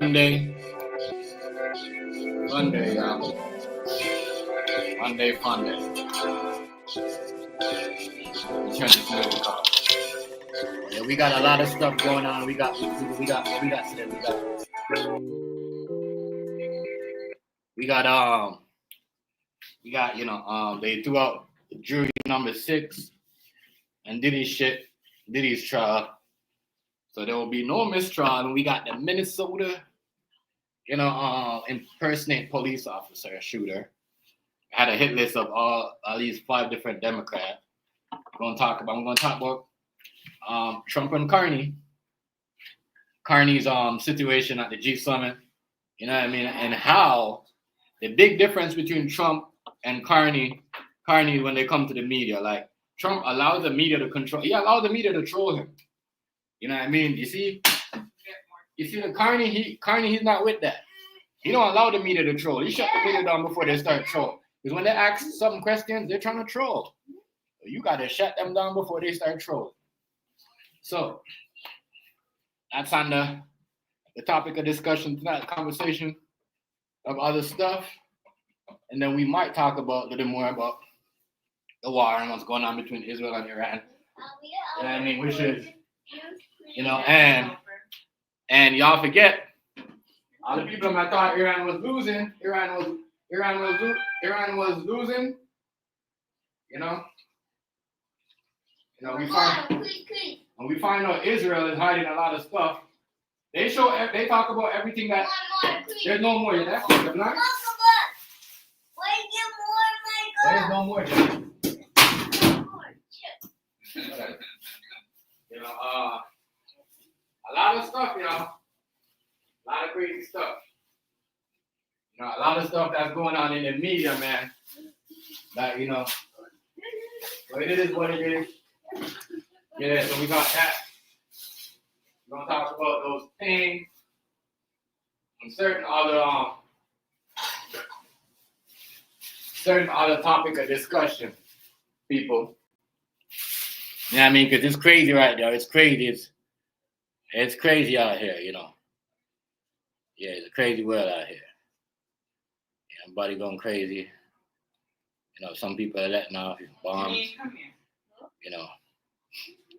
Monday, y'all. Monday, fun day. Turn this music off. Yeah, we got a lot of stuff going on. We got today. They threw out jury number 6 and Diddy's trial. So there will be no mistrial, and we got the Minnesota, impersonate police officer shooter. Had a hit list of at least 5 different Democrats. I'm gonna talk about Trump and Carney. Carney's situation at the G Summit, you know what I mean, and how the big difference between Trump and Carney when they come to the media. Like Trump allows the media to control. He allowed the media to troll him. You know what I mean? You see the Carney, he's not with that. He don't allow the media to troll. He shut the media down before they start trolling. Because when they ask some questions, they're trying to troll. You gotta shut them down before they start trolling. So that's on the topic of discussion tonight, conversation of other stuff. And then we might talk about a little more about the war and what's going on between Israel and Iran. You know what I mean? Which is, and y'all forget, all the people that thought Iran was losing, we find out Israel is hiding a lot of stuff. They talk about everything that there's no more. You know? There's no more. A lot of stuff, a lot of crazy stuff. A lot of stuff that's going on in the media, man. That but it is what it is. Yeah, so we got that. We're gonna talk about those things and certain other topic of discussion, people. You know what I mean? Because it's crazy right there. It's crazy. It's crazy out here, Yeah, it's a crazy world out here. Everybody going crazy. Some people are letting off bombs.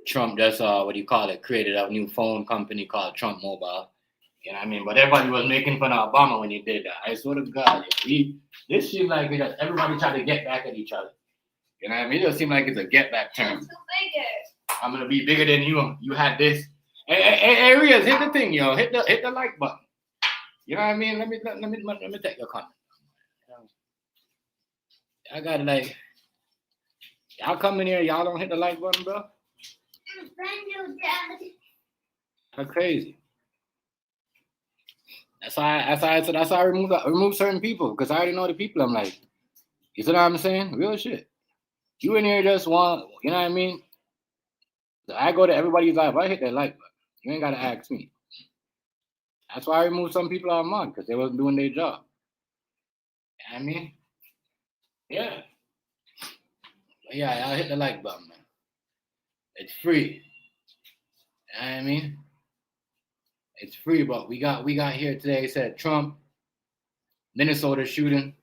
Trump just created a new phone company called Trump Mobile. You know what I mean? But everybody was making fun of Obama when he did that. I swear to God, this seems like everybody tried to get back at each other. You know what I mean? It doesn't seem like it's a get back term. I'm gonna be bigger than you. You had this. Hey, Riaz, hit the thing, yo. Hit the like button. You know what I mean? Let me take your comment. I got y'all come in here, y'all don't hit the like button, bro. That's crazy. That's why I remove certain people, because I already know the people. I'm like, you see what I'm saying? Real shit. You in here just want, you know what I mean? So I go to everybody's life. I hit that like button. You ain't gotta ask me. That's why I removed some people out of mine, because they wasn't doing their job. You know what I mean? Yeah. But yeah, I'll hit the like button, man. It's free. You know what I mean? It's free, but we got here today. It said Trump, Minnesota shooting.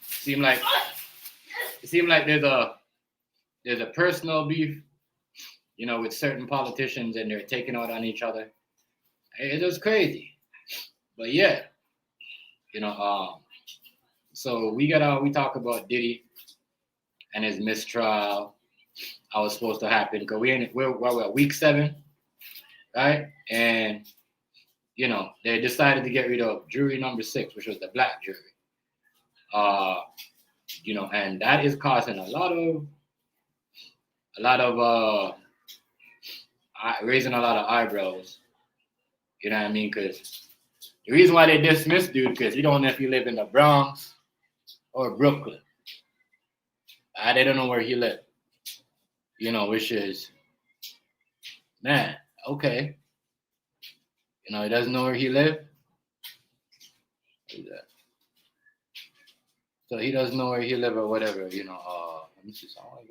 Seemed like there's a personal beef, with certain politicians, and they're taking out on each other. It was crazy, but yeah, So we talk about Diddy and his mistrial. How it's supposed to happen, because we're at week 7, right? And they decided to get rid of jury number 6, which was the black jury. And that is causing a lot of raising a lot of eyebrows. You know what I mean? Because the reason why they dismissed dude, because you don't know if you live in the Bronx or Brooklyn. They don't know where he lived. Which is, man, okay. He doesn't know where he lived. So he doesn't know where he lived or whatever, let me see something.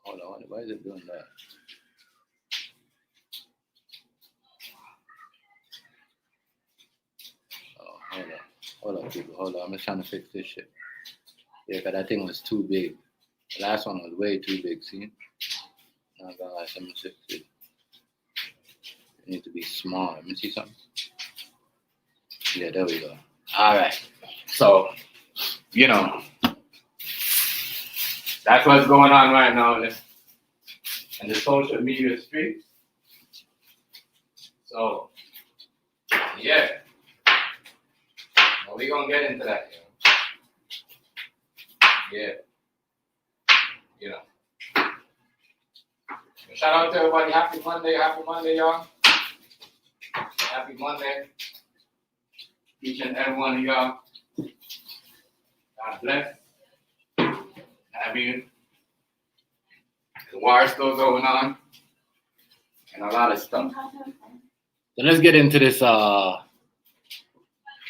Hold on, why is it doing that? Hold on, people. Hold on. I'm just trying to fix this shit. Yeah, because that thing was too big. The last one was way too big, see? Oh, God, 760. It needs to be small. Let me see something. Yeah, there we go. All right. So, you know, that's what's going on right now in the social media streets. So, yeah. Well, we're going to get into that, Yeah. You know. Shout out to everybody. Happy Monday, y'all. Happy Monday. Each and every one of y'all. God bless. I mean, the war still going on. And a lot of stuff. So let's get into this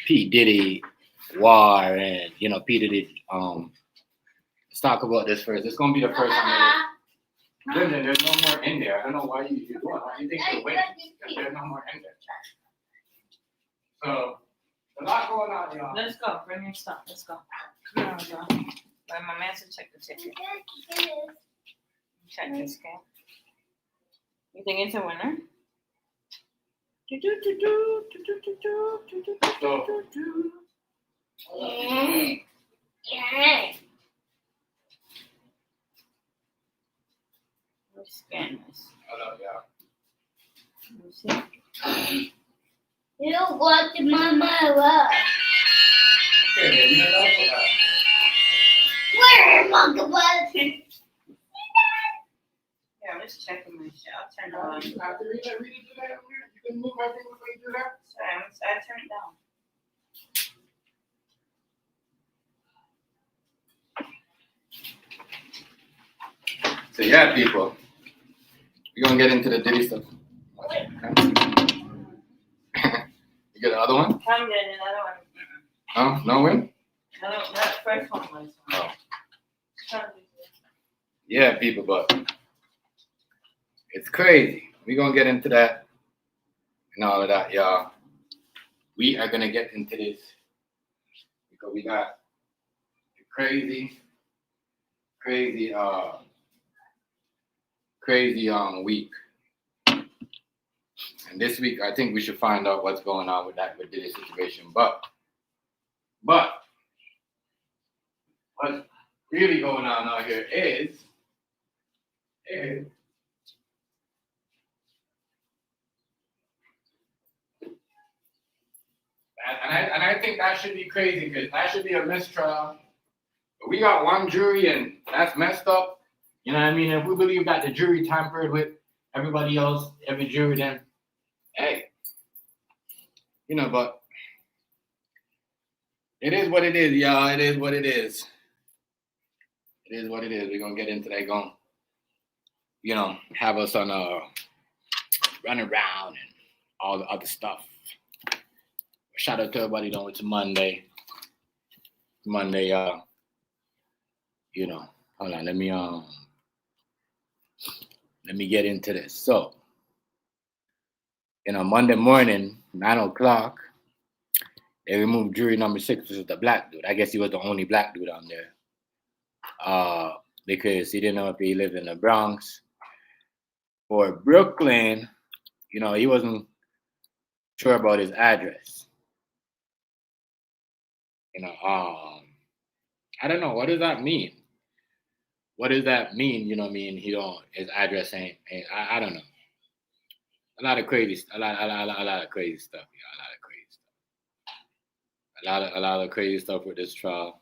P. Diddy war and, P. Diddy. Let's talk about this first. It's going to be the first time. Lyndon, there's no more in there. I don't know why you're doing it. Why do you think you're winning? There's no more in there. So, a lot going on, y'all. Let's go. Bring your stuff. Let's go. Come on, y'all. Let my man check the ticket. Check this game. You think it's a winner? Let's scan this. Hello, y'all. Let me see. You got to mama. Where monkey was? Yeah, let's check my shit. I'll turn it on. You have to read it to that. You can move my thing before you do that. Sorry, I turned it down. So yeah, people, we're gonna get into the Diddy stuff. You get the other one? I'm getting another one. Oh, no win? No, that first one was. Oh. Yeah, people, but it's crazy. We're gonna get into that and all of that, y'all. We are gonna get into this because we got the crazy week. And this week, I think we should find out what's going on with Diddy situation. But what's really going on out here is and I think that should be crazy because that should be a mistrial. But we got one jury and that's messed up. You know what I mean? If we believe that the jury tampered with everybody else, every jury, then hey, but it is what it is, y'all. It is what it is. It is what it is. We're gonna get into that, have us on run around and all the other stuff. Shout out to everybody though. It's Monday. Monday, hold on, let me get into this. So, Monday morning, 9:00, they removed jury number 6, which was the black dude. I guess he was the only black dude on there. Because he didn't know if he lived in the Bronx or Brooklyn. He wasn't sure about his address. I don't know. What does that mean? What does that mean? His address ain't I don't know. A lot of crazy stuff. A lot of crazy stuff. A lot of crazy stuff with this trial.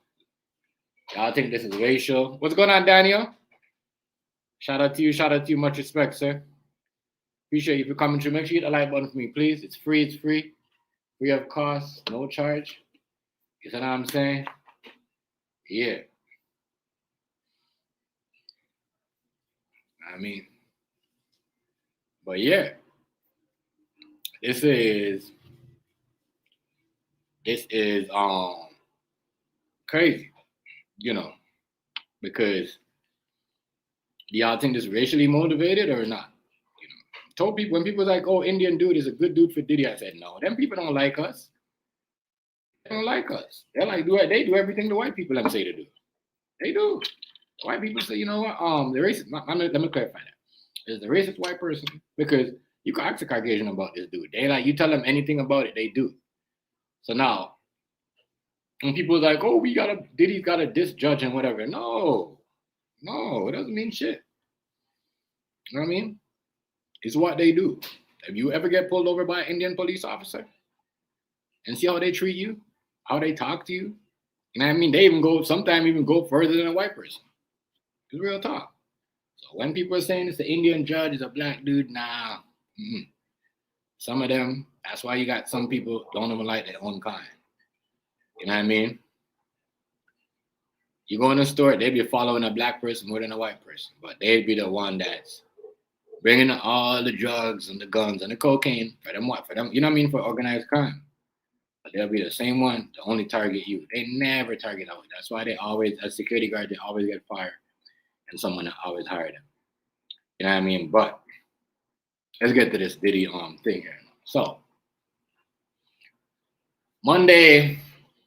Y'all think this is racial? What's going on, Daniel? Shout out to you. Much respect, sir. Appreciate you for coming through. Make sure you hit the like button for me, please. It's free. Free of cost, no charge. You know what I'm saying? Yeah. But yeah. This is crazy, because do y'all think this is racially motivated or not? Told people when people like, oh, Indian dude is a good dude for Diddy, I said no. Them people don't like us. They don't like us. They're like, they do everything the white people them say to do. They do. The white people say, you know what? The racist. Let me clarify that. Is the racist white person because you can ask a Caucasian about this dude. They like you tell them anything about it, they do. So now, when people are like, oh, Diddy's got a diss judge and whatever. No, it doesn't mean shit. You know what I mean? It's what they do. If you ever get pulled over by an Indian police officer and see how they treat you, how they talk to you, you know what I mean? They sometimes even go further than a white person. It's real talk. So when people are saying it's the Indian judge, is a black dude, nah. Mm-mm. Some of them, that's why you got some people don't even like their own kind. You know what I mean? You go in the store, they be following a black person more than a white person, but they'd be the one that's bringing all the drugs and the guns and the cocaine for them. What for them? You know what I mean? For organized crime, but they'll be the same one to only target you. They never target out. That's why they always, as security guard, they always get fired, and someone that always hire them. You know what I mean? But let's get to this Diddy thing here. So Monday,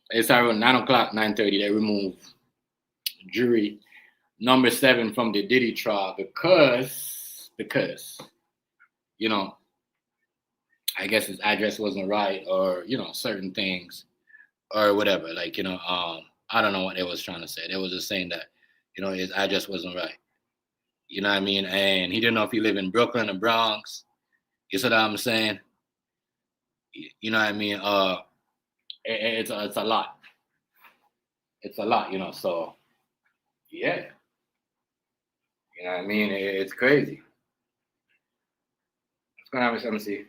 it's around 9:00, 9:30. They remove jury number 7 from the Diddy trial because you know, I guess his address wasn't right, or certain things or whatever. Like I don't know what they was trying to say. They was just saying that his address wasn't right. You know what I mean? And he didn't know if he lived in Brooklyn or Bronx. You see what I'm saying? You know what I mean? It's a lot. It's a lot, So yeah, you know what I mean? It's crazy. What's going on, Miss MC?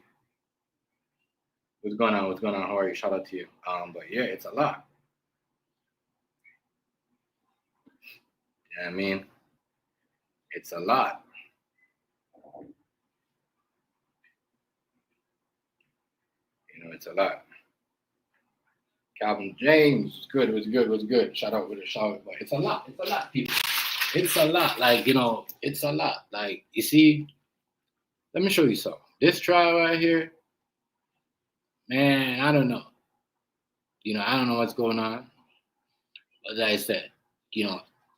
What's going on? How are you? Shout out to you. But yeah, it's a lot. You know what I mean? It's a lot. It's a lot. Calvin James was good. Shout out with a shout. But it's a lot. It's a lot, people. It's a lot. Like, it's a lot. Like, you see, let me show you something. This trial right here, man, I don't know. I don't know what's going on. As I said,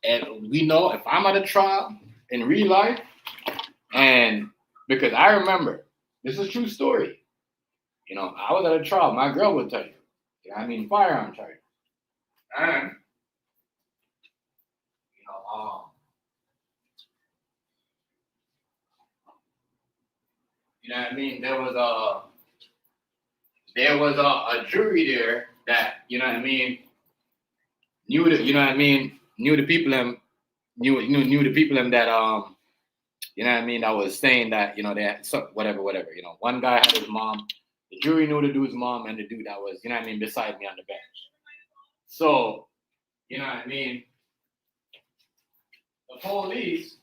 and we know if I'm at a trial in real life, and because I remember, this is a true story. I was at a trial. My girl would tell you. Firearm charge. And there was a jury there that knew the people knew the people that that was saying that they had whatever. One guy had his mom. The jury knew the dude's mom and the dude that was beside me on the bench. So the police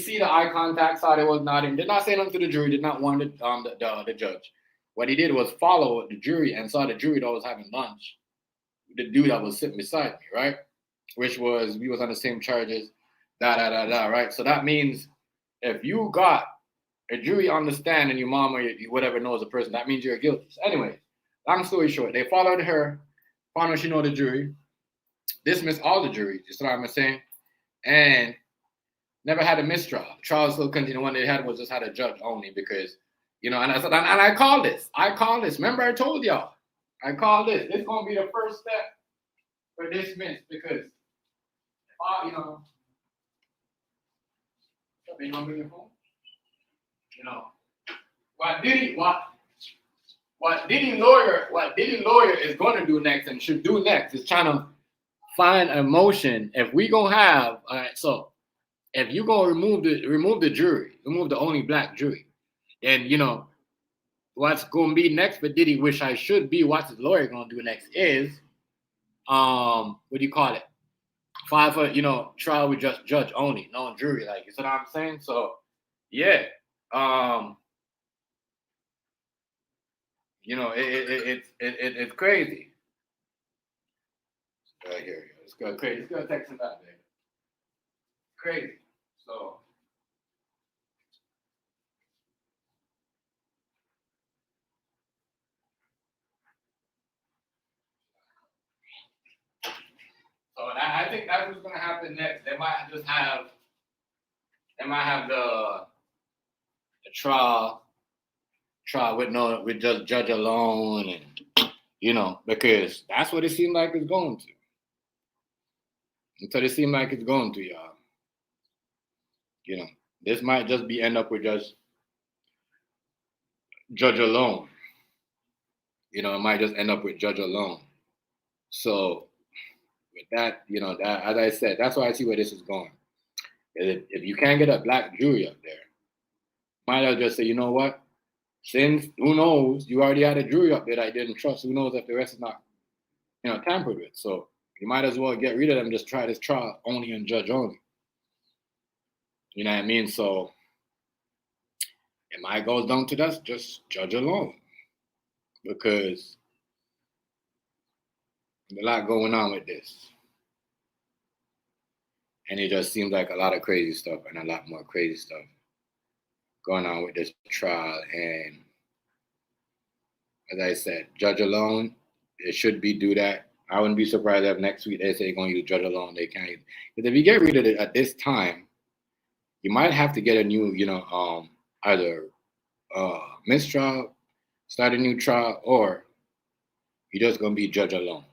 see the eye contact, saw there was nothing. Did not say nothing to the jury. Did not warn the judge. What he did was follow the jury and saw the jury that was having lunch. The dude that was sitting beside me, right? Which was we was on the same charges. Right? So that means if you got a jury on the stand and your mom or whatever knows the person, that means you're guilty. So anyway, long story short, they followed her, found out she know the jury, dismissed all the jury. You see what I'm saying? And never had a mistrial. Trial still continued. One they had was just had a judge only because, and I said, and I called this. Remember I told y'all. I called this. This is gonna be the first step for dismiss because, you gonna bring your phone? What Diddy lawyer is going to do next and should do next is trying to find a motion. If we gonna have, all right, so if you gonna remove the jury, remove the only black jury, then what's gonna be next for Diddy, which I should be, what's his lawyer gonna do next is, what do you call it? File for trial with just judge only, no jury, like you see what I'm saying? So yeah. It's crazy. Right here. It's going crazy. It's gonna text him back, baby. Crazy. So So I think that's what's gonna happen next. They might have the trial with just judge alone, and because that's what it seemed like it's going to. Until it seemed like it's going to, y'all. This might just be end up with just judge alone. It might just end up with judge alone. So with that, that as I said, that's why I see where this is going. If you can't get a black jury up there, might as well just say, you know what? Since who knows, you already had a jury up there that I didn't trust. Who knows if the rest is not, tampered with? So you might as well get rid of them. Just try this trial only and judge only. You know what I mean? So it might go down to that, just judge alone, because there's a lot going on with this. And it just seems like a lot of crazy stuff and a lot more crazy stuff going on with this trial. And as I said, judge alone, it should be do that. I wouldn't be surprised if next week they say they're going to use judge alone. They can't. Because if you get rid of it at this time, you might have to get a new, either mistrial, start a new trial, or you're just going to be judge alone.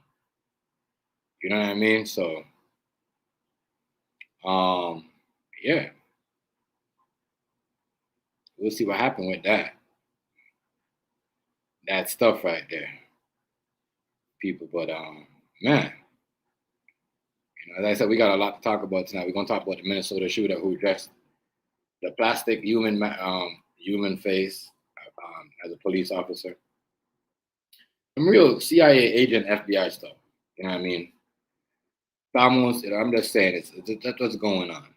You know what I mean? So, yeah. We'll see what happens with that. That stuff right there. People, but, man. As I said, we got a lot to talk about tonight. We're going to talk about the Minnesota shooter who dressed the plastic human face as a police officer. Some real CIA agent FBI stuff. You know what I mean? It's almost, I'm just saying, that's what's going on.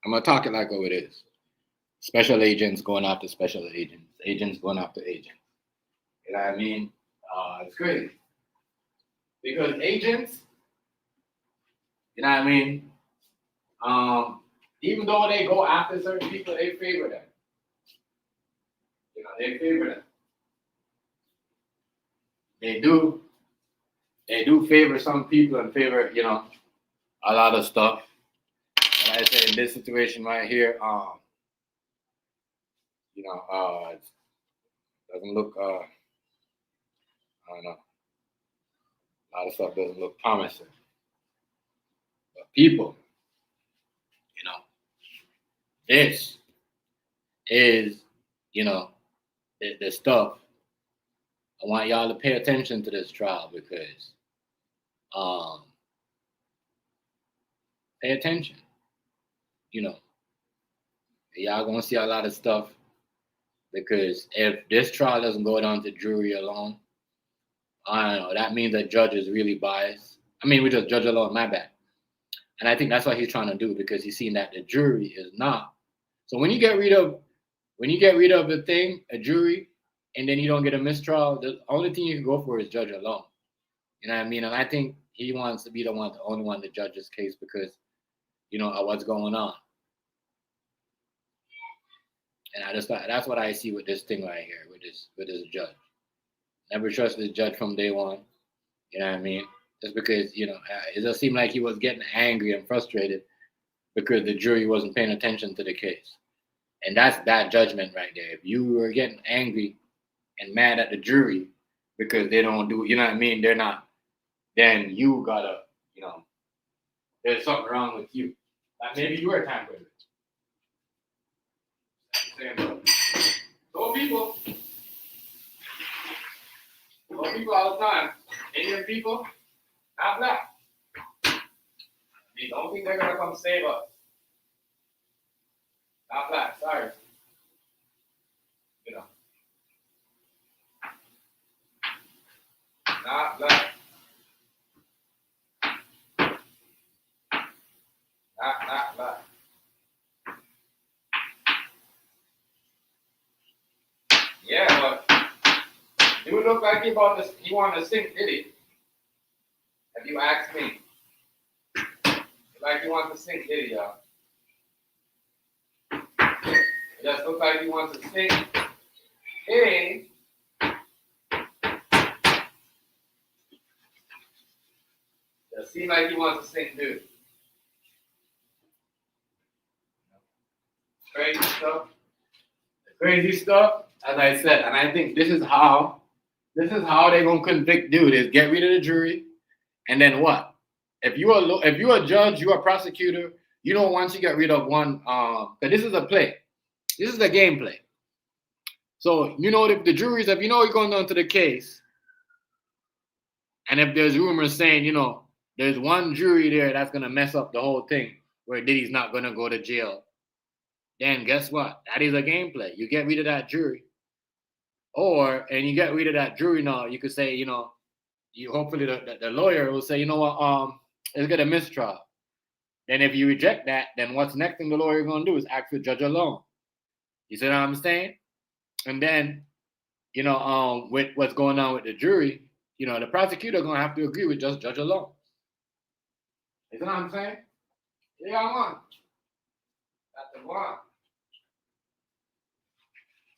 I'm going to talk it like what it is. Special agents going after special agents. Agents going after agents. You know what I mean? It's crazy. Because agents, you know what I mean? Even though they go after certain people, they favor them. They favor them. They do favor some people and favor, a lot of stuff. And I say in this situation right here, it doesn't look, I don't know, a lot of stuff doesn't look promising. But people, this is, the stuff. I want y'all to pay attention to this trial because, pay attention. Y'all gonna see a lot of stuff because if this trial doesn't go down to jury alone, I don't know. That means the judge is really biased. I mean, we just judge alone. My bad. And I think that's what he's trying to do because he's seen that the jury is not. So when you get rid of the thing, a jury, and then you don't get a mistrial, the only thing you can go for is judge alone. You know what I mean? And I think he wants to be the only one to judge this case because, of what's going on. And I just thought that's what I see with this thing right here, with this judge. Never trusted the judge from day one. You know what I mean? Just because, it just seemed like he was getting angry and frustrated because the jury wasn't paying attention to the case. And that's bad judgment right there. If you were getting angry and mad at the jury because they don't do, you know what I mean? They're not, then you gotta, there's something wrong with you. Like maybe you were tampered with. Those people all the time, Indian people, not black. They don't think they're gonna come save us. Not black, sorry. Not black. Not black. Yeah, but it would look like he wanted to sink Diddy. If you ask me. Like he wants to sink Diddy, y'all. It just looks like he wants to sink Diddy. It seems like he wants to sing dude. Crazy stuff. Crazy stuff, as I said, and I think this is how they're gonna convict dude is get rid of the jury, and then what? If you're a judge, you're a prosecutor, you know once you get rid of one, but this is a play. This is a gameplay. So you know if the juries, if you know you're going down to the case, and if there's rumors saying, there's one jury there that's gonna mess up the whole thing, where Diddy's not gonna go to jail, then guess what? That is a gameplay. You get rid of that jury. And you get rid of that jury now, you could say, you hopefully the lawyer will say, let's get a mistrial. Then if you reject that, then what's next thing the lawyer gonna do is ask the judge alone. You see what I'm saying? And then, with what's going on with the jury, the prosecutor gonna have to agree with just judge alone. You see what I'm saying? Yeah, I'm on. That's the one.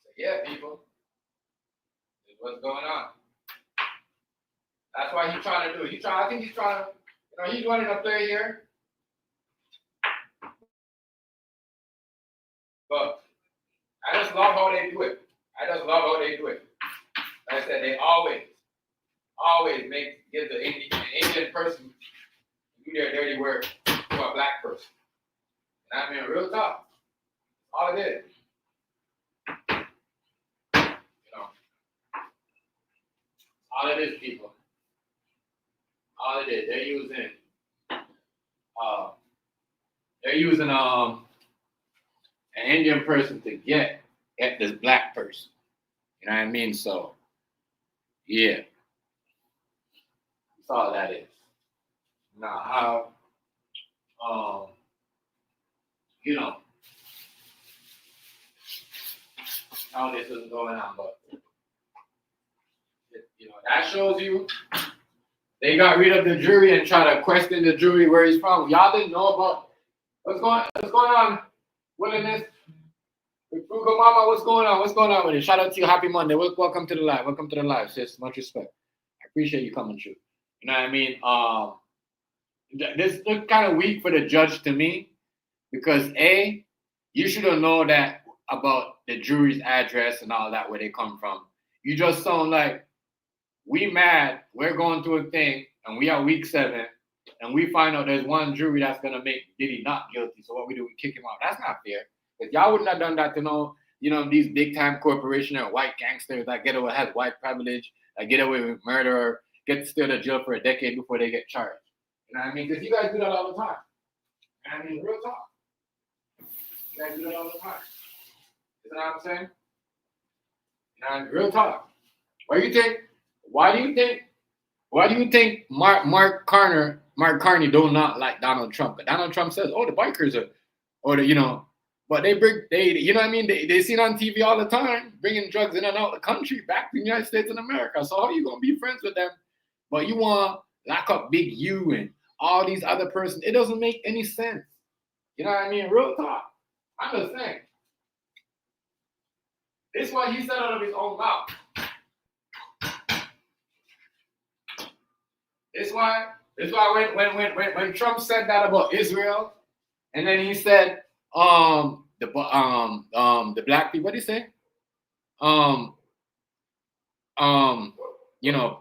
So yeah, people. This is what's going on. That's why he's trying to do it. I think he's trying to, he's running a play here. But I just love how they do it. Like I said, they always give the Indian person do their dirty work to a black person. And I mean, real talk. All it is. All it is, people. All it is. They're using an Indian person to get at this black person. You know what I mean? So, yeah. That's all that is. Now, how, how this is going on, but, that shows you they got rid of the jury and try to question the jury where he's from. Y'all didn't know about what's going on, Willingness. Frugal Mama, what's going on with it? Shout out to you. Happy Monday. Welcome to the live, sis. Much respect. I appreciate you coming through. You know what I mean? This look kind of weak for the judge to me because you should have known that about the jury's address and all that, where they come from. You just sound like we mad, we're going through a thing, and we are week 7, and we find out there's one jury that's gonna make Diddy not guilty. So what we do, we kick him out. That's not fair. If y'all wouldn't have done that to these big time corporations or white gangsters that get away, has white privilege, that get away with murder, or get still to jail for a decade before they get charged. You know what I mean? Because you guys do that all the time. I mean, real talk. You guys do that all the time. You know what I'm saying? And real talk. Why do you think Mark Carney do not like Donald Trump? But Donald Trump says, the bikers are, but they you know what I mean? They see it on TV all the time, bringing drugs in and out of the country, back to the United States and America. So how are you going to be friends with them? But you want to lock up Big U and all these other persons. It doesn't make any sense. You know what I mean? Real talk. I'm just saying. This is what he said out of his own mouth. This is why when Trump said that about Israel, and then he said the black people, what did he say?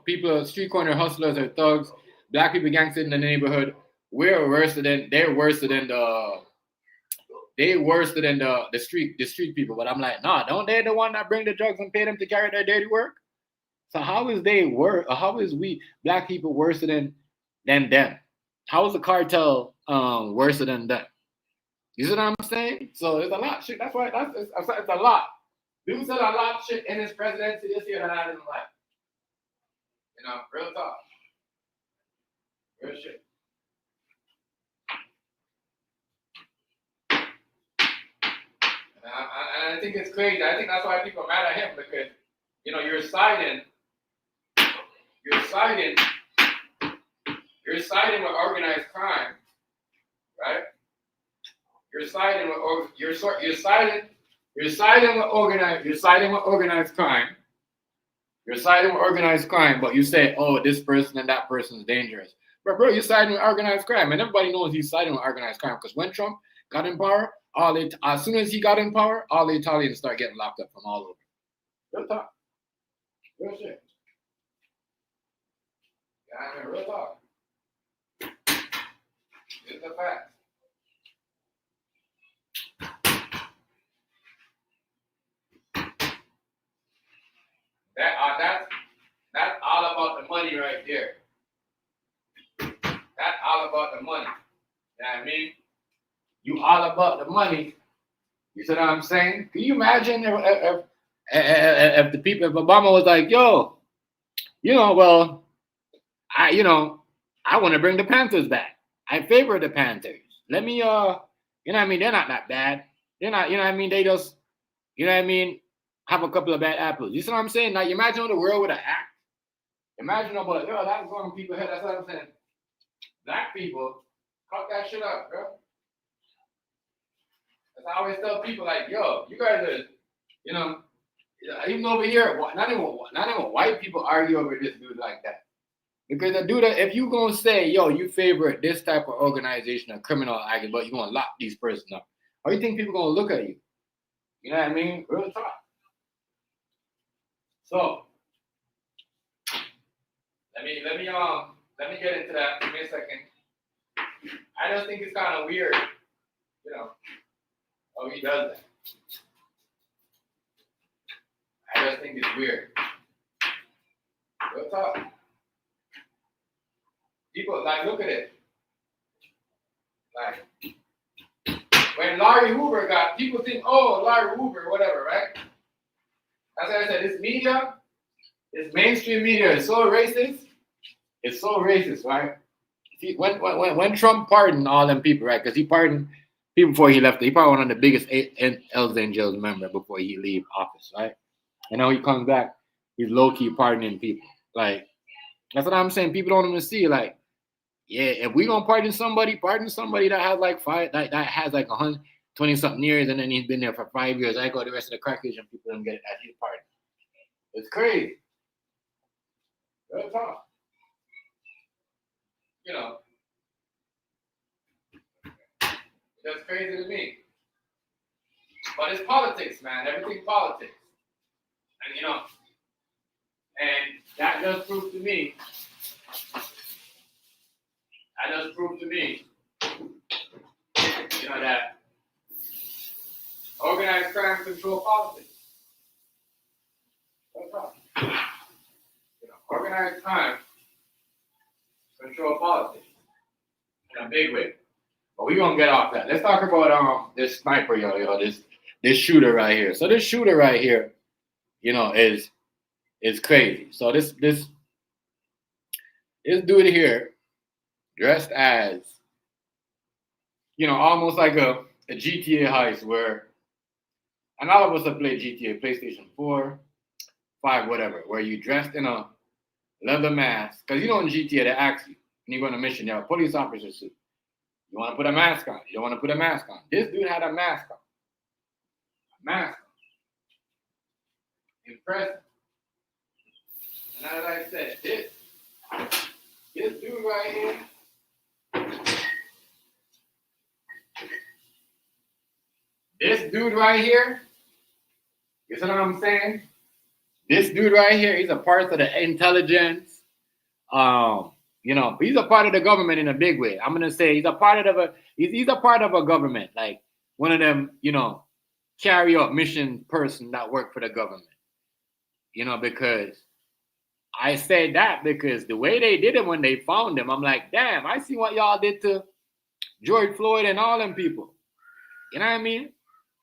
People, street corner hustlers or thugs, black people gangsters in the neighborhood, they're worse than the street people. But I'm like, nah, don't they the one that bring the drugs and pay them to carry their dirty work? So how is we black people worse than them? How is the cartel worse than them? You see what I'm saying? So there's a lot of shit. That's why it's a lot. Dude said a lot of shit in his presidency this year that I didn't like. Real talk. Real shit. And I think it's crazy. I think that's why people are mad at him, because you're siding with organized crime, right? You're siding with organized crime. You're siding with organized crime, but you say, this person and that person is dangerous. bro, you're siding with organized crime, and everybody knows he's siding with organized crime because when Trump got in power, as soon as he got in power, all the Italians start getting locked up from all over. Real talk, real shit. Yeah, I mean, real talk. It's a fact. That's all about the money right there. That's all about the money. You know what I mean? You all about the money. You see what I'm saying? Can you imagine if the people, if Obama was like, yo, well, I want to bring the Panthers back. I favor the Panthers. Let me, you know what I mean? They're not that bad. They're not, you know what I mean? They just, you know what I mean? Have a couple of bad apples. You see what I'm saying? Like, imagine how the world would have acted. Imagine about, yo, that's going on people's head. That's what I'm saying. Black people, cut that shit up, bro. That's I always tell people, like, yo, you guys are, you know, even over here, not even white people argue over this dude like that. Because the dude, if you gonna say, yo, you favor this type of organization, a criminal act, but you're gonna lock these persons up, how do you think people gonna look at you? You know what I mean? Real talk. So let me get into that. Give me a second. I just think it's kind of weird, you know, how he does that. I just think it's weird. Real talk. People, like, look at it. Like, when Larry Hoover people think, oh, Larry Hoover, whatever, right? That's why I said, this media, this mainstream media is so racist. It's so racist, right? See, when Trump pardoned all them people, right? Because he pardoned people before he left. He probably one of the biggest Hells Angels member before he leave office, right? And now he comes back, he's low-key pardoning people. Like, that's what I'm saying. People don't even see, like, yeah, if we gonna pardon somebody that has like that has like 120-something years, and then he's been there for 5 years. I go the rest of the crack Asian people don't get it at his pardon. It's crazy. Real talk. You know, that's crazy to me. But it's politics, man. Everything politics. And you know, and that just proved to me. You know, that organized crime control politics. That's all. You know, organized crime control politics in a big way. But we're gonna get off that. Let's talk about this sniper, this shooter right here. So this shooter right here, you know, is crazy. So this dude here, dressed as, you know, almost like a GTA heist where, and all of us have played GTA, PlayStation 4, 5, whatever, where you dressed in a leather mask. Because you know in GTA they ask you, when you go on a mission, you have a police officer suit. You want to put a mask on. You don't want to put a mask on. This dude had a mask on. A mask on. Impressive. And as I said, this dude right here, you see what I'm saying? This dude right here, he's a part of the intelligence. You know, he's a part of the government in a big way. I'm gonna say he's a part of a government, like one of them, you know, carry out mission person that work for the government. You know, because I say that because the way they did it when they found him, I'm like, damn, I see what y'all did to George Floyd and all them people. You know what I mean?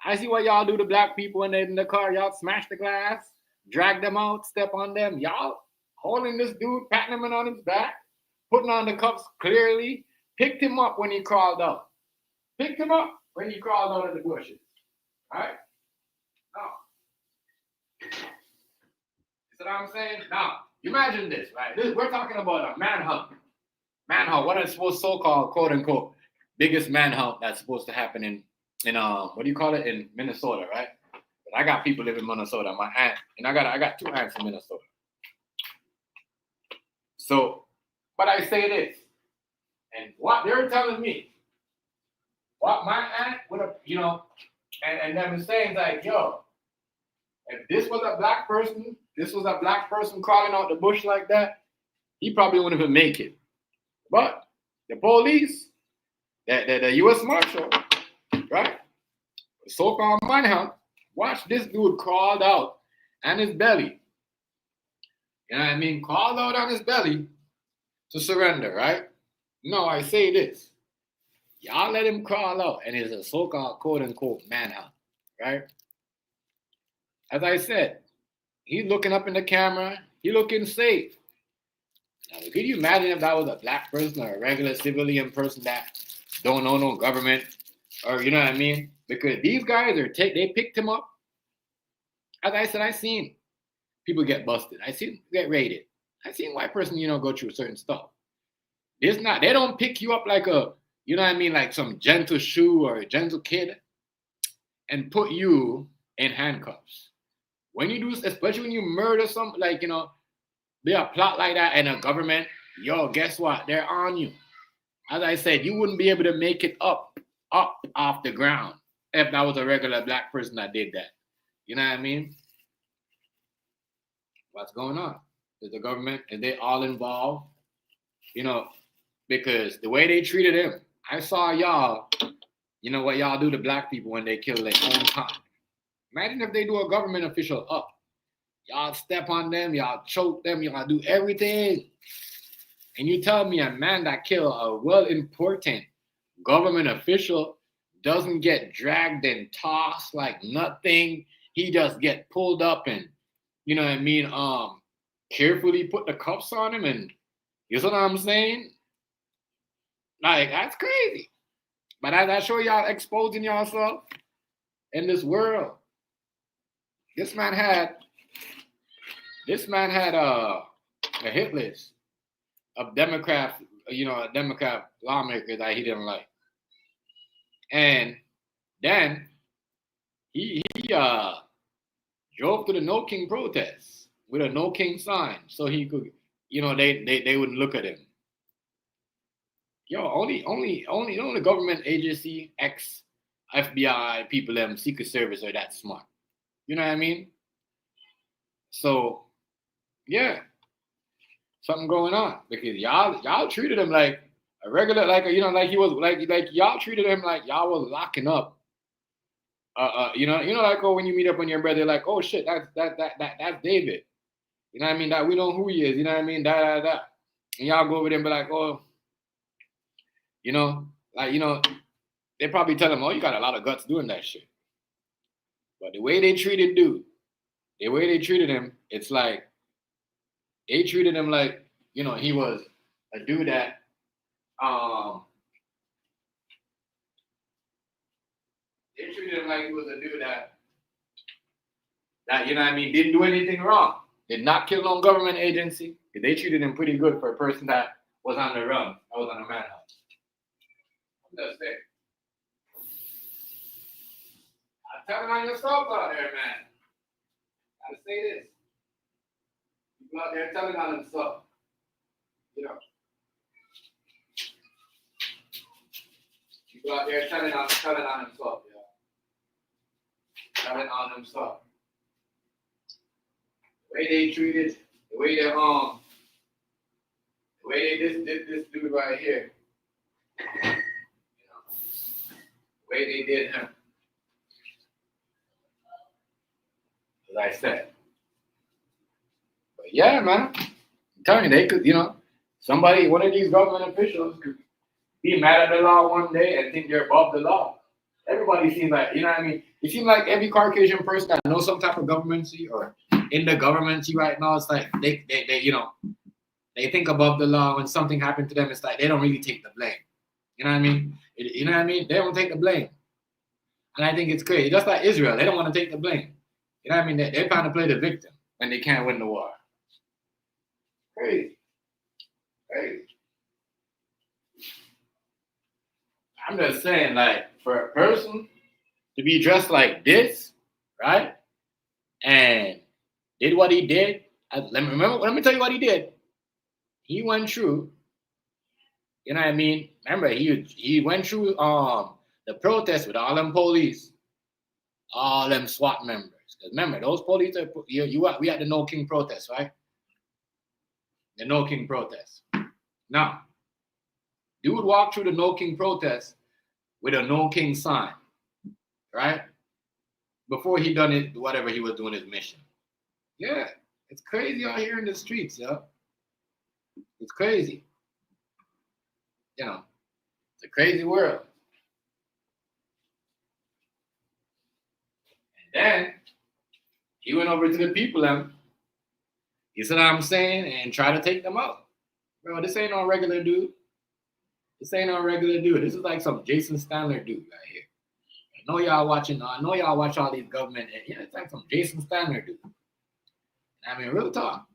I see what y'all do to black people when they're in the car. Y'all smash the glass, drag them out, step on them. Y'all holding this dude, patting him on his back, putting on the cuffs clearly, picked him up when he crawled out. Picked him up when he crawled out of the bushes. All right? Now, you see what I'm saying? Now, imagine this, right? We're talking about a manhunt. Manhunt, what is supposed so-called, quote unquote, biggest manhunt that's supposed to happen in what do you call it, in Minnesota, right? But I got people living in Minnesota. My aunt, and I got 2 aunts in Minnesota. So, but I say this, what they're telling me, what my aunt would have, and them is saying like, yo, if this was a black person crawling out the bush like that, he probably wouldn't even make it. But the police, the U.S. Marshal, right, so-called manhunt, watch this dude crawled out on his belly. You know what I mean? Crawled out on his belly to surrender, right? No, I say this. Y'all let him crawl out, and it's a so-called quote-unquote manhunt, right? As I said, he's looking up in the camera. He looking safe. Now, could you imagine if that was a black person or a regular civilian person that don't know no government, or you know what I mean? Because these guys they picked him up. As I said, I seen people get busted. I seen get raided. I seen white person, go through certain stuff. They don't pick you up like a, you know what I mean, like some gentle shoe or a gentle kid and put you in handcuffs. When you do, especially when you murder something, like, they a plot like that and a government, guess what? They're on you. As I said, you wouldn't be able to make it up off the ground if that was a regular black person that did that. You know what I mean? What's going on? Is the government, is they all involved? Because the way they treated him, I saw y'all, what y'all do to black people when they kill their own kind. Imagine if they do a government official up. Y'all step on them, y'all choke them, y'all do everything. And you tell me a man that killed a well-important government official doesn't get dragged and tossed like nothing. He just get pulled up and, you know what I mean, carefully put the cuffs on him, and you know what I'm saying? Like, that's crazy. But as I show y'all exposing yourself in this world, this man had a hit list of Democrat lawmakers that he didn't like. And then he drove to the No King protests with a No King sign so he could, they wouldn't look at him. Only government agency, FBI people, them Secret Service are that smart. You know what I mean? So, yeah, something going on because y'all treated him like a regular, like he was like y'all treated him like y'all was locking up. Like when you meet up on your brother, like, oh shit, that's David. You know what I mean? That we know who he is. You know what I mean? And y'all go over there and be like, oh, they probably tell him, oh, you got a lot of guts doing that shit. But the way they treated dude, the way they treated him, it's like they treated him like, he was a dude that they treated him like he was a dude that you know what I mean, didn't do anything wrong. Did not kill no government agency. They treated him pretty good for a person that was on the run. I was on a manhunt. I'm just saying. I'm telling on yourself out there, man. Gotta say this. People out there telling on themselves. People out there telling on themselves, telling on themselves. The way they treated, the way they did this dude right here. The way they did him. As I said. But yeah, man. I'm telling you, they could, one of these government officials could be mad at the law one day and think they're above the law. Everybody seems like, you know what I mean? It seems like every Caucasian person that knows some type of governmency or in the governmency right now, it's like they think above the law. When something happened to them, it's like they don't really take the blame. You know what I mean? They don't take the blame. And I think it's crazy. Just like Israel, they don't want to take the blame. You know what I mean? They're trying to play the victim when they can't win the war. Crazy. I'm just saying, like, for a person to be dressed like this, right? And did what he did. Let me tell you what he did. He went through You know what I mean? Remember, he went through the protest with all them police, all them SWAT members. Because remember, those police we had the No King protest, right? The No King protest. Now, dude walked through the No King protest with a No King sign, right? Before he done it, whatever he was doing his mission. Yeah, it's crazy out here in the streets, yo. It's crazy. You know, it's a crazy world. And then he went over to the people and you see what I'm saying, and try to take them out. Bro, this ain't no regular dude. This ain't no regular dude. This is like some Jason Stanler dude right here. I know y'all watching. I know y'all watch all these government. Yeah, it's like some Jason Stanler dude. I mean, real talk.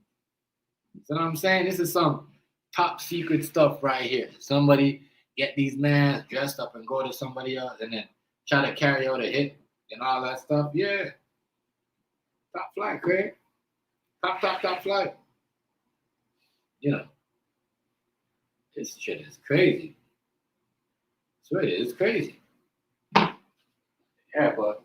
You know what I'm saying? This is some top secret stuff right here. Somebody get these mans dressed up and go to somebody else and then try to carry out a hit and all that stuff. Yeah. Top flight, Craig. Top flight. You know. This shit is crazy. It's crazy. Yeah, but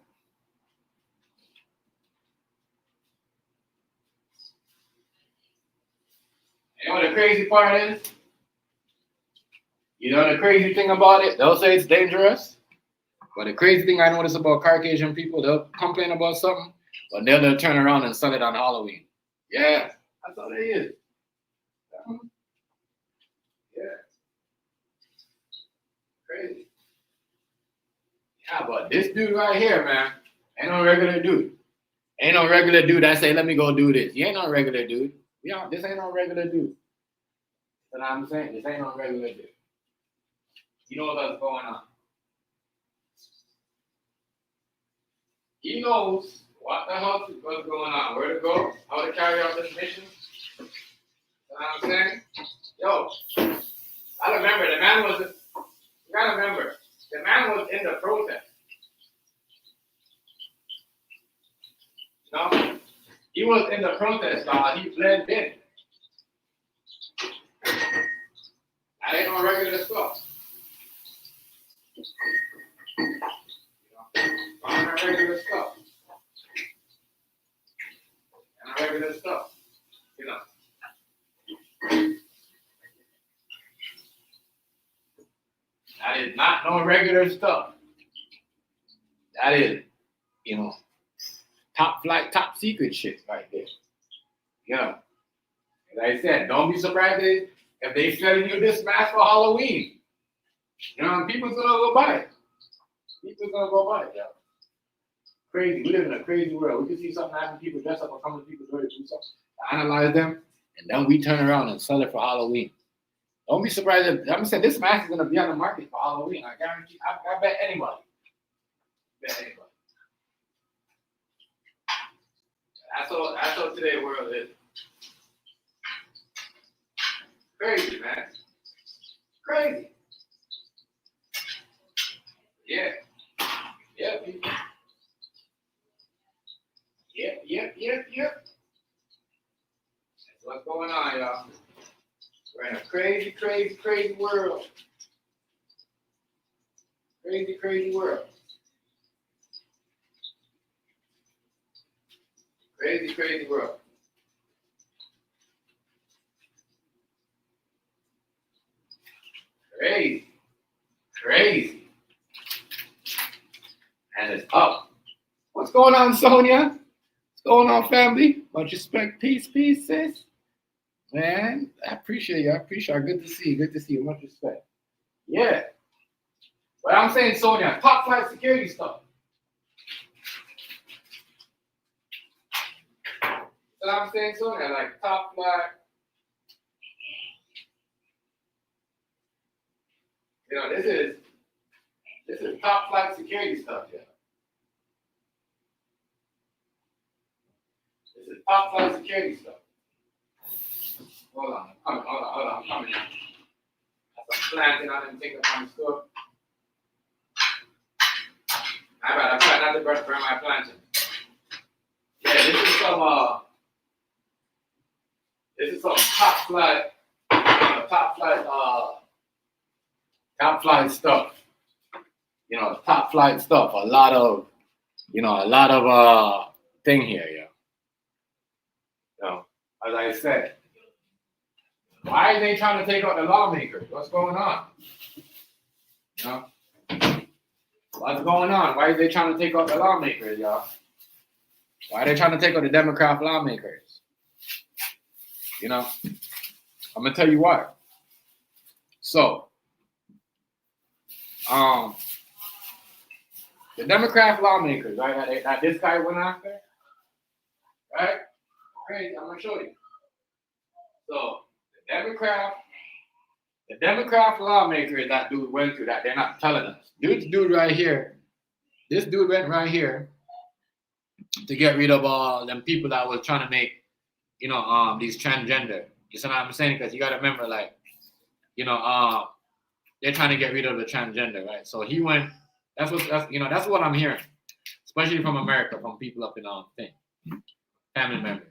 you know what the crazy part is? You know the crazy thing about it? They'll say it's dangerous. But the crazy thing I notice about Caucasian people, they'll complain about something, but they'll turn around and sell it on Halloween. Yeah, that's all it is. Yeah. Crazy. Yeah, but this dude right here, man, ain't no regular dude. Ain't no regular dude that say, let me go do this. You ain't no regular dude. This ain't no regular dude. You know what I'm saying? This ain't no regular dude. You know what's going on. He knows what the hell is what's going on, where to go, how to carry out this mission. You know what I'm saying? Yo, I remember the man was, you gotta remember, the man was in the protest. You know? He was in the protest, y'all. He blended in. That ain't no regular stuff. Not regular stuff. Not regular stuff. You know. That is not no regular stuff. That is, you know, top flight, top secret shit right there. You know. Like I said, don't be surprised if they selling you this mask for Halloween. You know, people's gonna go buy it. People's gonna go buy it, yo. Crazy. We live in a crazy world. We can see something happen, people dress up or come to people's door to do something, analyze them, and then we turn around and sell it for Halloween. Don't be surprised if I'm saying this mask is gonna be on the market for Halloween. I guarantee. I bet anybody. That's all today's world is. Crazy, man. Crazy. Yeah. Yeah, people. Yep. That's what's going on, y'all. We're in a crazy world. Crazy world. Crazy world. Crazy. And it's up. What's going on, Sonia? What's going on, family? Much respect, peace, sis. Man, I appreciate you. Good to see you. Much respect. Yeah. But I'm saying, Sonia, top flight security stuff. So I'm saying, Sonia, like top flight. You know, this is top flight security stuff, yeah. This is top flight security stuff. Hold on, I'm coming now. Got some planting on them things up on the store. I try not to burn my planting. Yeah, this is some top flight top flight stuff. Top flight stuff. A lot of thing here, yeah. As I said, why are they trying to take out the lawmakers? What's going on? What's going on? Why are they trying to take out the lawmakers, y'all? Why are they trying to take out the Democrat lawmakers? I'm gonna tell you why. So, the Democrat lawmakers, right? That this guy went after, right? Crazy. I'm gonna show you. So, the Democrat lawmakers that dude went through that, they're not telling us. This dude right here went right here to get rid of all them people that was trying to make, these transgender. You see what I'm saying? Because you got to remember, like, they're trying to get rid of the transgender, right? So he went. That's what I'm hearing, especially from America, from people up in family members.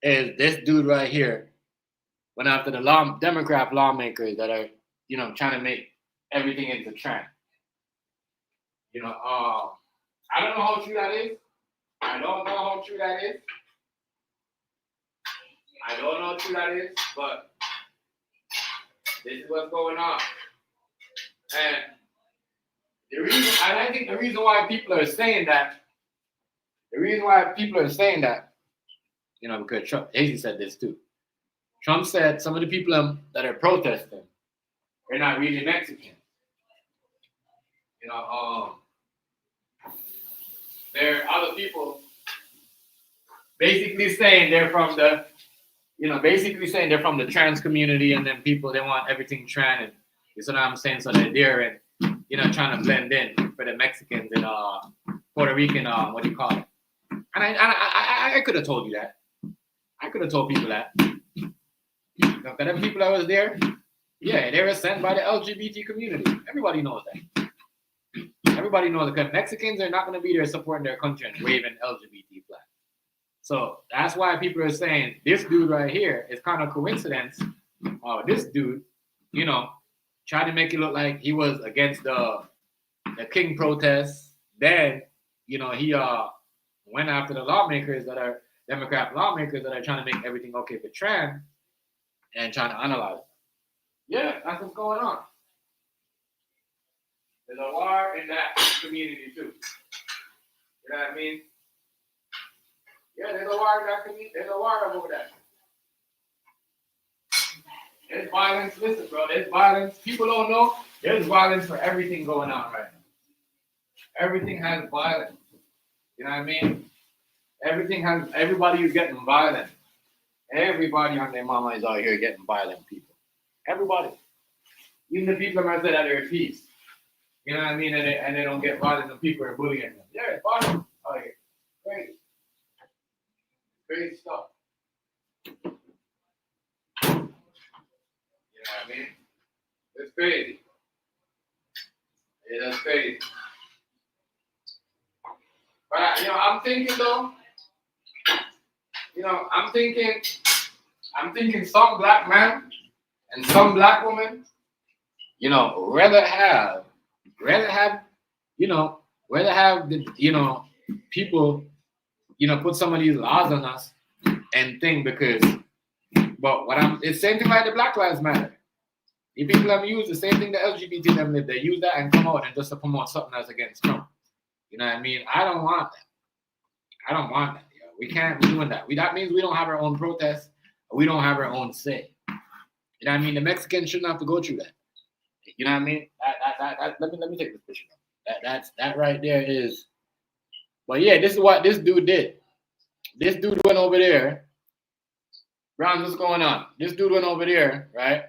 Is this dude right here went after the Democrat lawmakers that are, trying to make everything into trans. I don't know how true that is. But this is what's going on. And I think the reason why people are saying that, because Trump, Hazy said this too. Trump said some of the people that are protesting, they're not really Mexican. There are other people basically saying they're from the trans community, and then people, they want everything trans, and you see what I'm saying? So they're there and, trying to blend in for the Mexicans and Puerto Rican, what do you call it? And I could have told you that. I could have told people that. The them people that was there, yeah, they were sent by the LGBT community. Everybody knows that. Everybody knows that Mexicans are not going to be there supporting their country and waving LGBT flag. So that's why people are saying this dude right here is kind of coincidence. This dude, tried to make it look like he was against the King protests. Then, he went after the lawmakers that are Democrat lawmakers that are trying to make everything okay for trans and trying to analyze it. Yeah, that's what's going on. There's a war in that community too. You know what I mean? Yeah, there's a war in that community. There's a war over that. There's violence. Listen, bro, there's violence. People don't know. There's violence for everything going on right now. Everything has violence. You know what I mean? Everybody is getting violent. Everybody on their mama is out here getting violent people. Everybody. Even the people that said that they're at peace. You know what I mean? And they don't get violent, and people are bullying them. Yeah, it's violent out here. Crazy. Crazy stuff. You know what I mean? It's crazy. It is crazy. But I'm thinking though. I'm thinking some black man and some black woman, rather have the, people, put some of these laws on us and because, but it's same thing like the Black Lives Matter. The people have used the same thing the LGBT them live. They use that and come out and just to promote something that's against Trump. You know what I mean? I don't want that. We can't be doing that. That means we don't have our own protests. We don't have our own say. You know what I mean? The Mexicans shouldn't have to go through that. You know what I mean? Let me take this picture. That right there is. But yeah, this is what this dude did. This dude went over there. Brown, what's going on? This dude went over there, right?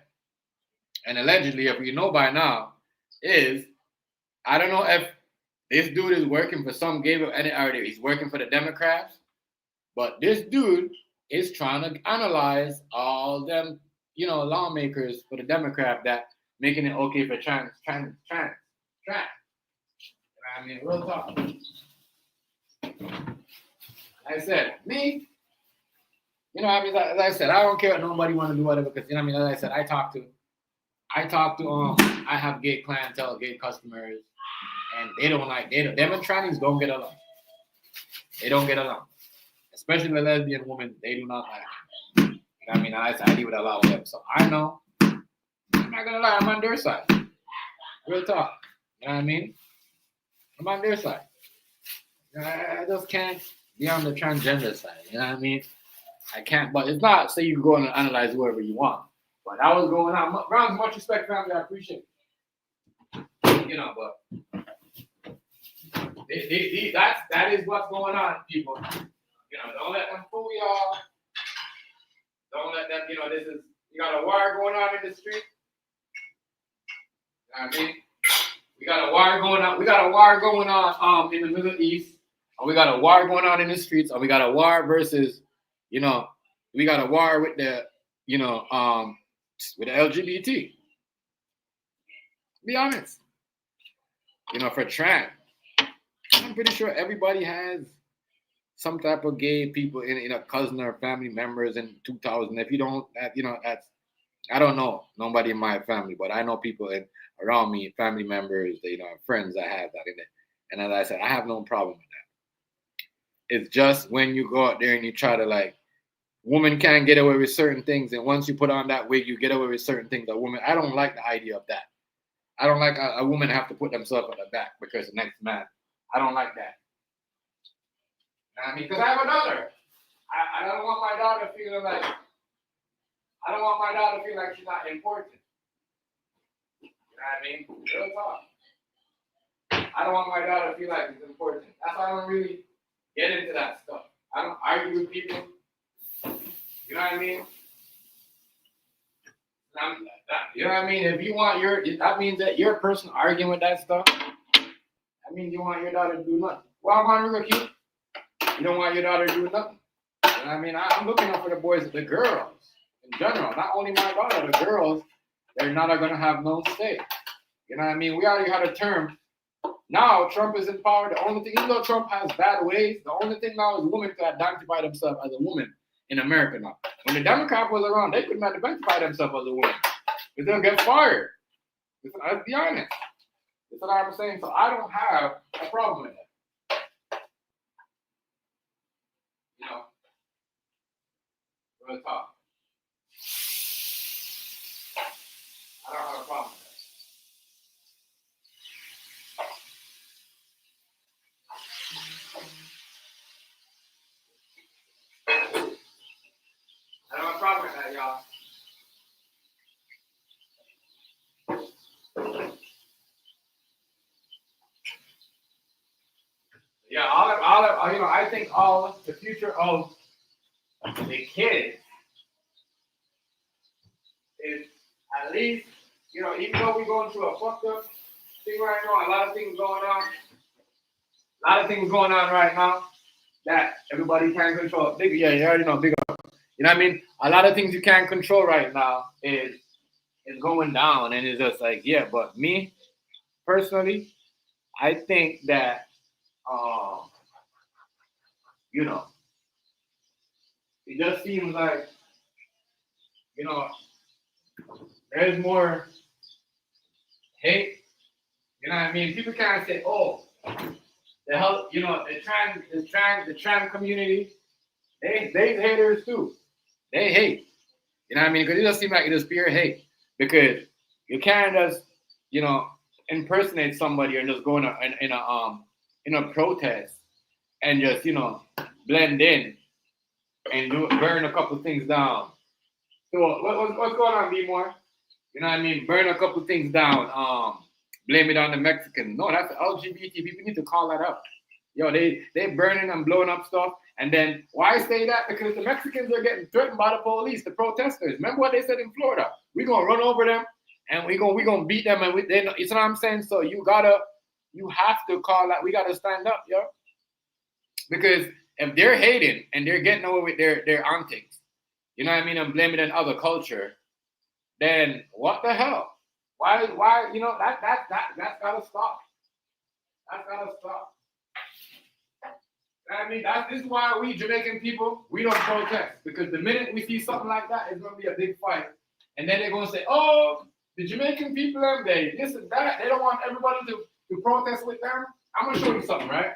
And allegedly, if you know by now, I don't know if this dude is working for some he's working for the Democrats, but this dude is trying to analyze all them, lawmakers for the Democrat that making it okay for trans. I mean, real talk. I said, me, as I said, I don't care what nobody want to do whatever, because, as I said, I talk to I talk to I have gay clientele, gay customers, and them and trannies don't get along. They don't get along. Especially the lesbian women, they do not like it. You know what I mean? I deal with a lot of them. So I know, I'm not gonna lie, I'm on their side. Real talk. You know what I mean? I'm on their side. I just can't be on the transgender side. You know what I mean? I can't, but it's not so you can go and analyze whoever you want. But that was going on. Grounds, much respect, family. I appreciate it. You know, but that is what's going on, people. You know, don't let them fool y'all. Don't let them, you got a war going on in the street. You know what I mean? We got a war going on. We got a war going on in the Middle East. And we got a war going on in the streets. And we got a war versus, we got a war with the, with the LGBT. Be honest. For trans. I'm pretty sure everybody has some type of gay people in a cousin or family members in 2000. If you don't, that's, I don't know nobody in my family, but I know people around me, family members, friends that have that in it. And as I said, I have no problem with that. It's just when you go out there and you try to women can't get away with certain things, and once you put on that wig, you get away with certain things. I don't like the idea of that. I don't like a woman have to put themselves at the back because the next man. I don't like that. I mean, because I have a daughter. I don't want my daughter feeling like she's not important. You know what I mean? Real talk. I don't want my daughter to feel like it's important. That's why I don't really get into that stuff. I don't argue with people. You know what I mean? You know what I mean? If you want that means that your person arguing with that stuff. That means you want your daughter to do nothing. Well, I'm on real cute. You don't want your daughter to do nothing. You know what I mean? I'm looking out for the boys, the girls in general. Not only my daughter, the girls, they're not going to have no say. You know what I mean? We already had a term. Now Trump is in power. The only thing, even though Trump has bad ways, the only thing now is women to identify themselves as a woman in America now. When the Democrat was around, they couldn't identify themselves as a woman. Because they'll get fired. Let's be honest. That's what I'm saying. So I don't have a problem with that. Real talk. I don't have a problem with that. I don't have a problem with that, y'all. Yeah, I think all the future of the kids is at least, even though we're going through a fucked up thing right now, a lot of things going on right now that everybody can't control. You already know, big up. You know what I mean? A lot of things you can't control right now is going down, and it's just like, yeah, but me, personally, I think that, it just seems like, there's more hate. You know what I mean? People can't say, oh, the hell, the trans community, they haters too. They hate. You know what I mean? Because it just seems like it is pure hate. Because you can't just, impersonate somebody and just go in a protest and just, blend in and burn a couple things down. So what's going on, B-More? You know what I mean? Burn a couple things down. Blame it on the Mexicans. No, that's LGBT. People need to call that out. Yo, they burning and blowing up stuff. And then why say that? Because the Mexicans are getting threatened by the police, the protesters. Remember what they said in Florida? We're gonna run over them and we're gonna beat them, and you know what I'm saying? So you have to call that. We gotta stand up, yo. Because if they're hating and they're getting away with their antics, you know what I mean, and blaming it on other culture, then what the hell? Why that's gotta stop. That's gotta stop. I mean, this is why we Jamaican people, we don't protest. Because the minute we see something like that, it's gonna be a big fight. And then they're gonna say, oh, the Jamaican people, them, this and that. They don't want everybody to protest with them. I'm gonna show you something, right?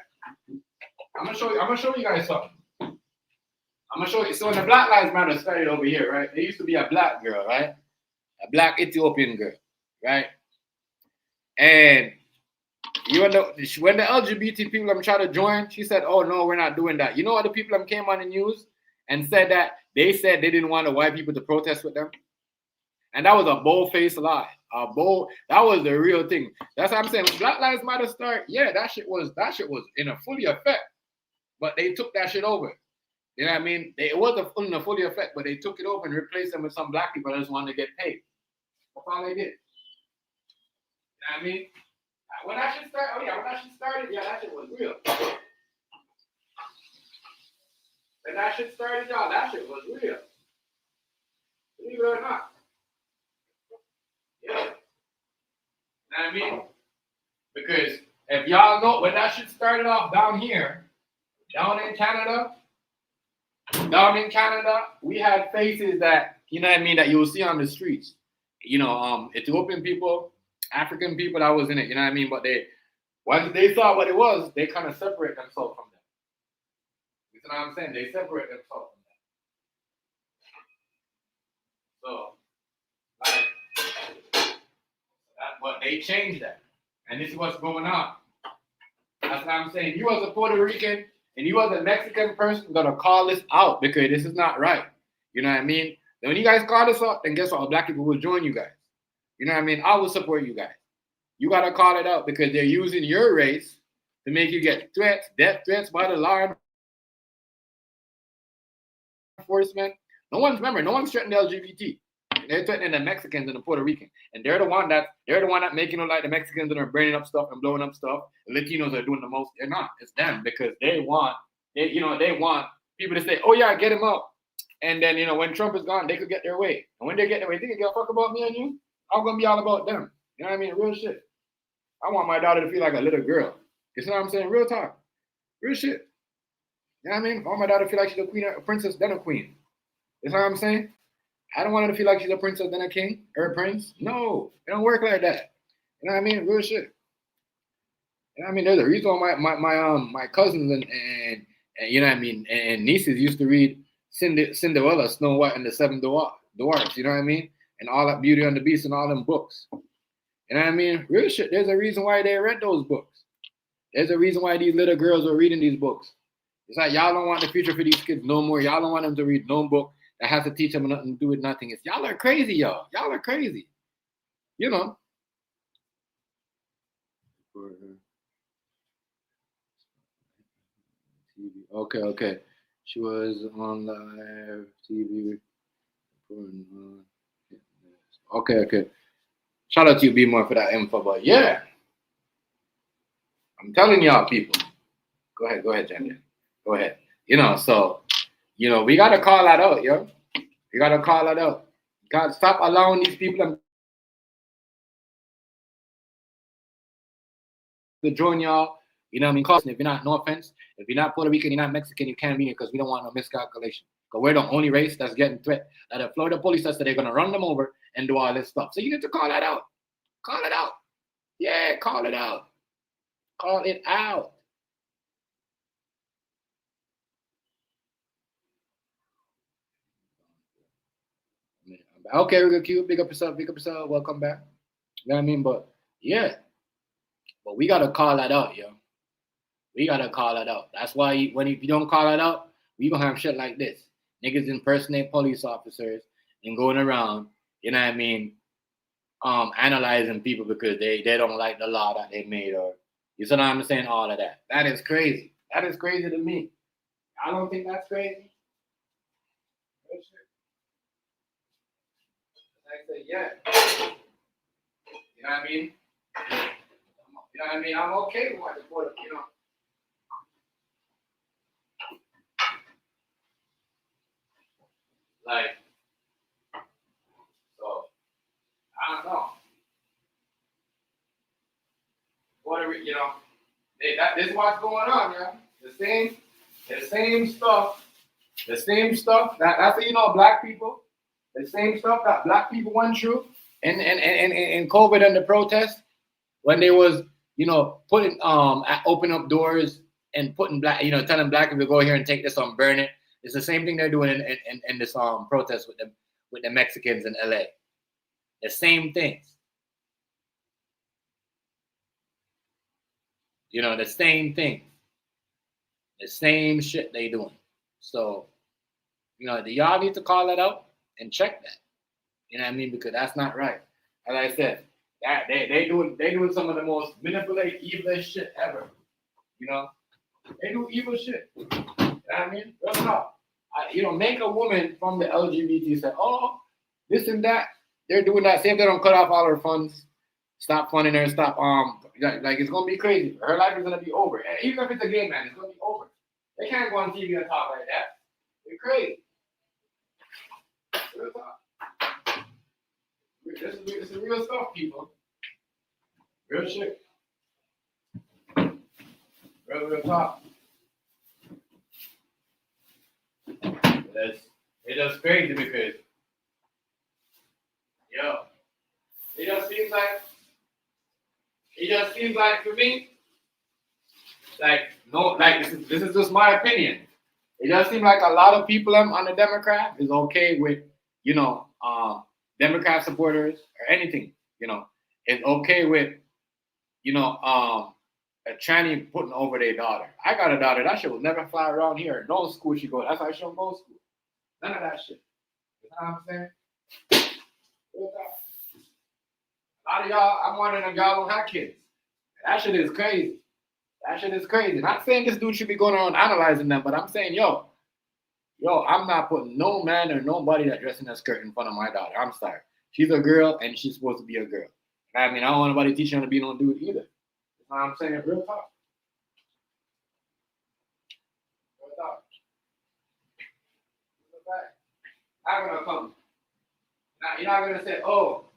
I'm gonna show you guys something. I'm gonna show you. So when the Black Lives Matter started over here, right? There used to be a black girl, right? A black Ethiopian girl, right? And you know, when the LGBT people I'm trying to join, she said, "Oh no, we're not doing that." You know what the people came on the news and said that they didn't want the white people to protest with them, and that was a bold-faced lie. That was the real thing. That's what I'm saying. When Black Lives Matter start, yeah, that shit was in a fully effect, but they took that shit over. You know what I mean? It wasn't in a fully effect, but they took it over and replaced them with some black people that just wanted to get paid. That's all they did. You know what I mean? When that shit started, that shit was real. When that shit started, y'all, that shit was real. Believe it or not. Yeah. You know what I mean? Because if y'all know, when that shit started off down here, down in Canada, we had faces that, you know what I mean, that you will see on the streets. You know, Ethiopian people, African people that was in it, you know what I mean? But once they saw what it was, they kind of separate themselves from them. You know what I'm saying? They separate themselves from that. So, like, but they changed that. And this is what's going on. That's what I'm saying. You as a Puerto Rican and you as a Mexican person gonna call this out because this is not right. You know what I mean? Then when you guys call this out, then guess what? Black people will join you guys. You know what I mean? I will support you guys. You gotta call it out because they're using your race to make you get threats, death threats by the law enforcement. No one's threatening the LGBT. They're threatening the Mexicans and the Puerto Ricans, and they're the one that making it like the Mexicans that are burning up stuff and blowing up stuff. The Latinos are doing the most. They're not. It's them because they want people to say, "Oh yeah, get him up," and then when Trump is gone, they could get their way. And when they get their way, they can give a fuck about me and you. I'm gonna be all about them. You know what I mean? Real shit. I want my daughter to feel like a little girl. You know what I'm saying? Real talk. Real shit. You know what I mean? I want my daughter to feel like she's a queen, a princess, then a queen. You know what I'm saying? I don't want her to feel like she's a princess, then a king, or a prince. No, it don't work like that. You know what I mean? Real shit. You know what I mean? There's a reason why my cousins and you know what I mean, and nieces used to read Cinderella, Snow White, and the Seven Dwarfs. You know what I mean? And all that Beauty and the Beast and all them books. You know what I mean? Real shit. There's a reason why they read those books. There's a reason why these little girls are reading these books. It's like y'all don't want the future for these kids no more. Y'all don't want them to read no book that has to teach them nothing to do with nothing. It's y'all are crazy, y'all. Y'all are crazy. You know. Okay. She was on live TV. Okay. Shout out to you, B More, for that info. But yeah, I'm telling y'all, people. Go ahead, Jenny. Go ahead. So we gotta call that out, yo. We gotta call that out. You gotta stop allowing these people to join y'all. You know what I mean? If you're not, no offense, if you're not Puerto Rican, you're not Mexican, you can't be here because we don't want no miscalculation. Because we're the only race that's getting threat. That the Florida police says that they're gonna run them over and do all this stuff. So you need to call that out. Call it out. Yeah, call it out. Call it out. Okay, we're Q. Big up yourself. Welcome back. You know what I mean? But yeah. But we gotta call that out, yo. We gotta call that out. That's why if you don't call that out, we gonna have shit like this. Niggas impersonate police officers and going around, you know what I mean, analyzing people because they don't like the law that they made, or you see what I'm saying? All of that. That is crazy. That is crazy to me. I don't think that's crazy. I say, yeah. You know what I mean? You know what I mean? I'm okay with what the court, Like, so, I don't know. This is what's going on, yeah. The same stuff. That's black people. The same stuff that black people went through in COVID and the protest, when they was, putting open up doors and putting black, telling black people to go here and take this on, burn it. It's the same thing they're doing in this protest with the Mexicans in LA. The same things. The same thing. The same shit they doing. So, y'all need to call that out and check that. You know what I mean? Because that's not right. As I said, that they doing some of the most manipulative, evilest shit ever. They do evil shit. You know what I mean? Real talk. Make a woman from the LGBT say, oh, this and that. They're doing that. See if they don't cut off all her funds. Stop funding her. Stop. Like it's gonna be crazy. Her life is gonna be over. And even if it's a gay man, it's gonna be over. They can't go on TV and talk like that. They're crazy. Real talk. This is real stuff, people. Real shit. Real talk. It's just crazy because, it just seems like for me, this is just my opinion. It does seem like a lot of people on the Democrat is okay with, Democrat supporters or anything, is okay with, a tranny putting over their daughter. I got a daughter. That shit will never fly around here. No school she go. That's why she don't go to school. None of that shit. You know what I'm saying? A lot of y'all, I'm wondering if y'all don't have kids. That shit is crazy. That shit is crazy. Not saying this dude should be going around analyzing them, but I'm saying, yo, I'm not putting no man or nobody that dressing a skirt in front of my daughter. I'm sorry. She's a girl and she's supposed to be a girl. I mean, I don't want nobody teaching her to be no dude either. You know what I'm saying? Real talk. Real talk. I'm gonna come. Now, you're not gonna say, oh,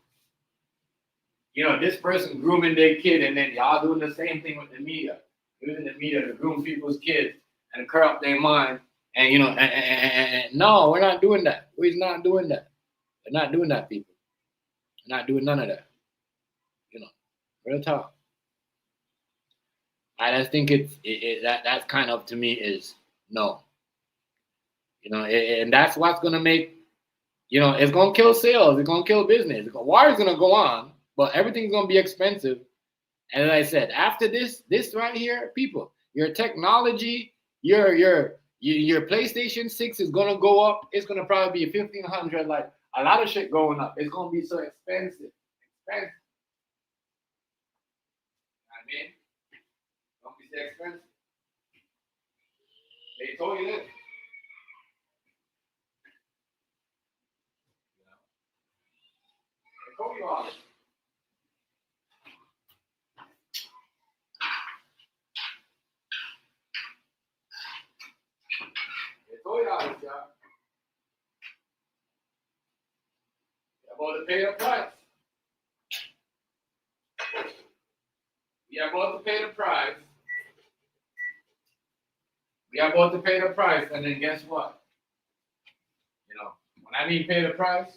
this person grooming their kid, and then y'all doing the same thing with the media. Using the media to groom people's kids and corrupt their mind. And, and no, we're not doing that. We're not doing that. We're not doing that, people. We're not doing none of that. Real talk. I just think that's kind of, to me, is no. And that's what's going to make, it's going to kill sales. It's going to kill business. War is going to go on, but everything's going to be expensive. And as I said, after this right here, people, your technology, your PlayStation 6 is going to go up. It's going to probably be $1,500. Like, a lot of shit going up. It's going to be so expensive. I mean, it's going to be so expensive. They told you this. They told you all this. Y'all. You're about to pay the price. We are about to pay the price. And then guess what? When I mean pay the price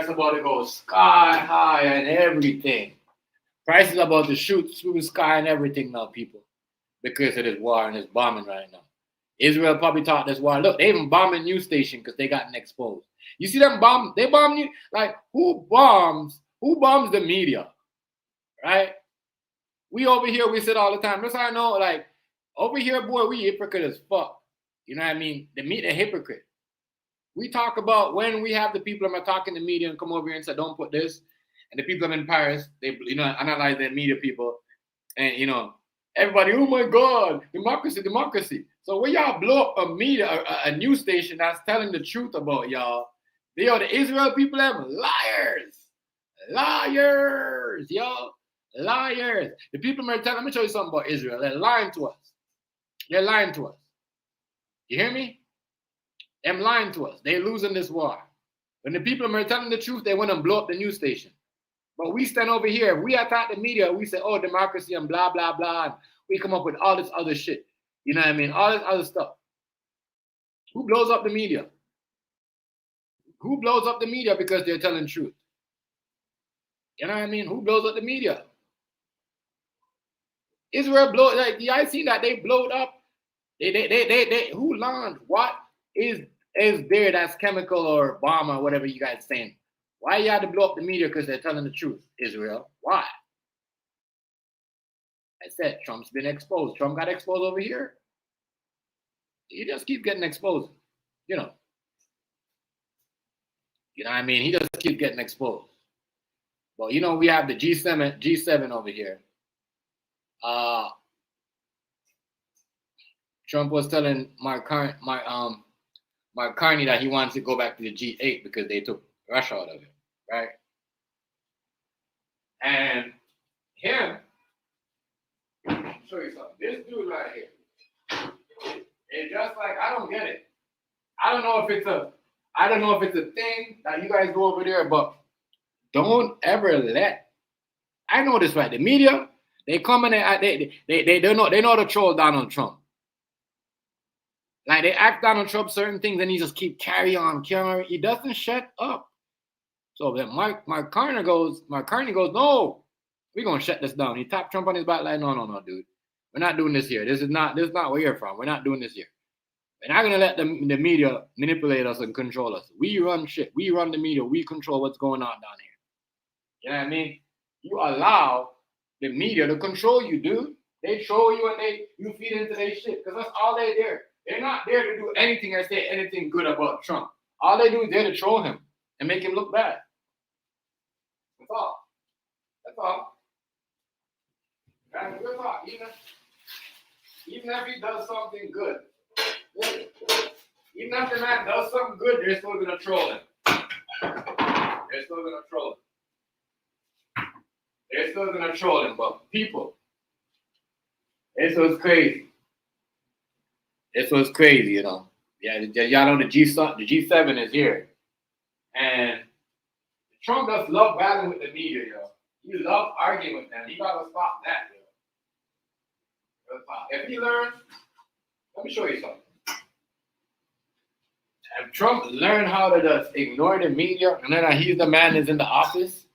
is about to go sky high and everything. Price is about to shoot through the sky and everything now, people, because of this war and this bombing right now. Israel probably thought this war. Look, they even bombing news station because they gotten exposed. You see them bomb? They bomb you. Like, who bombs the media? Right? We over here, we sit all the time. That's how I know, like, over here, boy, we hypocrite as fuck. You know what I mean? The media hypocrite. We talk about when we have the people that are talking to media and come over here and say, don't put this. And the people in Paris, they, analyze their media people. And, everybody, oh my God, democracy. So when y'all blow up a media, a news station that's telling the truth about y'all, the Israel people, them liars, yo, liars. The people are telling, let me show you something about Israel. They're lying to us. You hear me? Them lying to us. They're losing this war. When the people are telling the truth, they want to blow up the news station. But we stand over here. We attack the media. We say, oh, democracy and blah, blah, blah. And we come up with all this other shit. You know what I mean? All this other stuff. Who blows up the media? Who blows up the media because they're telling truth? You know what I mean? Who blows up the media? Israel blow like I seen that they blowed up. They who launched what is there that's chemical or bomb or whatever you guys saying? Why you had to blow up the media because they're telling the truth, Israel? Why? I said Trump's been exposed. Trump got exposed over here. He just keep getting exposed. You know. You know what I mean? He just keeps getting exposed. But you know, we have the G7 over here. Trump was telling Mark Carney that he wants to go back to the G8 because they took Russia out of it, right? And him, I'll show you something. This dude right here, it's just like I don't get it. I don't know if it's a thing that you guys do over there, but don't ever let. I know this, right? The media, they come in and they know to troll Donald Trump. Like they ask Donald Trump certain things and he just keep carry on. He doesn't shut up. So then Mark Carney goes, no, we're gonna shut this down. He tapped Trump on his back like, no, dude. We're not doing this here. This is not where you're from. We're not doing this here. We're not gonna let the media manipulate us and control us. We run shit. We run the media. We control what's going on down here. You know what I mean? You allow the media to control you, dude. They troll you and you feed into their shit because that's all they're there. They're not there to do anything or say anything good about Trump. All they do is there to troll him and make him look bad. That's all. That's all. That's good talk. Even if he does something good, even if the man does something good, they're still gonna troll him. They're still gonna troll him. They're still gonna troll him, but people, this was crazy. This was crazy, you know. Yeah, y'all know the G7 is here, and Trump does love battling with the media, yo. He loves arguing with them. He gotta stop that, yo. If he learns, let me show you something. If Trump learned how to just ignore the media and then he's the man that's in the office,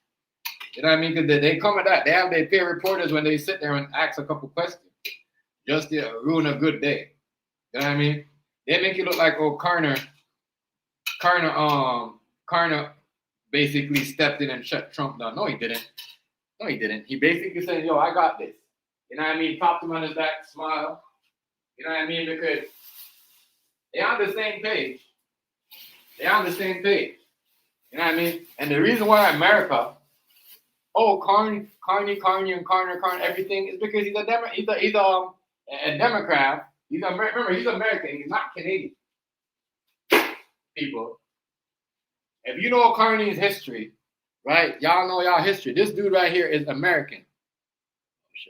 you know what I mean? Because they come at that. They have their peer reporters when they sit there and ask a couple questions just to ruin a good day. You know what I mean? They make it look like, oh, Carney basically stepped in and shut Trump down. No, he didn't. He basically said, yo, I got this. You know what I mean? Popped him on his back, smile. You know what I mean? Because they're on the same page. You know what I mean? And the reason why America, Carney, everything is because he's a Democrat. He's a Democrat. Remember, he's American. He's not Canadian. People, if you know Carney's history, right? Y'all know y'all history. This dude right here is American.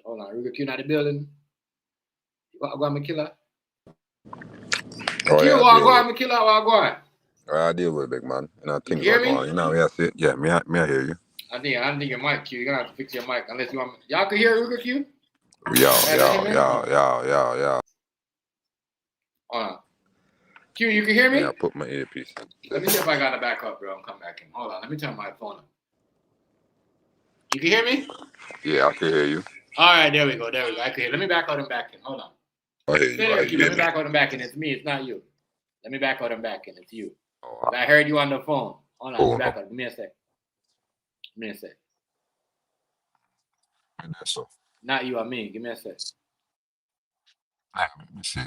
Hold on, Ruger Q not the building. Go on, Makila. Oh, Q, yeah, go on, Makila, go on. I deal with it, big man. And I think hear about me? going. You know, yes, it. Yeah, me, I hear you. I think your mic, Q. You're gonna have to fix your mic unless you want. Y'all can hear Ruger Q? Yo. Hold on. Q, you can hear me? Yeah, put my earpiece. Let me see if I got it back up, bro, and come back in. Hold on, let me turn my phone on. You can hear me? Yeah, I can hear you. All right, there we go. I can hear. Let me back out and back in. Hold on. I hear you. Let me back out and back in. It's me. It's not you. Let me back out and back in. It's you. Oh, I heard you on the phone. Hold on. Let me back out. Give me a sec. so. Not you, I mean. Give me a sec. Let me see.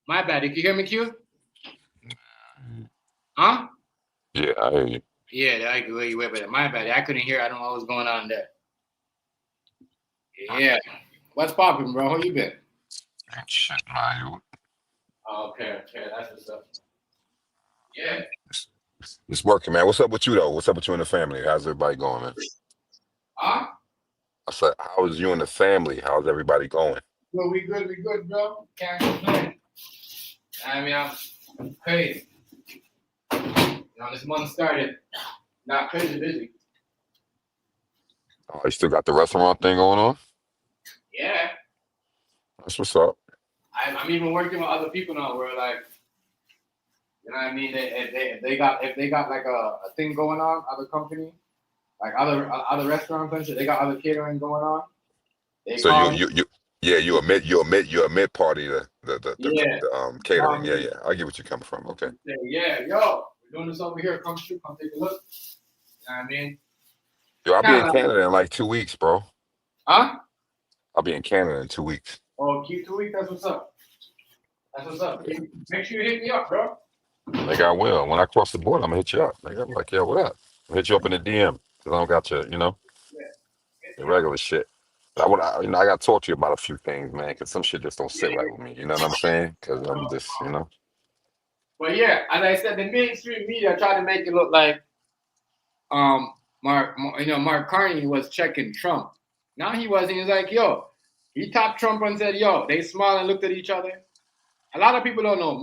My bad. You can hear me, Q? Huh? Yeah, I hear you. Yeah, I agree with you. My bad. I couldn't hear. I don't know what was going on there. Yeah. What's popping, bro? How you been? Ain't shit, man. Oh, okay. That's what's up. Yeah. It's working, man. What's up with you though? What's up with you and the family? How's everybody going, man? Huh? I said, how is you and the family? How's everybody going? Well, we good, bro. Can't complain. I mean, I'm crazy. This month started. Not crazy busy. Oh, you still got the restaurant thing going on? Yeah. That's what's up. I'm even working with other people now where like, you know what I mean? If they got like a thing going on, other company, like other restaurants and shit, they got other catering going on. They So call me. yeah, you admit party Yeah. the Call catering. Yeah, me. yeah. I get what you're coming from. Okay. Say, yeah, yo, we're doing this over here. Come shoot, come take a look. You know what I mean? Yo, I'll be in Kind of like, Canada in like 2 weeks, bro. huh? I'll be in Canada in 2 weeks. Oh, keep 2 weeks. That's what's up. That's what's up. Make sure you hit me up, bro. Like I will. When I cross the border, I'm gonna hit you up. Like I'm like, yo, what up? I'll hit you up in the DM because I don't got Yeah. Hit your me up. regular shit. I got to talk to you about a few things, man, because some shit just don't sit right with me. You know what I'm saying? Because I'm just. But yeah, as I said, the mainstream media tried to make it look like um Mark Carney was checking Trump. Now he wasn't. He was like, yo, he tapped Trump and said, yo, they smiled and looked at each other. A lot of people don't know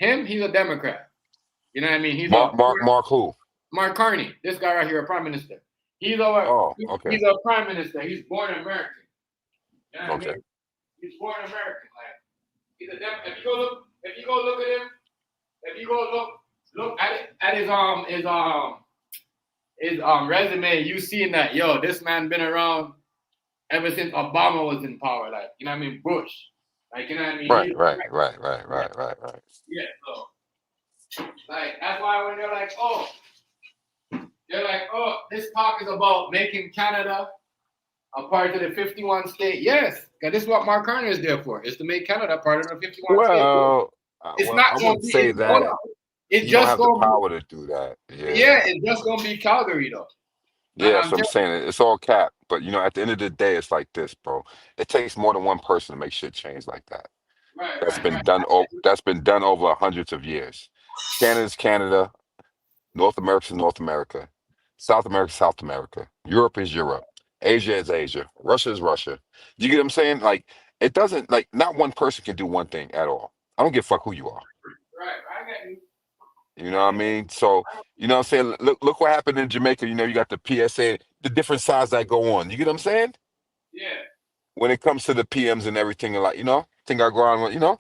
he's a Democrat. You know what I mean? Mark who? Mark Carney, this guy right here, a prime minister. He's a Oh, okay, he's a prime minister. He's born American. You know what I okay. mean? He's born American. Like he's a Democrat. If you go look at him, if you go look at his resume, you seeing that this man been around ever since Obama was in power. Like you know what I mean? Bush. Like you know what I mean? Right, right. Yeah. So like that's why when they're like, oh, this talk is about making Canada a part of the 51 state. Yes, because this is what Mark Carney is there for, is to make Canada part of the 51 state. Well, It's not I going to wouldn't be, say hold that. on. It's You don't just have the going to power to do that. be, yeah, Yeah, it's just going to be Calgary, though. And yeah. I'm So I'm telling saying it's all cap. But at the end of the day, it's like this, bro. It takes more than one person to make shit change like that. you, right, That's right, been right. done. That's been done over hundreds of years. Canada's Canada. North America is North America. South America is South America. Europe is Europe. Asia is Asia. Russia is Russia. You get what I'm saying? Like it doesn't like not one person can do one thing at all. I don't give a fuck who you are. Right, I get you. You know what I mean? So, you know what I'm saying? Look what happened in Jamaica. You got the PSA, the different sides that go on. You get what I'm saying? Yeah, When it comes to the PMs and everything, like, think I go on with,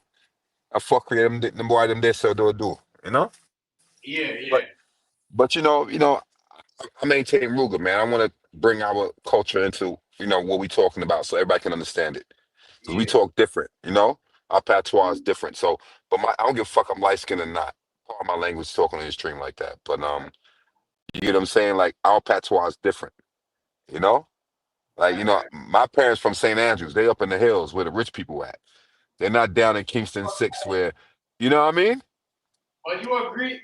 I fuck with them boy them they so do. You know? yeah, But yeah. I maintain Ruger, man. I want to bring our culture into, what we talking about so everybody can understand it. Because we Yeah, talk different, Our patois is different. So, but I don't give a fuck I'm light skinned or not. Part of my language talking on the stream like that. But you get what I'm saying? Like our patois is different, you know? Like, right, right. my parents from St. Andrews, they up in the hills where the rich people at. They're not down in Kingston 6 where, you know what I mean? But you agree,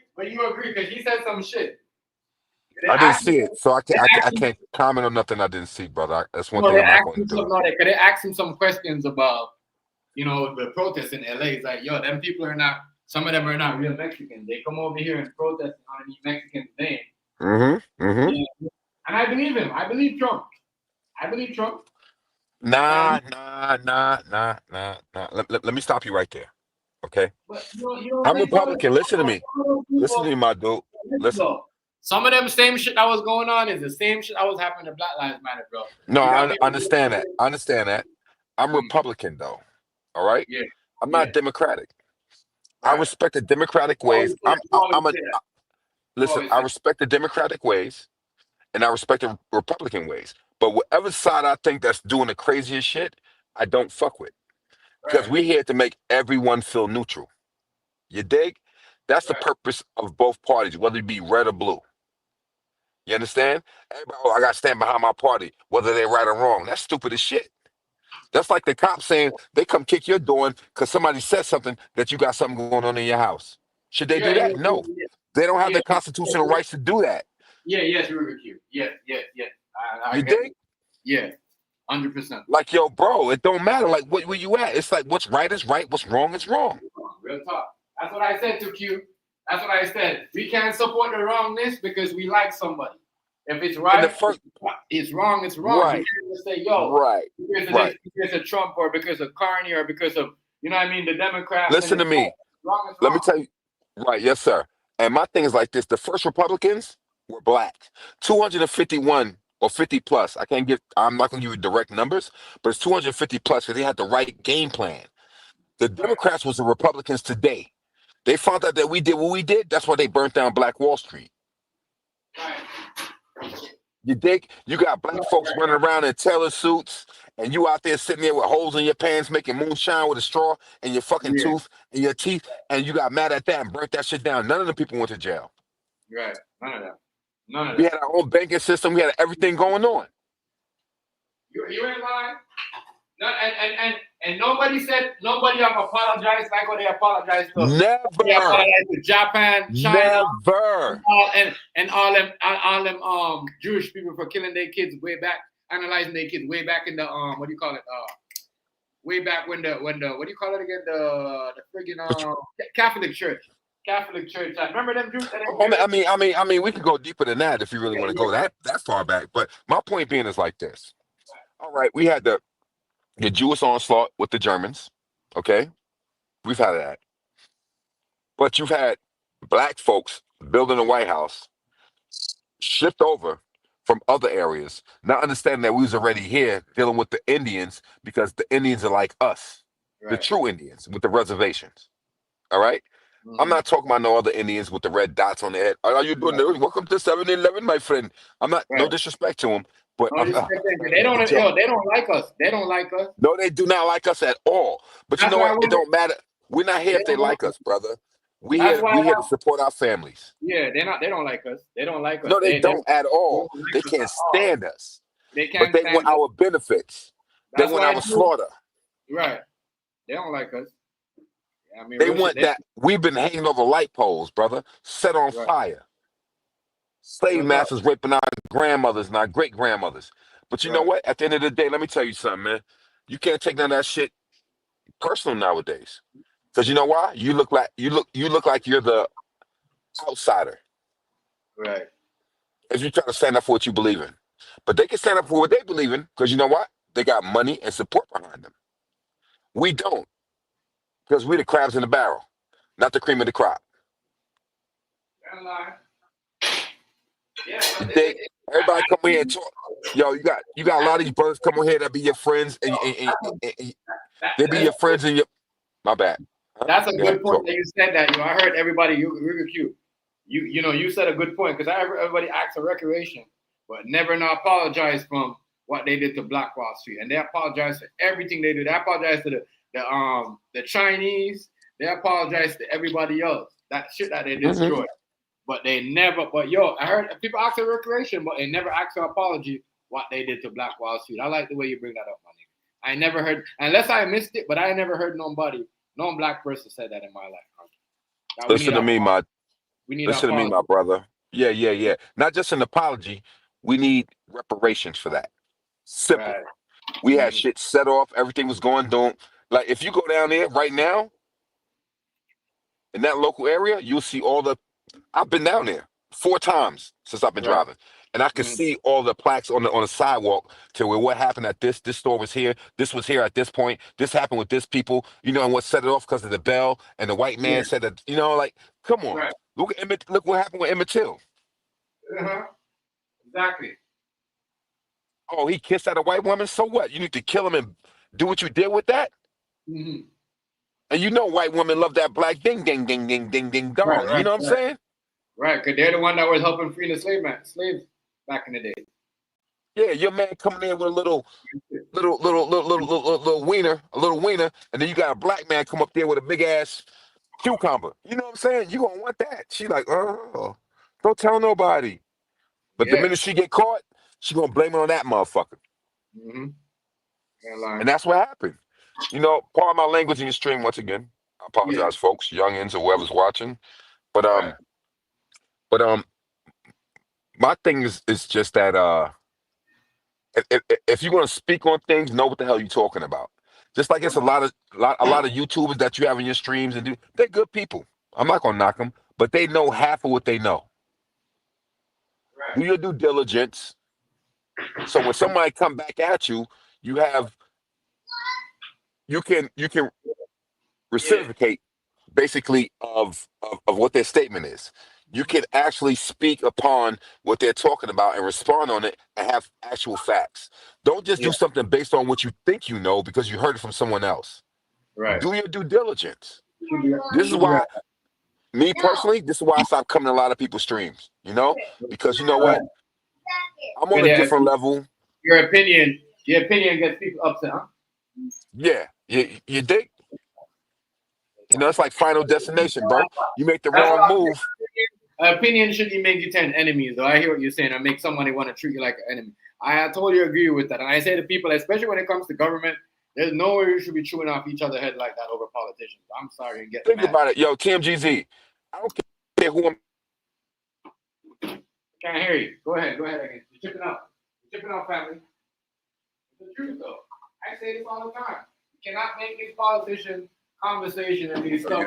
because he said some shit. They I didn't asked him, see it, so they I asked him, can't comment on nothing I didn't see, brother. That's one no, thing they I'm not asked going him to do. something like that, 'cause they asked him some questions about, the protests in LA. He's like, yo, them people are not, some of them are not real Mexicans. They come over here and protest underneath Mexicans' name. Mm-hmm. Yeah. And I believe him. I believe Trump. I believe Trump. Nah, And, nah, nah, nah, nah, nah. Let me stop you right there. Okay. but you don't I'm think some of Republican. Listen to me. those Listen to people, me, my dude. listen, Listen. though, some of them same shit that was going on is the same shit that was happening to Black Lives Matter, bro. No, You got I people. understand that. I understand that. I'm Republican though. All right. Yeah, I'm yeah, not Democratic. I right. respect the Democratic ways. Always say, always say that. Listen. Always I say respect the Democratic ways, and I respect the Republican ways. But whatever side I think that's doing the craziest shit, I don't fuck with that. because Right, we're here to make everyone feel neutral. You dig? That's the right. purpose of both parties, whether it be red or blue. You understand? Everybody, I got to stand behind my party, whether they're right or wrong. That's stupid as shit. That's like the cops saying they come kick your door because somebody said something that you got something going on in your house. Should they Yeah, do yeah, that? No. yeah, They don't have yeah, the constitutional rights to do that. yeah, yes, Ruger Q. Yeah, yeah, yeah. I You get dig? it. Yeah, 100%. Like, yo, bro, it don't matter. Like, where you at? It's like what's right is right, what's wrong is wrong. Real talk. That's what I said to Q. That's what I said. We can't support the wrongness because we like somebody. If it's And the right, first, it's wrong, it's wrong. You right, can't just say, yo, right, because of right. this, because of Trump or because of Carney or because of, you know what I mean, the Democrats. And Listen to it's me. wrong is Let me wrong. tell you. Right, yes, sir. And my thing is like this: the first Republicans were black, 251 or 50 plus. I can't give. I'm not gonna give you direct numbers, but it's 250 plus because they had the right game plan. The Right, Democrats was the Republicans today. They found out that we did what we did. That's why they burnt down Black Wall Street. right. You dig? You got black folks running around in tailor suits, and you out there sitting there with holes in your pants, making moonshine with a straw in your fucking Yeah, tooth and your teeth, and you got mad at that and burnt that shit down. None of the people went to jail. right. None of that. None of We that. had our own banking system. We had everything going on. You ain't lying. No, and nobody have apologized like what they apologized to. They Never, apologized to Japan, China, never. all them Jewish people for killing their kids way back, analyzing their kids way back in the what do you call it? Way back when the what do you call it again? The friggin' Catholic Church. Catholic Church. I remember them Jews. I mean, we could go deeper than that if you really want to go that far back. But my point being is like this. All right, we had the Jewish onslaught with the Germans. Okay, we've had that. But you've had black folks building the White House, shipped over from other areas, not understanding that we was already here dealing with the Indians because the Indians are like us, the Right. true Indians with the reservations. All right? I'm Mm-hmm. not talking about no other Indians with the red dots on their head. How you doing? Right. Welcome to 7-Eleven, my friend. I'm not, no Right. disrespect to them, but No, I'm this not. they don't. Yo, they don't like us. They don't like us. No, they do not like us at all. But you That's know why what? It don't matter. We're not here they if they don't like like us. us, brother. We That's here. why. We here to support our families. Yeah, they're not. They don't like us. They don't like us. No, they They don't at don't all. They like us can't at all. stand us. They But can't they want stand us. our benefits. They That's want why our slaughter. right. They don't like us. I mean, They real shit. want that. We've been hanging over light poles, brother, set on Right. fire. Slave Real talk. masters raping our grandmothers and our great grandmothers. But you know Right. what? At the end of the day, let me tell you something, man. You can't take none of that shit personal nowadays. Because you know why? You look like you're the outsider Right. if you try to stand up for what you believe in. But they can stand up for what they believe in because you know what? They got money and support behind them. We don't because we the crabs in the barrel, not the cream of the crop. They're lying. Yeah, You but dig? Everybody come in here and talk. Yo, you got a lot of these brothers come on here that be your friends and they be your friends and your my bad. Huh? that's a Go ahead, good point talk. that you said that. I heard everybody. You said a good point because I heard everybody ask for recreation, but never not apologize from what they did to Black Wall Street, and they apologize for everything they did. They apologize to the Chinese. They apologize to everybody else. That shit that they Mhm. destroyed. But they never, but yo, I heard people ask for recreation, but they never ask for apology what they did to Black Wall Street. I like the way you bring that up, my nigga. I never heard, unless I missed it, but I never heard no black person said that in my life. That we need Listen to me, apology. We need listen to me, apology. my brother. Yeah. Not just an apology. We need reparations for that. Simple. Right. We had Mhm. shit set off. Everything was going. Don't like if you go down there right now in that local area, you'll see all the. I've been down there 4 times since I've been Right. driving, and I can Mhm. see all the plaques on the sidewalk to where what happened at this store was here. This was here at this point. This happened with this people. And what set it off because of the bell and the white Yeah. man said that. Like, come on, Right. look what happened with Emmett Till. Uh-huh. Exactly. Oh, he kissed at a white woman. So what? You need to kill him and do what you did with that. Mm-hmm. And white women love that black ding ding ding ding ding ding Right. dong. You Right. know what I'm Right. saying? Right. Because they're the one that was helping free the slaves back in the day. Yeah, your man coming in with a little wiener, a little wiener, and then you got a black man come up there with a big ass cucumber. You know what I'm saying? You gonna want that. She like, oh, don't tell nobody. But the Yeah. minute she get caught, she gonna blame it on that motherfucker. Mm-hmm. And that's what happened. You know, pardon my language in your stream once again. I apologize, folks, youngins or whoever's watching. But Right. but my thing is just that if you're gonna speak on things, know what the hell you're talking about. Just like it's a lot of YouTubers that you have in your streams and they're good people. I'm not gonna knock them, but they know half of what they know. Right. Do your due diligence. So when somebody come back at you, you have you can Yeah. reciprocate basically of what their statement is. You can actually speak upon what they're talking about and respond on it and have actual facts. Don't just Yeah. do something based on what you think you know because you heard it from someone else. Right. Do your due diligence. Should be, This is should be right. why, me personally, this is why I stopped coming to a lot of people's streams, because you know Right. what? I'm on But a yeah, different level. your opinion gets people upset, huh? Yeah, you dig? It's like Final Destination, bro. You make the That's wrong what I'm move. saying. Opinion shouldn't make you 10 enemies, though. I hear what you're saying, and make somebody want to treat you like an enemy. I totally agree with that. And I say to people, especially when it comes to government, there's nowhere you should be chewing off each other's head like that over politicians. I'm sorry and get Think mad. about it. Yo, TMGZ, I don't care who I'm. Can't hear you. Go ahead. Again. You're chipping out. Family. It's the truth, though. I say this all the time. You cannot make these politicians conversation and these stuff,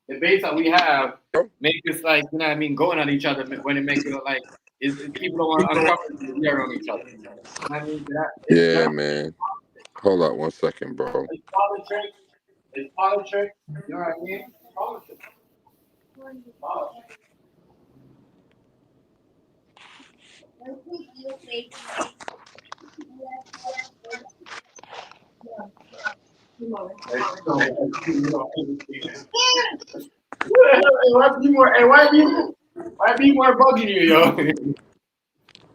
debates that we have, make us like, going at each other when it makes it like people don't want uncomfortable to hear on each other. Yeah, man. Hold up 1 second, bro. It's politics. It's politics. You know what I mean? Politics. Why be more bugging you, yo?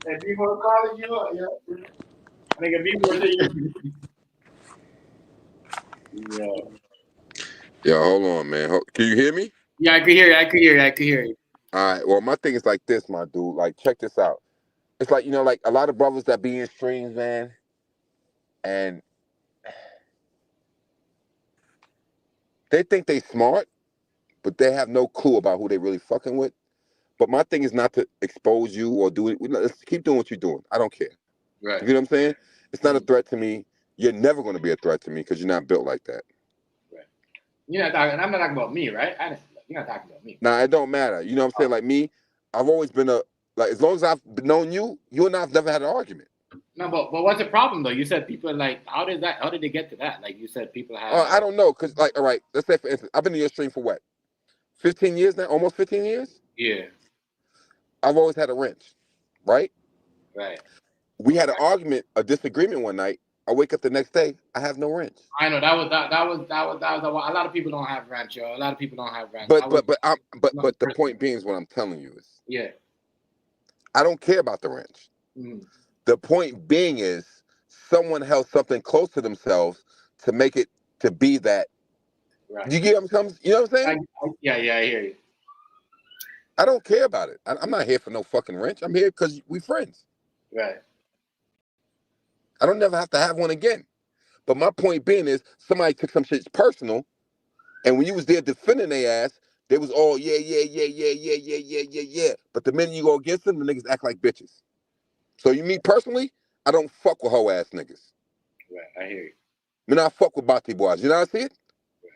And be more calling you up, yo. Nigga, be more saying yo. Yo, hold on, man. Can you hear me? Yeah, I could hear you. All right. Well, my thing is like this, my dude. Like, check this out. It's like, like a lot of brothers that be in streams, man, and they think they smart, but they have no clue about who they really fucking with. But my thing is not to expose you or do it. Let's keep doing what you're doing. I don't care. Right. You know what I'm saying? It's not a threat to me. You're never going to be a threat to me because you're not built like that. Right. I'm not talking about me, right? You're not talking about me. Nah, it don't matter. You know what I'm saying? Like me, I've always been as long as I've known you, you and I've never had an argument. No, but what's the problem though? You said people like, how did they get to that? Like you said, people have. I don't know, cause like, all right, let's say for instance, I've been in your stream for what, 15 years now, almost 15 years. Yeah. I've always had a wrench, right? Right. We had an argument, a disagreement one night. I wake up the next day, I have no wrench. I know that was a lot of people don't have wrench, yo. A lot of people don't have wrench. But the point being is what I'm telling you is, yeah, I don't care about the wrench. Mm. The point being is someone held something close to themselves to make it to be that. Right. You get what I'm saying? You know what I'm saying? Yeah, I hear you. I don't care about it. I'm not here for no fucking wrench. I'm here because we friends. Right. I don't never have to have one again. But my point being is somebody took some shit personal, and when you was there defending their ass, they was all yeah. But the minute you go against them, the niggas act like bitches. So me personally, I don't fuck with hoe ass niggas. Right, I hear you. I mean, I fuck with Bati boys. You know what I see it? Right.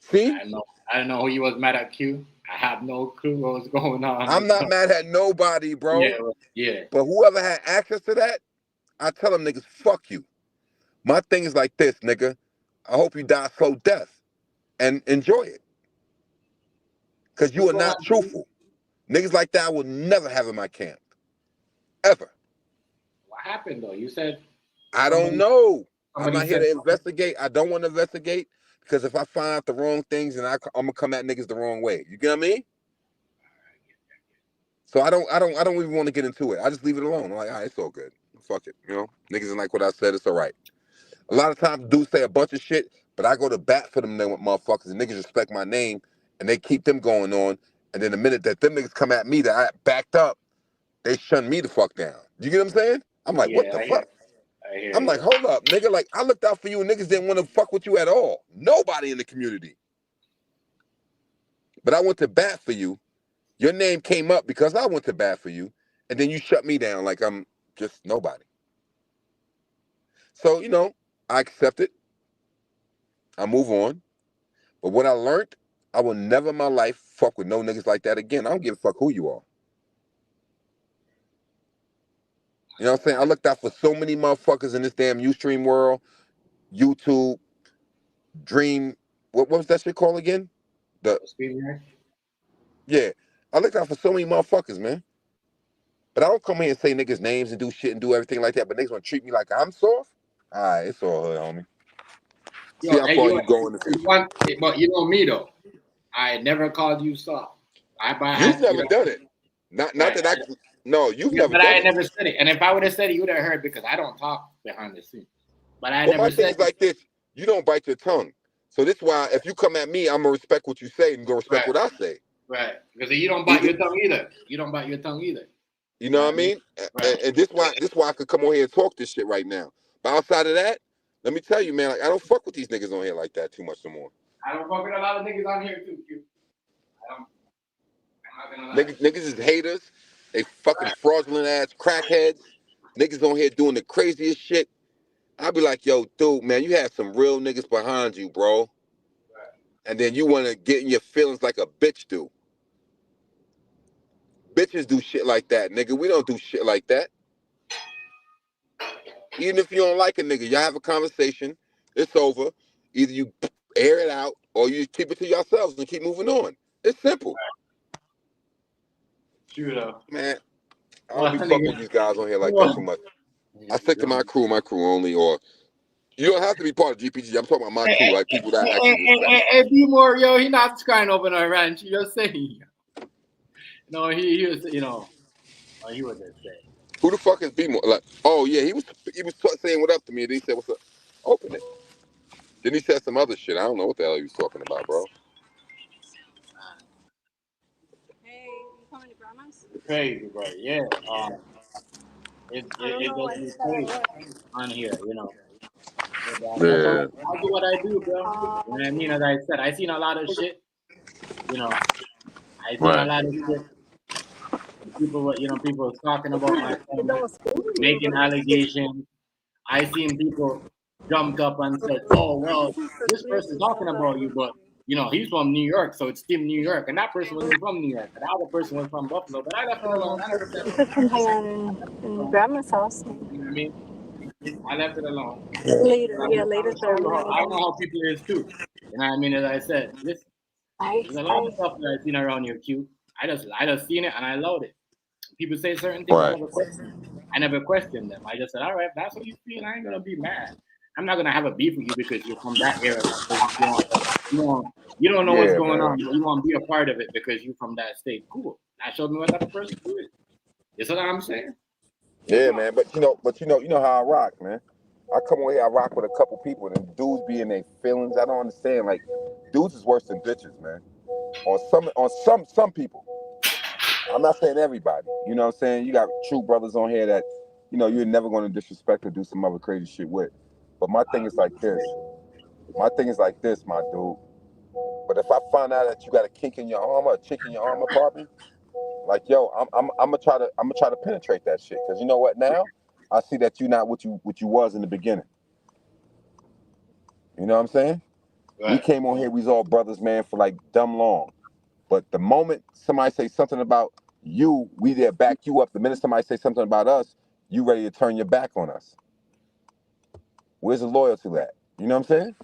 See? I don't know who you was mad at, Q. I have no clue what was going on. I'm not mad at nobody, bro. Yeah. But whoever had access to that, I tell them niggas, fuck you. My thing is like this, nigga. I hope you die slow death and enjoy it. Because you are not truthful. Niggas like that I will never have in my camp. Ever. What happened, though? You said... I don't know. I'm not here to investigate. I don't want to investigate because if I find out the wrong things, then I'm going to come at niggas the wrong way. You get what I mean? So I don't even want to get into it. I just leave it alone. I'm like, all right, it's all good. Fuck it. Niggas ain't like what I said. It's all right. A lot of times dudes say a bunch of shit, but I go to bat for them motherfuckers and niggas respect my name and they keep them going on. And then the minute that them niggas come at me that I backed up, they shun me the fuck down. You get what I'm saying? I'm like, what the fuck? I hear I'm like, hold up, nigga. Like, I looked out for you and niggas didn't want to fuck with you at all. Nobody in the community. But I went to bat for you. Your name came up because I went to bat for you. And then you shut me down like I'm just nobody. So, you know, I accept it. I move on. But what I learned, I will never in my life fuck with no niggas like that again. I don't give a fuck who you are. You know what I'm saying? I looked out for so many motherfuckers in this damn Ustream world, YouTube, Dream. What was that shit called again? Yeah. I looked out for so many motherfuckers, man. But I don't come here and say niggas' names and do shit and do everything like that, but niggas want to treat me like I'm soft? All right, it's all hood, homie. See how far you go in the future. But you know me, though. I never called you soft. You've never done it. Not that I... No, you've never done it. But I never said it. And if I would have said it, you would have heard because I don't talk behind the scenes. But I never my said thing is like this. You don't bite your tongue. So this why if you come at me, I'm going to respect what you say and go respect what I say. Right. Because you don't bite your tongue either. You don't bite your tongue either. You know what I mean? Right. And this why I could come on here and talk this shit right now. But outside of that, let me tell you, man, like, I don't fuck with these niggas on here like that too much no more. I don't fuck with a lot of niggas on here too, Q. I'm not gonna lie. Niggas is haters. They fucking fraudulent ass crackheads. Niggas on here doing the craziest shit. I'll be like, yo, dude, man, you have some real niggas behind you, bro. Right. And then you want to get in your feelings like a bitch do. Bitches do shit like that, nigga. We don't do shit like that. Even if you don't like a nigga, y'all have a conversation. It's over. Either you air it out or you keep it to yourselves and keep moving on. It's simple. True though. Man, I don't be fucking with these guys on here like that too much. I stick to my crew only, or you don't have to be part of GPG. I'm talking about my crew, like people that actually. Hey, be more, yo. He not crying over no ranch. You just saying. No, he was, you know, he was just saying. Who the fuck is B more? Like, oh yeah, he was saying what up to me, and he said, "What's up?" Open it. Then he said some other shit. I don't know what the hell he was talking about, bro. Hey, you coming to grandma's? Crazy, bro. Yeah. It does be crazy on here, you know. Yeah. I do what I do, bro. You know what I mean? As I said, I seen a lot of shit. You know, I seen a lot of shit. People, you know, people talking about my son, making allegations. I seen people jumped up and said, "Oh well, this person's talking about you, but you know he's from New York, so it's Team New York." And that person wasn't from New York. And the other person was from Buffalo. But I left it alone. I never said. You could come hang out in grandma's house. You know what I mean? I left it alone. Later, later. I don't know how people is too. You know what I mean? As I said, there's a lot of stuff that I've seen around here, Q. I just seen it and I loved it. People say certain things, right. I never questioned them. I just said, all right, if that's what you feel, I ain't gonna be mad. I'm not gonna have a beef with you because you're from that era. You don't know what's going on. You want to be a part of it because you're from that state. Cool. That showed me what type of person you is. You see what I'm saying? Yeah, man. But you know how I rock, man. I come over here, I rock with a couple people, and dudes be in their feelings. I don't understand. Like, dudes is worse than bitches, man. On some people. I'm not saying everybody. You know what I'm saying? You got true brothers on here that, you know, you're never going to disrespect or do some other crazy shit with. But my thing is like this. My dude. But if I find out that you got a kink in your arm or a chick in your arm, Barbie, like, yo, I'm gonna try to penetrate that shit. Cause you know what? Now I see that you're not what you was in the beginning. You know what I'm saying? Right. We came on here, we was all brothers, man, for like dumb long. But the moment somebody say something about you, we there back you up. The minute somebody say something about us, you ready to turn your back on us. Where's the loyalty at? You know what I'm saying?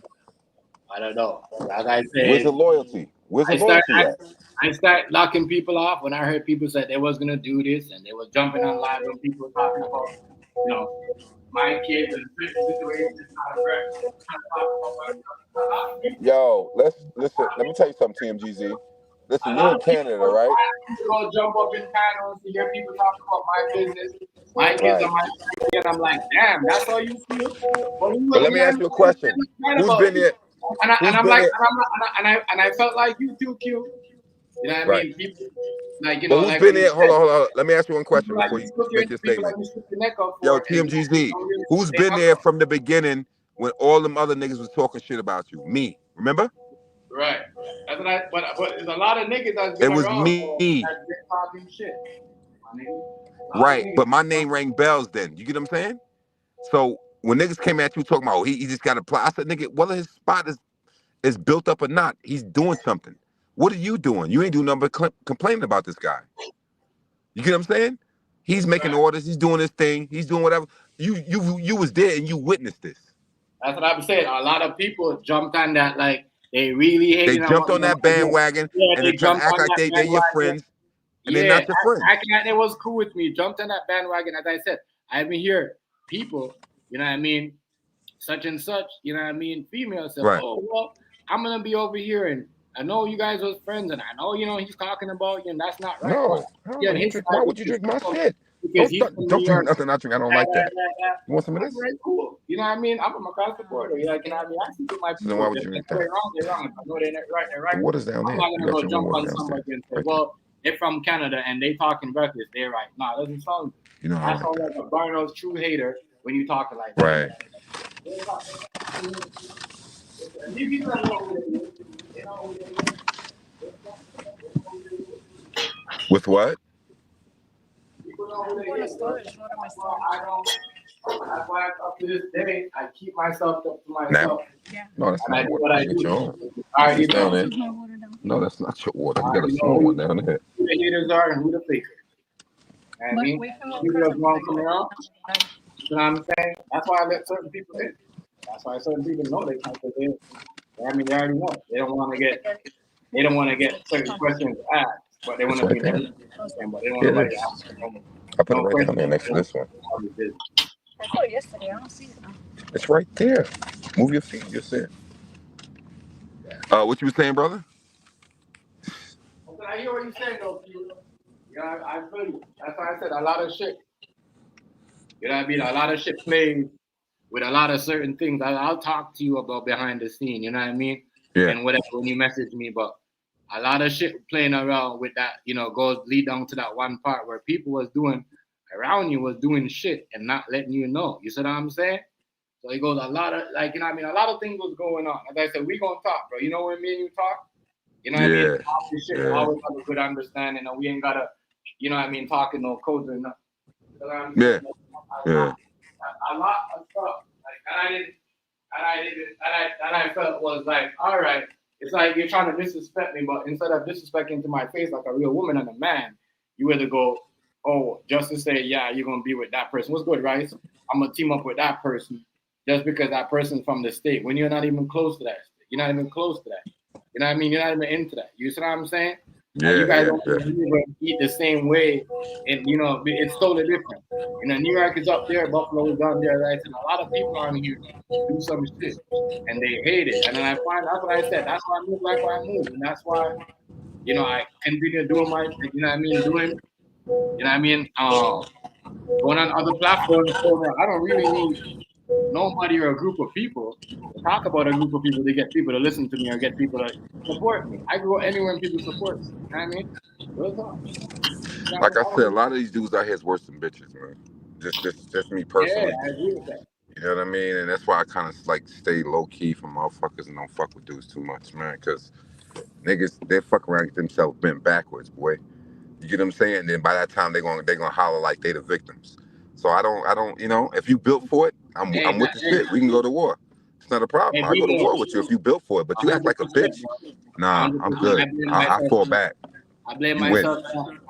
I don't know. Like I said, where's the loyalty? Where's the loyalty at? I start locking people off when I heard people say they was gonna do this and they was jumping on live when people were talking about, you know, my kids and situations. Yo, listen. Let me tell you something, TMGZ. Listen, you're in Canada, right? Go jump up in panels to hear people talk about my business, my kids, and my family, and I'm like, damn, that's all you feel. But let me ask you a question. Who's been there? And I felt like you too, Q. You know what I Right. mean? People, like, you But know, who's like been what you there? Hold said, on, hold on. Let me ask you one question people like before you you shook your, make your people like statement. you shook your neck up Yo, for, and TMGZ, don't really who's they been up there up. from the beginning when all them other niggas was talking shit about you? Me. Remember? Right. That's what but there's a lot of niggas that's It been was around for me. that's been talking shit. My nigga. A lot of Right. niggas But been my name talking. rang bells then. You get what I'm saying? So when niggas came at you talking about, oh, he just got to play, I said, nigga, whether his spot is built up or not, he's doing something. What are you doing? You ain't doing nothing but complaining about this guy. You get what I'm saying? He's making Right. orders. He's doing his thing. He's doing whatever. You was there and you witnessed this. That's what I'm saying. A lot of people jumped on that, like they really They hating on jumped what on them that guys doing. bandwagon Yeah, and they they're trying to jumped act on like that they're your bandwagon. friends and they're Yeah, not your friends. acting like they was cool with me. Jumped on that bandwagon. As I said, I even hear people, you know what I mean, such and such, you know what I mean, females say, Right. oh, well, I'm going to be over here and I know you guys was friends and I know, you know, he's talking about you and that's not right. But No, hell yeah, no. and You his drink. Why side would you drink my shit? because he's from New Don't drink York. nothing I drink. I don't like that. You want some of That's this? very cool. You know what I mean? I'm from across the border. You know, like, you know what I mean? I see what my So then why people would if you drink they're that? wrong, they're wrong. If I know they're right, they're The right. water's down I'm there. not You gonna got go your room jump water on downstairs. somebody and say, Right there. well, they're from Canada and they talking reckless. They're right. No, it doesn't sound. You know I I like sound that. like a Barno's true hater when you talking like that. Right. These people don't know who they is. They know who they is. With what? People know who I'm they going to is, bro. storage. What am I That's why storage? I don't. That's why up to this day I keep myself up to Now? myself Yeah. No, that's and I my do water. what I You get do. your own. I already It's down know. there. There's no water down. No, that's not your water. I You got a already know small one down there. who the haters are and who the fakers. You know what I But mean? we can go People across that's the wrong bridge. coming around. You know what I'm saying? That's why I let certain people in. That's why certain people know they can't get in. I mean, they already know. They don't want to get. They don't want to get certain questions asked, but they want It's to right be there. nice. But they don't want Yeah, it nobody to is. ask them I put it no right down questions. there next to this one. I saw it yesterday. I don't see it now. It's right there. Move your feet. You'll see it. What you was saying, brother? I hear what you're saying, though, Q. Yeah, I feel you. That's why I said a lot of shit. You know what I mean? A lot of shit plays with a lot of certain things. I'll talk to you about behind the scene. You know what I mean? Yeah. And whatever when you message me, but a lot of shit playing around with that, you know, goes lead down to that one part where people was doing around you was doing shit and not letting you know. You see what I'm saying? So it goes a lot of like, you know what I mean? A lot of things was going on. Like I said, we gonna talk, bro. You know when me and you talk? You know what I mean? Yeah. All this shit Yeah. always have a good understanding and we ain't gotta, you know what I mean, talking no codes or nothing. You know what I'm Yeah. saying? Yeah. A lot of stuff. Like and I felt was like, all right, it's like you're trying to disrespect me, but instead of disrespecting to my face like a real woman and a man, you either go, oh, just to say, yeah, you're gonna be with that person. What's good, right? I'm gonna team up with that person just because that person's from the state. When you're not even close to that state. You're not even close to that. You know what I mean? You're not even into that. You see what I'm saying? Like you Yeah. guys Yeah. don't Yeah. even eat the same way, and you know it's totally different. You know, New York is up there, Buffalo is down there, right? And a lot of people on here do some shit, and they hate it. And then I find that's what I said. That's why I move like I move, and that's why you know I continue doing my, you know what I mean, doing, you know what I mean, going on other platforms. So that I don't really need nobody or a group of people to talk about a group of people to get people to listen to me or get people to support me. I go anywhere and people support me. You know what I mean? Real talk. You know what Like I I said, a mean? lot of these dudes out here is worse than bitches, man. Just me Yeah, personally. I agree with that. You know what I mean? And that's why I kind of like stay low key from motherfuckers and don't fuck with dudes too much, man. Because niggas, they fuck around and get themselves bent backwards, boy. You get what I'm saying? And then by that time, they gonna holler like they the victims. So I don't, you know, if you built for it, Hey, I'm with the hey, shit. We can go to war. It's not a problem. hey, I go to B-Boy, war with you if you built for it. But you act like a 100%, bitch. bro. Nah, I'm 100%. I good. blame I myself. fall back. I blame You win. myself.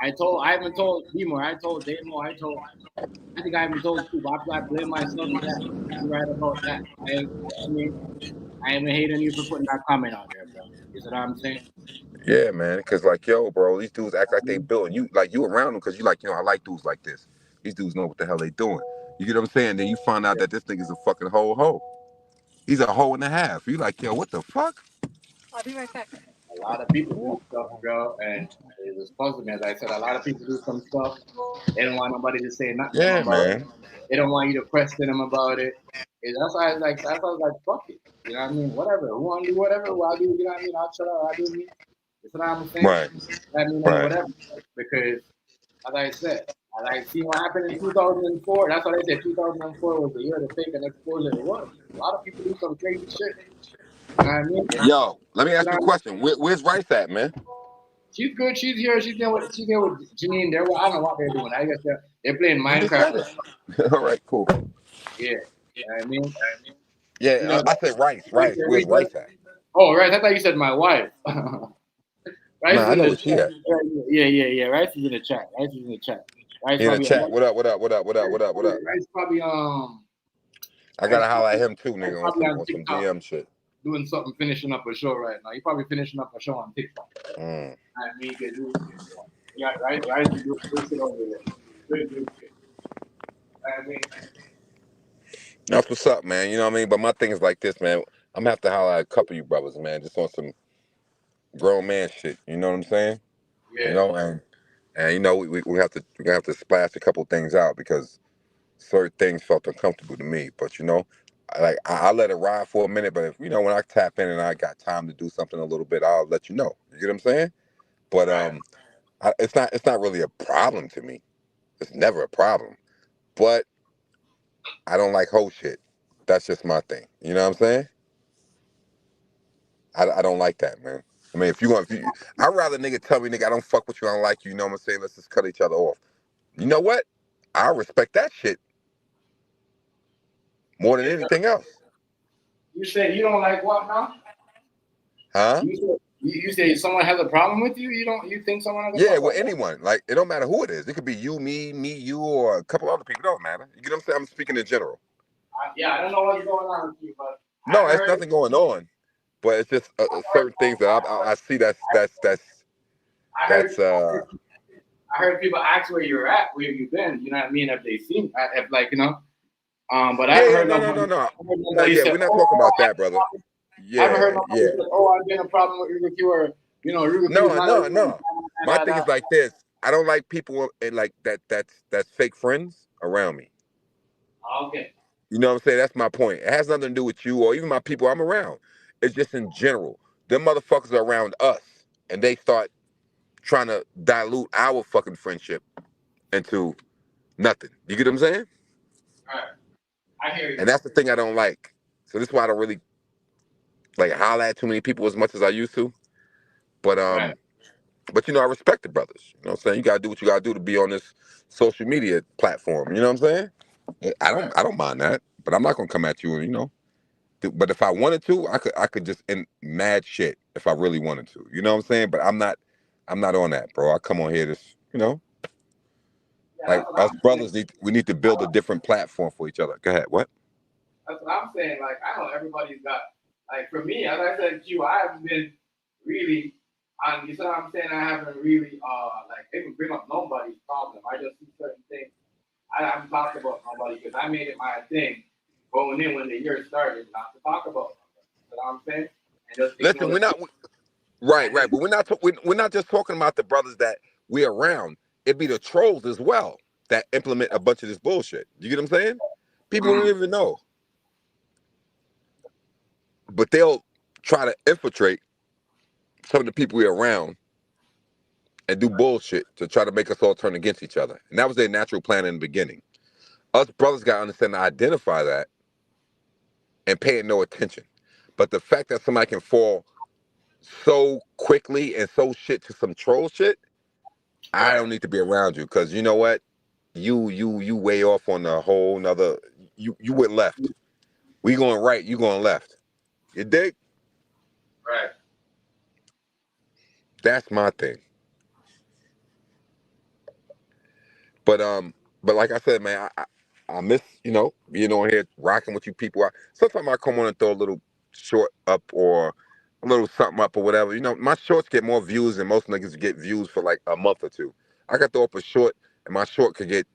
I haven't told B-More. I told Damo. I think I even told you. I blame myself for that. You're right about that. I mean, I even hating you for putting that comment out there, bro. You see what I'm saying? Yeah, man. Cause like, yo, bro, these dudes act like they built. And you around them because you like, I like dudes like this. These dudes know what the hell they doing. You get what I'm saying? Then you find out that this nigga's a fucking hoe. He's a hoe and a half. You like, yo, what the fuck? I'll be right back. A lot of people do stuff, bro, and it was puzzling me. As I said, a lot of people do some stuff. They don't want nobody to say nothing to them Yeah, about it. man. They don't want you to question them about it. And that's why I was like, fuck it. You know what I mean? Whatever. Who want to do whatever? Well, I'll do, you know what I mean? I'll shut up. I'll do me. You see what I'm saying? Right. I mean, and Right. whatever. Because, as I said, I like seeing what happened in 2004. That's what I said. 2004 was the year the fake and exposure it was. A lot of people do some crazy shit. You know what I mean? Yo, let me You ask you know a what I mean? question. Where's Rice at, man? She's good. She's here. She's there with Janine. There. I don't know what they're doing. I guess they're playing You just Minecraft. said it. All right, cool. Yeah. You know what I mean? Yeah, You know, I said Rice. Rice. Where's Rachel. Rice at? Oh, right. I thought you said my wife. Rice Nah, is I in know the where she chat. at. Yeah. Rice is in the chat. Rice is in the chat. Rice In the probably chat. What up? What up? What up? What up? What up? What up? Rice probably I Rice gotta holler at him too, Rice nigga, probably on on some TikTok GM shit. doing something, finishing up a show right now. He probably finishing up a show on TikTok. Mm. I mean, yeah, Rice is doing good shit over there. Good shit. I mean, That's what's up, man. You know what I mean? But my thing is like this, man. I'm gonna have to holler at a couple of you brothers, man, just on some grown man shit. You know what I'm saying? You yeah. know, and you know, we have to splash a couple things out because certain things felt uncomfortable to me. But you know, I let it ride for a minute. But if you know, when I tap in and I got time to do something a little bit, I'll let you know. You get what I'm saying? But Right. it's not really a problem to me. It's never a problem. But I don't like whole shit. That's just my thing. You know what I'm saying? I don't like that, man. I mean, I'd rather nigga tell me, nigga, I don't fuck with you, I don't like you, you know what I'm saying? Let's just cut each other off. You know what? I respect that shit more than Yeah. anything else. You said you don't like what now? Huh? You say someone has a problem with you? You think someone has a Yeah, problem? with anyone. Like, it don't matter who it is. It could be you, me, you, or a couple other people. It don't matter. You get what I'm saying? I'm speaking in general. I don't know what's going on with you, but I No, haven't there's heard. nothing going on. But it's just certain things that I see I that's heard. I heard people ask where you're at, where you've been. You know what I mean? If they seen, if like but I haven't yeah, heard no, nobody. no. I heard No, nobody yeah, say, we're not talking "Oh, about that, brother. I haven't heard Yeah, nobody yeah. say, oh, I've been a problem with you, or Ruger Q is No, not." no. My thing is like this. I don't like people and like that's fake friends around me. Okay. You know what I'm saying? That's my point. It has nothing to do with you or even my people I'm around. It's just in general. Them motherfuckers are around us and they start trying to dilute our fucking friendship into nothing. You get what I'm saying? All right. I hear you. And that's the thing I don't like. So this is why I don't really like holler at too many people as much as I used to. But Right. But you know, I respect the brothers. You know what I'm saying? You gotta do what you gotta do to be on this social media platform. You know what I'm saying? Right. I don't mind that, but I'm not gonna come at you. You know, but if I wanted to, I could just end mad shit if I really wanted to. You know what I'm saying? But I'm not on that, bro. I come on here just you know, Yeah, like that's what us I'm saying. brothers need to build a different platform for each other. Go ahead. What? That's what I'm saying. Like, I know everybody's got, like, for me, as I said to you, I haven't been really, you see what I'm saying? I haven't really, like, even bring up nobody's problem. I just see certain things. I haven't talked about nobody because I made it my thing going in when the year started not to talk about nobody. You know what I'm saying? And just ignore Listen, the people. right, And right, but we're not just talking about the brothers that we're around. It be the trolls as well that implement a bunch of this bullshit. You get what I'm saying? People don't even know, but they'll try to infiltrate some of the people we're around and do bullshit to try to make us all turn against each other. And that was their natural plan in the beginning. Us brothers got to understand to identify that and pay it no attention. But the fact that somebody can fall so quickly and so shit to some troll shit, I right. don't need to be around you because you know what? You way off on a whole nother. You went left. We going right. You going left. You dig? Right. That's my thing. But but like I said, man, I miss being on here rocking with you people. Sometimes I come on and throw a little short up or a little something up or whatever. You know, my shorts get more views than most niggas get views for like a month or two. I got throw up a short and my short could get.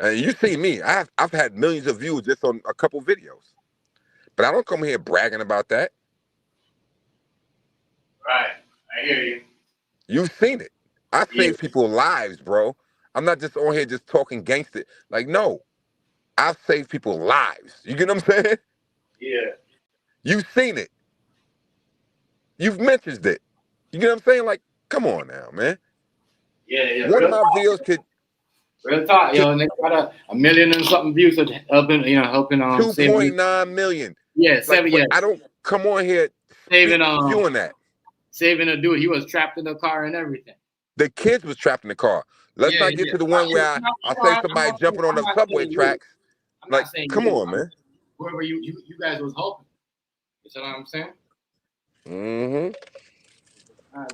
And you see me, I've had millions of views just on a couple videos. But I don't come here bragging about that. Right. I hear you. You've seen it. I Yeah. save people's lives, bro. I'm not just on here just talking gangster. Like, no, I've saved people's lives. You get what I'm saying? Yeah. You've seen it. You've mentioned it. You get what I'm saying? Like, come on now, man. Yeah. One of my videos could Real talk, yo. And they got a million and something views of helping save 2.9 million. Yeah, Like, 7 years. I don't come on here Saving doing that. Saving a dude. He was trapped in the car and everything. The kids was trapped in the car. Let's not get to the one where I say somebody jumping on the subway tracks. I'm Like, not saying come on, man. Whoever you guys was helping. You see what I'm saying? Mm-hmm.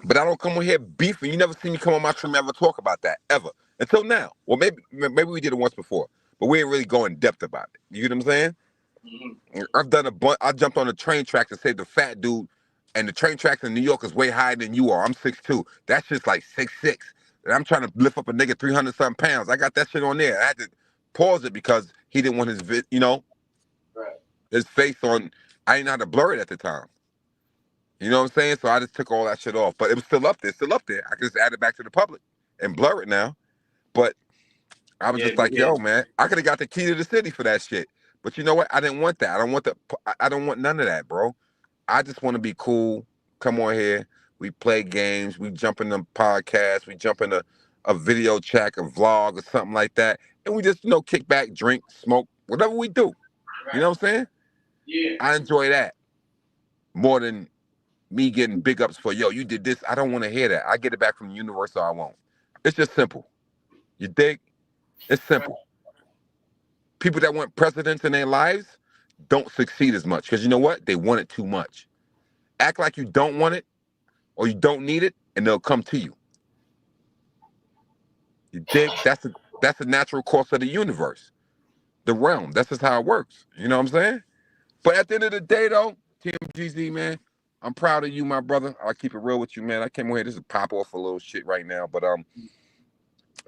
But I don't come on here beefing. You never see me come on my stream ever talk about that ever until now. Well, maybe we did it once before, but we ain't really go in depth about it. You get what I'm saying? Mm-hmm. I've done a bunch. I jumped on the train tracks and saved the fat dude, and the train tracks in New York is way higher than you are. I'm 6'2". That's just like 6'6". And I'm trying to lift up a nigga 300 something pounds. I got that shit on there. I had to pause it because he didn't want his his face on. I didn't know how to blur it at the time. You know what I'm saying? So I just took all that shit off. But it was still up there, I could just add it back to the public and blur it now. But I was just like, yo, man, I could have got the key to the city for that shit. But you know what? I didn't want that. I don't want none of that, bro. I just want to be cool. Come on here. We play games. We jump in the podcast. We jump in a video chat, a vlog or something like that. And we just, kick back, drink, smoke, whatever we do. You know what I'm saying? Yeah. I enjoy that more than me getting big ups for, yo, you did this. I don't want to hear that. I get it back from the universe, so I won't. It's just simple. You dig? It's simple. People that want presidents in their lives don't succeed as much because you know what? They want it too much. Act like you don't want it or you don't need it, and they'll come to you. You dig? That's a natural course of the universe, the realm. That's just how it works. You know what I'm saying? But at the end of the day, though, TMGZ, man, I'm proud of you, my brother. I'll keep it real with you, man. I came over here. This is pop off a little shit right now, but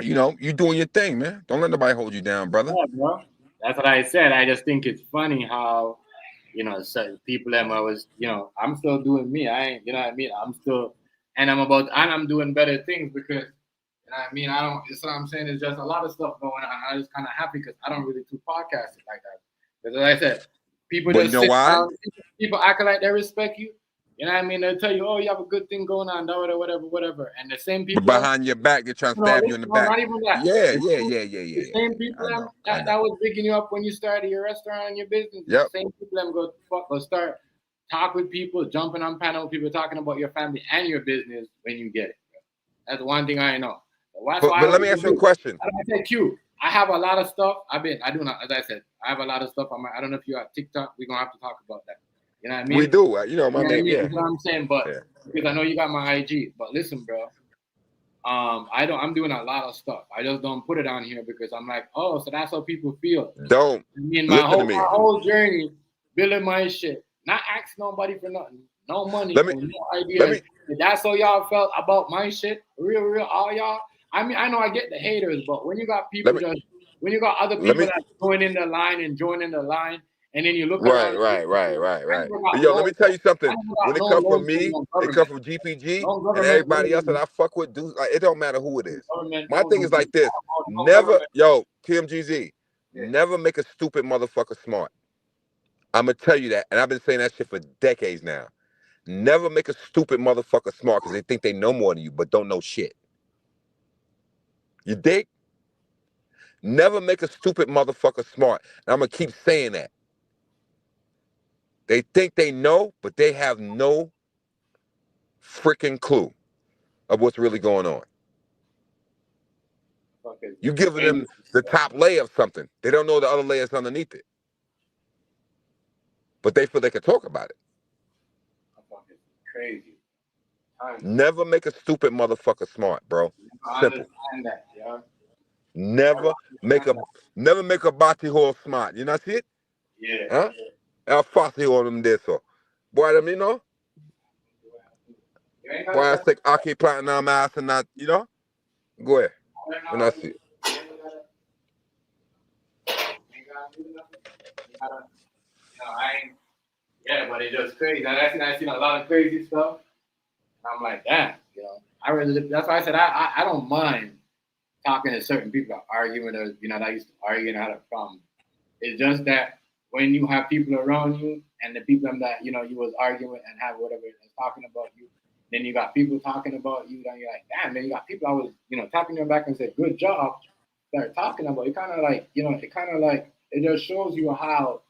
you doing your thing, man. Don't let nobody hold you down, brother. Yeah, bro. That's what I said. I just think it's funny how, certain people them I was, I'm still doing me. I ain't, you know what I mean? I'm still, and I'm doing better things because, you know what I mean? It's what I'm saying is just a lot of stuff going on. I'm just kind of happy because I don't really do podcasting like that. Because as I said, people But just you know why? down, people acting like they respect you. You know what I mean? They'll tell you, oh, you have a good thing going on, whatever. And the same people. But behind your back, they're trying to stab you in the back. Not even that. Yeah. The same people that was picking you up when you started your restaurant and your business. Yep. The same people that go start talk with people, jumping on panel with people, talking about your family and your business when you get it. That's one thing I know. But let me ask you a question. I say Q. I have a lot of stuff. I do not, as I said, I have a lot of stuff on I don't know if you're on TikTok. We're gonna have to talk about that. You know what I mean? We do. My name. Yeah. You know what I'm saying? But because I know you got my IG. But listen, bro. I'm doing a lot of stuff. I just don't put it on here because I'm like, oh, so that's how people feel. Don't. I mean, my whole journey, building my shit, not asking nobody for nothing, no money, no idea. That's how y'all felt about my shit. Real, all y'all. I mean, I know I get the haters, but when you got people when you got other people that going in the line and joining the line, and then you look around. Right. But yo, let me tell you something. When it comes from me, it comes from GPG and everybody else that I fuck with. It don't matter who it is. My thing is like this. Never, TMGZ, never make a stupid motherfucker smart. I'm gonna tell you that, and I've been saying that shit for decades now. Never make a stupid motherfucker smart because they think they know more than you, but don't know shit. You dig? Never make a stupid motherfucker smart. And I'm gonna keep saying that. They think they know, but they have no freaking clue of what's really going on. You giving them the top layer of something. They don't know the other layers underneath it. But they feel they can talk about it. Crazy. Never make a stupid motherfucker smart, bro. Simple. Never make a bati hole smart. You know see it? Yeah. Huh? I'll fuss you on them there, so. Boy, them, Boy, I stick Aki Platinum ass and that, Go ahead. When I see it. Yeah, but it's just crazy. I've seen a lot of crazy stuff. I'm like, damn, that's why I said I don't mind talking to certain people, arguing or that I used to argue and had a problem. It's just that when you have people around you and the people that you was arguing and have whatever that's talking about you, then you got people talking about you. Then you're like, damn. Then you got people always, tapping your back and say, good job. Start talking about it. Kind of like, it just shows you how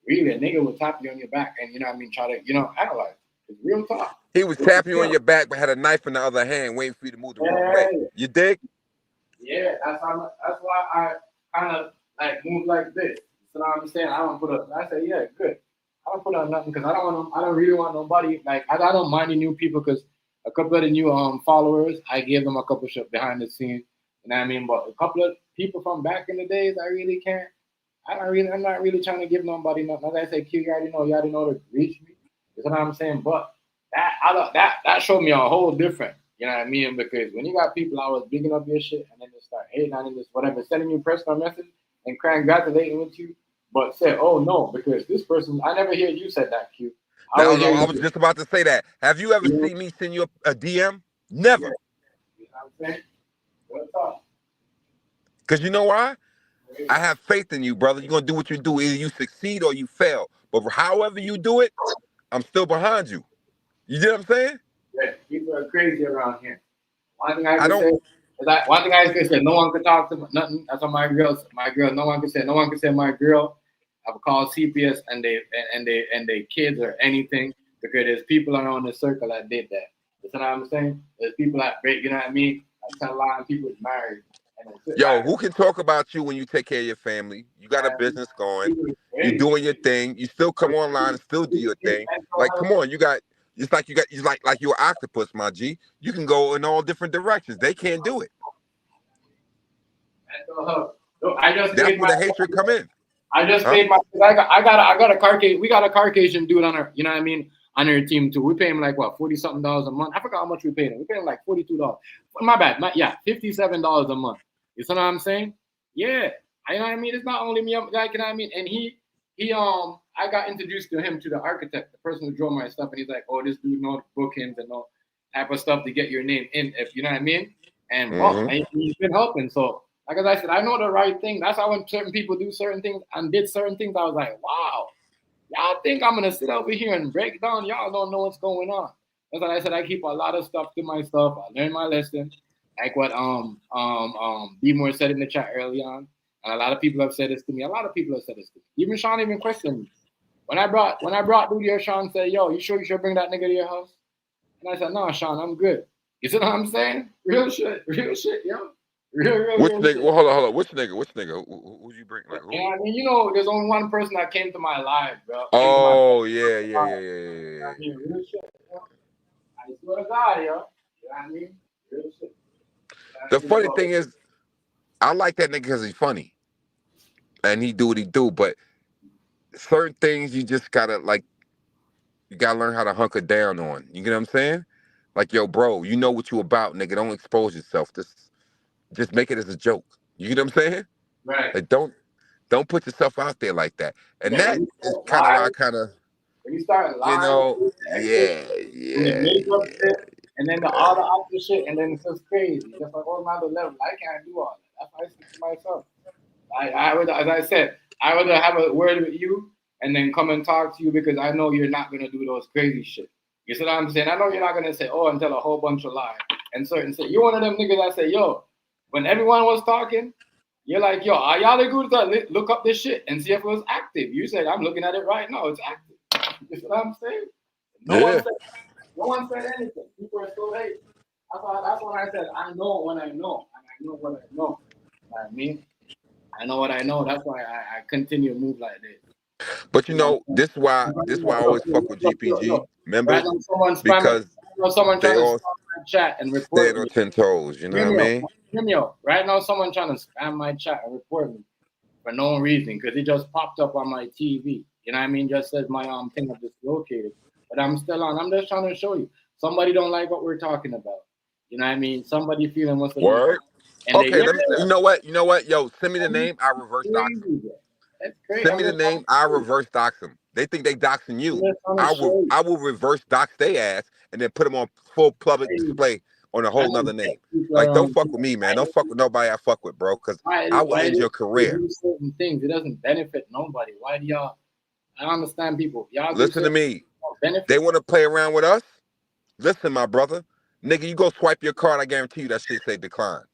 really a nigga will tap you on your back and try to analyze. It's real talk. He was tapping you on your back, but had a knife in the other hand, waiting for you to move the wrong way. You dig? Yeah, that's why I kind of like move like this. You know what I'm saying? I don't put up. I say, yeah, good. I don't put on nothing because I don't really want nobody. Like I don't mind the new people because a couple of the new followers, I gave them a couple of shit behind the scenes. You know what I mean? But a couple of people from back in the days, I really can't. I'm not really trying to give nobody nothing. As I say, Q, you already know to reach me. You know what I'm saying? But that showed me a whole different. You know what I mean? Because when you got people always bigging up your shit and then they start hating on this, whatever, sending you personal message and congratulating with you, but say, oh no, because this person, I never hear you said that, Q. I was just about to say that. Have you ever seen me send you a DM? Never. Yeah. You know what I'm saying? What's up? Because you know why? I have faith in you, brother. You're going to do what you do. Either you succeed or you fail. But however you do it, I'm still behind you. You get what I'm saying? Yeah, people are crazy around here. One thing I can say, no one can talk to nothing. That's what my girl, no one can say my girl. I've called CPS and they kids or anything because there's people around the circle that did that. You know what I'm saying? There's people that break, you know what I mean? I tell a lot of people married. Yo, who can talk about you when you take care of your family? You got a business going. You're doing your thing. You still come online and still do your thing. Like, come on, it's like you're an octopus, my G. You can go in all different directions. They can't do it. That's where the hatred come in. I just paid my. I got a Caucasian. We got a Caucasian dude on our. You know what I mean? On our team too. We pay him like what, $40-something a month. I forgot how much we paid him. We paid him like $42. My bad. $57 a month. You know what I'm saying? Yeah. You know what I mean? It's not only me. Like, you know what I mean? And I got introduced to him, to the architect, the person who drew my stuff, and he's like, oh, this dude knows bookings and all type of stuff to get your name in, if you know what I mean. And and he's been helping. So, like as I said, I know the right thing. That's how when certain people do certain things and did certain things, I was like, wow, y'all think I'm gonna sit over here and break down? Y'all don't know what's going on. That's why I said I keep a lot of stuff to myself. I learn my lesson, like what B-More said in the chat early on. And a lot of people have said this to me. Even Sean even questioned me. When I brought dude here, Sean said, yo, you sure you should bring that nigga to your house? And I said, no, Sean, I'm good. You see what I'm saying? Real shit, yo. Real Which nigga? shit. Well, hold on. Which nigga? Who'd you bring? Like, who? And I mean, there's only one person that came to my live, bro. Oh, yeah. I mean, real shit, yo. I swear to God, yo. You know what I mean? Real shit. The funny thing is, I like that nigga because he's funny. And he do what he do, but certain things you just gotta learn how to hunker down on. You get what I'm saying? Like, yo, bro, you know what you about, nigga. Don't expose yourself. Just make it as a joke. You get what I'm saying? Right. Like, don't put yourself out there like that. And Yeah, that is kind of why I kind of, when you start lying, and then all the opposite shit, and then it's just crazy. Just like on another level, I can't do all that. That's why I stick to myself. I would, as I said, I would have a word with you and then come and talk to you because I know you're not gonna do those crazy shit. You see what I'm saying? I know you're not gonna say, oh, and tell a whole bunch of lies and certain shit. You're one of them niggas that say, yo, when everyone was talking, you're like, yo, are y'all agree to look up this shit and see if it was active? You said, I'm looking at it right now. It's active. You see what I'm saying? No one said anything. People are still hating. That's when I said, I know when I know, and I know what I know. You know what I mean? I know what I know. That's why I continue to move like this. But this is why I always fuck with GPG members, because someone they trying all to spam my chat and stand report on me. 10 toes. You know what I mean? Hear me out. Right now, someone trying to spam my chat and report me for no reason because it just popped up on my TV. You know what I mean? Just says my thing is dislocated, but I'm still on. I'm just trying to show you. Somebody don't like what we're talking about. You know what I mean? Somebody feeling what's the word. And okay, you know what? Yo, send me the name. I reverse dox them. That's crazy. Send me the name. I reverse dox them. They think they doxing you. I will reverse dox their ass and then put them on full public display on a whole nother name. Like, don't fuck with me, man. Don't fuck with nobody I fuck with, bro. Because I will end your career. Do certain things. It doesn't benefit nobody. Why do y'all? I don't understand people. Y'all listen to me. They want to play around with us. Listen, my brother. Nigga, you go swipe your card, I guarantee you that shit say declined.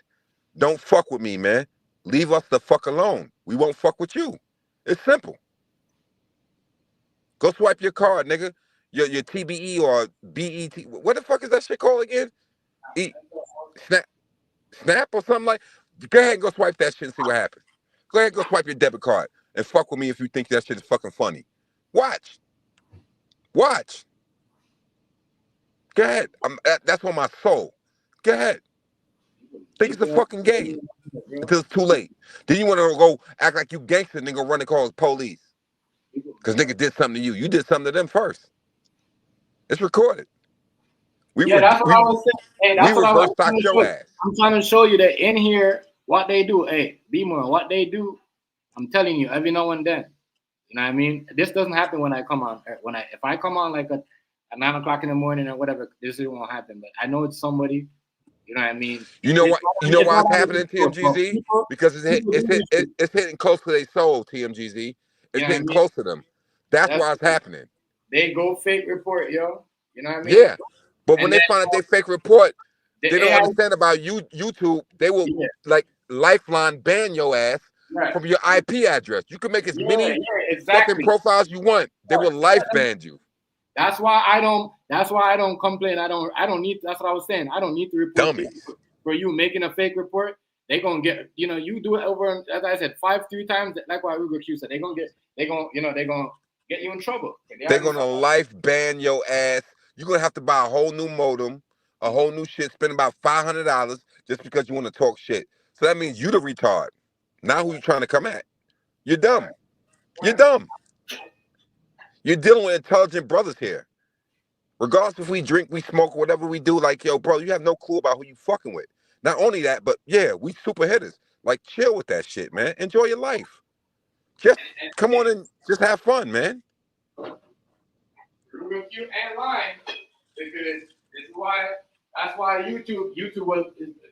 Don't fuck with me, man. Leave us the fuck alone. We won't fuck with you. It's simple. Go swipe your card, nigga. Your TBE or BET. What the fuck is that shit called again? E Snap or something like. Go ahead and go swipe that shit and see what happens. Go ahead and go swipe your debit card and fuck with me if you think that shit is fucking funny. Watch. Watch. Go ahead. That's on my soul. Go ahead. Think it's a fucking game until it's too late. Then you want to go act like you gangster and then go run and call the police. Because nigga did something to you. You did something to them first. It's recorded. That's what I was saying. Hey, that's what I was trying to show you. I'm trying to show you that in here, what they do. Hey, B-More, what they do, I'm telling you, every now and then. You know what I mean? This doesn't happen when I come on. If I come on like at 9 o'clock in the morning or whatever, this won't happen. But I know it's somebody. You know what I mean? You know what? You know why it's happening, TMGZ? Because it's hitting close to their soul, TMGZ. It's hitting close to them. That's why it's happening. They go fake report, yo. You know what I mean? Yeah. But when they find out they fake report, they don't understand about YouTube. They will like Lifeline ban your ass from your IP address. You can make as many fucking profiles you want. They will life ban you. That's why I don't complain. I don't need. That's what I was saying. I don't need to report for you making a fake report. They gonna get. You do it over. As I said, 3 times. Like what Ugo Q said. They gonna get you in trouble. They're gonna life ban your ass. You're gonna have to buy a whole new modem, a whole new shit. Spend about $500 just because you want to talk shit. So that means you the retard. Now who you trying to come at? You're dumb. You're dumb. You're dealing with intelligent brothers here. Regardless if we drink, we smoke, whatever we do, like, yo, bro, you have no clue about who you fucking with. Not only that, but yeah, we super hitters. Like, chill with that shit, man. Enjoy your life. Just come on and just have fun, man. You ain't lying. That's why YouTube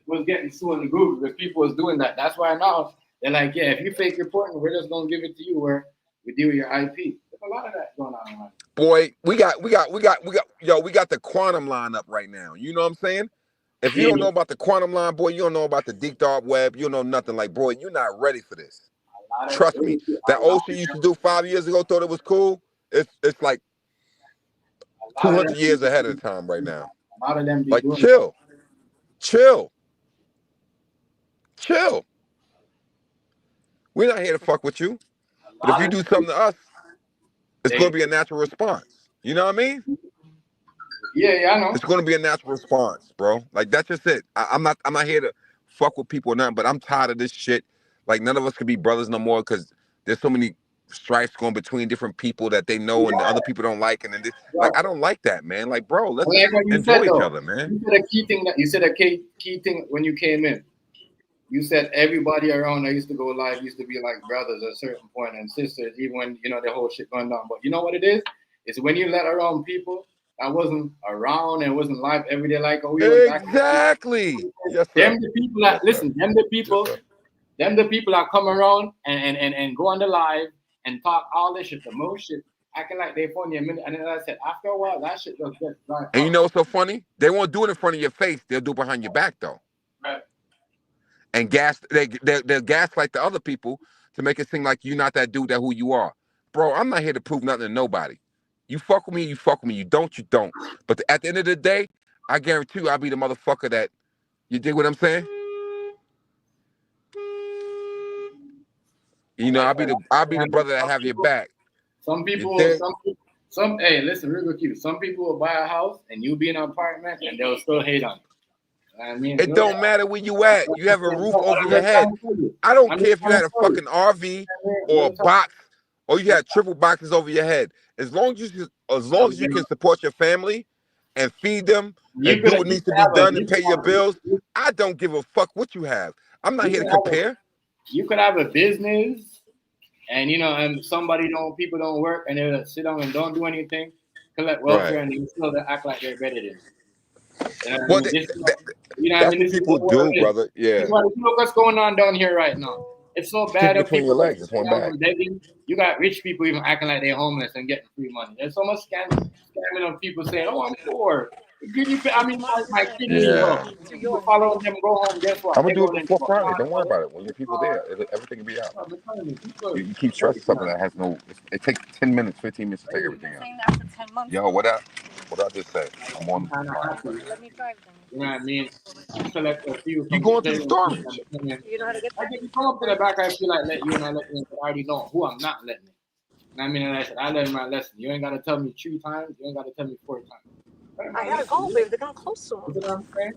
was getting sued in Google because people was doing that. That's why now they're like, yeah, if you fake reporting, we're just gonna give it to you where we deal with your IP. There's a lot of that going on. Boy, we got the quantum line up right now. You know what I'm saying? If you don't know about the quantum line, boy, you don't know about the deep dark web. You don't know nothing. Like, boy, you're not ready for this. Trust me. That old shit you used to do 5 years ago, thought it was cool. It's like 200 years ahead of the time right now. A lot of them like, chill. We're not here to fuck with you. But if you do something to us, it's going to be a natural response. You know what I mean? Yeah, I know. It's going to be a natural response, bro. Like, that's just it. I'm not here to fuck with people or nothing, but I'm tired of this shit. Like, none of us could be brothers no more because there's so many strikes going between different people that they know and the other people don't like. And then like, I don't like that, man. Like, bro, let's enjoy each other, man. You said a key thing when you came in. You said everybody around I used to go live used to be like brothers at a certain point and sisters, even when the whole shit going down. But you know what it is? It's when you let around people that wasn't around and wasn't live every day like exactly. Yes, sir. Them the people that listen. Them the people. Them the people that come around and go on the live and talk all this shit, the most shit, acting like they funny a minute. And then I said, after a while, that shit just gets done. And you know what's so funny? They won't do it in front of your face. They'll do it behind your back though. Right. And they'll gaslight the other people to make it seem like you're not that dude that who you are. Bro, I'm not here to prove nothing to nobody. You fuck with me, you fuck with me. You don't. But at the end of the day, I guarantee you I'll be the motherfucker that, you dig what I'm saying? You know, I'll be the brother that have your back. Hey, listen, real cute. Some people will buy a house and you'll be in an apartment and they'll still hate on you. I mean, it don't matter where you at. You have a roof over your head. I don't care if you had a fucking RV or a box or you had triple boxes over your head. As long as you can support your family and feed them and do what needs to be done and pay your bills, I don't give a fuck what you have. I'm not here to compare. You could have a business and and people don't work and they'll sit down and don't do anything, collect welfare, and they still act like they're better than you. Well, that's what people do, brother. Yeah. Look what's going on down here right now. It's so bad. Between your legs, it's one back. You got rich people even acting like they're homeless and getting free money. There's so much scamming of people saying, "Oh, I'm poor." I mean, my kidney, Yeah. bro. People following them go home. Guess what? I'm gonna They do it go in before fuck Friday. hard, Don't worry brother. about it. When your people there, everything will be out. I'm telling you, people, You keep stressing something that has no. It takes 10 minutes, 15 minutes to take everything out. Saying that for 10 months. Yo, what I just say? I'm on. I'm kind of happy. Let me drive them. You know what I mean? To select a few You from the going to the trailer. storage? You know how to get I there? think you come up to the back, I feel like let you and I let you, but I already know who I'm not letting. You know what I mean? And I said, I learned my lesson. You ain't got to tell me 3 times. You ain't got to tell me 4 times. I gotta go, babe. They're gonna close soon. You know what I'm saying?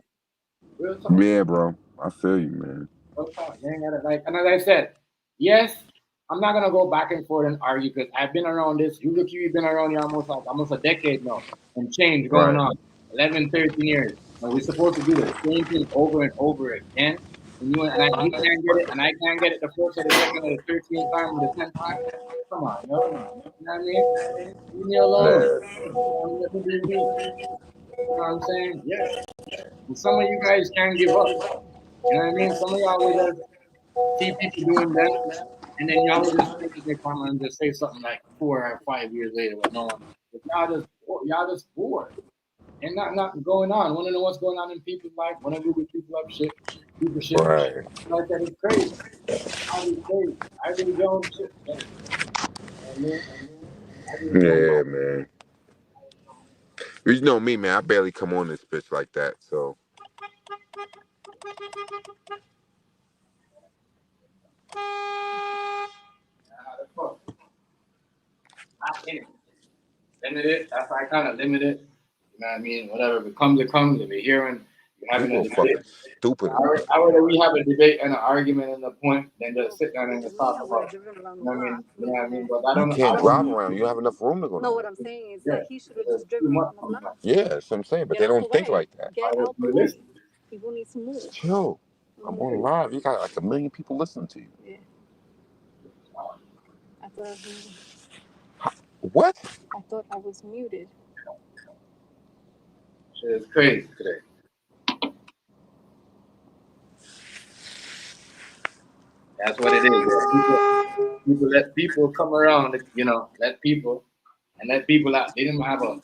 Real talk. Yeah, bro. I feel you, man. Real talk. You ain't got to, like, and as I said, yes, I'm not going to go back and forth and argue because I've been around this. You look, you've been around here almost a decade now and change going Right. on. 11, 13 years. And we're supposed to do the same thing over and over again. And you can't get it, and I can't get it the first or the second or the 13th time or the 10th time. Come on, yo. You know what I mean? Leave me alone. Yeah. Let me be me. You know what I'm saying? Yeah. And some of you guys can't give up. You know what I mean? Some of y'all will just see people doing that, and then y'all will just think that they come and just say something like 4 or 5 years later with no one. But y'all just bored. And nothing going on. Want to know what's going on in people's life? Want to Google people up shit, people shit. Right. Like that is crazy. I really crazy. I really don't shit. Man. You know what I mean? I really don't. Yeah, man. You know me, man. I barely come on this bitch like that. So Nah, the fuck. Not in it. Limited. That's why I kind of limit it. You know what I mean? Whatever it comes, it comes. If you're hearing, you're having a people debate. fucking stupid. I would rather we have a debate and an argument and a point than just sit down and just talk about. You know what I mean? You know what I mean? But I You don't. can't drive around. You don't have enough room to go. No, what I'm saying is Yeah. that he should have There's just too driven much around the sometimes. block. Yeah, that's what I'm saying. But Get they out don't the think way. like that. Get out the way. People need to move. Chill. I'm on live. You got like 1 million people listening to you. Yeah. I thought I was muted. What? I thought I was muted. Shit is crazy today. That's what it is. People let people come around, you know, let people out. They didn't have a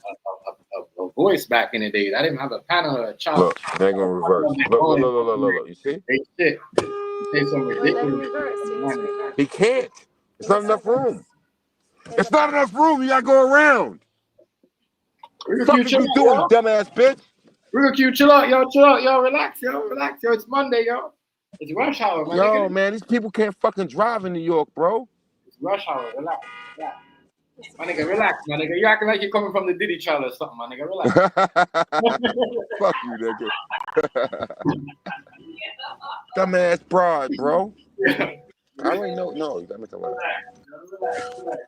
voice back in the days. I didn't have a panel or a chop. Look, they're gonna reverse. Look. You see? They shit. Say some Let him ridiculous. reverse. He needs to reverse. He can't. It's not enough room. It's not enough room. You gotta go around. Real Fuck cute, is chill you out, doing, yo. dumbass bitch? Real cute, chill out, yo, relax, yo. It's Monday, yo. It's rush hour, my Yo, nigga. man, these people can't fucking drive in New York, bro. It's rush hour, relax. My nigga, relax, my nigga. You acting like you're coming from the Diddy child or something, my nigga. Relax. Fuck you, nigga. Dumbass broad, bro. Yeah. I already know. No, you gotta make a laugh. Relax.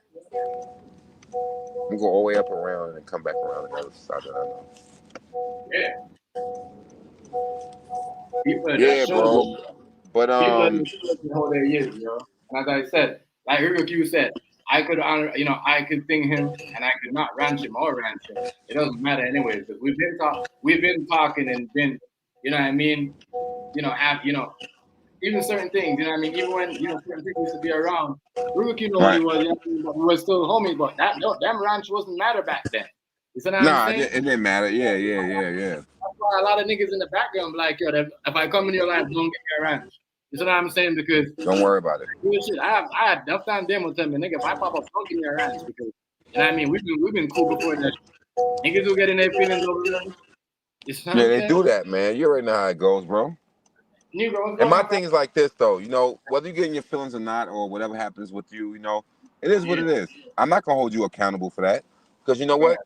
I'm gonna go all the way up around and then come back around the other side that I know. Yeah. People are Yeah, just bro. showing. But People are just showing how they is, yo. And as I said, like Q said, I could honor, you know, I could thing him and I could not ranch him or ranch him. It doesn't matter anyways because we've been talking and been, you know what I mean, even certain things, you know what I mean, even when certain people used to be around, Q know what he was, you know, but we were still homies, but them ranch wasn't matter back then. You see what I'm nah, saying? it didn't matter. Yeah. That's why a lot of niggas in the background be like, yo, if I come in your life, don't give me a ranch. You see what I'm saying? Because Don't worry about it. shit, I had enough time them will tell me, nigga, if I pop up, don't give me a ranch because you know what I mean, we've been cool before that. Niggas will get in their feelings over there. You see what Yeah, I'm they saying? do that, man. You already know how it goes, bro. Negro, what's And going my on, thing is like this, though. You know, whether you get in your feelings or not, or whatever happens with you, you know, it is what it is. I'm not gonna hold you accountable for that, because you know what?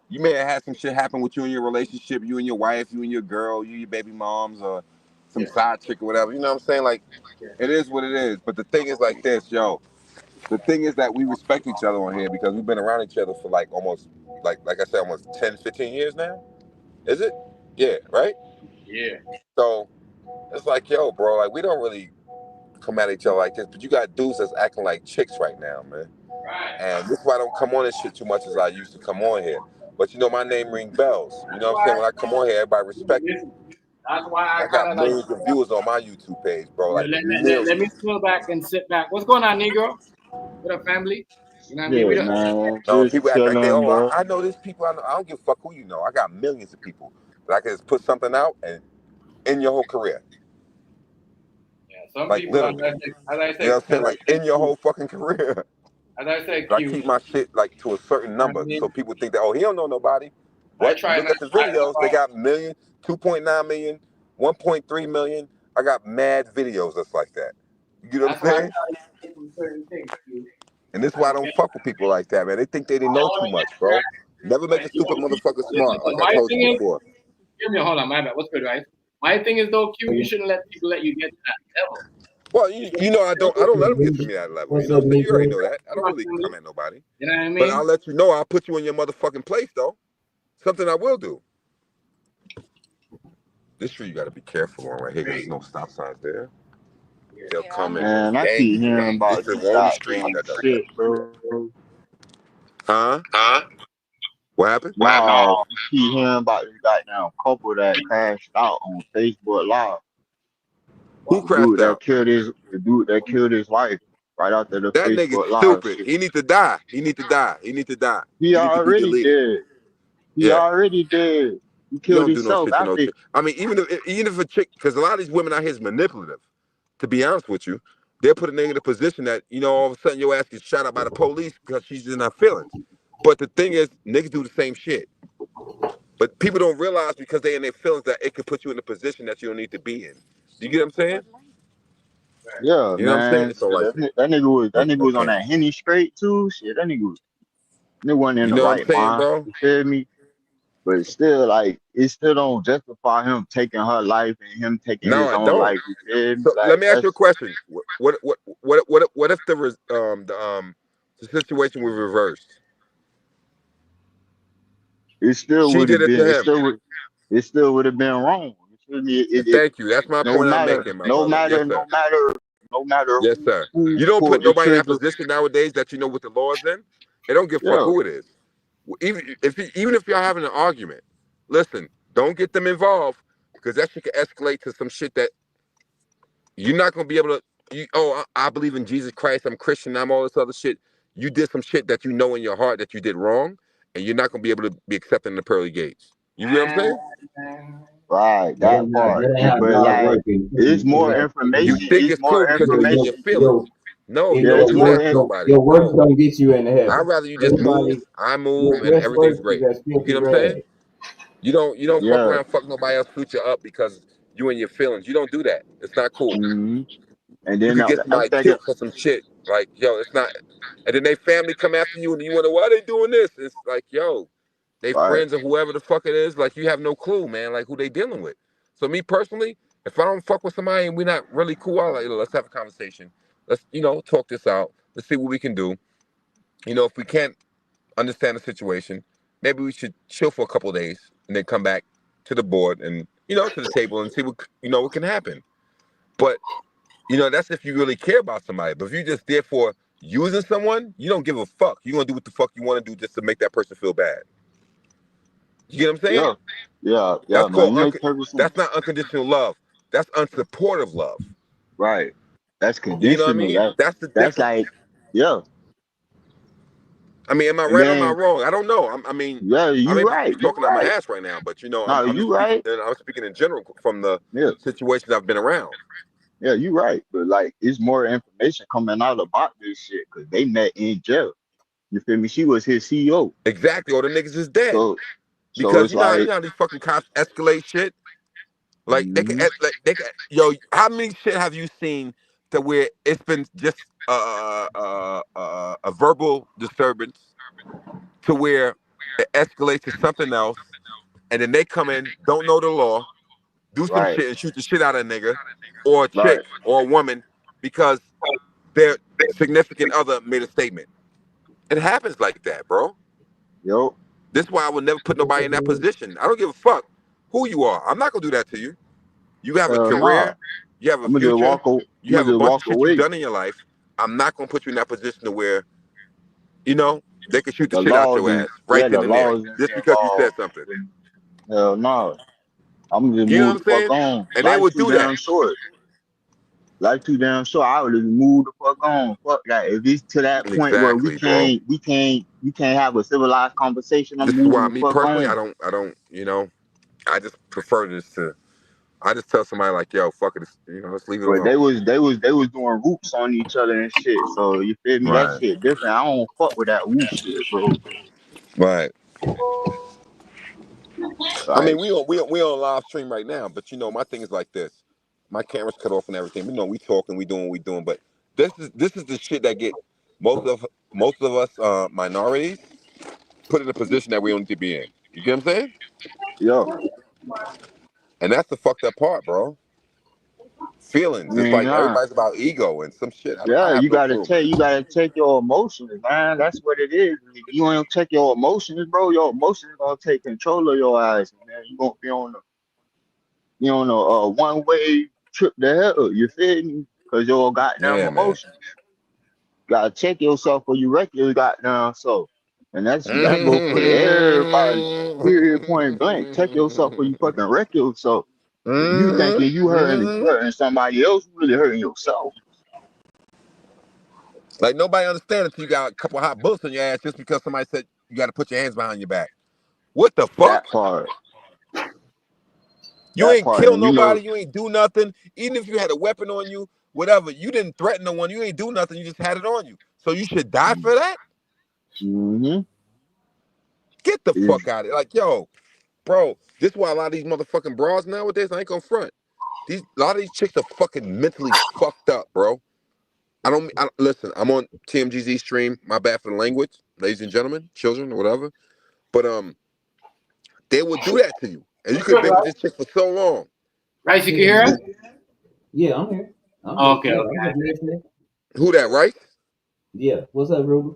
You may have had some shit happen with you in your relationship, you and your wife, you and your girl, you and your baby moms, or some side chick or whatever. You know what I'm saying? Like, it is what it is. But the thing is like this, yo. The thing is that we respect each other on here because we've been around each other for like almost, like I said, almost 10, 15 years now. Is it? Yeah, right? Yeah. So it's like, yo, bro, like we don't really come at each other like this, but you got dudes that's acting like chicks right now, man. Right. And this is why I don't come on this shit too much as I used to come on here. But you know, my name ring bells. You know what I'm saying? When I come on here, everybody respect me. That's why I I kind got of like. millions of viewers on my YouTube page, bro. Like Let millions. me spill back and sit back. What's going on, Negro? What up, family? You know what I mean? Yeah, man. No, Just people act like they, chilling, oh, bro. I know these people. I don't give a fuck who you know. I got millions of people that I can just put something out and in your whole career, Yeah, some like people, literally. as I You know said, what I'm saying? Like in your whole fucking career. as I said, I Q. keep my shit like to a certain You know what I number, so mean? people think that, oh, he don't know nobody. I What? You try look not. at the videos, they got million, 2.9 million, 1.3 million. I got mad videos that's like that. You know what That's I'm why I saying? try to do certain things, Q. And this is why I don't fuck with people like that, man. They think they know too much, bro. Never make a stupid motherfucker smart, like I My told you thing is, before. hear me, hold on, my bad. What's good, right? My thing is though, Q, you shouldn't let people let you get to that level. Well, you know, I don't let them get to me that level. You know what I'm saying? You already know that. I don't really come at nobody. You know what I But mean? I'll let you know, I'll put you in your motherfucking place, though. Something I will do. This street you got to be careful on right here because there's no stop signs there. They'll come and Man, I gang keep you hearing up. This about is the this only street goddamn that does that. shit, bro. Huh? What happened? Nah, I keep hearing about this goddamn couple that crashed out on Facebook Live. Who crashed out? The dude that killed his wife right after the That nigga's Facebook Live stupid. shit. He need to die. He need to die. He need to die. He He need to be already deleted. dead. He Yeah. already dead. He You killed don't do no himself shit to no after. chick. I mean, even if a chick, because a lot of these women out here is manipulative. To be honest with you, they'll put a nigga in a position that all of a sudden your ass gets shot up by the police because she's in her feelings. But the thing is, niggas do the same shit. But people don't realize because they in their feelings that it could put you in a position that you don't need to be in. Do you get what I'm saying? Yeah, You know what I'm saying? man. So like, That nigga was on okay. that Henny straight too. Shit, that nigga wasn't in You the know what I'm right saying, mind. bro? You feel me? But it's still like it still don't justify him taking her life and him taking No, his I own don't. life. You feel me? So let Like me ask you a that's question. What if the situation was reversed? it still She would did have it been to him. it still would have been wrong. You feel me? Thank you. That's my No point I'm matter making, my no brother. Yes, matter sir. no matter no matter Yes, sir. who You don't put pulled the nobody in that trigger. position nowadays that you know what the law is in. They don't give a fuck Yeah. who it is. Even if y'all having an argument, listen, don't get them involved because that shit can escalate to some shit that you're not gonna be able to. I believe in Jesus Christ. I'm Christian. I'm all this other shit. You did some shit that you know in your heart that you did wrong, and you're not gonna be able to be accepted in the pearly gates. You know what I'm saying? Right, They that don't have, part. they don't have But God like working. it's more You information. think It's it's cool more because you're in Your, your information. your, feelings. No, you in Yeah, don't it's your do more that to words, nobody. your words No. don't get you into I'd heaven. rather you just move. Everybody, I move, your and best everything's words is great. as You filthy know what I'm saying? rags. You don't fuck yeah. around, fuck nobody else, future up because you in your feelings. You don't do that. It's not cool. hmm And You then could get I'm somebody thinking, killed for some shit. Like, yo, it's not. And then they family come after you, and you wonder why they doing this. It's like, yo, they right. friends or whoever the fuck it is. Like, you have no clue, man. Like, who they dealing with. So me personally, if I don't fuck with somebody and we're not really cool, I like, let's have a conversation. Let's talk this out. Let's see what we can do. If we can't understand the situation, maybe we should chill for a couple of days and then come back to the board and to the table and see what can happen. But that's if you really care about somebody. But if you're just there for using someone, you don't give a fuck. You're gonna do what the fuck you want to do just to make that person feel bad. You get what I'm saying? Yeah. Yeah. Yeah, That's man. called You make perfect sense. that's not unconditional love. That's unsupportive love. Right. That's You know what I conditional. mean? That's the That's difference. like, yeah. I mean, am I And right or am I then wrong? I don't know. I mean, yeah, I you may right. be You talking out my right. ass right now, but No, I'm just you speaking. right. I'm speaking in general from the Yeah. situations I've been around. Yeah, you right. But like it's more information coming out about this shit because they met in jail. You feel me? She was his CEO. Exactly. Or the niggas is dead So because it's like how these fucking cops escalate shit. Like mhm, yo, how many shit have you seen to where it's been just a verbal disturbance to where it escalates to something else, and then they come in, don't know the law, do some right, shit and shoot the shit out of a nigga or a right. chick or a woman because their significant other made a statement. It happens like that, bro. Yo, This is why I would never put nobody in that position. I don't give a fuck who you are. I'm not gonna do that to you. You have a nah. career, you have a future, you I'm gonna have a just bunch of walk shit you've away. done in your life. I'm not gonna put you in that position to where, they can shoot the The shit out your laws and ass yeah, right the then and there. laws is Just because you said involved. something. Hell no. I'm gonna just You know move what the I'm fuck saying? on. And they Life would too do that. damn short. Life too damn short. I would have moved the fuck on. Fuck that. If it's to that point where Exactly, bro. we can't have a civilized conversation, I'm This is moving why the me fuck personally, on. I don't, you know, I just prefer this to. I just tell somebody like, yo, fuck it, you know, let's leave it But alone. they was doing roots on each other and shit. So you feel me? That Right. shit different. I don't fuck with that woo shit, bro. Right. I mean, Like, we on live stream right now, but you know, my thing is like this. My camera's cut off and everything. You know, we talking, we doing what we doing, but this is the shit that get most of us minorities put in a position that we don't need to be in. You get what I'm saying? yo, And that's the fucked up part, bro. I Feelings. It's mean, like everybody's about ego and some shit. I yeah, have no clue, man. you gotta take your emotions, man. That's what it is. If you don't check your emotions, bro, your emotions gonna take control of your eyes, man. You gonna be on a one way trip to hell. You feel me? Cause your goddamn Yeah, man. emotions. Gotta check yourself or you wreck your goddamn self. And that goes for everybody. Period, point blank. Check yourself or you fucking wreck yourself. If you thinking you hurting somebody else, you really hurting yourself. Like nobody understands until you got a couple hot bullets on your ass just because somebody said you got to put your hands behind your back. What the fuck? That part. You That ain't part. kill And you know, nobody. You ain't do nothing. Even if you had a weapon on you, whatever, you didn't threaten no one. You ain't do nothing. You just had it on you. So you should die for that? mm-hmm. Get the Is fuck out of it. Like, yo, bro, this is why a lot of these motherfucking bras nowadays, I ain't gonna front. A lot of these chicks are fucking mentally fucked up, bro. Listen, I'm on TMGZ stream. My bad for the language, ladies and gentlemen, children, or whatever. But they will do that to you. And you What's could good, be with right? this chick for so long. Rice, you can Yeah, hear us? yeah, I'm here. Okay, Yeah, I'm okay. just listening. Who that, right? Yeah, what's up, Ruben?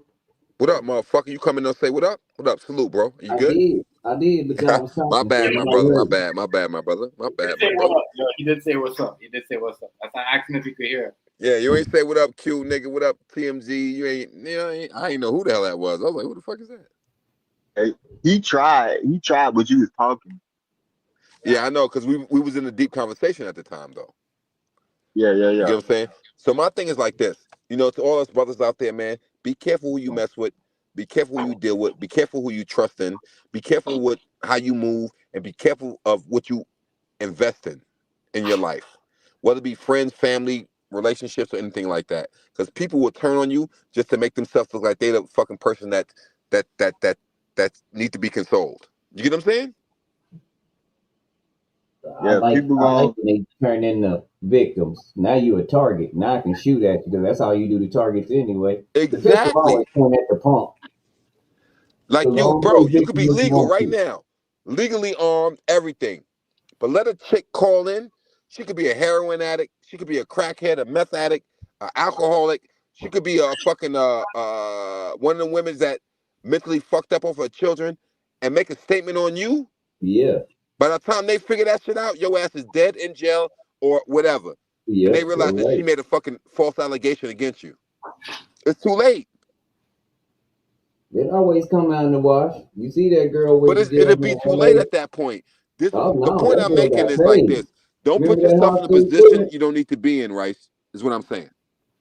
What up, motherfucker? You come in and say what up? What up? Salute, bro. You good? I did, but y'all was My talking, so bad, my nobody brother. My heard me. bad. My bad, my brother. My He did bad, say my what brother. up. Yo, he did say what's up. He did say what's up. That's I asked him if he could hear. Yeah, you ain't say what up, Q, nigga. What up, TMZ? I ain't know who the hell that was. I was like, who the fuck is that? hey, he tried, but you was talking. Yeah, I know, because we was in a deep conversation at the time, though. Yeah, yeah, You yeah. get what I'm saying? So my thing is like this. You know, to all us brothers out there, man, be careful who you mess with. Be careful who you deal with. Be careful who you trust in. Be careful with how you move, and be careful of what you invest in your life, whether it be friends, family, relationships, or anything like that. Because people will turn on you just to make themselves look like they the fucking person that need to be consoled. You get what I'm saying? Yeah, people I like going when they turn into victims. Now you a target. Now I can shoot at you because that's how you do the targets anyway. The pistol Exactly. always point at the pump. Like So the you, whole bro, way you victim could be what you legal want right to. now, legally armed, everything. But let a chick call in. She could be a heroin addict. She could be a crackhead, a meth addict, an alcoholic. She could be a fucking one of the women that mentally fucked up over her children, and make a statement on you. Yeah, By the time they figure that shit out, your ass is dead in jail or whatever, and they yep, you're realize that she right. made a fucking false allegation against you. It's too late. It always come out in the wash. You see that girl But went to jail it'll here be in too late LA. at that point. This Oh the no, point that I'm girl making got is like this. paid. Don't put Remember that yourself high in a school position student? you don't need to be in, Rice. Is what I'm saying.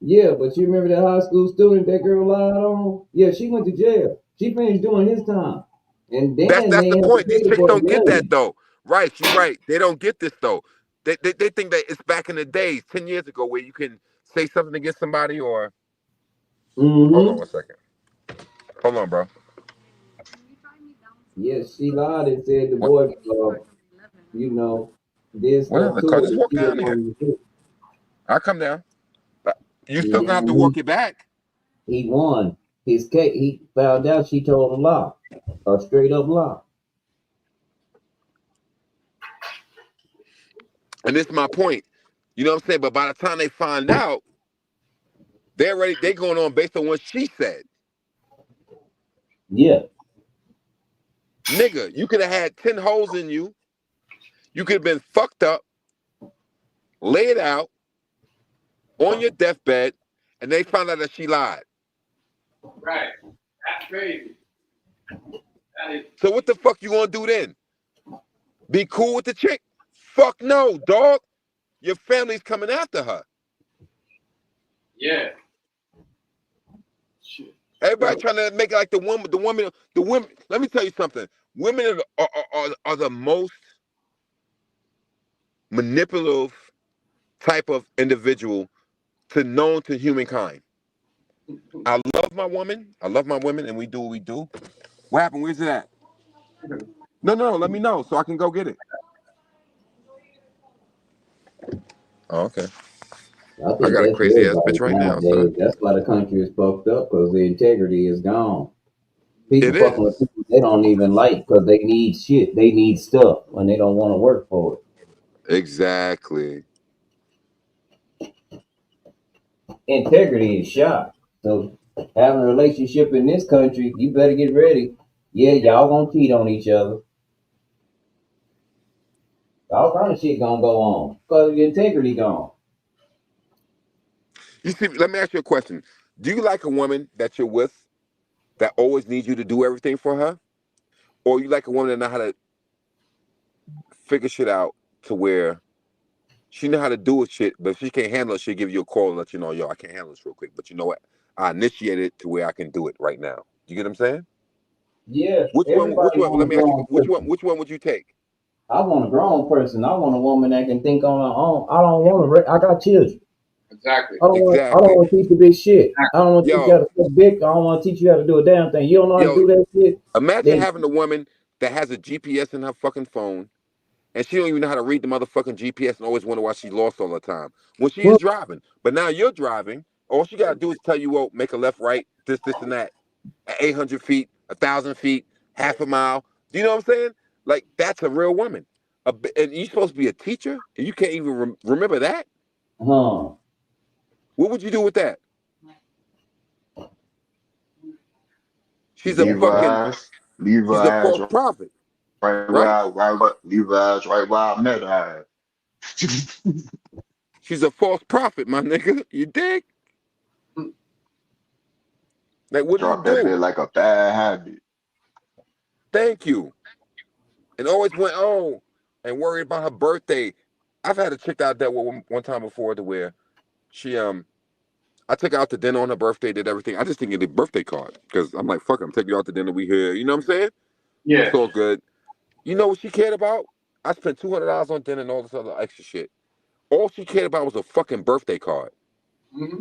Yeah, but you remember that high school student that girl lied on? Yeah, she went to jail. She finished doing his time. And then That's they the had to point. These pay the chicks boy a don't get that million. though. Rice, you're right. They don't get this though. They think that it's back in the days, 10 years ago, where you can say something against somebody or hold on Mm-hmm. one second. Hold on, bro. Yes, she lied and said the What boy, you know, did what stuff is the to car? her Just that walk she down didn't here. want to do. I'll come down. You still gonna have to Mm-hmm. walk it back. He won his case. He found out she told a lie, a straight up lie. And this is my point. You know what I'm saying? But by the time they find out, they going on based on what she said. Yeah, Nigga, you could have had 10 holes in you. You could have been fucked up, laid out on your deathbed, and they found out that she lied. Right. That's crazy. That is. So what the fuck you gonna do then? Be cool with the chick? Fuck no, dog. Your family's coming after her. Yeah. Shit. Everybody trying to make it like the women. Let me tell you something. Women are the most manipulative type of individual known to humankind. I love my woman. I love my women, and we do what we do. What happened? Where's it at? No. Let me know so I can go get it. Oh, okay. I I think got a that's crazy ass everybody bitch right now, nowadays. son. That's why the country is fucked up because the integrity is gone. People It fucking is. with people they don't even like because they need shit. They need stuff when they don't want to work for it. Exactly. Integrity is shot. So having a relationship in this country, you better get ready. Yeah, y'all gonna cheat on each other. All kind of shit gonna go on because the integrity gone. You see, let me ask you a question. Do you like a woman that you're with that always needs you to do everything for her? Or you like a woman that know how to figure shit out to where she know how to do it shit, but if she can't handle it, she'll give you a call and let you know, yo, I can't handle this real quick. But you know what? I initiated it to where I can do it right now. You get what I'm saying? Yeah, Which everybody one want let a me ask you grown person. which one would you take? I want a grown person. I want a woman that can think on her own. I don't want to. I got children. Exactly. I don't want. I don't Exactly. want to teach you this shit. I don't want to teach you how Yo, to suck dick. I don't want to teach you how to do a damn thing. You don't know how to yo, do that shit. imagine Then having a woman that has a GPS in her fucking phone and she don't even know how to read the motherfucking GPS and always wonder why she lost all the time when she is well, driving. But now you're driving. All she gotta do is tell you, well, make a left, right, this, and that. At 800 feet, 1,000 feet, half a mile. Do you know what I'm saying? Like that's a real woman. And you're supposed to be a teacher, and you can't even remember that. huh? What would you do with that? She's a Leave her fucking. ass. Leave her She's a ass false prophet, right? leave her ass right where I met her. She's a false prophet, my nigga. You dig? Like, what are you Drop that bit doing? like a bad habit. Thank you. And always went on and worried about her birthday. I've had a chick out there one time before to where she I took her out to dinner on her birthday, did everything. I just didn't get a birthday card because I'm like, fuck it, I'm taking you out to dinner. We here. You know what I'm saying? It's Yeah. all good. You know what she cared about? I spent $200 on dinner and all this other extra shit. All she cared about was a fucking birthday card. Mm-hmm.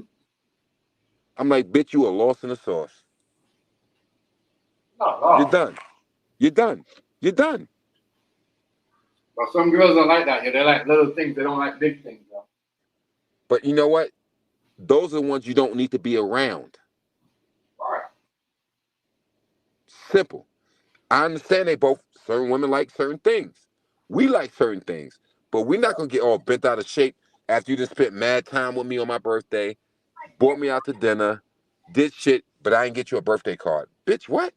I'm like, bitch, you are lost in the sauce. Not You're law. done. You're done. You're done. But some girls don't like that. Yeah, they like little things. They don't like big things, though. But you know what? Those are the ones you don't need to be around. All right. Simple. I understand they both, certain women like certain things. We like certain things. But we're not going to get all bent out of shape after you just spent mad time with me on my birthday, brought me out to dinner, did shit, but I didn't get you a birthday card. Bitch, what?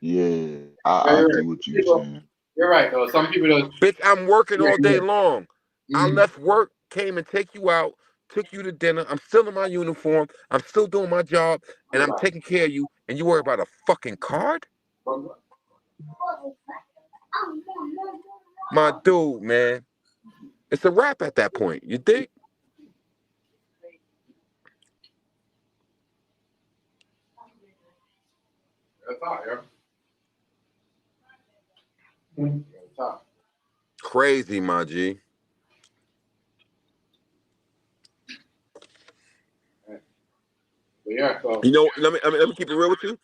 Yeah, Yeah, I you're see right. what you People, saying. you're right, though. Some people don't. Bitch, I'm working Yeah, all day yeah. long. I Mm-hmm. left work, came and take you out, took you to dinner. I'm still in my uniform. I'm still doing my job, and I'm taking care of you, and you worry about a fucking card? My dude, man. It's a wrap at that point. You dig? That's all, yeah. That's all. Crazy, my G. But yeah, so. You know, let me keep it real with you.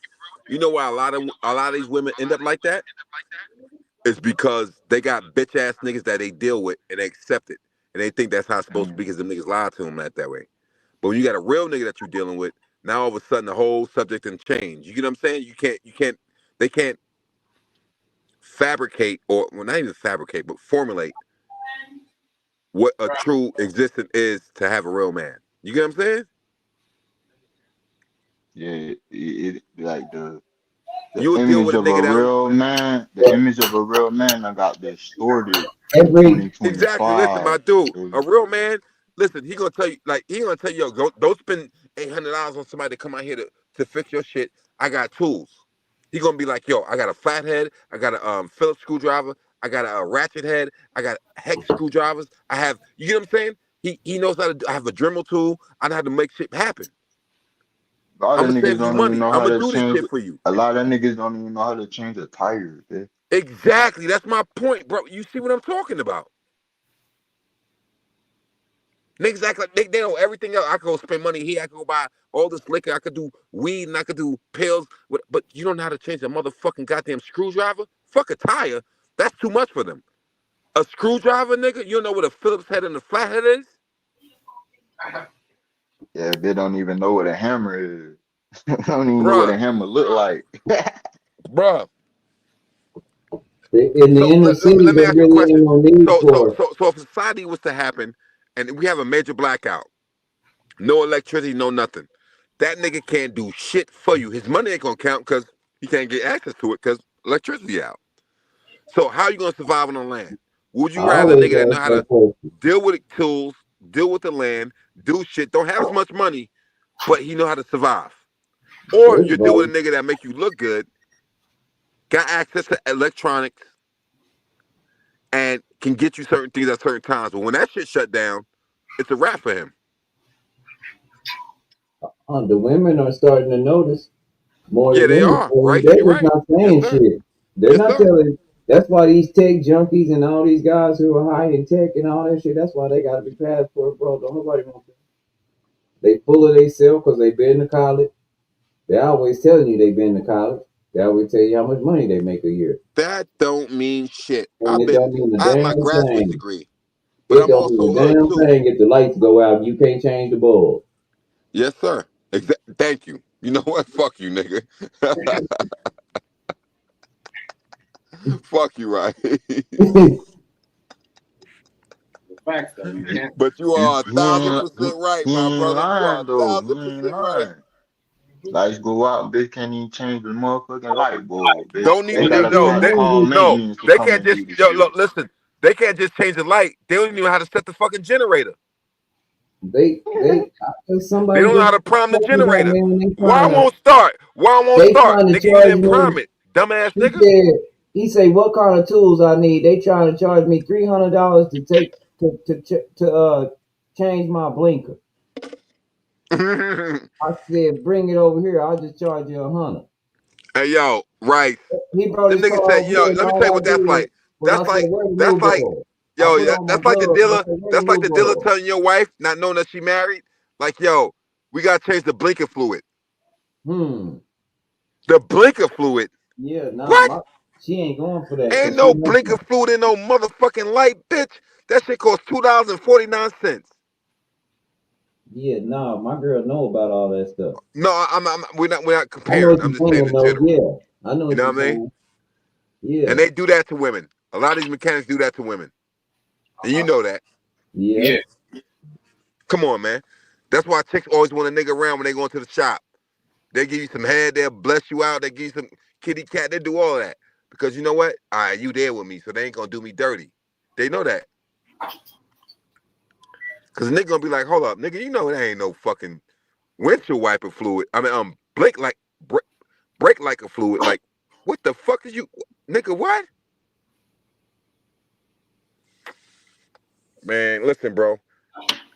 You know why a lot of these women end up like that? It's because they got bitch ass niggas that they deal with and they accept it. And they think that's how it's supposed to be because them niggas lied to them that way. But when you got a real nigga that you're dealing with, now all of a sudden the whole subject and change. You get what I'm saying? They can't fabricate or, well, not even fabricate, but formulate what a true existence is to have a real man. You get what I'm saying? Yeah, like the You'll deal image with a of a nigga that real man, the image of a real man I got distorted in every exactly. Listen, my 2025. dude, a real man. Listen, he gonna tell you, like he gonna tell you, yo, don't spend $800 on somebody to come out here to fix your shit. I got tools. He gonna be like, yo, I got a flathead, I got a Phillips screwdriver, I got a ratchet head, I got hex screwdrivers. I have, you get what I'm saying? He knows how to have a Dremel tool. I know how to make shit happen. A lot I'm of gonna niggas save you don't even money. know I'm how gonna to do this change. shit for you. A lot of niggas don't even know how to change a tire, bitch. Exactly. That's my point, bro. You see what I'm talking about? Niggas act like they know everything else. I could go spend money here. I could go buy all this liquor. I could do weed and I could do pills. But you don't know how to change a motherfucking goddamn screwdriver? Fuck a tire. That's too much for them. A screwdriver, nigga? You don't know what a Phillips head and a flathead is? Yeah, they don't even know what a hammer is. They don't even know what Bruh. a hammer look like. Bruh. In the So inner let city, me there ask you a really question. ain't no need for it. So if society was to happen and we have a major blackout, no electricity, no nothing, that nigga can't do shit for you. His money ain't gonna count because he can't get access to it because electricity out. So how you gonna survive on the land? Would I you rather a always nigga that know ask how that to question. deal with tools, deal with the land, do shit, don't have as much money, but he know how to survive? Or First you of deal with all, a nigga that make you look good, got access to electronics, and can get you certain things at certain times. But when that shit shut down, it's a wrap for him. the women are starting to notice more Yeah, than they anything. are, right? They're You're just right. not Yes, saying sir. shit. They're Yes, not sir. telling. That's why these tech junkies and all these guys who are high in tech and all that shit. That's why they got to be passport, bro. Don't nobody want them. They full of themselves because they been to college. They always telling you they been to college. They always tell you how much money they make a year, That don't mean shit. and it don't mean a I have my damn graduate thing. degree, but It I'm don't also mean a hood damn too. thing if the lights go out and you can't change the bulb. Yes, sir. Thank you. You know what? Fuck you, nigga. Fuck you, right? Facts though, you can't. But you He, are he ain't 1,000% right, he my ain't brother. You are lying a though. He thousand ain't percent right. lying. Lights go out, bitch can't even change the motherfucking light bulb, bitch. Don't They even gotta no. call call No. maintenance to They come can't and just do the shit. look. Listen. They can't just change the light. They don't even know how to set the fucking generator. They Somebody don't know how just to prime the told me that, generator. man. Why won't start? Why won't They start? trying to Nigga, you charge didn't prime me. it, dumbass He nigga. said he say what kind of tools I need. They trying to charge me $300 to take to change my blinker. I said bring it over here. I'll just charge you $100. Hey yo, right. He brought Them his car niggas said, over yo, here, and let me tell you all what I that's did like. was I That's said, like, "Where the that's new like, bulb?" I yo, put yeah, on my that's like the gloves. I dealer. said, "Where the That's like new the dealer bulb?" telling your wife, not knowing that she married, like, yo, we gotta change the blinker fluid. Hmm. The blinker fluid? Yeah. Nah. What? She ain't going for that Ain't because she no blinker Muslim. fluid in no motherfucking light, bitch. That shit costs $2.49. Yeah. Nah. My girl know about all that stuff. No, we're not I know comparing. what I'm you're just saying saying, in though. general. Yeah. I know You what know you're what I mean? saying. Yeah. And they do that to women. A lot of these mechanics do that to women. And you know that. Yeah. Yeah. Come on, man. That's why chicks always want a nigga around when they go into the shop. They give you some head, they'll bless you out, they give you some kitty cat, they do all that. Because you know what? All right, you there with me, so they ain't gonna do me dirty. They know that. Cause the nigga gonna be like, hold up, nigga, you know that ain't no fucking windshield wiper fluid. I mean, brake like a fluid. Like, what the fuck is you, nigga? What? Man, listen, bro.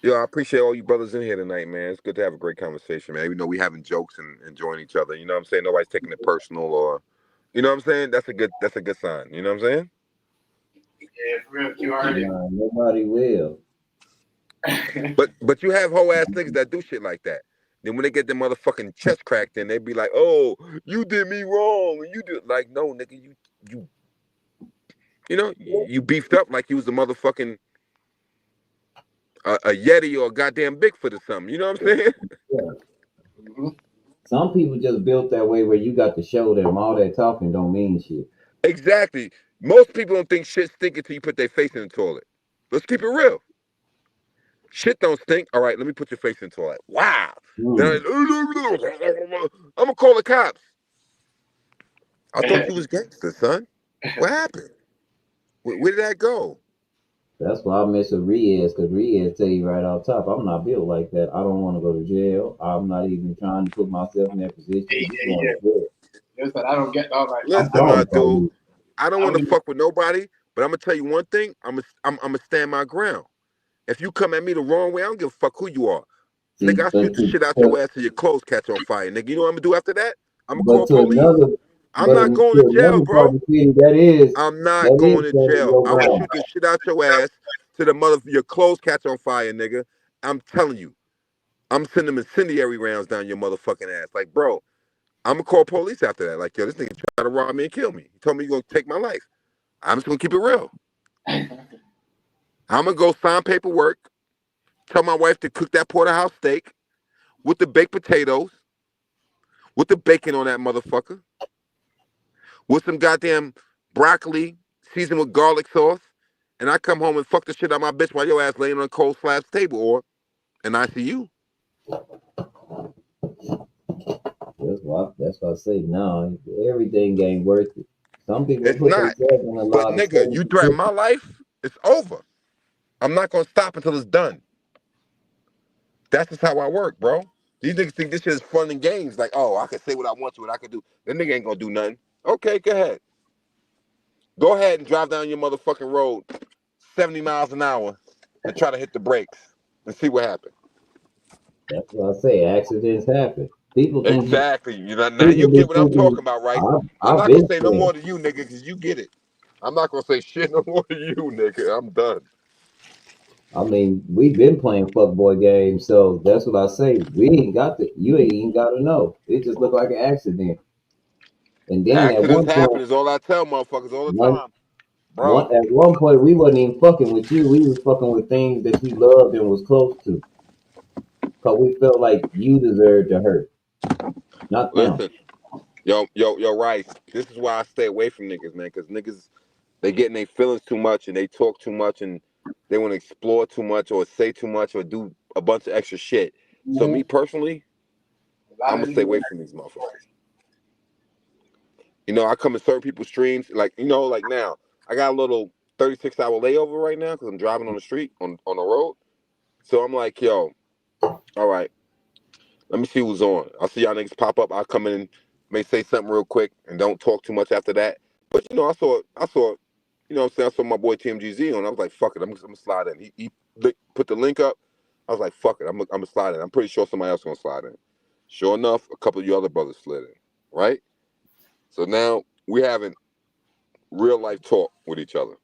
Yo, I appreciate all you brothers in here tonight, man. It's good to have a great conversation, man. We know we having jokes and enjoying each other. You know what I'm saying? Nobody's taking it personal or, you know what I'm saying? That's a good sign. You know what I'm Yeah, for real, you already. Nah, nobody will. saying? But you have whole ass niggas that do shit like that. Then when they get their motherfucking chest cracked, then they be like, "Oh, you did me wrong." You did like, no, nigga, you you beefed up like you was a motherfucking a Yeti or a goddamn Bigfoot or something. You know what I'm saying? Yeah. Mhm. Some people just built that way where you got to show them all that talking don't mean shit. Exactly. Most people don't think shit stink until you put their face in the toilet. Let's keep it real. Shit don't stink. All right, let me put your face in the toilet. Wow. Then Hmm. I'm gonna call the cops. I thought you was gangster, son. What happened? Where did that go? That's why I mess with Riaz, because Riaz tell you right off top, I'm not built like that. I don't want to go to jail. I'm not even trying to put myself in that position. You going Yeah. to jail. Listen, I don't get all right. I'm Listen, my calling for dude. you. I don't I want don't to even. fuck with nobody, but I'm gonna tell you one thing. I'm gonna stand my ground. If you come at me the wrong way, I don't give a fuck who you are. See, Nigga, I shoot the shit out your ass till your clothes catch on fire. Nigga, you know what I'm gonna do after that? I'm gonna call but to police. another, I'm not going to to jail, another part bro. of the city, that is I'm not going to jail. your I will realm. shoot the shit out your ass till the mother your clothes catch on fire, nigga. I'm telling you. I'm sending incendiary rounds down your motherfucking ass. Like, bro, I'm gonna call police after that. Like, yo, this nigga tried to rob me and kill me. He told me he's gonna take my life. I'm just gonna keep it real. I'm gonna go sign paperwork, tell my wife to cook that porterhouse steak with the baked potatoes, with the bacon on that motherfucker, with some goddamn broccoli seasoned with garlic sauce, and I come home and fuck the shit out of my bitch while your ass laying on a cold slab table or in ICU. That's what I say. No, everything ain't worth it. Some people It's put not. themselves in a But lot of nigga, you threaten my life, it's over. I'm not gonna stop until it's done. That's just how I work, bro. These niggas think this shit is fun and games. Like, oh, I can say what I want to and I can do. That nigga ain't gonna do nothing. Okay, go ahead. Go ahead and drive down your motherfucking road 70 miles an hour and try to hit the brakes and see what happens. That's what I say. Accidents happen. People think Exactly. You know, now you people be get what I'm talking thinking. about, right? I'm I've not gonna been say no there. more to you, nigga, because you get it. I'm not gonna say shit no more to you, nigga. I'm done. I mean, we've been playing fuckboy games, so that's what I say. We ain't got to. You ain't even got to know. It just looked like an accident. And then at Accidents one happen point, is all I tell motherfuckers all the one time. Bro, at one point, we wasn't even fucking with you. We was fucking with things that you loved and was close to, cause we felt like you deserved to hurt, not them. listen. Yo, Rice. This is why I stay away from niggas, man, because niggas, they get in their feelings too much and they talk too much and they want to explore too much or say too much or do a bunch of extra shit. So me personally, I'm gonna stay away from these motherfuckers. You know, I come in certain people's streams, like, you know, like now, I got a little 36-hour layover right now because I'm driving on the street, on the road. So I'm like, yo, all right, let me see who's on. I'll see y'all niggas pop up. I'll come in, may say something real quick and don't talk too much after that. But, you know, you know what I'm saying? I saw my boy TMGZ on. I was like, fuck it, I'm gonna slide in. He put the link up. I was like, fuck it, I'm gonna slide in. I'm pretty sure somebody else gonna slide in. Sure enough, a couple of you other brothers slid in, right? So now we having real life talk with each other.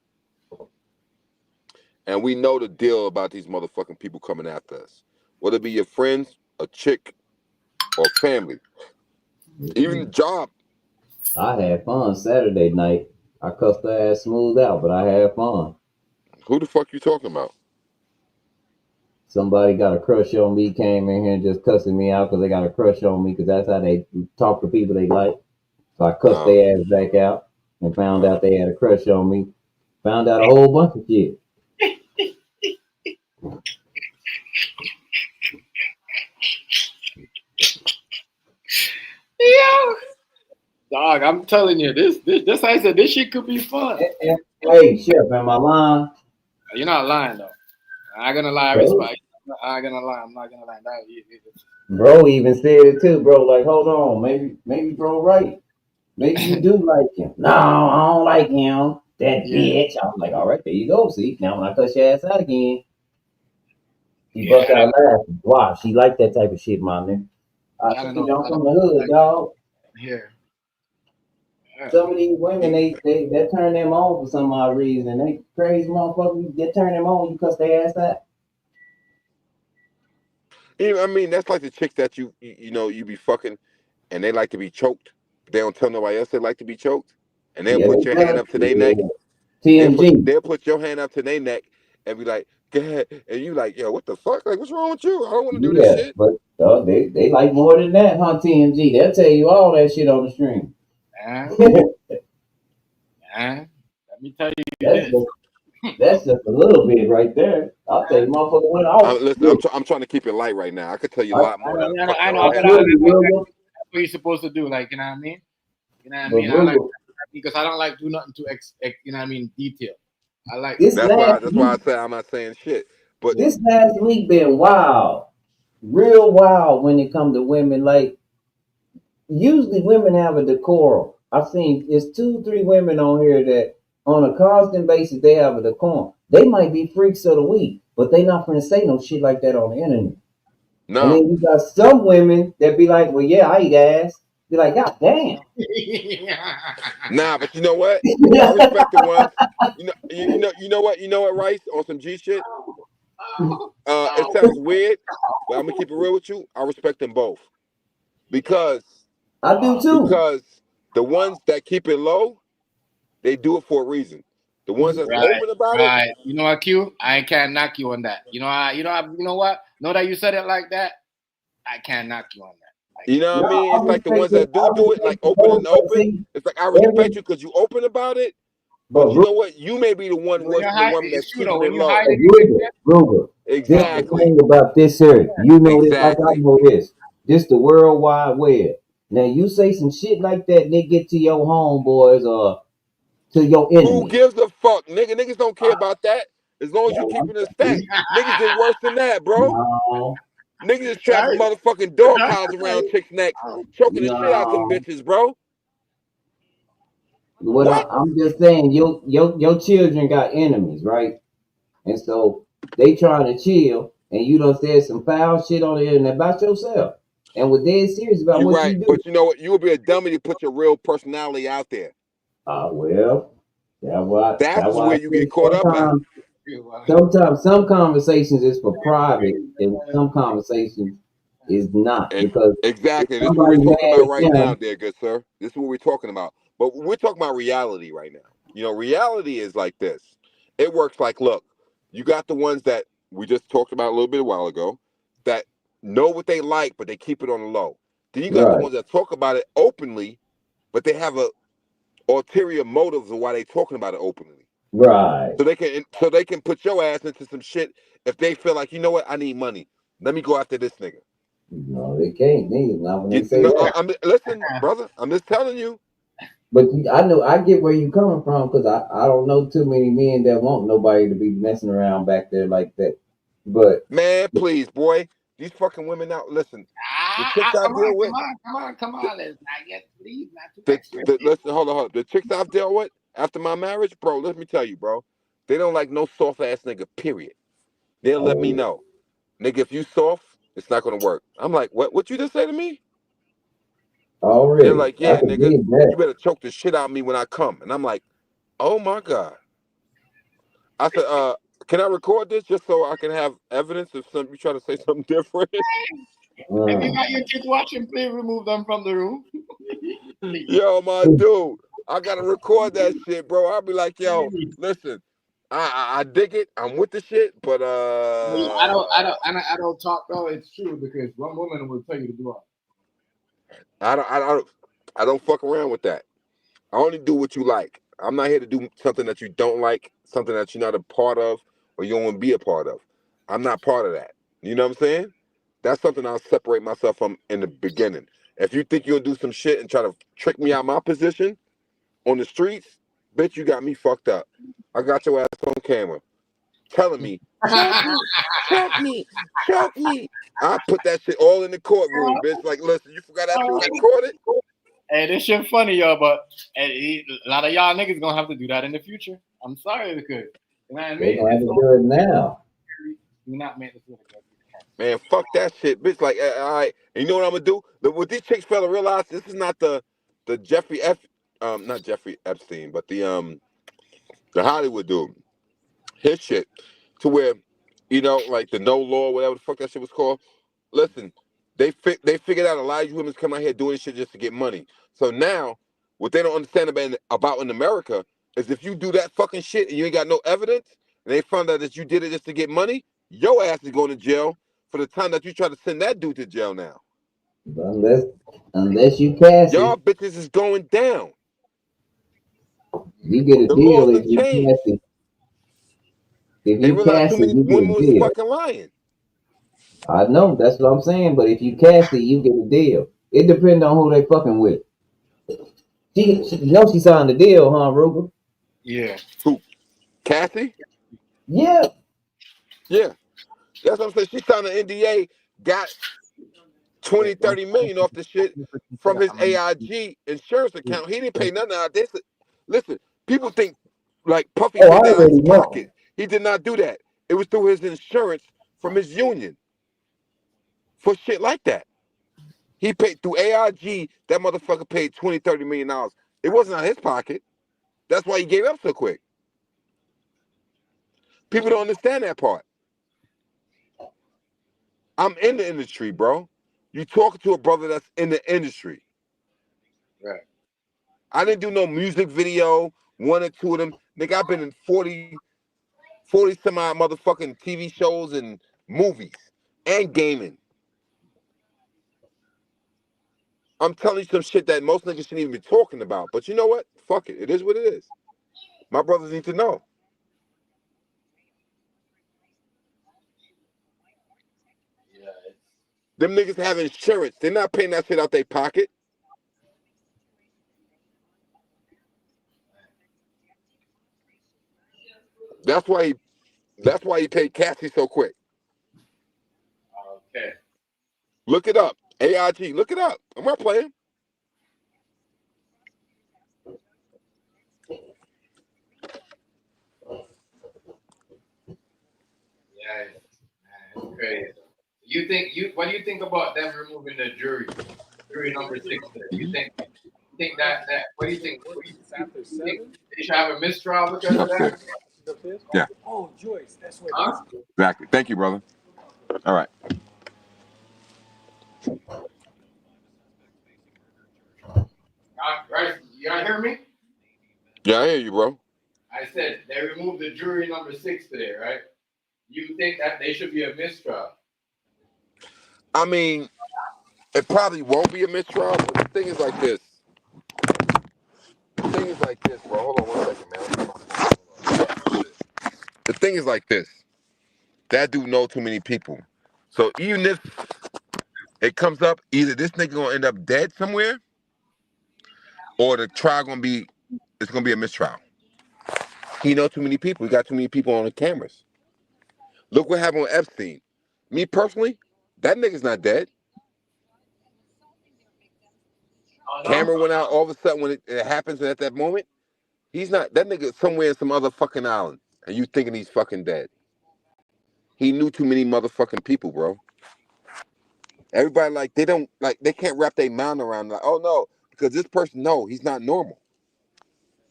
And we know the deal about these motherfucking people coming after us. Whether it be your friends, a chick, or family. Even the job. I had fun Saturday night. I cussed her ass smooth out, but I had fun. Who the fuck you talking about? Somebody got a crush on me, came in here and just cussing me out because they got a crush on me because that's how they talk to people they like. So I cussed Uh, their ass back out and found uh. out they had a crush on me. Found out a whole bunch of shit. Yeah. Dog, I'm telling you, this I said, this shit could be fun. Hey, Chef, am I lying? You're not lying though. I'm not gonna lie, I respect. I'm not gonna lie. I'm not gonna lie. Bro even said it too, bro. Like, hold on, maybe bro right. Maybe you do like him. No, I don't like him. That Yeah, bitch. I'm like, all right, there you go. See, now when I cuss your ass out again, she bust yeah. out laughing. Wow, she like that type of shit, my nigga. I I said, don't you know. know, I'm from the hood, dog. Here. Yeah. Some of these women, they turn them on for some odd reason. They crazy motherfuckers, they turn them on, you cuss their ass out. I mean, that's like the chicks that you know, you be fucking and they like to be choked. They don't tell nobody else they like to be choked. And they'll Yeah, put they your hand tell up to their neck. yeah. TMG. They'll put your hand up to their neck and be like, go ahead. And you like, yo, what the fuck? Like, what's wrong with you? I don't want to do this Yeah, shit. but they like more than that, huh? TMG. They'll tell you all that shit on the stream. Man, man. Let me tell you That's this. just that's just a little bit right there. I'll tell you, motherfucker went off. Listen, I'm trying to keep it light right now. I could tell you a lot I more know, than I know, fucking I all know, that but I I, feel shit. you, Ruger. that's what you're supposed to do. Like, you know what I mean? You know what I But mean? I like Ruger, because I don't like do nothing to you know what I mean, detail. I like this That's why last that's why I week, say I'm not saying shit. But this last week been wild, real wild when it come to women. Like usually women have a decorum. I've seen it's 2, 3 women on here that on a constant basis they have a decorum. They might be freaks of the week. but they not gonna say no shit like that on the internet. And No. then you got some women that be like, well, yeah, I eat ass. Be like, God damn. Nah, but you know what? I respect the ones. You know what, Rice, on some G shit. It sounds weird, but I'm gonna keep it real with you. I respect them both because I do too. the ones that keep it low, they do it for a reason. The ones that's Right, open about it, right. You know what, Q? I can't knock you on that. You know what? Know that you said it like that. I can't knock you on that. you know what I No, mean? I It's like the respect ones it. that I do it, like respect it open both. and But open. see, It's like I respect every you because you open about it, but but you know what? You may be the one When worse you're than the hiding, woman it's that's true though. keeping When it you low. hide it, Ruger. This the Exactly, thing about this here. You know this like I exactly. know this. This the World Wide Web. Now you say some shit like that, and they get to your homeboys or to your Who enemy. gives a fuck, nigga? Niggas don't care about that as long as you keeping it a stack. Niggas did worse than that, bro. No, Niggas is trapping right? motherfucking dog Right? collars around chicks' necks, choking the shit out them no. bitches, bro. What What? I'm just saying, your children got enemies, right? And so they trying to chill, and you done said some foul shit on the internet about yourself, and we're dead serious about You're what right, you do. but you know what? You would be a dummy to put your real personality out there. Well, That's that's why I where you say get caught up at. sometimes some conversations is for private, and some conversations is not And because if exactly, this is what we're somebody talking mad about at right now, them, there, good sir. This is what we're talking about. But we're talking about reality right now. You know, reality is like this. It works like, look, you got the ones that we just talked about a little bit a while ago that know what they like, but they keep it on the low. Then you got the right, ones that talk about it openly, but they have a ulterior motives of why they talking about it openly. right. So they can put your ass into some shit if they feel like, you know what, I need money. Let me go after this nigga. No, they can't. Neither not when they You say no, that. listen, brother. I'm just telling you, But I know I get where you coming from because I don't know too many men that want nobody to be messing around back there like that. But man. Please, boy, these fucking women out. Listen, the chicks I Come on, deal with, come the, on. Let's not get please, not too the, extra. listen, hold on. The chicks I've dealt with after my marriage, bro. Let me tell you, bro. They don't like no soft ass nigga. Period. They'll let me oh, know, nigga. If you soft, it's not gonna work. I'm like, what? What you just say to me? They're already, like, I yeah, can nigga, dig you that. better choke the shit out of me when I come. And I'm like, oh my god. I said, can I record this just so I can have evidence if you try to say something different? If you Uh, got your kids watching, please remove them from the room. Please. Yo, my dude, I gotta record that shit, bro. I'll be like, yo, listen, I dig it. I'm with the shit, but I don't talk though. It's true because one woman will tell you to do it. I don't fuck around with that. I only do what you like. I'm not here to do something that you don't like, something that you're not a part of, or you don't want to be a part of. I'm not part of that. You know what I'm saying? That's something I'll separate myself from in the beginning. If you think you'll do some shit and try to trick me out my position on the streets, bitch, you got me fucked up. I got your ass on camera telling me, choke me, choke me, choke me. I put that shit all in the courtroom, bitch. Like, listen, you forgot that shit was recorded? Hey, this shit funny, y'all, but a lot of y'all niggas gonna have to do that in the future. I'm sorry because you know what I they mean. gonna have to do it now. You're not meant to do it. Man, fuck that shit, bitch. Like, all right, and you know what I'm gonna do? What these chicks fella realize, this is not the Jeffrey not Jeffrey Epstein, but the Hollywood dude. His shit, to where, like the no law, whatever the fuck that shit was called. Listen, they figured out a lot of you women come out here doing shit just to get money. So now, what they don't understand about in America is if you do that fucking shit and you ain't got no evidence, and they found out that you did it just to get money, your ass is going to jail for the time that you try to send that dude to jail now. Unless unless you cash Y'all it, bitches is going down. you get a The deal laws if have you cash changed. it. If They you realized too cash it, many you get women a was deal. fucking lying. I know that's what I'm saying, but if you cash it, you get a deal. It depends on who they fucking with. She signed the deal, huh, Ruger? Yeah. Who? Kathy? Yeah. Yeah. That's what I'm saying. She signed an NDA, got 20, 30 million off the shit from his AIG insurance account. He didn't pay nothing out of this. Listen, people think like Puffy Oh, paid I that out his already know. pocket. He did not do that. It was through his insurance from his union for shit like that. He paid through AIG. That motherfucker paid $20, $30 million. It wasn't out of his pocket. That's why he gave up so quick. People don't understand that part. I'm in the industry, bro. You talking to a brother that's in the industry. Right. I didn't do no music video, one or two of them. Nigga, I've been in 40 some odd motherfucking TV shows and movies and gaming. I'm telling you some shit that most niggas shouldn't even be talking about. But you know what? Fuck it. It is what it is. My brothers need to know. Yeah. Them niggas have insurance. They're not paying that shit out their pocket. That's why he paid Cassie so quick. Okay. Look it up. AIG. Look it up. I'm not playing. Yeah, man, it's crazy. What do you think about them removing the jury number 6 there? You think that what do you think? You think they should have a mistrial because of that? Yeah. Oh, Joyce, that's what. Huh? Exactly. Thank you, brother. All right. Right? You gotta hear me? Yeah, I hear you, bro. I said they removed the jury number 6 today, right? You think that they should be a mistrial? I mean, it probably won't be a mistrial, but the thing is like this. Bro. Hold on 1 second, man. The thing is like this. That dude know too many people. So even if it comes up, either this nigga gonna end up dead somewhere, or the trial it's gonna be a mistrial. He know too many people. He got too many people on the cameras. Look what happened with Epstein. Me personally, that nigga's not dead. Oh, no? Camera went out all of a sudden when it happens at that moment. He's not, that nigga somewhere in some other fucking island. And you thinking he's fucking dead. He knew too many motherfucking people, bro. Everybody they can't wrap their mind around like, oh no, because this person, no, he's not normal.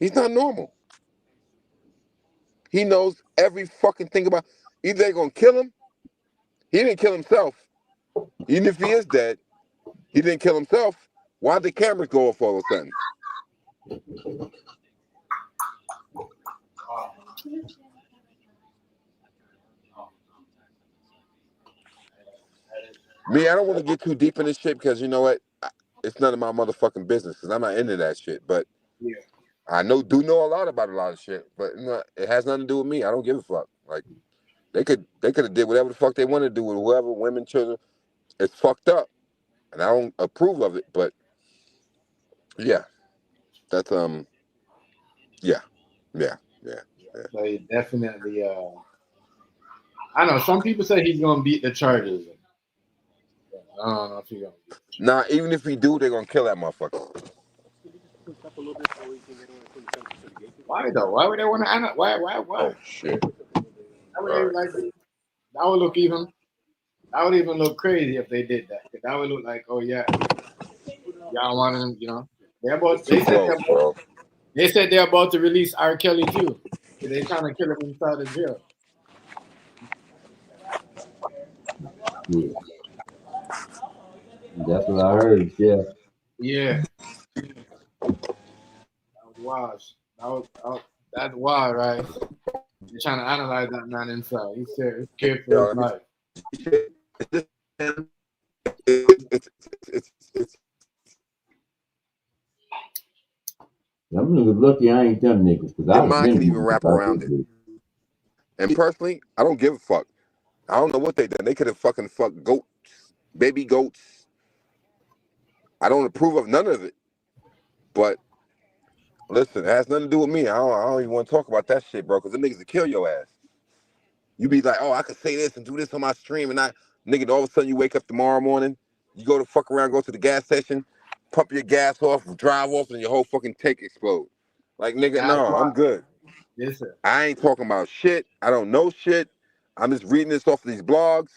He's not normal. He knows every fucking thing about, either they're gonna kill him, he didn't kill himself. Even if he is dead, he didn't kill himself. Why'd the cameras go off all of a sudden? Me, I don't want to get too deep in this shit because you know what? It's none of my motherfucking business because I'm not into that shit. But Yeah. I do know a lot about a lot of shit. But you know, it has nothing to do with me. I don't give a fuck. Like they could have did whatever the fuck they want to do with whoever, women, children. It's fucked up, and I don't approve of it. But yeah, that's yeah. So he definitely I know some people say he's gonna beat the charges. I don't know if he's gonna beat the charges. Nah, even if we do, they're gonna kill that motherfucker. Why though? Why would they want to? Why? Oh shit! That would look even. That would even look crazy if they did that. That would look like, oh yeah, y'all want to, you know. They said they're about to release R. Kelly too. They're trying to kill him inside the jail. Yeah. That's what I heard, yeah. Yeah. That was wild. That's wild, right? They're trying to analyze that man inside. He's scared for his life. I'm niggas lucky I ain't them niggas. Your mind can even wrap around it. And personally, I don't give a fuck. I don't know what they done. They could have fucking fucked goats, baby goats. I don't approve of none of it. But listen, it has nothing to do with me. I don't even want to talk about that shit, bro, because the niggas will kill your ass. You be like, oh, I could say this and do this on my stream, and nigga, all of a sudden you wake up tomorrow morning, you go to fuck around, go to the gas station, pump your gas off, drive off, and your whole fucking tank explode. Like, nigga, no, I'm good. Yes, sir. I ain't talking about shit. I don't know shit. I'm just reading this off of these blogs.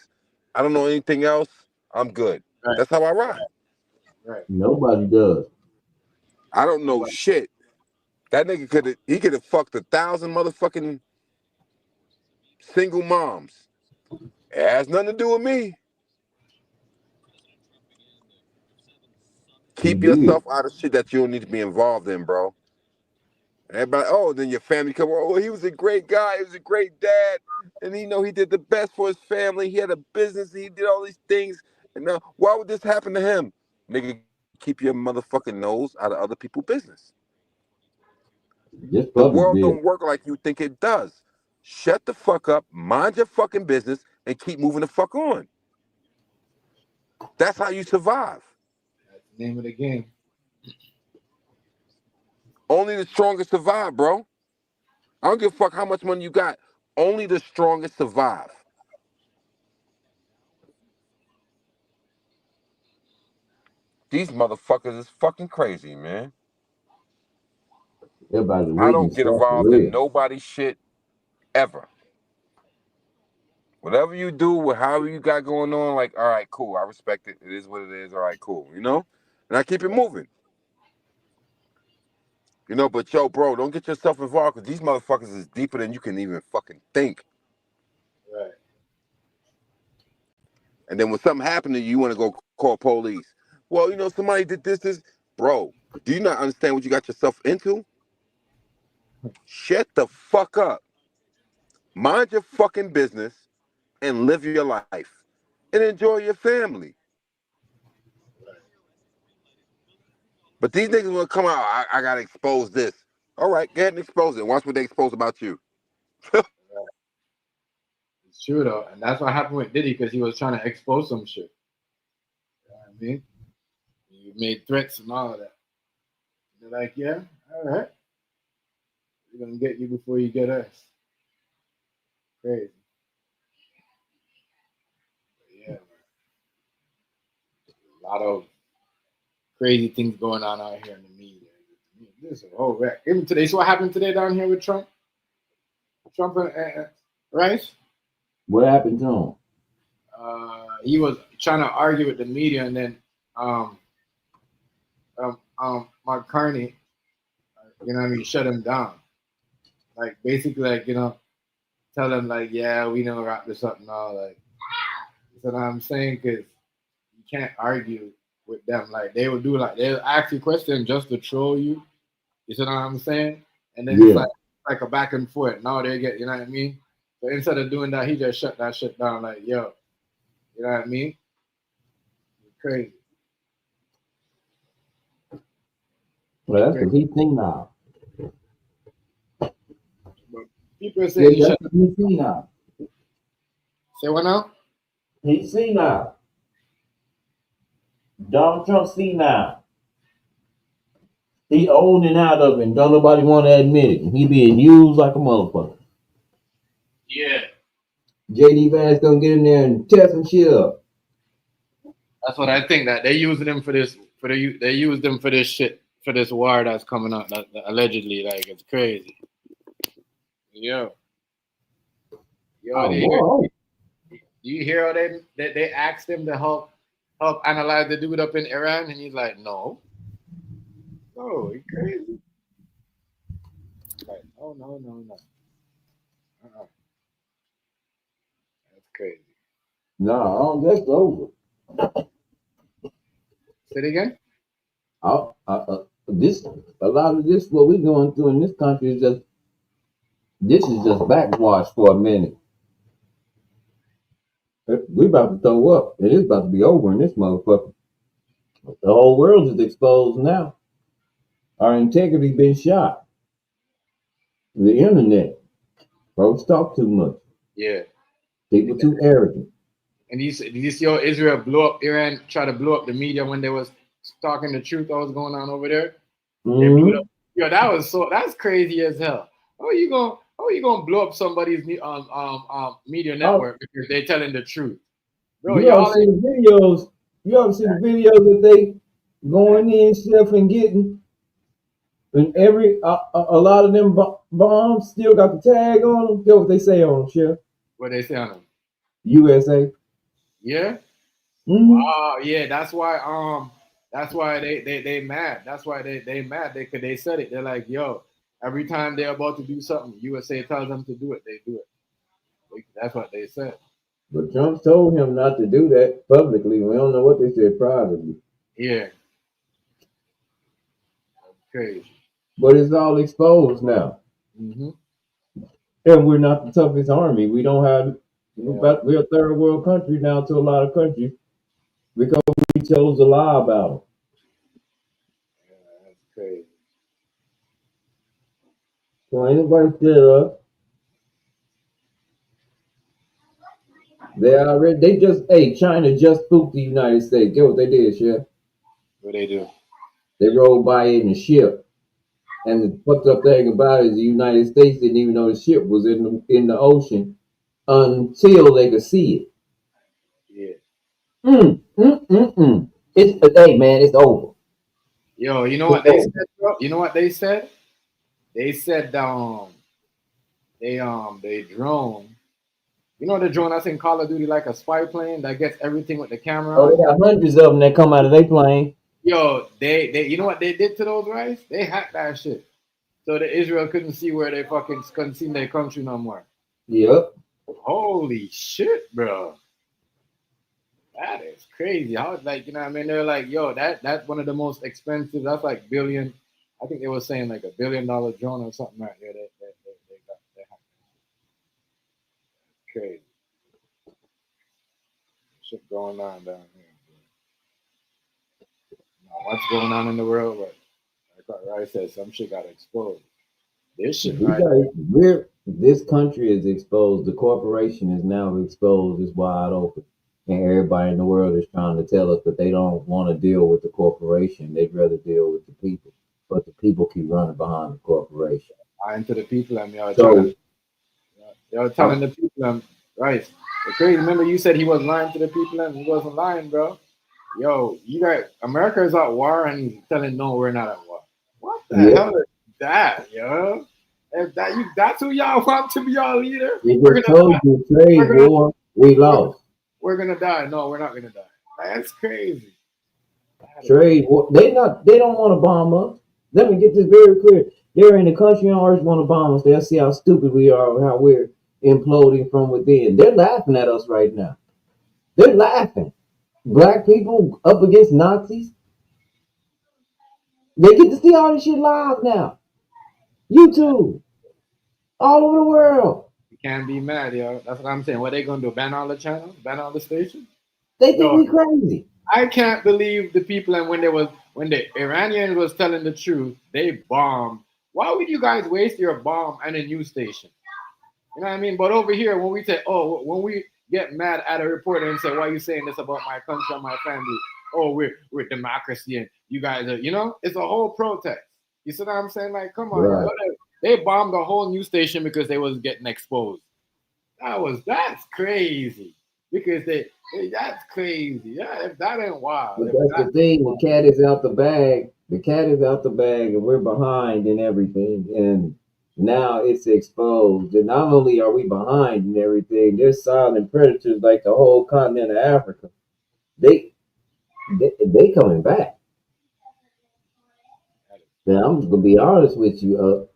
I don't know anything else. I'm good. Right. That's how I ride. Right. Nobody does. I don't know shit. That nigga could have fucked 1,000 motherfucking single moms. It has nothing to do with me. Keep He did. yourself out of shit that you don't need to be involved in, bro. Everybody, oh, then your family come. Oh, he was a great guy. He was a great dad, and he did the best for his family. He had a business. He did all these things. And now, why would this happen to him? Nigga, keep your motherfucking nose out of other people's business. Just The public world business. don't work like you think it does. Shut the fuck up, mind your fucking business, and keep moving the fuck on. That's how you survive. That's the name of the game. Only the strongest survive, bro. I don't give a fuck how much money you got. Only the strongest survive. These motherfuckers is fucking crazy, man. Everybody's I reading don't get stuff for involved in real. nobody's shit ever. Whatever you do, with however you got going on, like, all right, cool. I respect it. It is what it is. All right, cool. You know? And I keep it moving. You know, but yo, bro, don't get yourself involved because these motherfuckers is deeper than you can even fucking think. Right. And then when something happened to you, you want to go call police. Well, you know, somebody did this. Bro, do you not understand what you got yourself into? Shut the fuck up. Mind your fucking business and live your life. And enjoy your family. But these niggas will come out, I gotta expose this. All right, go ahead and expose it. Watch what they expose about you. It's true though, and that's what happened with Diddy because he was trying to expose some shit. You know what I mean? He made threats and all of that. They're like, yeah, all right, we're gonna get you before you get us. Crazy. But yeah, man. A lot of crazy things going on out here in the media. This is a whole wreck. Even today, so what happened today down here with Trump? Trump and Rice? What happened to him? He was trying to argue with the media, and then Mark Carney, you know what I mean, shut him down. Like basically, like, you know, tell them like, yeah, we never wrap this up and all. Like, you know what I'm saying? Because you can't argue with them. Like they will do, like they'll ask you questions just to troll you. You know what I'm saying? And then it's Yeah. like a back and forth. Now they get, you know what I mean? So instead of doing that, he just shut that shit down. Like, yo, you know what I mean? Crazy. Well, that's because he's senile. But people are Yeah, saying he that's shut. 'cause he's senile. Say what now? He's senile. Donald Trump senile. He old and out of it, and don't nobody want to admit it. He being used like a motherfucker. Yeah. JD Vance gonna get in there and test some shit up. That's what I think. That they using him for this. They used him for this shit, for this war that's coming out. That allegedly, like, it's crazy. Yo. Oh, Do boy. you hear how they asked him to help analyze the dude up in Iran, and he's like, no. Oh, he crazy. Like, no. That's crazy. No, that's over. Say it again. This a lot of this what we going through in this country is just backwash for a minute. We about to throw up. It is about to be over in this motherfucker. The whole world is exposed now. Our integrity been shot. The internet. Folks talk too much. Yeah. People too arrogant. And did you see how Israel blew up Iran, try to blow up the media when they was talking the truth what was going on over there? They blew it up. Yo, that's crazy as hell. How are you gonna blow up somebody's media network because they're telling the truth? Bro, You ever see the videos? You ever see the videos that they going in, stuff and getting? And a lot of them bombs still got the tag on them. Get what they say on them, Chef. What they say on them? USA. Yeah. Mhm. Oh yeah, that's why they mad. That's why they mad. They said it. They're like, yo, every time they're about to do something, USA tells them to do it. They do it. That's what they said. But Trump told him not to do that publicly. We don't know what they said privately. Yeah, crazy. But it's all exposed now. Mm-hmm. And we're not the toughest army. We don't have, Yeah, we're a third world country now to a lot of countries because we chose to lie about them. that's crazy. So ain't nobody scared of us. China just spooked the United States. Get what they did, Chef? What they do? They rolled by in a ship. And the fucked up thing about it is the United States didn't even know the ship was in the ocean until they could see it. Yeah. Hey man, it's over. Yo, you know what they said, bro? You know what they said? They said they drone. You know the drone that's in Call of Duty like a spy plane that gets everything with the camera Oh, on? they got hundreds of them that come out of their plane. Yo, they you know what they did to those rice? They hacked that shit. So the Israel couldn't see where they fucking couldn't see their country no more. Yep. Holy shit, bro. That is crazy. How like you know what I mean? They're like, yo, that's one of the most expensive. That's like billion. I think they were saying like $1 billion drone or something right there. They got they hacked. Crazy shit going on down here. Now, what's going on in the world? But like I said, some shit got exposed. This shit right. This country is exposed. The corporation is now exposed. It's wide open. And everybody in the world is trying to tell us that they don't want to deal with the corporation. They'd rather deal with the people. But the people keep running behind the corporation. Lying to the people and So y'all telling the people right. The crazy. Remember you said he was lying to the people and he wasn't lying, bro. Yo, you got America is at war and he's telling no, we're not at war. What the hell is that, yo? If that's who y'all want to be our leader, we're told you trade war, we lost. We're gonna die. No, we're not gonna die. That's crazy. Trade war. They don't want to bomb us. Let me get this very clear. They're in the country on earth want to bomb us. They'll see how stupid we are, how we're imploding from within. They're laughing at us right now. They're laughing. Black people up against Nazis. They get to see all this shit live now. YouTube. All over the world. You can't be mad, yo. That's what I'm saying. What they gonna do? Ban all the channels? Ban all the stations? They think we crazy. I can't believe the people and when the Iranians was telling the truth, they bombed. Why would you guys waste your bomb and a news station? You know what I mean? But over here, when we say, oh, when we get mad at a reporter and say, why are you saying this about my country and my family? Oh, we're democracy and you guys are, you know, it's a whole protest. You see what I'm saying? Like, come on, right. They bombed the whole news station because they was getting exposed. That's crazy. Because that's crazy. Yeah, if that ain't wild. But that's the thing. The cat is out the bag. The cat is out the bag, and we're behind in everything. And now it's exposed. And not only are we behind in everything, there's silent predators like the whole continent of Africa. They coming back. Now I'm gonna be honest with you.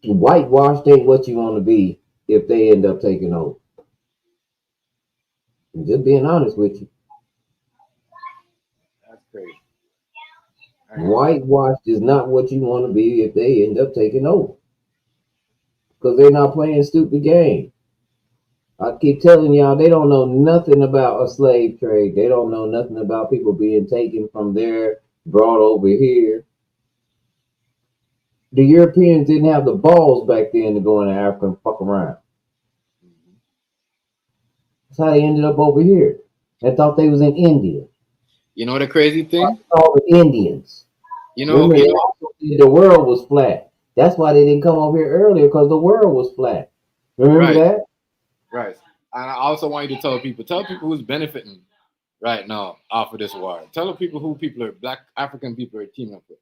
Whitewashed ain't what you want to be if they end up taking over. I'm just being honest with you. That's crazy. Whitewashed is not what you want to be if they end up taking over. Because they're not playing stupid game. I keep telling y'all, they don't know nothing about a slave trade. They don't know nothing about people being taken from there, brought over here. The Europeans didn't have the balls back then to go into Africa and fuck around. That's how they ended up over here. They thought they was in India. You know the crazy thing? All the Indians. You know, the world was flat. That's why they didn't come over here earlier, because the world was flat. Remember that? Right. And I also want you to tell people who's benefiting right now off of this war. Tell the people who Black African people are teaming up with.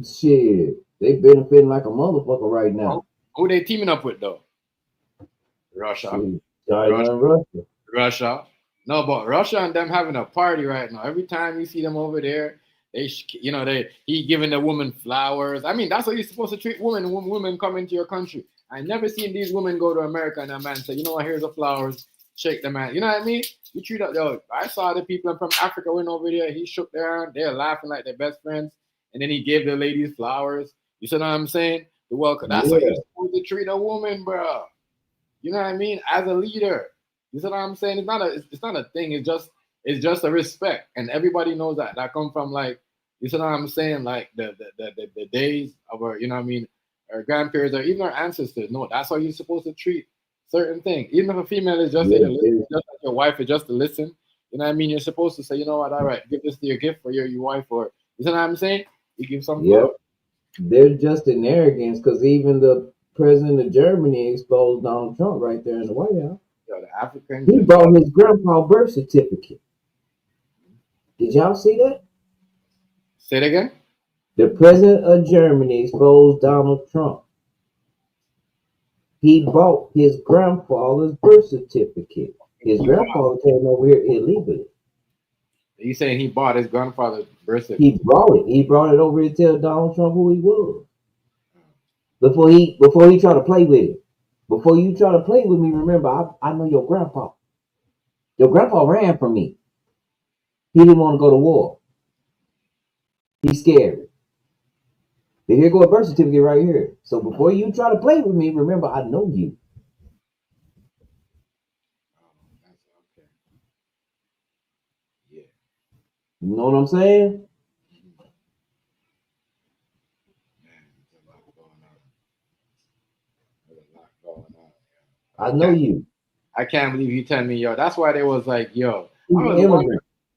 Shit, they benefiting like a motherfucker right now. Who they teaming up with though? Russia. China and Russia. Russia. No, but Russia and them having a party right now. Every time you see them over there, he giving the woman flowers. I mean, that's how you're supposed to treat women when women come into your country. I never seen these women go to America and a man say, you know what, here's the flowers, shake the man. You know what I mean? You treat up. Yo, I saw the people from Africa went over there. He shook their hand. They're laughing like they're best friends, and then he gave the ladies flowers. You see what I'm saying? The welcome. That's how you're supposed to treat a woman, bro. You know what I mean? As a leader. You see what I'm saying? It's not a thing. It's just a respect, and everybody knows that. That come from like, you see what I'm saying? Like the days of our, you know what I mean, our grandparents or even our ancestors. No, that's how you're supposed to treat certain things. Even if a female is just there to listen, just like your wife is just to listen. You know what I mean? You're supposed to say, you know what? All right, give this to your gift for your wife, or you see what I'm saying? You give some. Yep. They're just in arrogance because even the president of Germany exposed Donald Trump right there in the White House. Yo, the African. He brought his grandpa birth certificate. Did y'all see that? Say it again. The president of Germany exposed Donald Trump. He bought his grandfather's birth certificate. His grandfather came over here illegally. You saying he bought his grandfather's birth certificate? He brought it. He brought it over here to tell Donald Trump who he was. Before he tried to play with it. Before you try to play with me, remember, I know your grandpa. Your grandpa ran from me. He didn't want to go to war. He's scared. But here go a birth certificate right here. So before you try to play with me, remember, I know you. Yeah. You know what I'm saying? I know you. I can't believe you telling me, yo. That's why they was like, yo.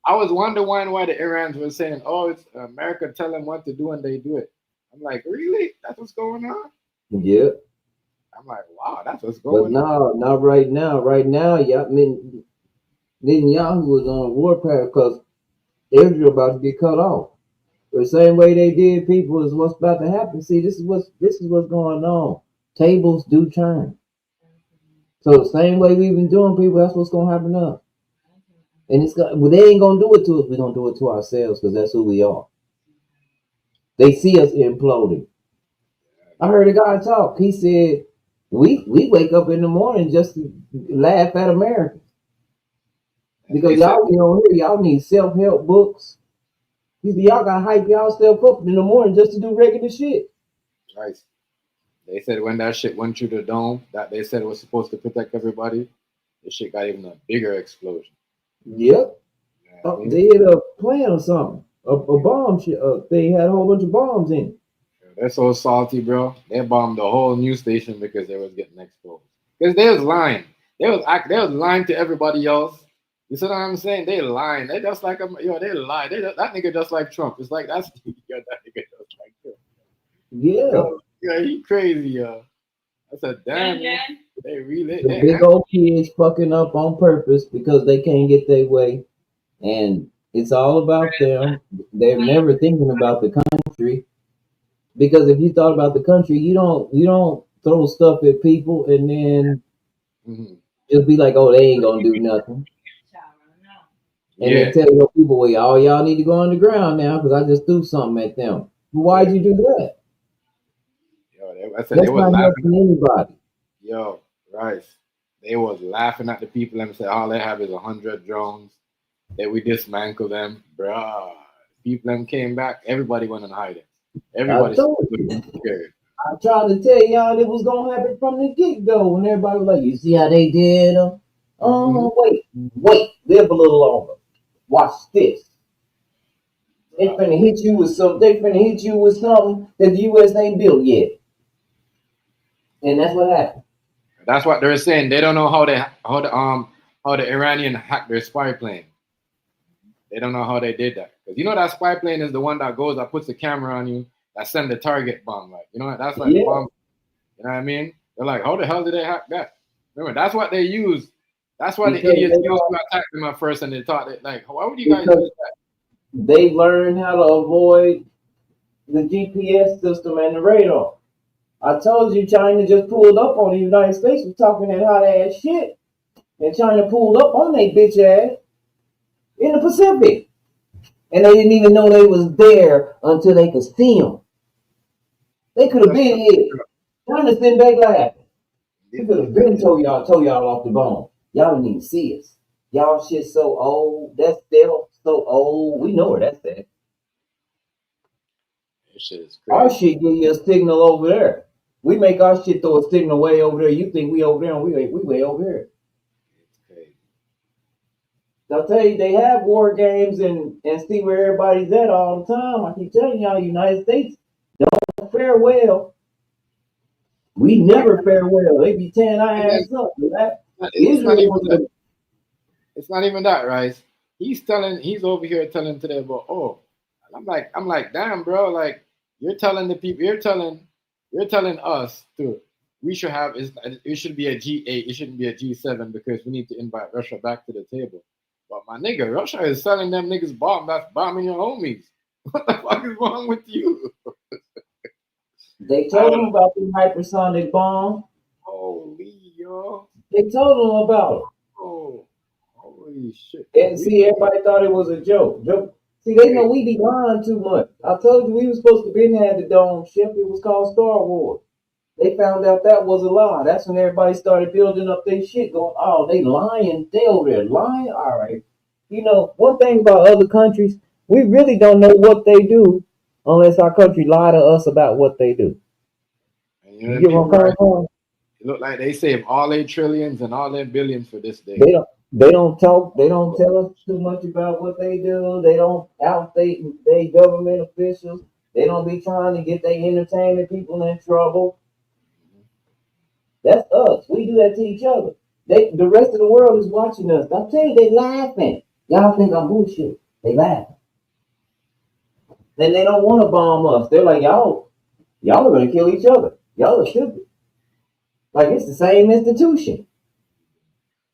I was wondering why the Iranians were saying, oh, it's America tell them what to do and they do it. I'm like, really? That's what's going on? Yeah. I'm like, wow, that's what's going on. But not right now. Right now, Netanyahu was on a warpath because Israel about to get cut off. The same way they did people is what's about to happen. See, this is what's going on. Tables do turn. So the same way we've been doing people, that's what's gonna happen now. And they ain't gonna do it to us. We're gonna do it to ourselves because that's who we are. They see us imploding. I heard a guy talk. He said, we wake up in the morning just to laugh at America. Because y'all be on here, y'all need self-help books. He said, y'all gotta hype y'all self up in the morning just to do regular shit. Right. They said when that shit went through the dome, that they said it was supposed to protect everybody, the shit got even a bigger explosion. Yep. They had a plan or something. A bomb shit. They had a whole bunch of bombs in it. They're so salty, bro. They bombed the whole news station because they was getting exposed. Because they was lying. They was lying to everybody else. You see what I'm saying? They lying. They just like they lie. That nigga just like Trump. It's like that nigga just like Trump. Yeah. Yeah, he crazy, yo. I said, damn, they really the big old kids fucking up on purpose because they can't get their way. And it's all about them. They're never thinking about the country. Because if you thought about the country, you don't throw stuff at people and then just be like, oh, they ain't gonna do nothing. And then tell your people, well, y'all need to go underground now because I just threw something at them. Why'd you do that? That's not helping anybody. Yo, Rice. They was laughing at the people and said all they have is 100 drones. That we dismantle them, bruh. People them came back. Everybody went in hiding. Everybody scared. I tried to tell y'all it was gonna happen from the get go when everybody was like, "You see how they did them? Wait, live a little longer. Watch this. They finna hit you with something. That the U.S. ain't built yet." And that's what happened. That's what they're saying. They don't know how the Iranian hacked their spy plane. They don't know how they did that. Because you know that spy plane is the one that puts the camera on you, that send the target bomb. Like, you know, that's like the bomb. You know what I mean? They're like, how the hell did they hack that? Remember, that's what they use. That's why the idiots used to attack them at first, and they thought that, like, why would you guys use that? They learned how to avoid the GPS system and the radar. I told you China just pulled up on the United States was talking that hot ass shit. And China pulled up on they bitch ass in the Pacific. And they didn't even know they was there until they could see them. They could have been here. China sitting back laughing. We could have been told y'all off the bone. Y'all didn't even see us. Y'all shit so old. That's still so old. We know where that's at. This shit is Our crazy. shit give you a signal over there. We make our shit throw a signal way over there. You think we over there and we way over here. It's crazy. I'll tell you, they have war games and see where everybody's at all the time. I keep telling y'all, United States don't fare well. We never fare well. They be tearing our And then ass up. That it's not Israel even was that. a, It's not even that, right? He's over here telling today about, oh, I'm like, damn, bro, like you're telling the people, you're telling us to, we should have, it should be a G8, it shouldn't be a G7 because we need to invite Russia back to the table. But my nigga, Russia is selling them niggas bomb that's bombing your homies. What the fuck is wrong with you? they I told don't them know. about the hypersonic bomb. Holy yo, They told them about it. oh, holy shit, And see, everybody thought it was a joke. See, they know we be lying too much. I told you we was supposed to be had the dome ship. It was called Star Wars. They found out that was a lie. That's when everybody started building up their shit, going, oh, they lying. They over there lying. All right. You know, one thing about other countries, we really don't know what they do unless our country lie to us about what they do. And you know You the get what people I'm right? coming from? It look like they save all their trillions and all their billions for this day. They don't talk, they don't tell us too much about what they do. They don't outstate they government officials. They don't be trying to get their entertainment people in trouble. That's us. We do that to each other. The rest of the world is watching us. I tell you, they laughing. Y'all think I'm bullshit. They laughing. Then they don't want to bomb us. They're like, y'all are gonna kill each other. Y'all are stupid. Like it's the same institution.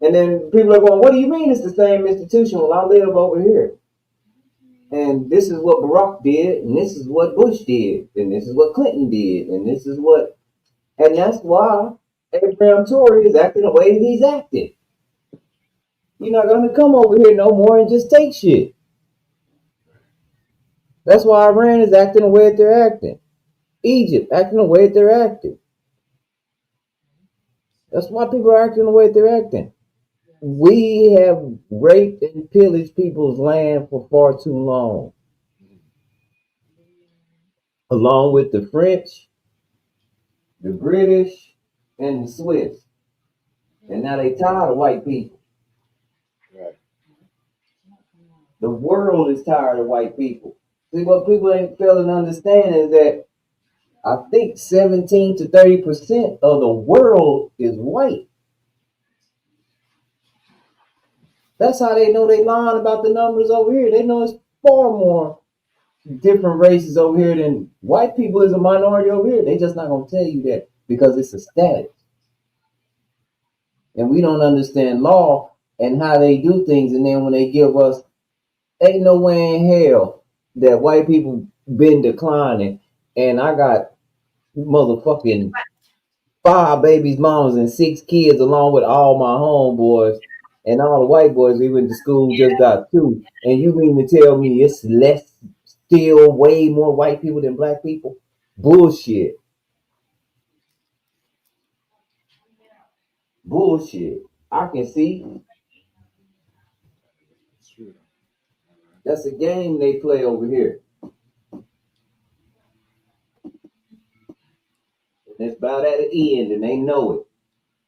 And then people are going, what do you mean it's the same institution? Well, I live over here. And this is what Barack did, and this is what Bush did, and this is what Clinton did, and this is what, and that's why Abraham Tory is acting the way that he's acting. You're not gonna come over here no more and just take shit. That's why Iran is acting the way that they're acting. Egypt acting the way that they're acting. That's why people are acting the way that they're acting. We have raped and pillaged people's land for far too long, along with the French, the British, and the Swiss. And now they tired of white people. Right. The world is tired of white people. See, what people ain't failing to understand is that I think 17 to 30% of the world is white. That's how they know they lying about the numbers over here. They know it's far more different races over here than white people is a minority over here. They just not gonna tell you that because it's a status. And we don't understand law and how they do things. And then when they give us, ain't no way in hell that white people been declining. And I got motherfucking 5 babies, mamas, and 6 kids, along with all my homeboys and all the white boys we went to school just got 2. And you mean to tell me it's less, still way more white people than black people? Bullshit. Bullshit. I can see It's true. that's a game they play over here. And it's about at the end, and they know it.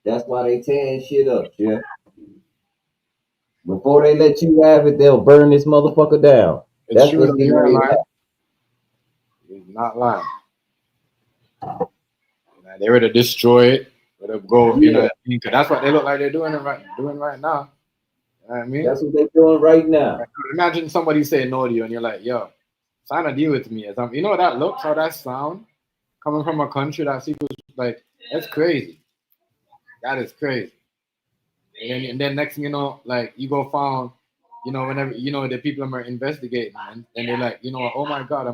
That's why they tearing shit up, yeah. Before they let you have it, they'll burn this motherfucker down. It's That's true what's though, getting you're not ready to lying. happen. You're not lying. They were to destroy it, or to go, Yeah, because that's what they look like they're doing right now. You know what I mean? that's what they're doing right now. Imagine somebody saying no to you and you're like, yo, sign a deal with me. You know how that looks, how that sound? Coming from a country that people like, that's crazy. That is crazy. And then next thing you know, like you go found, whenever the people are investigating and they're like, oh my God,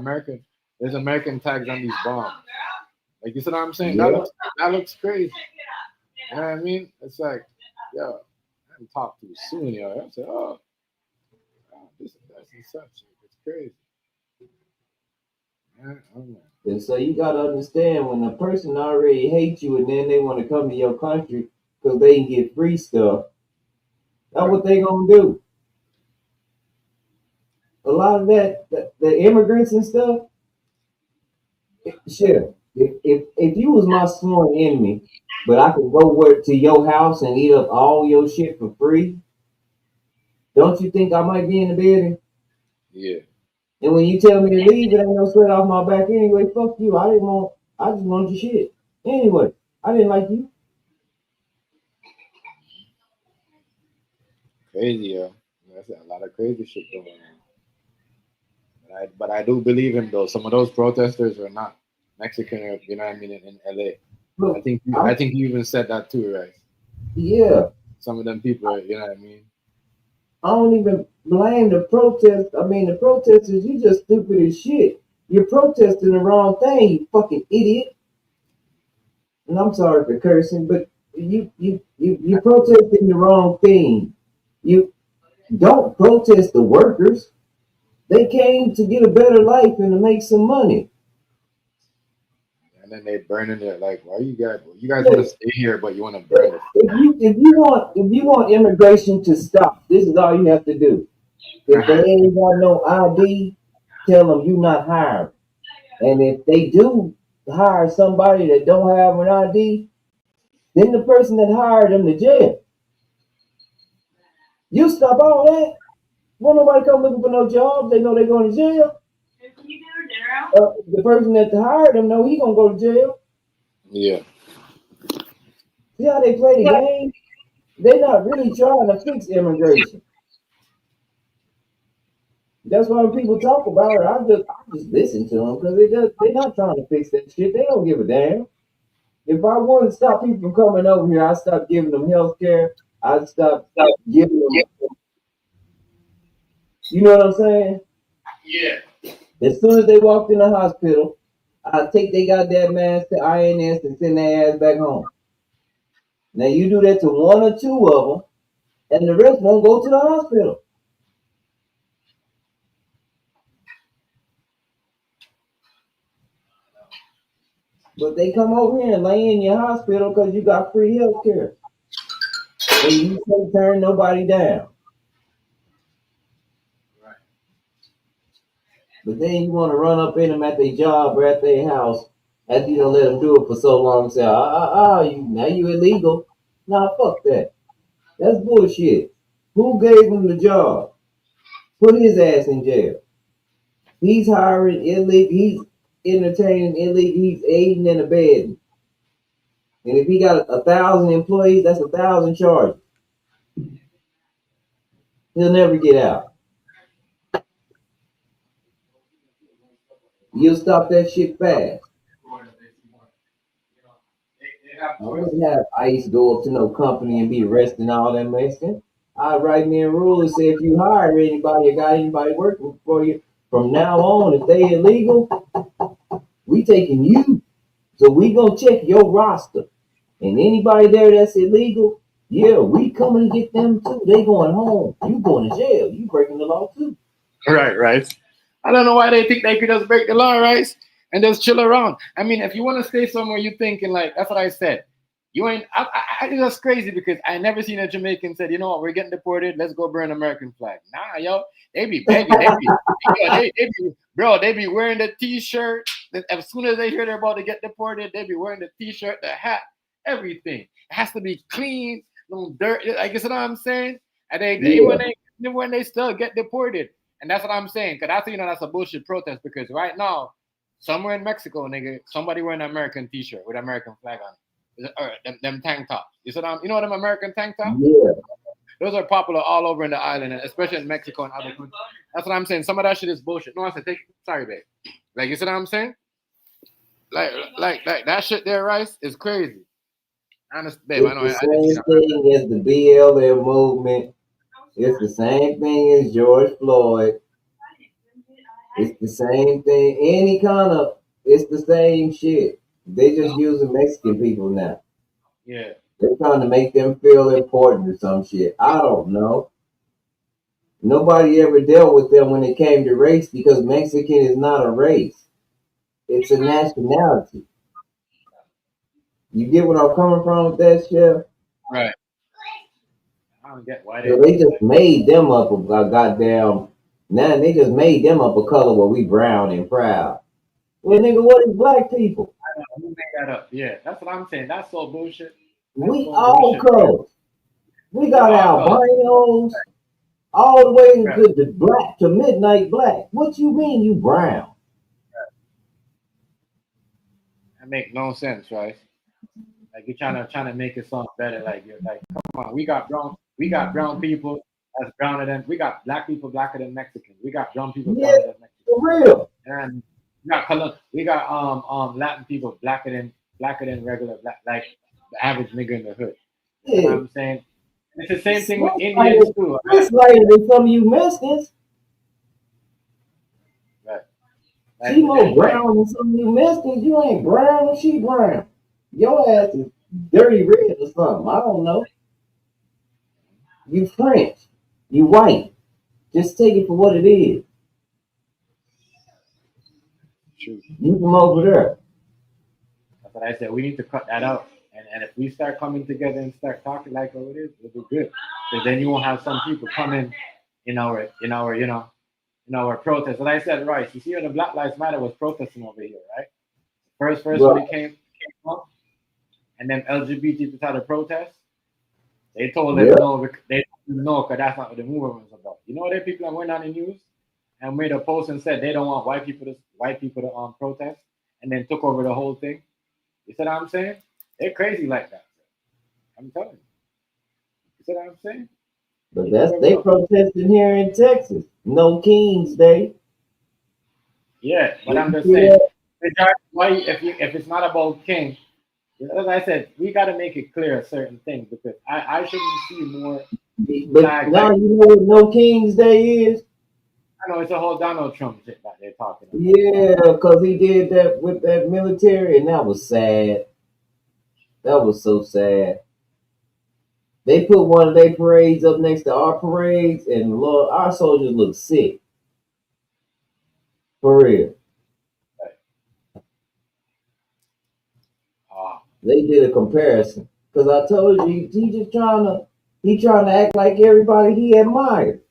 there's American tags on these bombs. Like you see what I'm saying? Yeah. That looks crazy. You know what I mean? It's like, yo, You talk too soon, yo. I said, oh, this that's and such. It's crazy. Yeah, I don't know. And so you gotta understand when a person already hates you and then they want to come to your country because they can get free stuff, that's what they gonna do. A lot of the immigrants and stuff, shit. If you was my sworn enemy, but I could go work to your house and eat up all your shit for free, don't you think I might be in the building? Yeah, And when you tell me to leave, it ain't no sweat off my back anyway. Fuck you. I just want your shit. Anyway, I didn't like you. crazy, yo. That's a lot of crazy shit going on. But I do believe him though. Some of those protesters are not Mexican, or you know what I mean, in LA. Look, I think you even said that too, right? yeah, Some of them people, are, you know what I mean? I don't even blame the protest. I mean, the protesters, you just stupid as shit. You're protesting the wrong thing, you fucking idiot. And I'm sorry for cursing, but you protesting the wrong thing. You don't protest the workers. They came to get a better life and to make some money. And then they burning it like, why you guys? You guys Yeah, want to stay here, but you want to burn it. if you want immigration to stop, this is all you have to do. If they ain't got no ID, tell them you not hiring. And if they do hire somebody that don't have an ID, then the person that hired them to jail. You stop all that. Won't nobody come looking for no jobs. They know they going to jail. The person that hired them know he gonna go to jail. Yeah, See how they play the game? They're not really trying to fix immigration. That's why when people talk about it, I just listen to them because they're not trying to fix that shit. They don't give a damn. If I wanted to stop people from coming over here, I'd stop giving them health care. I'd stop giving them, you know what I'm saying? yeah. As soon as they walked in the hospital, I'd take their goddamn mask to INS and send their ass back home. Now you do that to one or two of them, and the rest won't go to the hospital. But they come over here and lay in your hospital because you got free health care. And you can't turn nobody down. But then you want to run up in them at their job or at their house after you don't let them do it for so long and say, now you illegal. Nah, fuck that. That's bullshit. Who gave him the job? Put his ass in jail. He's hiring illegal. He's entertaining illegal. He's aiding and abetting. And if he got 1,000 employees, that's 1,000 charges. He'll never get out. You'll stop that shit fast. I wouldn't have ICE go up to no company and be arresting all them Mexicans. I'd write me a rule and say if you hire anybody or got anybody working for you, from now on, if they illegal, we taking you. So we gonna check your roster. And anybody there that's illegal, yeah, we coming to get them too. They going home. You going to jail. You breaking the law too. Right. I don't know why they think they could just break the law, right? And just chill around. I mean, if you want to stay somewhere, you thinking like that's what I said. You ain't. I think that's crazy because I never seen a Jamaican said, you know what, we're getting deported. Let's go burn American flag. Nah, yo, they be begging. They be wearing the T-shirt. As soon as they hear they're about to get deported, they be wearing the T-shirt, the hat, everything. It has to be clean, no dirt. Like you know what I'm saying? And when they still get deported. And that's what I'm saying. Because I think that's a bullshit protest. Because right now, somewhere in Mexico, nigga, somebody wearing an American T-shirt with American flag on it. Or them tank tops. You know them American tank tops? Yeah. Those are popular all over in the island, and especially in Mexico and other countries. That's what I'm saying. Some of that shit is bullshit. No, I said, sorry, babe. Like, you see what I'm saying? Like that shit there, Rice, is crazy. Honest, babe, It's I know. the same thing as the BLM movement. It's the same thing as George Floyd. It's the same thing. It's the same shit. They just using Mexican people now. Yeah. They're trying to make them feel important or some shit. I don't know. Nobody ever dealt with them when it came to race because Mexican is not a race. It's a nationality. You get what I'm coming from with that shit? Right. I don't get why So they they do just that. made them up a goddamn. Now they just made them up a color where we brown and proud. Well, nigga, what is black people? Who made that up? Yeah, that's what I'm saying. That's so bullshit. That's We so all bullshit. colors. We We got all colors. albinos all the way Right. to the black to midnight black. What you mean you brown? That make no sense, right? Like you're trying to make it sound better. Like you're like, come on, we got brown people that's browner than we got black people blacker than Mexicans. We got brown people Yeah, browner than Mexicans. for real. And we got Latin people blacker than regular black, like the average nigga in the hood. You know what Yeah. I'm saying? It's the same thing with Much Indians lighter, too. much lighter than some of you Mexicans. Right. She Like, more right. brown than some of you Mexicans. You ain't brown and she brown. Your ass is dirty red or something. I don't know. You French. You white. Just take it for what it is. True. You from over there. That's what I said. We need to cut that out. And if we start coming together and start talking like how it is, it'll be good. Because then you won't have some people coming in our protest. And I said, right, you see when the Black Lives Matter was protesting over here, right? First when Right. it came up, and then LGBT started to protest, they told them Yeah. no, they told them no, because that's not what the movement was about. You know, there people that went on the news and made a post and said they don't want white people to protest, and then took over the whole thing. You see what I'm saying? They're crazy like that. I'm telling you. You see what I'm saying? But They took that's over they the whole. protesting here in Texas. No Kings Day. Yeah, but Did I'm you just see saying, that? why if it's not about king, as I said, we got to make it clear certain things because I shouldn't see more But flags now like you know what No Kings Day is? I know it's a whole Donald Trump shit that they're talking about. Yeah, because he did that with that military, and that was sad. That was so sad. They put one of their parades up next to our parades, and Lord, our soldiers look sick. For real. Ah, They did a comparison. Because I told you, he trying to act like everybody he admired.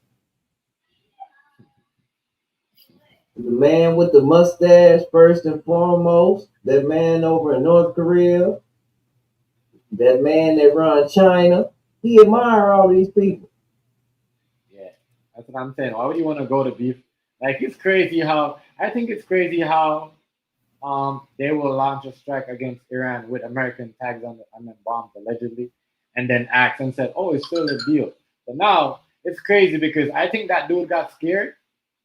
The man with the mustache, first and foremost. That man over in North Korea. That man that run China. He admire all these people. yeah, that's what I'm saying. Why would you want to go to beef? Like it's crazy how I think it's crazy how they will launch a strike against Iran with American tags on the bombs allegedly, and then act and said, "Oh, it's still a deal." But now it's crazy because I think that dude got scared.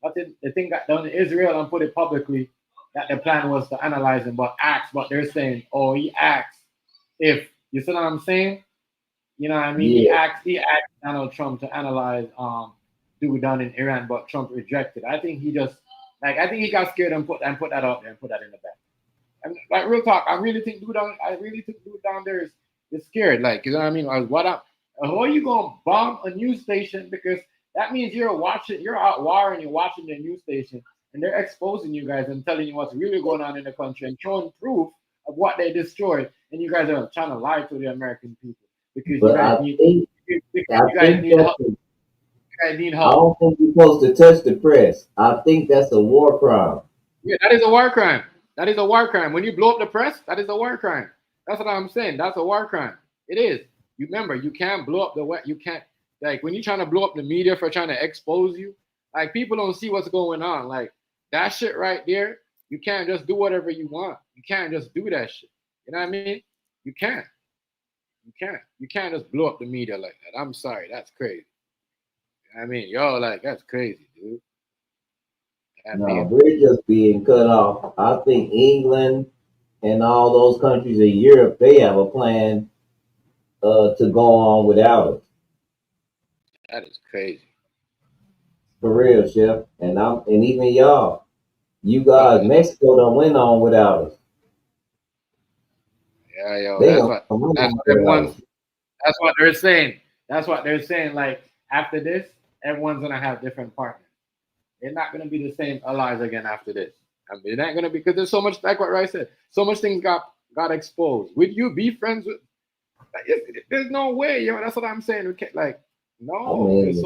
But the thing got done in Israel and put it publicly that the plan was to analyze him, but asked. But they're saying, "Oh, he asked if you see what I'm saying." You know what I mean? He Yeah. asked Donald Trump to analyze dude down in Iran, but Trump rejected. I think he got scared and put that out there and put that in the back. And like real talk, I really think dude down there is scared. Like, you know what I mean? Like how are you gonna bomb a news station? Because that means you're out war and you're watching the news station and they're exposing you guys and telling you what's really going on in the country and showing proof of what they destroyed. And you guys are trying to lie to the American people because you But guys I need think because I you guys think need help. that's a, You guys need I help. don't think you're supposed to touch the press. I think that's a war crime. Yeah, that is a war crime. That is a war crime. When you blow up the press, that is a war crime. That's what I'm saying. That's a war crime. It is. You remember, you can't blow up the wet. You can't like when you're trying to blow up the media for trying to expose you. Like people don't see what's going on. Like that shit right there. You can't just do whatever you want. You can't just do that shit. You know what I mean? You can't. You can't. You can't just blow up the media like that. I'm sorry. That's crazy. I mean, yo, like that's crazy, dude. I No, mean, we're just being cut off. I think England and all those countries in Europe, they have a plan to go on without us. that is crazy. For real, Chef. And even y'all, you Oh, guys, Mexico don't went on without us. yeah, yo, They that's don't what win that's on what them without ones us. That's what they're saying. That's what they're saying. Like after this, everyone's gonna have different partners. They're not gonna be the same allies again after this. I mean, they're not gonna be because there's so much like what Rice said. So much things got exposed. Would you be friends with? Like, there's no way, yo. That's what I'm saying. We can't like I no. mean,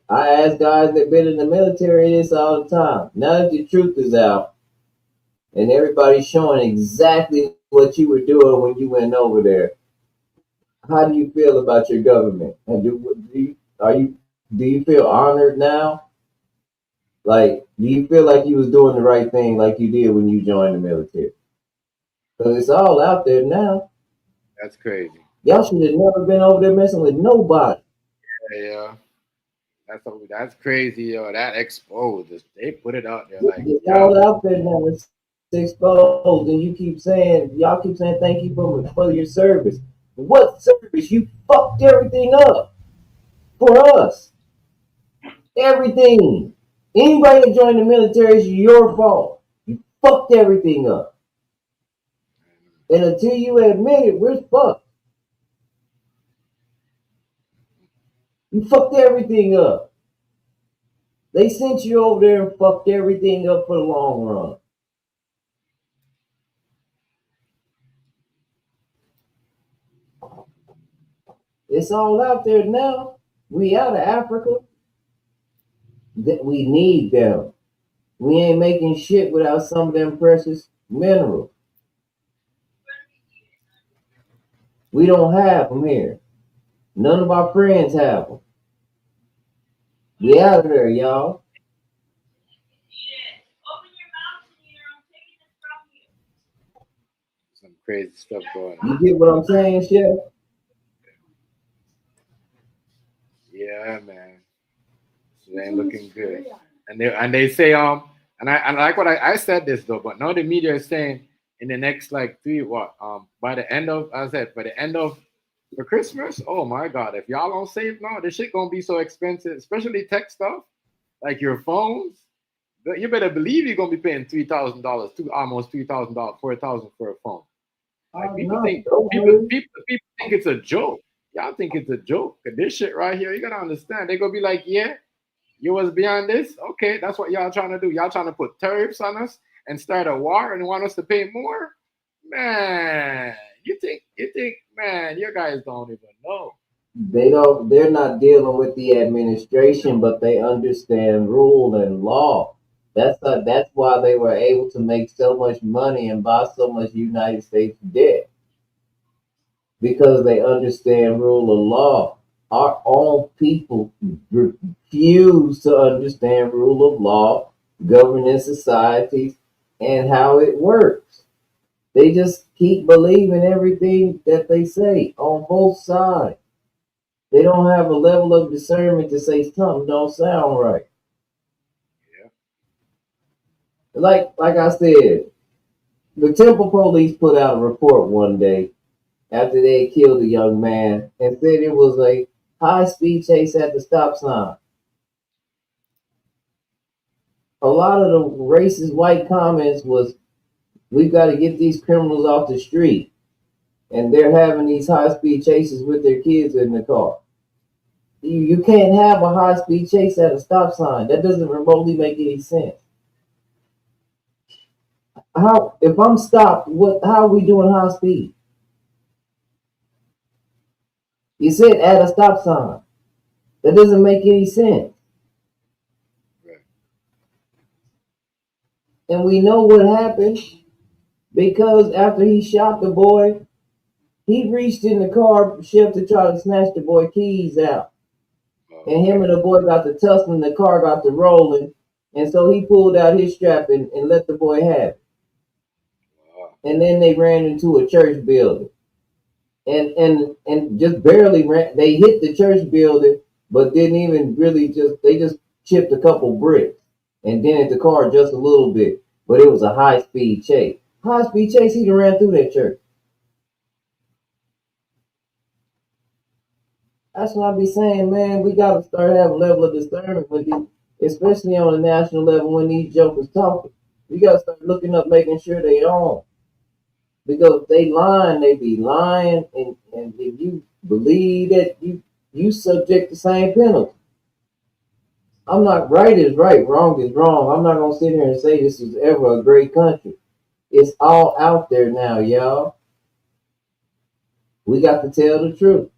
I ask guys that been in the military this all the time. Now that the truth is out and everybody's showing exactly what you were doing when you went over there, how do you feel about your government? And do you feel honored now? Like, do you feel like you was doing the right thing like you did when you joined the military? Because it's all out there now. That's crazy. Y'all should have never been over there messing with nobody. Yeah. That's crazy, yo. That exposed. They put it out there like It's all out there now. It's exposed, and y'all keep saying thank you for your service. What service? You fucked everything up for us. Everything. Anybody that joined the military is your fault. You fucked everything up. And until you admit it, we're fucked. You fucked everything up. They sent you over there and fucked everything up for the long run. It's all out there now. We out of Africa. That we need them. We ain't making shit without some of them precious minerals. We don't have them here. None of our friends have them. We out of there, y'all. some crazy stuff going You on. get what I'm saying, Chef? Yeah, man. So it ain't looking good. And they say and I like what I said this though, but now the media is saying in the next like by the end of for Christmas, oh my God, if y'all don't save now, this shit gonna be so expensive, especially tech stuff, like your phones. But you better believe you're gonna be paying $3,000, almost $3,000, 4,000 for a phone. Like people think it's a joke. Y'all think it's a joke. 'Cause this shit right here, you gotta understand. They gonna be like, yeah, you was beyond this. Okay, that's what y'all trying to do. Y'all trying to put tariffs on us and start a war and want us to pay more. Man, you think, man, you guys don't even know. They're not dealing with the administration, but they understand rule and law. That's why they were able to make so much money and buy so much United States debt. Because they understand rule of law. Our own people refuse to understand rule of law, governing societies, and how it works. They just keep believing everything that they say on both sides. They don't have a level of discernment to say something don't sound right. Yeah. Like I said, the Temple Police put out a report one day after they had killed a young man and said it was a high-speed chase at the stop sign. A lot of the racist white comments was, we've got to get these criminals off the street. And they're having these high-speed chases with their kids in the car. You can't have a high-speed chase at a stop sign. That doesn't remotely make any sense. If I'm stopped, how are we doing high speed? You said at a stop sign. That doesn't make any sense. Right. And we know what happened because after he shot the boy, he reached in the car, Chef, to try to snatch the boy keys out. And him and the boy got to tussling, the car got to rolling. And so he pulled out his strap and let the boy have it. Wow. And then they ran into a church building. And just barely ran. They hit the church building, but didn't even really they just chipped a couple bricks and dented the car just a little bit. But it was a high-speed chase. High-speed chase, he ran through that church. That's what I be saying, man. We got to start having a level of discernment with these, especially on a national level when these jokers talking. We got to start looking up, making sure they on. Because they lying, they be lying, and if you believe that you subject the same penalty. I'm not right is right, wrong is wrong. I'm not gonna sit here and say this is ever a great country. It's all out there now, y'all. We got to tell the truth.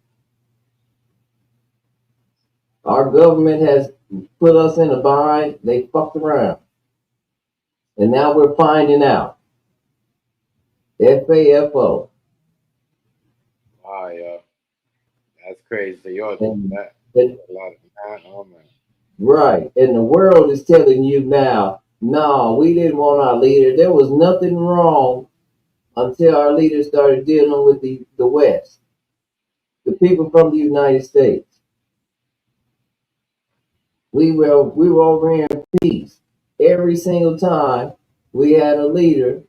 Our government has put us in a bind. They fucked around. And now we're finding out. FAFO. Oh yeah, that's crazy. You're And, that and a lot of man. Oh man. right. And the world is telling you now, no, we didn't want our leader. There was nothing wrong until our leaders started dealing with the West, the people from the United States. We were over here in peace. Every single time we had a leader,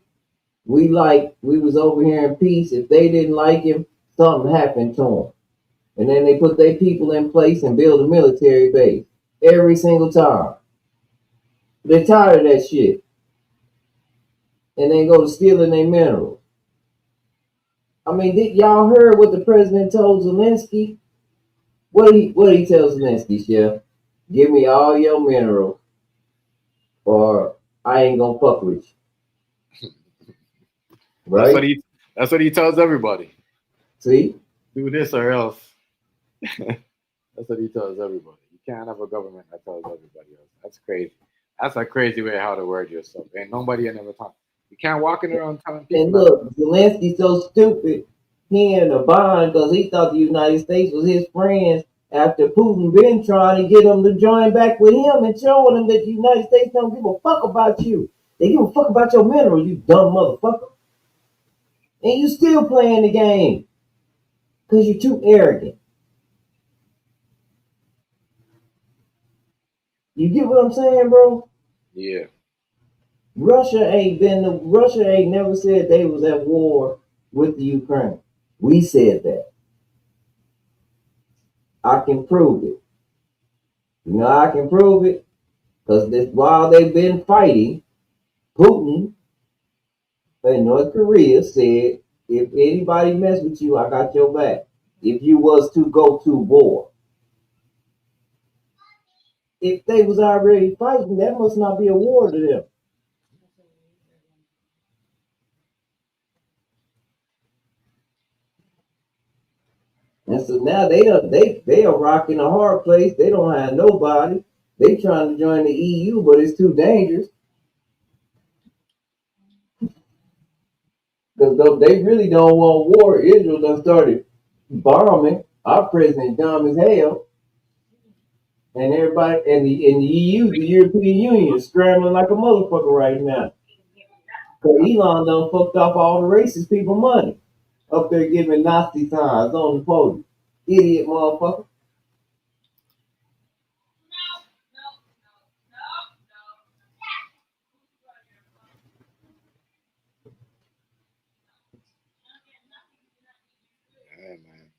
we was over here in peace. If they didn't like him, something happened to him. And then they put their people in place and build a military base. Every single time. They're tired of that shit. And then go to stealing their minerals. I mean, y'all heard what the president told Zelensky? What he tell Zelensky, Chef? Give me all your minerals, or I ain't gonna fuck with you. That's what Right? he. That's what he tells everybody. See? Do this or else. That's what he tells everybody. You can't have a government that tells everybody else. That's crazy. That's a crazy way how to word yourself. Ain't nobody ever talk. You can't walk in around telling people. And look, Zelensky's so stupid. He in a bind because he thought the United States was his friends after Putin been trying to get him to join back with him and showing him that the United States don't give a fuck about you. They give a fuck about your minerals, you dumb motherfucker. And you still playing the game because you're too arrogant. You get what I'm saying, bro? Yeah. Russia ain't never said they was at war with the Ukraine. We said that. I can prove it. You know I can prove it? Because while they've been fighting, Putin in North Korea said, if anybody mess with you, I got your back. If you was to go to war. If they was already fighting, that must not be a war to them. And so now they are rocking a hard place. They don't have nobody. They trying to join the EU, but it's too dangerous. Because they really don't want war. Israel done started bombing. Our president dumb as hell. And everybody in the EU, the European Union, is scrambling like a motherfucker right now. Because Elon done fucked off all the racist people money. Up there giving Nazi signs on the podium. Idiot motherfucker. Yeah, man.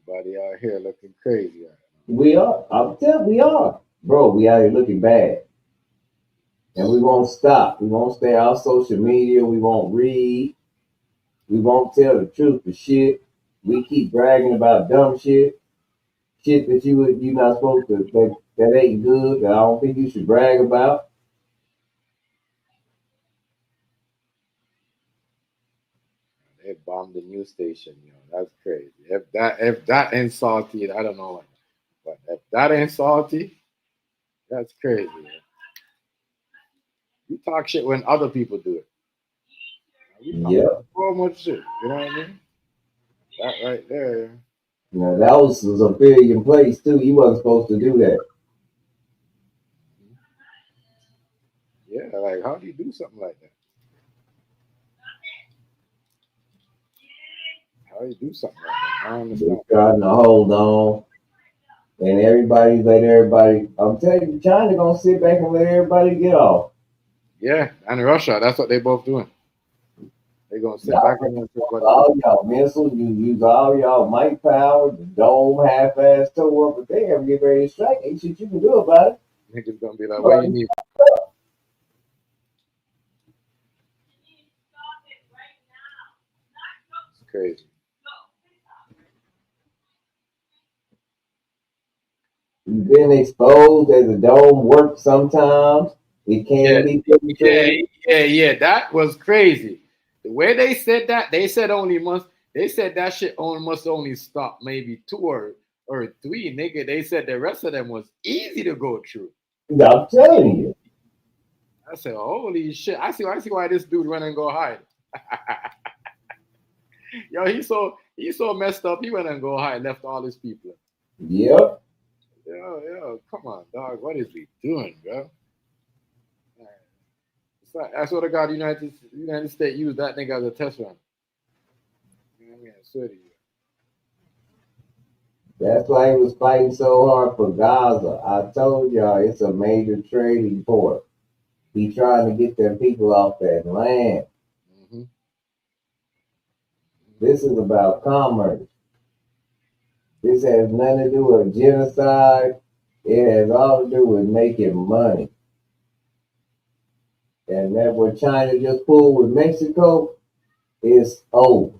Everybody out here looking crazy. We are. I'm telling we are. Bro, we out here looking bad. And we won't stop. We won't stay off social media. We won't read. We won't tell the truth for shit. We keep bragging about dumb shit. Shit that you're not supposed to that ain't good, that I don't think you should brag about. They bombed the news station, That's crazy. If that ain't salty, I don't know what. But if that ain't salty, that's crazy. Man. You talk shit when other people do it. We talk Yep. so much shit. You know what I mean? That right there. You know, that was a civilian place too. You wasn't supposed to do that. Yeah, like how do you do something like that? How do you do something like that? I don't They understand. trying to hold on. And everybody's let everybody. I'm telling you, China gonna sit back and let everybody get off. Yeah, and Russia, that's what they both doing. They gonna sit Y'all back and let everybody all y'all missiles, you use all y'all might power, the dome half-ass toe up, but they ever get ready to strike. Ain't shit you can do about it. niggas gonna be like, what you need? crazy. You've been exposed as it don't work sometimes. It can be perpetrated. Yeah. That was crazy. The way they said that, they said they said that shit only must only stop maybe two or three, nigga. They said the rest of them was easy to go through. I'm telling you. I said, holy shit. I see why this dude went and go hide. Yo, he's so messed up. He went and go hide, left all his people. Yep. Yo, come on, dog. What is he doing, bro? I swear to God, United States used that nigga as a test run. You know what I mean? I swear to you. That's why he was fighting so hard for Gaza. I told y'all it's a major trading port. He trying to get them people off that land. Mm-hmm. This is about commerce. This has nothing to do with genocide. It has all to do with making money. And that what China just pulled with Mexico is over.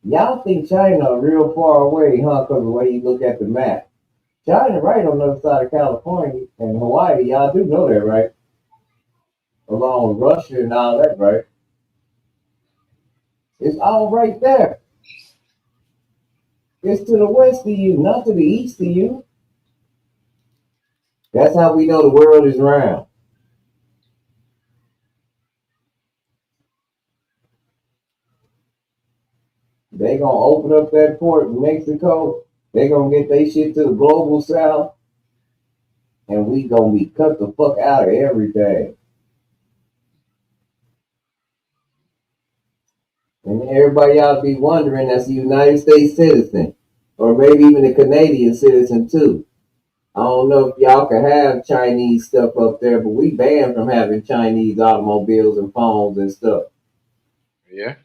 Y'all think China real far away, huh? Because the way you look at the map. China right on the other side of California and Hawaii. Y'all do know that, right? Along with Russia and all that, right? It's all right there. It's to the west of you, not to the east of you. That's how we know the world is round. They gonna open up that port in Mexico. They gonna get their shit to the global south, and we gonna be cut the fuck out of everything. And everybody ought to be wondering, that's a United States citizen, or maybe even a Canadian citizen too. I don't know if y'all can have Chinese stuff up there, but we banned from having Chinese automobiles and phones and stuff. Yeah.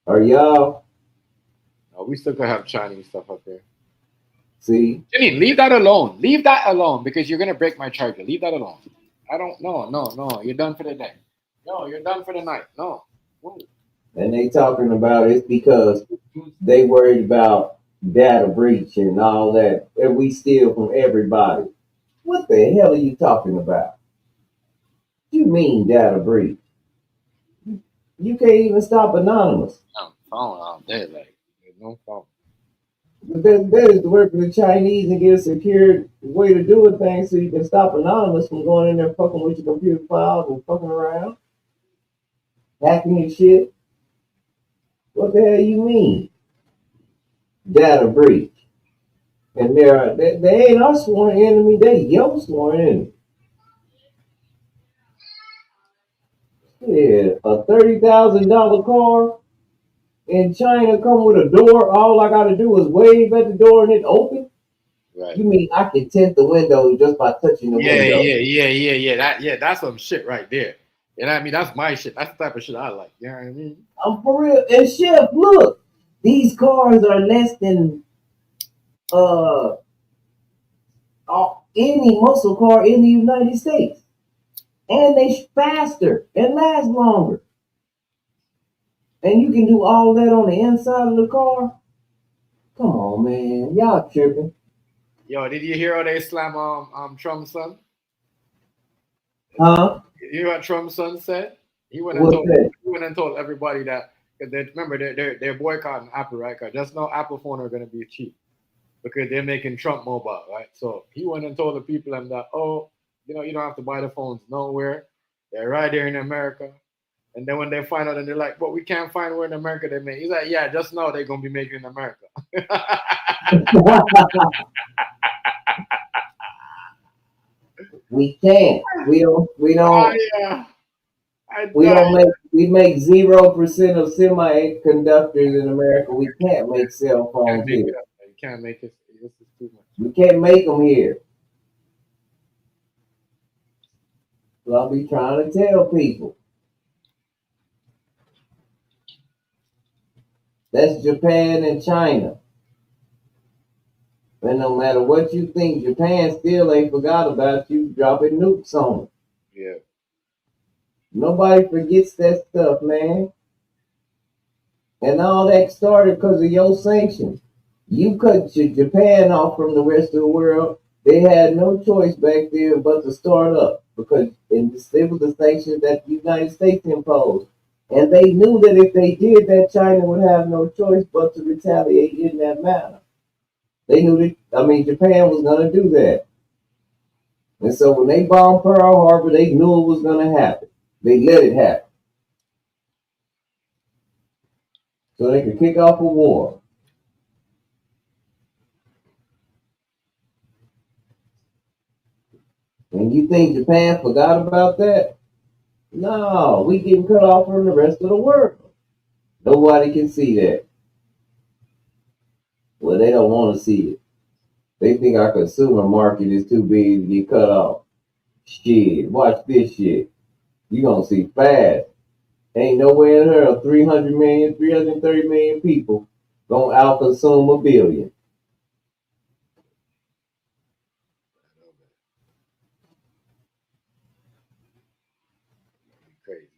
Are y'all? No, we still gonna have Chinese stuff up there. See? Jimmy, leave that alone. Leave that alone because you're gonna break my charger. Leave that alone. I don't. No. You're done for the day. No, you're done for the night. No. Whoa. And they talking about it's because they worried about data breach and all that, and we steal from everybody. What the hell are you talking about? You mean data breach? You can't even stop anonymous. No phone out there, like there's no phone. That is to work with the Chinese and get a secure way to do it things so you can stop anonymous from going in there fucking with your computer files and fucking around, hacking your shit. What the hell you mean? Data breach. And they ain't our sworn enemy, they your sworn enemy. Yeah, a $30,000 car in China come with a door. All I gotta do is wave at the door and it open. Right. You mean I can tint the window just by touching the window? Yeah. That's some shit right there. You know what I mean? That's my shit. That's the type of shit I like. You know what I mean? I'm for real. And Chef, look, these cars are less than any muscle car in the United States, and they faster and last longer. And you can do all that on the inside of the car. Come on, man, y'all tripping. Yo, did you hear how they slam Trump's son? Huh? You hear what Trump's son said? He went and told everybody that because remember they're boycotting Apple, right? Because just now Apple phone are gonna be cheap because they're making Trump mobile, right? So he went and told the people and that you don't have to buy the phones nowhere. They're right there in America. And then when they find out and they're like, but we can't find where in America they make. He's like, yeah, just now they're gonna be making in America. We can't. We don't. Yeah. We make 0% of semiconductors in America. We can't make cell phones here. You can't make it. This is too much. We can't make them here. So I'll be trying to tell people. That's Japan and China. And no matter what you think, Japan still ain't forgot about you dropping nukes on them. Yeah. Nobody forgets that stuff, man. And all that started because of your sanctions. You cut Japan off from the rest of the world. They had no choice back then but to start up because it was the sanctions that the United States imposed. And they knew that if they did that, China would have no choice but to retaliate in that manner. They knew that, Japan was going to do that. And so when they bombed Pearl Harbor, they knew it was going to happen. They let it happen so they could kick off a war. And you think Japan forgot about that? No, we getting cut off from the rest of the world. Nobody can see that. Well, they don't want to see it. They think our consumer market is too big to get cut off. Shit, watch this shit. You gonna see fast. Ain't nowhere in hell 300 million, 330 million people gonna outconsume a billion. Crazy.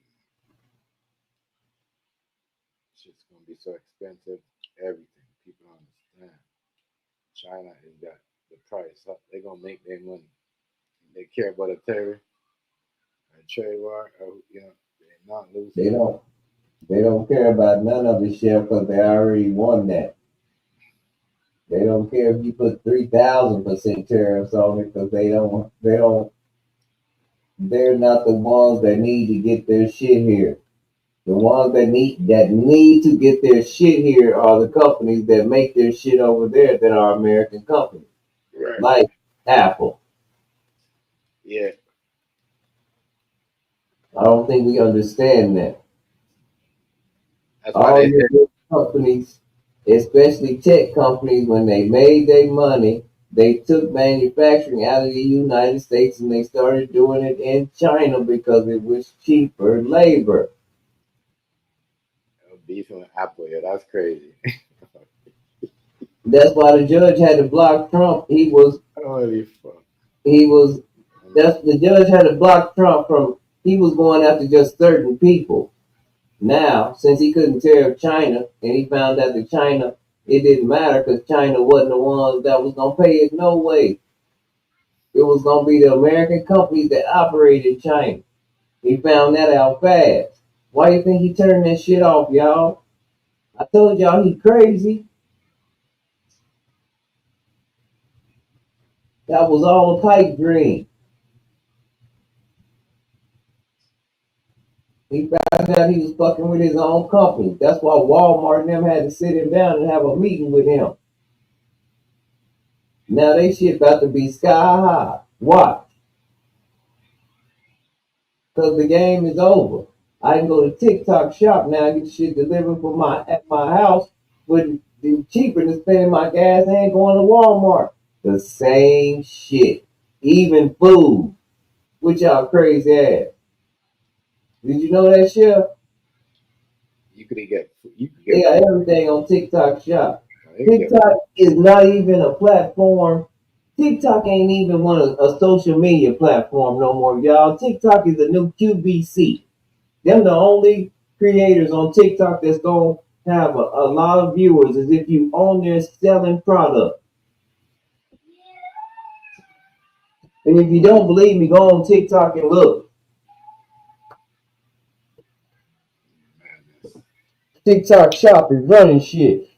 Shit's gonna be so expensive. Everything. People don't understand. China has got the price up. They're gonna make their money. They care about a tariff, a trade war, or, they're not losing. They don't care about none of the shit because they already won that. They don't care if you put 3,000% tariffs on it because they're not the ones that need to get their shit here. The ones that need to get their shit here are the companies that make their shit over there that are American companies. Right. Like Apple. Yeah. I don't think we understand that. That's why All they your said, big companies, especially tech companies, when they made their money, they took manufacturing out of the United States and they started doing it in China because it was cheaper labor. beefing with Apple. Yeah, that's crazy. That's why the judge had to block Trump. Holy fuck. The judge had to block Trump from, he was going after just certain people. Now, since he couldn't tariff China, and he found out that China, it didn't matter because China wasn't the ones that was going to pay it no way. It was going to be the American companies that operated in China. He found that out fast. Why do you think he turned that shit off, y'all? I told y'all he crazy. That was all a pipe dream. He found out he was fucking with his own company. That's why Walmart and them had to sit him down and have a meeting with him. Now they shit about to be sky high. Watch. Because the game is over. I can go to TikTok shop now and get shit delivered at my house with the cheaper than spending my gas and going to Walmart. The same shit. Even food. Which y'all crazy ass. Did you know that shit? You could get. They got everything on TikTok shop. They get- TikTok is not even a platform. TikTok ain't even a social media platform no more, y'all. TikTok is the new QVC. Them the only creators on TikTok that's gonna have a lot of viewers as if you own their selling product. And if you don't believe me, go on TikTok and look. Madness. TikTok shop is running shit.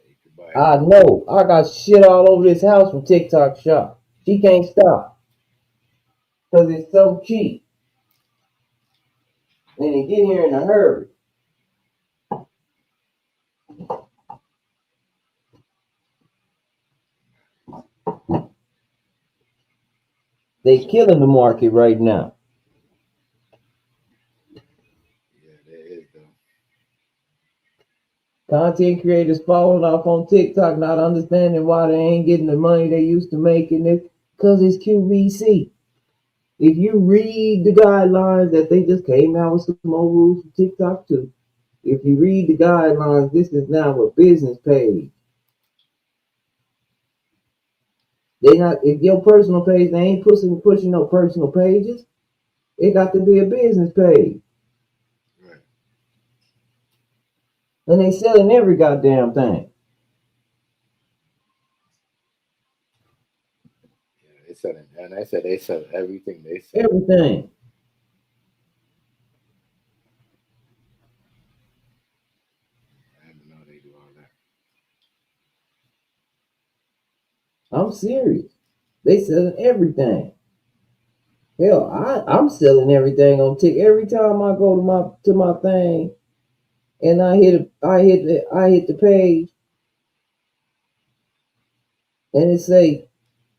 You could buy. I know. I got shit all over this house from TikTok shop. She can't stop. Because it's so cheap. And they get here in a hurry. They killing the market right now. Yeah, there is though. Content creators falling off on TikTok, not understanding why they ain't getting the money they used to make in it, because it's QVC. If you read the guidelines that they just came out with some more rules for TikTok too. If you read the guidelines, this is now a business page. They not if your personal page, they ain't pushing no personal pages. It got to be a business page. And they selling every goddamn thing. Yeah, they said it, and I said they sell everything. They sell. Everything. I didn't know they do all that. I'm serious. They selling everything. Hell, I'm selling everything on TikTok. Every time I go to my thing and I hit the page and it say,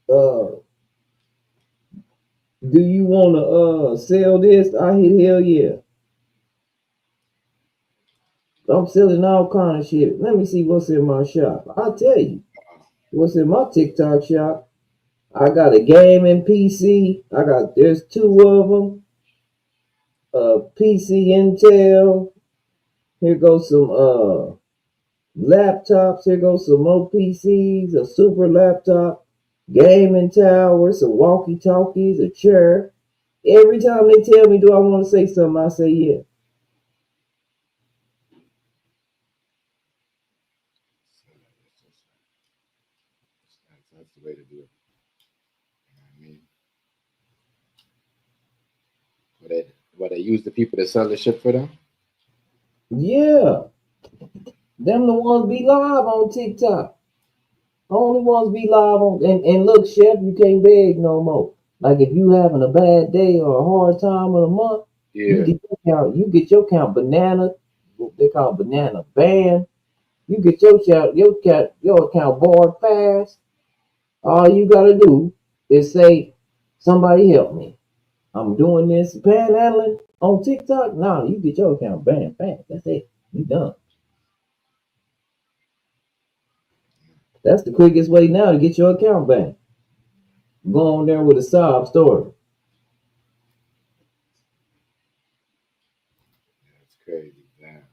do you wanna sell this? I hit hell yeah. I'm selling all kind of shit. Let me see what's in my shop. I'll tell you what's in my TikTok shop. I got a gaming PC. There's two of them. PC Intel. Here goes some laptops. Here goes some more PCs. A super laptop, gaming tower, some walkie talkies, a chair. Every time they tell me, do I want to say something? I say yeah. That's the way to do it. You know what I mean? What they use the people to sell the shit for them? Yeah, them the ones be live on TikTok. Only ones be live on and look, chef, you can't beg no more. Like if you having a bad day or a hard time of the month, Yeah. you get your count banana, what they call banana ban. You get your account board fast. All you gotta do is say, somebody help me. I'm doing this panhandling on TikTok. Nah, you get your account banned fast. That's it. You done. That's the quickest way now to get your account banned. Go on there with a sob story. That's crazy. Damn.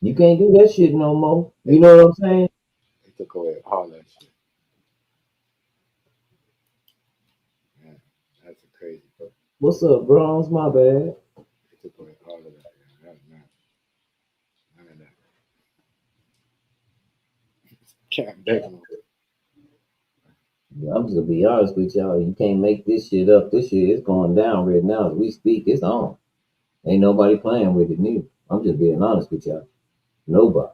You can't do that shit no more. You know what I'm saying? They took away all that shit. Man, that's a crazy book. What's up, Bronze? My bad. They took away all of that. Yeah, that's not none of that. Can't beg no. I'm just gonna be honest with y'all. You can't make this shit up. This shit is going down right now as we speak. It's on. Ain't nobody playing with it neither. I'm just being honest with y'all. Nobody.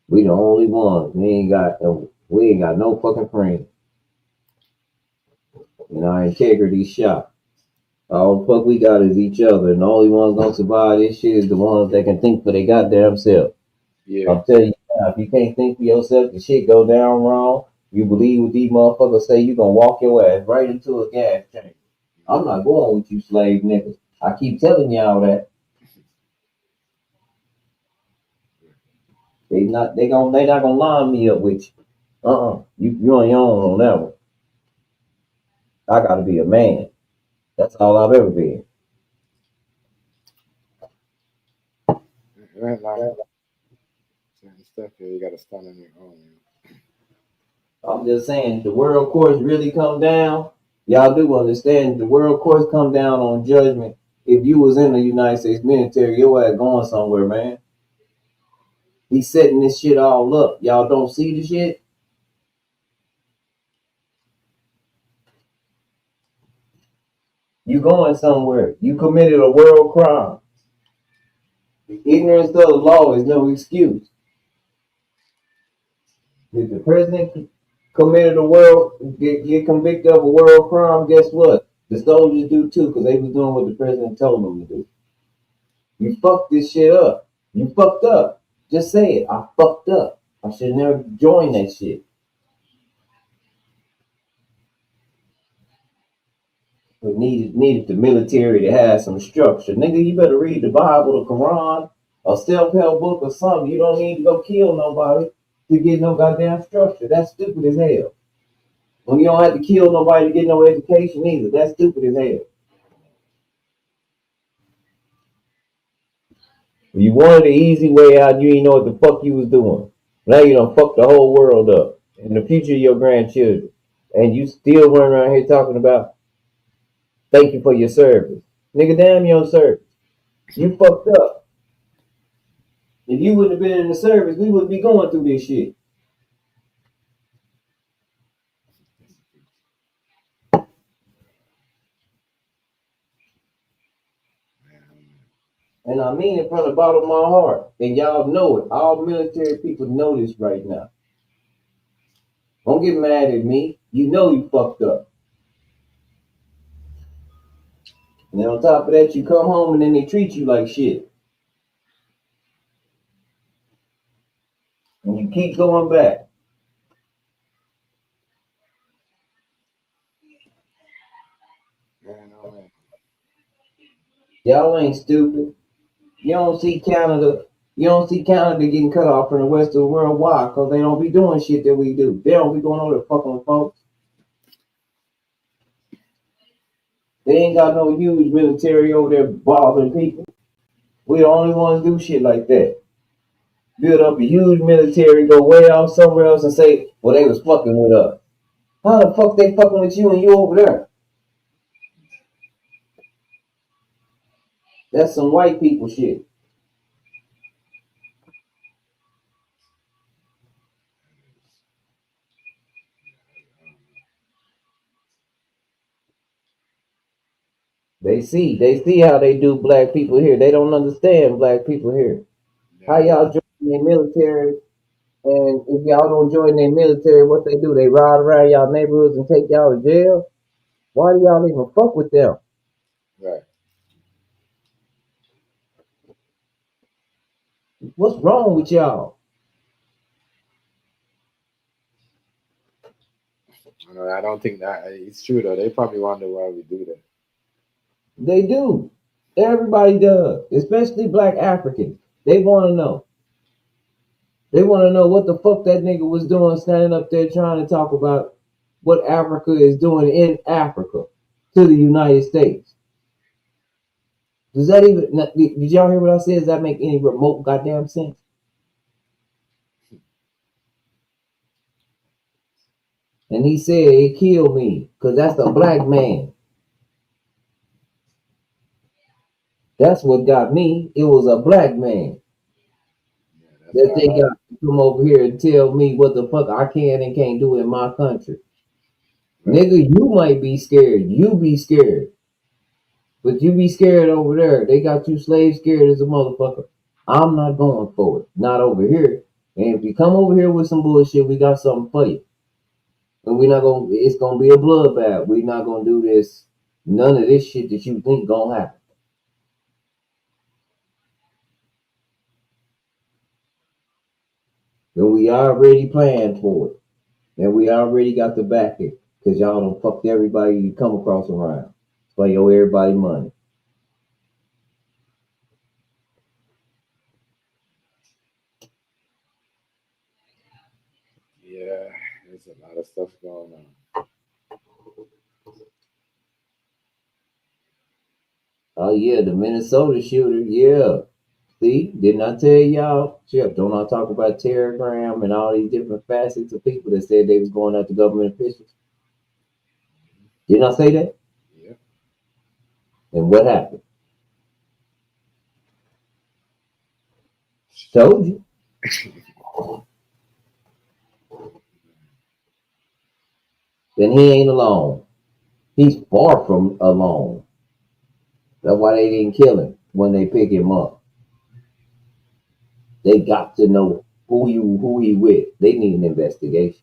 We the only ones. We ain't got no fucking friends. And our integrity shot. All the fuck we got is each other, and the only ones gonna survive this shit is the ones that can think for their goddamn self. Yeah. I'm telling you now, if you can't think for yourself, the shit go down wrong. You believe what these motherfuckers say, you gonna walk your ass right into a gas chamber. I'm not going with you slave niggas. I keep telling y'all that. They not gonna line me up with you. You on your own on that one. I gotta be a man. That's all I've ever been. Right now, certain stuff here, you gotta stand on your own. I'm just saying, the world courts really come down. Y'all do understand the world courts come down on judgment. If you was in the United States military, your ass going somewhere, man. He's setting this shit all up. Y'all don't see the shit? You going somewhere. You committed a world crime. Ignorance of the law is no excuse. If the president committed a get convicted of a world crime, guess what? The soldiers do too, because they was doing what the president told them to do. You fucked this shit up. You fucked up. Just say it. I fucked up. I should never join that shit. We needed the military to have some structure. Nigga, you better read the Bible, the Quran, a self-help book or something. You don't need to go kill nobody to get no goddamn structure. That's stupid as hell. When you don't have to kill nobody to get no education either. That's stupid as hell. If you wanted the easy way out, you ain't know what the fuck you was doing. Now you done fucked the whole world up. And the future of your grandchildren. And you still run around here talking about thank you for your service. Nigga, damn your service. You fucked up. If you wouldn't have been in the service, we wouldn't be going through this shit. And I mean it from the bottom of my heart. And y'all know it. All military people know this right now. Don't get mad at me. You know you fucked up. And then on top of that, you come home and then they treat you like shit. And you keep going back. Man, oh man. Y'all ain't stupid. You don't see Canada getting cut off from the rest of the world. Why? Because they don't be doing shit that we do. They don't be going over there fucking with folks. They ain't got no huge military over there bothering people. We the only ones do shit like that. Build up a huge military, go way off somewhere else and say, well, they was fucking with us. How the fuck they fucking with you and you over there? That's some white people shit. They see how they do black people here. They don't understand black people here. How y'all join the military, and if y'all don't join their military, what they do? They ride around y'all neighborhoods and take y'all to jail? Why do y'all even fuck with them? Right. What's wrong with y'all? I don't think that it's true though. They probably wonder why we do that. They do. Everybody does, especially black Africans. They want to know. They want to know what the fuck that nigga was doing standing up there trying to talk about what Africa is doing in Africa to the United States. Does that even, did y'all hear what I said? Does that make any remote goddamn sense? And he said it killed me because that's a black man. That's what got me. It was a black man that they got to come over here and tell me what the fuck I can and can't do in my country. Right. Nigga, you might be scared. You be scared. But you be scared over there. They got you slave scared as a motherfucker. I'm not going for it. Not over here. And if you come over here with some bullshit, we got something for you. And we're not gonna, it's gonna be a bloodbath. We're not gonna do this, none of this shit that you think gonna happen. And we already planned for it. And we already got the backing. Because y'all done fucked everybody you come across around. For your everybody money. Yeah, there's a lot of stuff going on. Oh yeah, the Minnesota shooter, yeah. See, didn't I tell y'all? Chip, don't I talk about Telegram and all these different facets of people that said they was going after government officials? Didn't I say that? Yeah. And what happened? Told you. Then he ain't alone. He's far from alone. That's why they didn't kill him when they pick him up. They got to know who he with. They need an investigation.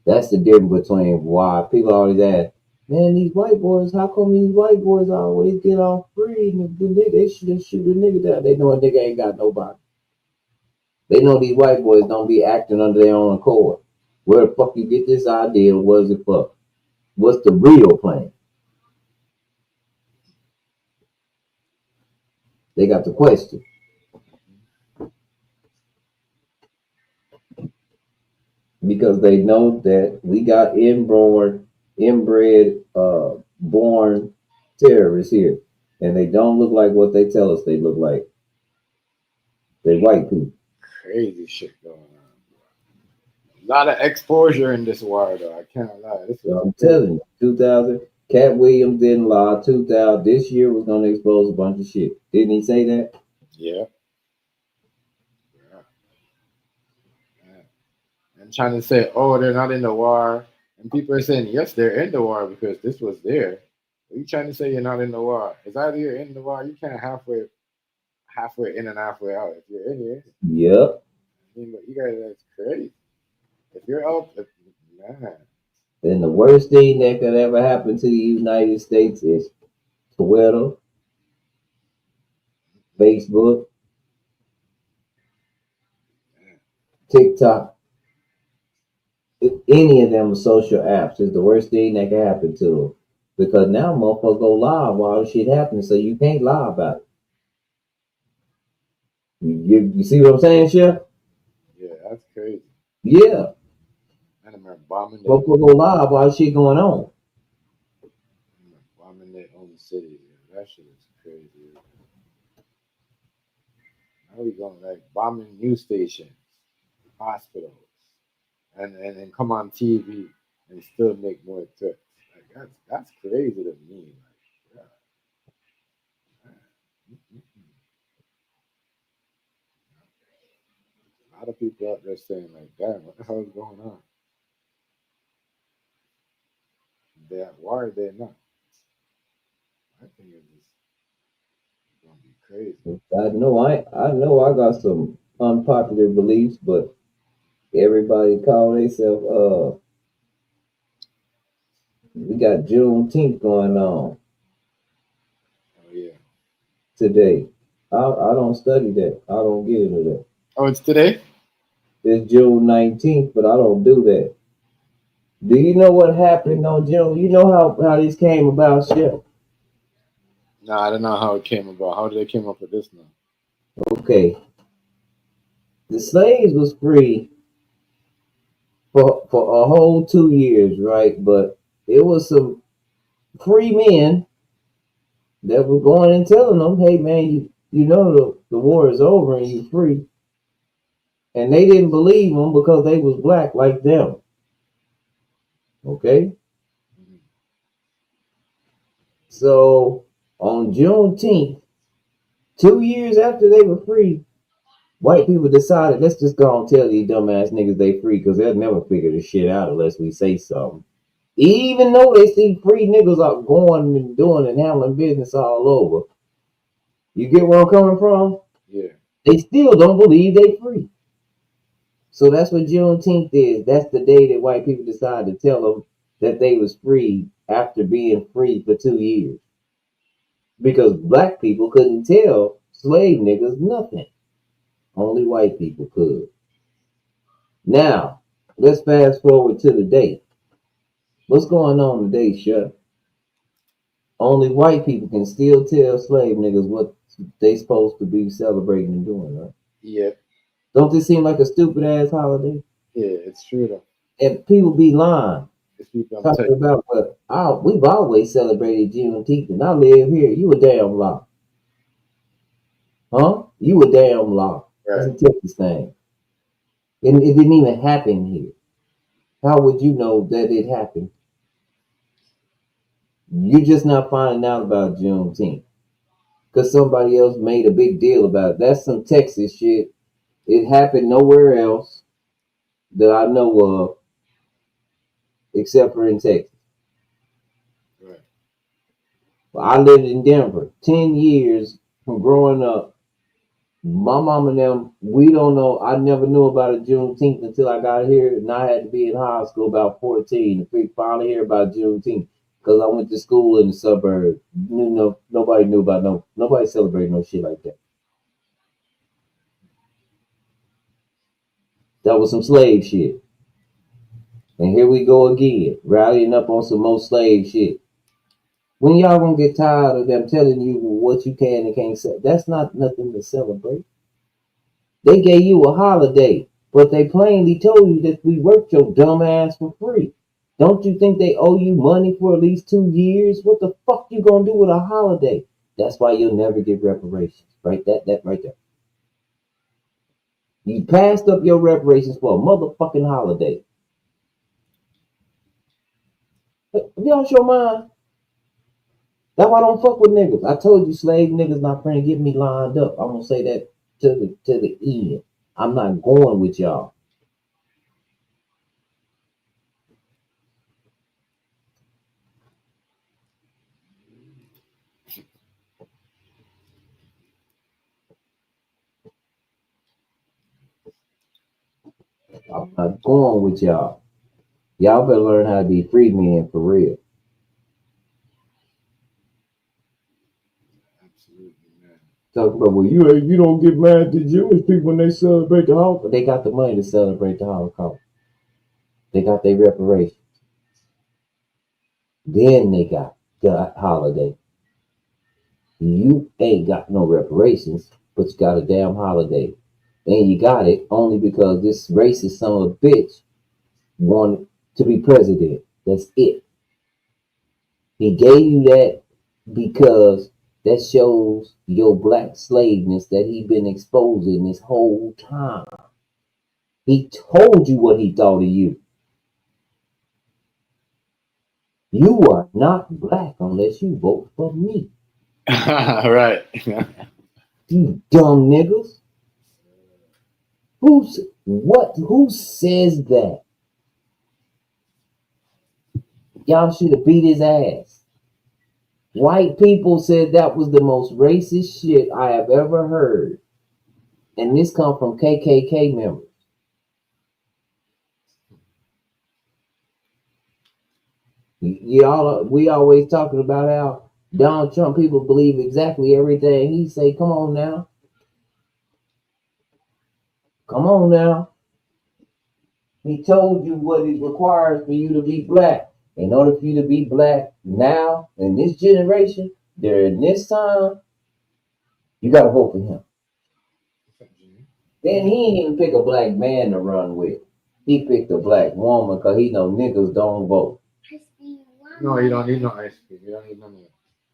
That's the difference between why people always ask, man, these white boys, how come these white boys always get off free? And they should just shoot a nigga down. They know a nigga ain't got nobody. They know these white boys don't be acting under their own accord. Where the fuck you get this idea? What is it for? What's the real plan? They got the question. Because they know that we got inbred, born terrorists here. And they don't look like what they tell us they look like. They white people. Crazy shit going on. A lot of exposure in this war, though. I can't lie. I'm telling you, 2000, Cat Williams didn't lie. 2000, this year was going to expose a bunch of shit. Didn't he say that? Yeah. and trying to say, oh, they're not in the war. And people are saying, yes, they're in the war because this was there. Are you trying to say you're not in the war? It's either you're in the war, you can't halfway in and halfway out. If you're in here, Yep. I mean, but you guys, that's crazy. If you're out, man, And the worst thing that could ever happen to the United States is Twitter, Facebook, TikTok. If any of them social apps is the worst thing that can happen to them. Because now motherfuckers go live while the shit happens, so you can't lie about it. You see what I'm saying, Chef? yeah, that's crazy. Yeah. I remember bombing Motherfuckers go live while shit going on. their own city. Yeah, that shit is crazy. Now we going like bombing news stations, hospitals, and come on TV and still make more threats. Like that's crazy to me. Like, yeah, mm, a lot of people out there saying like, damn, what the hell is going on? They at war, they're not. I think it's just gonna be crazy. I know I got some unpopular beliefs, but everybody call themselves we got Juneteenth going on Oh yeah. today. I don't study that. I don't get into that. Oh, it's today? It's June 19th, but I don't do that. Do you know what happened on June? You know how this came about, Chef? No, I don't know how it came about. How did they came up with this now? Okay. The slaves was free for a whole 2 years, right? But it was some free men that were going and telling them, hey man, you know the war is over and you're free. And they didn't believe them because they was black like them. Okay? Mhm. So on Juneteenth, 2 years after they were free, white people decided, let's just go and tell these dumbass niggas they free because they'll never figure this shit out unless we say something. Even though they see free niggas are going and doing and handling business all over. You get where I'm coming from? Yeah. They still don't believe they free. So that's what Juneteenth is. That's the day that white people decide to tell them that they was free after being free for 2 years. Because black people couldn't tell slave niggas nothing. Only white people could. Now, let's fast forward to the date. What's going on today, Chef? Only white people can still tell slave niggas what they supposed to be celebrating and doing, right? Yeah. Don't this seem like a stupid ass holiday? Yeah, it's true though. And people be lying, It's people I'm talking telling about we've always celebrated Juneteenth and I live here. You a damn lie. Huh? You a damn lie. you. That's Right. a Texas thing. And it didn't even happen here. How would you know that it happened? You're just not finding out about Juneteenth because somebody else made a big deal about it. That's some Texas shit. It happened nowhere else that I know of except for in Texas. Right. I lived in Denver 10 years from growing up. My mom and them, we don't know. I never knew about a Juneteenth until I got here, and I had to be in high school about 14 to finally hear about Juneteenth because I went to school in the suburbs. Nobody knew about nobody celebrated no shit like that. That was some slave shit. And here we go again, rallying up on some more slave shit. When y'all gonna get tired of them telling you what you can and can't say? That's not nothing to celebrate. They gave you a holiday, but they plainly told you that we worked your dumb ass for free. Don't you think they owe you money for at least 2 years? What the fuck you gonna do with a holiday? That's why you'll never get reparations. Right? That right there. You passed up your reparations for a motherfucking holiday. You don't your mind. That's why I don't fuck with niggas. I told you slave niggas not trying to get me lined up. I'm gonna say that to the end. I'm not going with y'all. I'm not going with y'all. Y'all better learn how to be free men for real. Absolutely, man. Talk about, well, you don't get mad at the Jewish people when they celebrate the Holocaust. They got the money to celebrate the Holocaust. They got their reparations. Then they got the holiday. You ain't got no reparations, but you got a damn holiday. And you got it only because this racist son of a bitch wanted to be president. That's it. He gave you that because that shows your black slaveness that he been exposing this whole time. He told you what he thought of you. You are not black unless you vote for me. Right. You dumb niggas. Who says that? Y'all should have beat his ass. White people said that was the most racist shit I have ever heard. And this come from KKK members. Y'all, we always talking about how Donald Trump people believe exactly everything he say. Come on now. Come on now. He told you what it requires for you to be black. In order for you to be black now, in this generation, during this time, you gotta vote for him. Then he didn't even pick a black man to run with. He picked a black woman because he know niggas don't vote. No, you don't need no ice cream. You don't need none of it.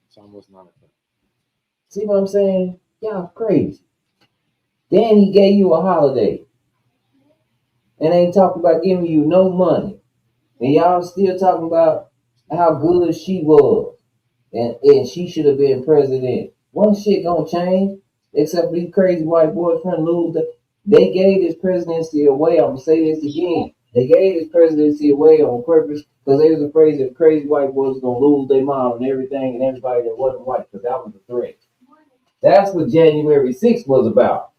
It's almost none of it. See what I'm saying? Y'all crazy. Then he gave you a holiday. And ain't talking about giving you no money. And y'all still talking about how good she was. And she should have been president. One shit gonna change. Except for these crazy white boys trying to lose. They gave this presidency away. I'm gonna say this again. They gave this presidency away on purpose because they was afraid that crazy white boys was gonna lose their mom and everything and everybody that wasn't white because that was a threat. That's what January 6th was about.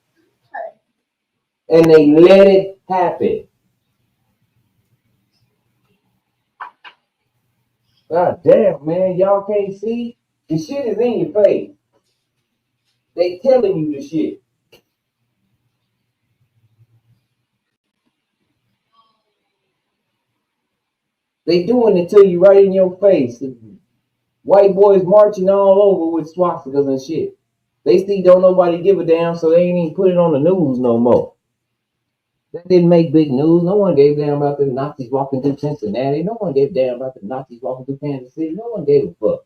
And they let it happen. God damn, man, y'all can't see? The shit is in your face. They telling you the shit. They doing it to you right in your face. White boys marching all over with swastikas and shit. They see don't nobody give a damn, so they ain't even put it on the news no more. That didn't make big news. No one gave a damn about the Nazis walking through Cincinnati. No one gave a damn about the Nazis walking through Kansas City. No one gave a fuck.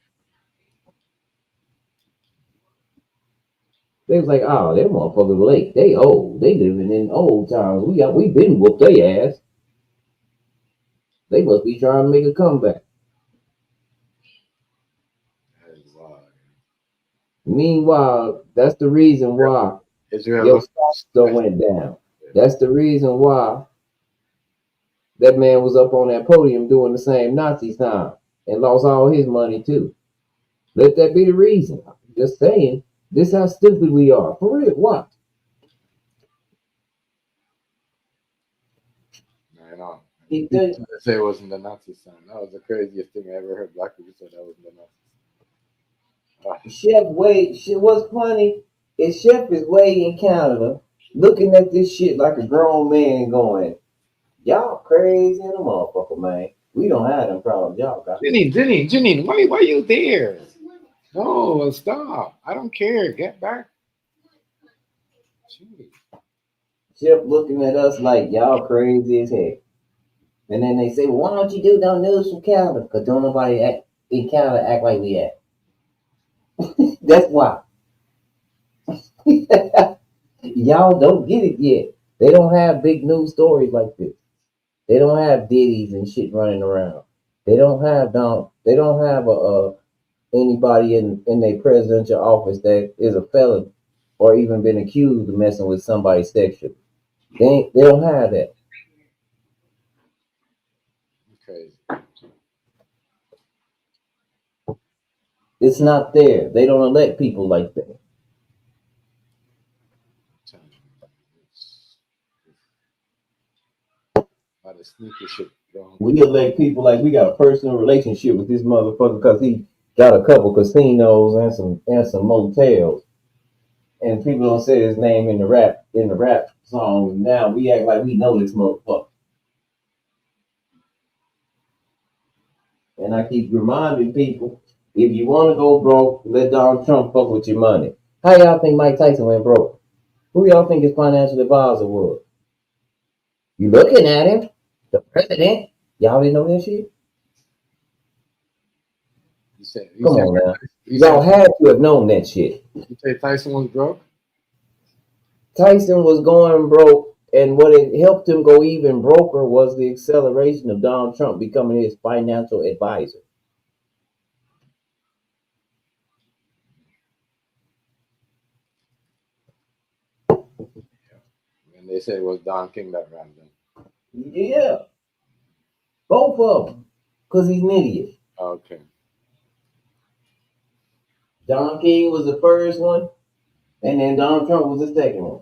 They was like, oh, them motherfuckers late. They old. They living in old times. We been whooped their ass. They must be trying to make a comeback. That is wild. Meanwhile, that's the reason why Israel your looks stock went down. That's the reason why that man was up on that podium doing the same Nazi time and lost all his money too. Let that be the reason. Just saying, this how stupid we are. For real, what? I know. He People did. say it wasn't the Nazi sign. That was the craziest thing I ever heard. Black people said that wasn't the Nazi sign. Chef Wade, shit, what's funny is Chef is way in Canada looking at this shit like a grown man going, y'all crazy in a motherfucker, man. We don't have them problems y'all got. Jenny, why you there? No, stop. I don't care. Get back. Jeez. Chef looking at us like y'all crazy as heck. And then they say, well, why don't you do no news from Canada? Because don't nobody act in Canada act like we act. That's why. Y'all don't get it yet. They don't have big news stories like this. They don't have Diddy's and shit running around. They don't have anybody in their presidential office that is a felon or even been accused of messing with somebody sexually. They don't have that. Crazy. It's not there. They don't elect people like that. the sneaky shit. We elect people like we got a personal relationship with this motherfucker because he got a couple casinos and some motels. And people don't say his name in the rap songs. Now we act like we know this motherfucker. And I keep reminding people, if you want to go broke, let Donald Trump fuck with your money. How y'all think Mike Tyson went broke? Who y'all think his financial advisor was? You looking at him, the president. Y'all didn't know that shit? Come on now. Y'all had to have known that shit. You say Tyson was broke? Tyson was going broke, and what it helped him go even broker was the acceleration of Donald Trump becoming his financial advisor. And they said it was Don King that ran them. Yeah. Both of them. Because he's an idiot. Okay. Don King was the first one, and then Donald Trump was the second one.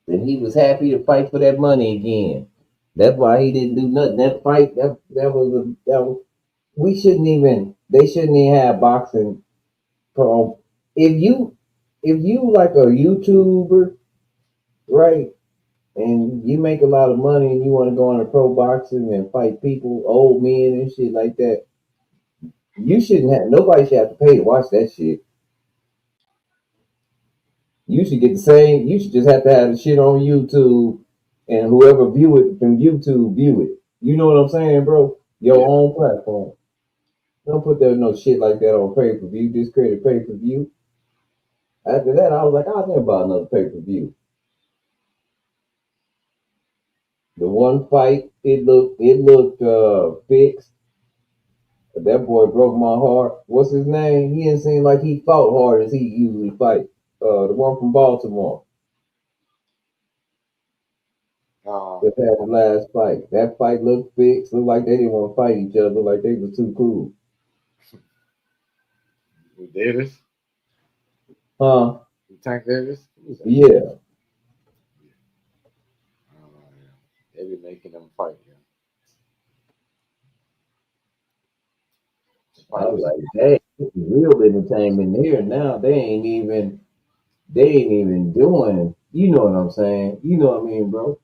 And he was happy to fight for that money again. That's why he didn't do nothing. That fight, that was we shouldn't even. They shouldn't even have boxing. If you like a YouTuber, right, and you make a lot of money and you want to go into pro boxing and fight people, old men and shit like that, you shouldn't have. Nobody should have to pay to watch that shit. You should get the same. You should just have to have the shit on YouTube, and whoever view it from YouTube view it. You know what I'm saying, bro? Your own platform. Don't put there no shit like that on pay per view. Just create a pay per view. After that, I was like, I'll never buy another pay per view. The one fight, it looked fixed. But that boy broke my heart. What's his name? He didn't seem like he fought hard as he usually fight. The one from Baltimore. That had the last fight. That fight looked fixed. Looked like they didn't want to fight each other. Looked like they was too cool. With Davis? Huh? Tank Davis? Yeah. They be making them fight. I was like, hey, this is real entertainment there. Now they ain't even doing. You know what I'm saying? You know what I mean, bro?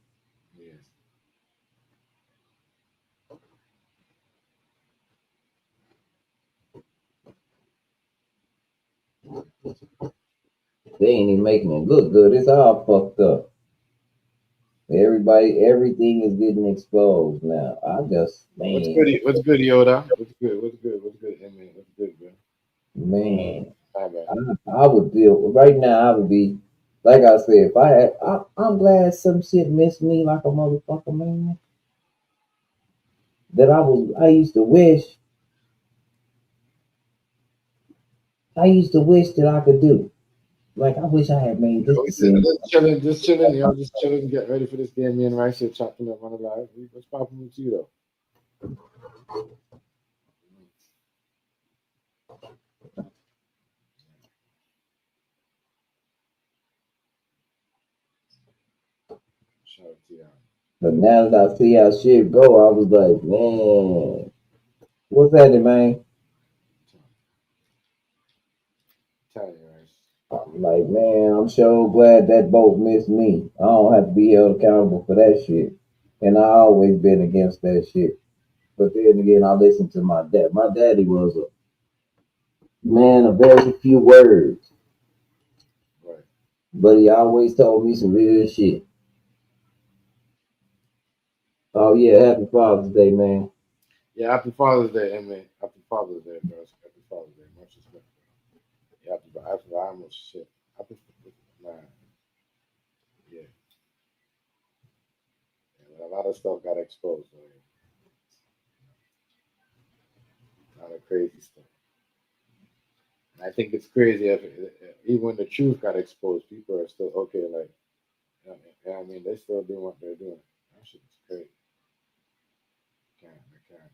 They ain't even making it look good. It's all fucked up. Everything is getting exposed now. What's good, Yoda? What's good, Emmy? What's good, bro? Man, I would feel right now. I would be like I said. If I had, I'm glad some shit missed me like a motherfucker, man. That I used to wish. I used to wish that I could do. Like I wish I had made this decision. Just chilling, get ready for this game. Me and Rice here chopping up on the live. What's popping with you though? Shout out to you. But now that I see how shit go, I was like, man, what's happening, man? Tell you, Rice. I'm like, man, I'm so glad that boat missed me. I don't have to be held accountable for that shit. And I always been against that shit. But then again, I listened to my dad. My daddy was a man of very few words. Right. But he always told me some real shit. Oh yeah, happy Father's Day, man. Yeah, happy Father's Day, Emmy. Happy Father's Day, bro. Happy Father's Day. Much respect, bro. Yeah, happy almost shit. Happy man. Yeah. A lot of stuff got exposed. A lot of crazy stuff. And I think it's crazy if even when the truth got exposed, people are still okay. Like, I mean, they still doing what they're doing. That shit is crazy. I can't.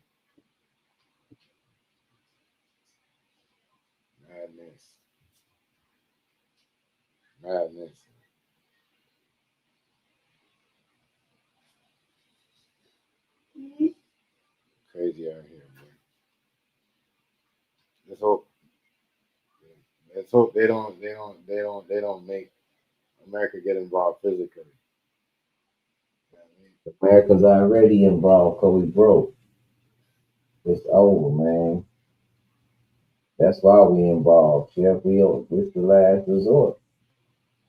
Madness. Madness. Crazy out here, man. Let's hope. Let's hope they don't make America get involved physically. You know what America's already involved because we broke. It's over, man. That's why we involved. Chef, it's the last resort.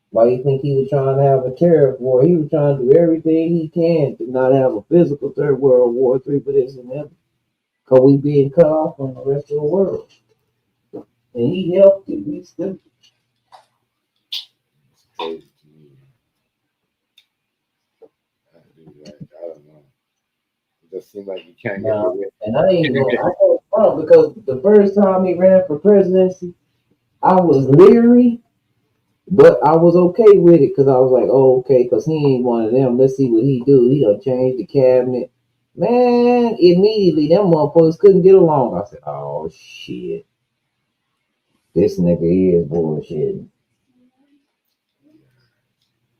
Why you think he was trying to have a tariff war? He was trying to do everything he can to not have a physical third world war, three, but it's inevitable. Because we being cut off from the rest of the world. And he helped it. We still It's crazy to me. I don't know. It just seems like you can't get now. away. And I ain't Can't gonna get, I know it's wrong because the first time he ran for presidency, I was leery, but I was okay with it because I was like, oh, okay, because he ain't one of them. Let's see what he do. He done changed the cabinet. Man, immediately them motherfuckers couldn't get along. I said, oh shit. This nigga is bullshit.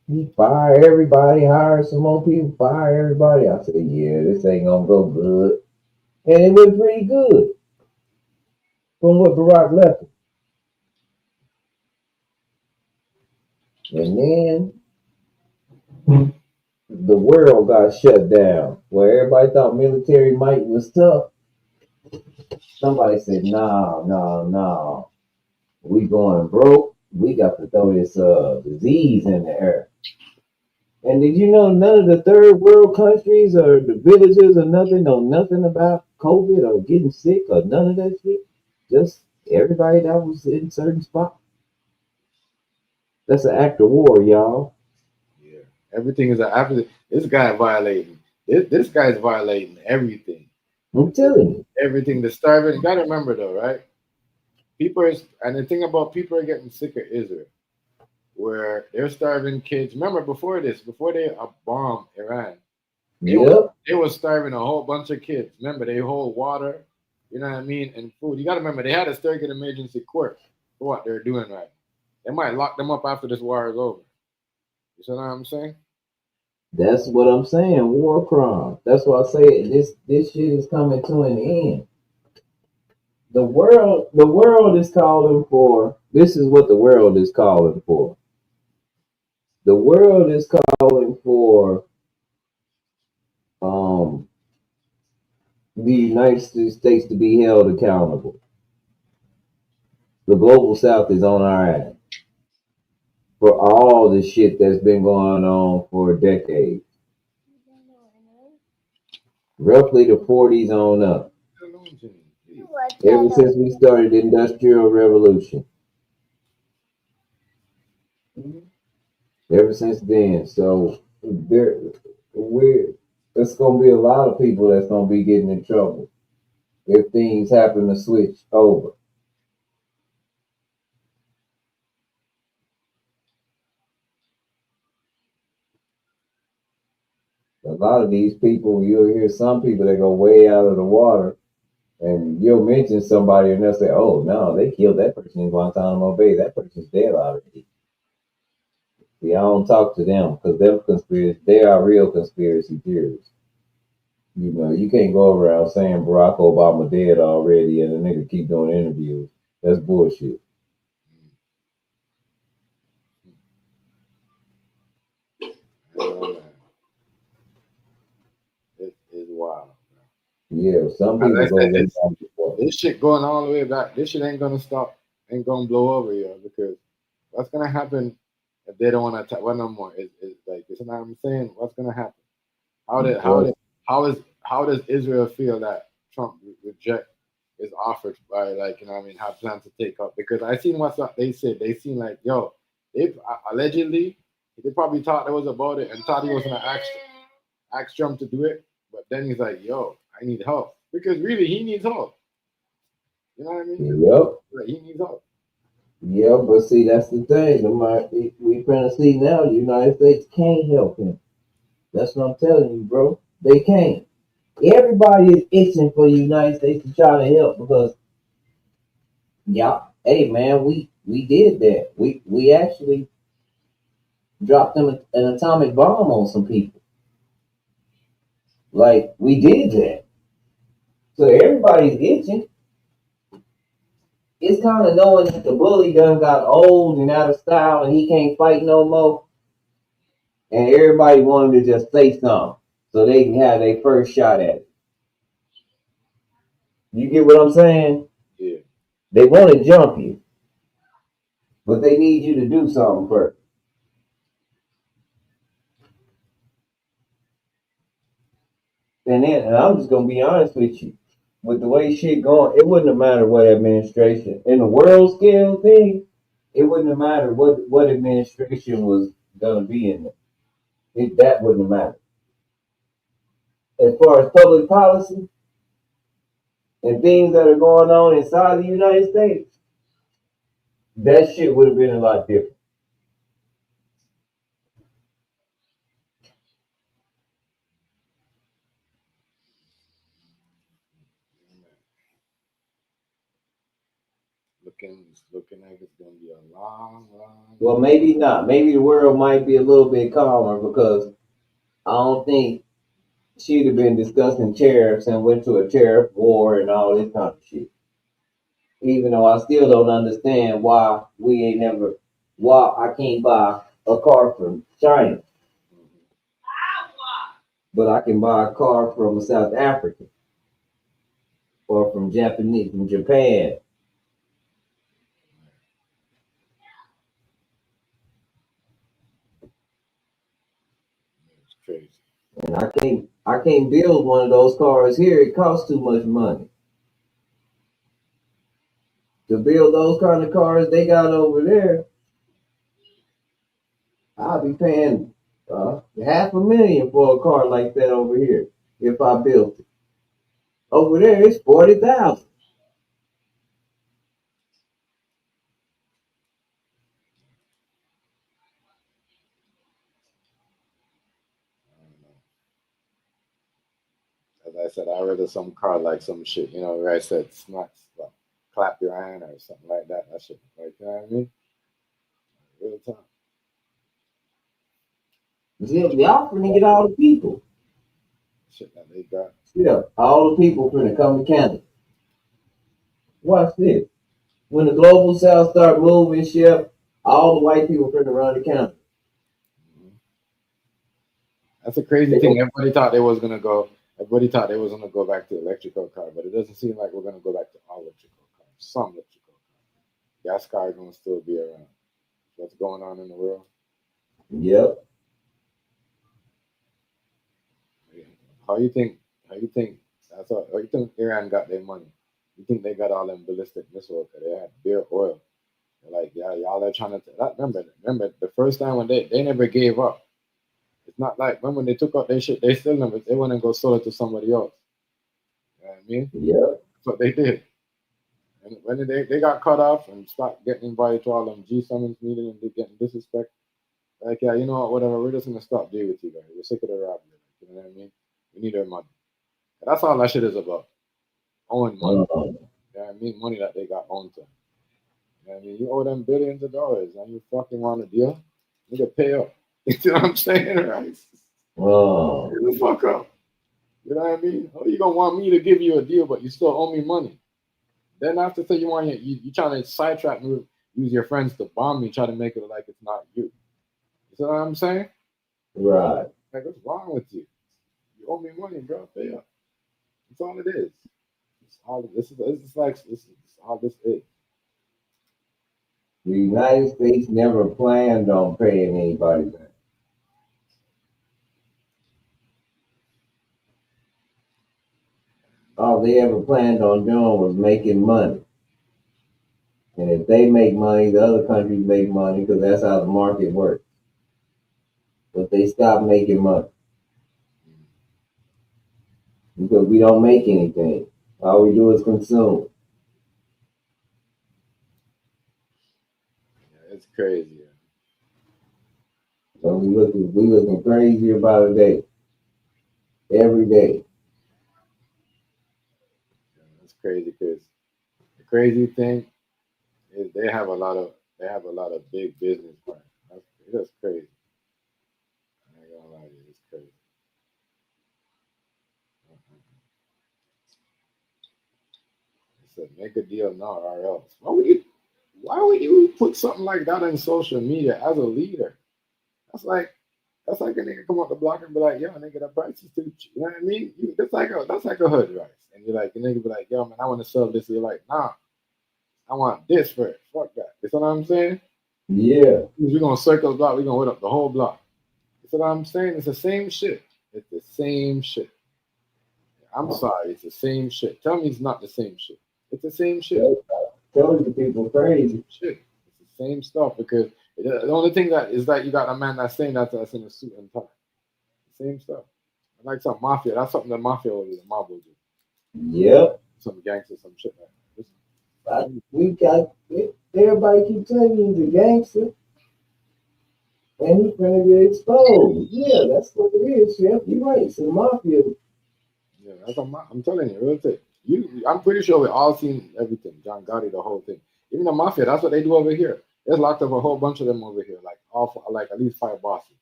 He fired everybody, hired some more people, fired everybody. I said, yeah, this ain't gonna go good. And it went pretty good from what Barack left. And then the world got shut down. Where everybody thought military might was tough. Somebody said, no. We going broke. We got to throw this disease in the air. And did you know none of the third world countries or the villages or nothing know nothing about COVID or getting sick or none of that shit? Just everybody that was in certain spots. That's an act of war, y'all. yeah. Everything is after this guy violating. This guy's violating everything. I'm telling you. Everything. The starving. You gotta remember though, right? And the thing about people are getting sicker is Israel, where they're starving kids. Remember before they bombed Iran, Yep. they were starving a whole bunch of kids. Remember, they hold water, you know what I mean, and food. You got to remember, they had a surrogate emergency court for what they're doing right. They might lock them up after this war is over. You see what I'm saying? That's what I'm saying. War crime. That's why I say this shit is coming to an end. The world is calling for. This is what the world is calling for. The world is calling for um the United States to be held accountable. The global South is on our ass for all the shit that's been going on for decades. Roughly the 40s on up. Ever since we started the Industrial Revolution. Ever since then. So there's gonna be a lot of people that's gonna be getting in trouble if things happen to switch over. A lot of these people, you'll hear some people that go way out of the water, and you'll mention somebody, and they'll say, "Oh no, they killed that person in Guantanamo Bay. That person's dead already." See, I don't talk to them because they are real conspiracy theorists. You know, you can't go around saying Barack Obama dead already, and the nigga keep doing interviews. That's bullshit. It's wild. Yeah, some As people I go said, way back before. this shit going all the way back. This shit ain't gonna stop. Ain't gonna blow over, yo. Because what's gonna happen if they don't want to attack? Well, no more. Is like, you know what I'm saying? What's gonna happen? How does Israel feel that Trump reject is offered by, like, you know what I mean, have plans to take up? Because I seen what's up. They said they seen like, yo, they allegedly they probably thought there was about it and thought he was gonna ask Trump to do it, but then he's like, yo, I need help, because really he needs help. You know what I mean? Yep. Like, he needs help. Yeah, but see, that's the thing. We trying to see now the United States can't help him. That's what I'm telling you, bro. They can't. Everybody is itching for the United States to try to help because, yeah, hey man, we did that. We actually drop them an atomic bomb on some people. Like we did that. So everybody's itching. It's kind of knowing that the bully done got old and out of style and he can't fight no more. And everybody wanted to just say something so they can have their first shot at it. You get what I'm saying? Yeah. They want to jump you, but they need you to do something first. And I'm just gonna be honest with you. With the way shit going, it wouldn't have mattered what administration in the world scale thing. It wouldn't have mattered what administration was gonna be in there. That wouldn't have mattered. As far as public policy and things that are going on inside the United States, that shit would have been a lot different. It's looking like it's gonna be a long, long. Well, maybe not. Maybe the world might be a little bit calmer because I don't think she'd have been discussing tariffs and went to a tariff war and all this kind of shit. Even though I still don't understand why I can't buy a car from China, but I can buy a car from South Africa or from Japan. It's crazy. And I can't build one of those cars here. It costs too much money. To build those kind of cars they got over there, I'll be paying $500,000 for a car like that over here if I built it. Over there, it's 40,000. I don't know. As I said, I read of some car like some shit, where I said smacks, well, clap your hand or something like that. That shit, like, you know what I mean? Real time. They're offering to get all the people. Shit that they got. Yeah, all the people finna come to Canada. Watch this. When the global south start moving ship, all the white people finna run to Canada. Mhm. That's a crazy thing. Everybody thought they was gonna go. Everybody thought they was gonna go back to electrical car, but it doesn't seem like we're gonna go back to all electrical cars. Some electrical cars. Gas car gonna still be around. What's going on in the world? Yep. Yeah. How you think? How you think? That's all. How you think Iran got their money? You think they got all them ballistic missiles? 'Cause they had bare oil. They're like, yeah, y'all are trying to. Remember the first time when they never gave up. It's not like when they took out their shit, they still never. They wouldn't go sell it to somebody else. You know what I mean? Yep. That's what they did. And when they got cut off and stopped getting invited to all them G summons meetings and they getting disrespect, like, yeah, you know what, whatever, we're just gonna stop dealing with you guys. We're sick of the robbery. You know what I mean? We need our money. And that's all that shit is about. Owing money. Uh, You know what I mean? Money that they got owned to. You know what I mean? You owe them billions of dollars and you fucking want a deal? Nigga, pay up. You know what I'm saying? Right? Get uh, the fuck up. You know what I mean? How you gonna want me to give you a deal but you still owe me money? Then after say you trying to sidetrack me, use your friends to bomb me, try to make it like it's not you. You see what I'm saying? right. Like what's wrong with you? You owe me money, bro. Pay up. That's all it is. It's all this is all this is. The United States never planned on paying anybody back. All they ever planned on doing was making money. And if they make money, the other countries make money because that's how the market works. But they stopped making money because we don't make anything. All we do is consume. Yeah, it's crazy. Yeah. So we looking crazy about a day. Every day. It's crazy because the crazy thing is they have a lot of big business partners. That's crazy. said, make a deal now or else. Why would you put something like that on social media as a leader? That's like a nigga come up the block and be like, yo, nigga, the price is too cheap. You know what I mean? That's like a hood rice. And you're like, the nigga be like, yo, man, I want to sell this. You're like, nah, I want this first. Fuck that. You know what I'm saying? Yeah. We're gonna circle the block, we're gonna hit up the whole block. You know what I'm saying? It's the same shit. It's the same shit. I'm sorry, it's the same shit. Tell me it's not the same shit. It's the same shit. Telling the people crazy. Shit. It's the same stuff because the only thing that is that you got a man that's saying that's in a suit and tie. Same stuff. Like some mafia. That's something the mafia will do. The mob will do. Yep. Some gangster, some shit like that. We got everybody keep telling you he's a gangster. And he's gonna get exposed. Yeah, that's what it is, Chef. You're right. It's a mafia. Yeah, I'm telling you, real thing. I'm pretty sure we all seen everything. John Gotti, the whole thing. Even the mafia, that's what they do over here. There's locked up a whole bunch of them over here, like at least 5 bosses.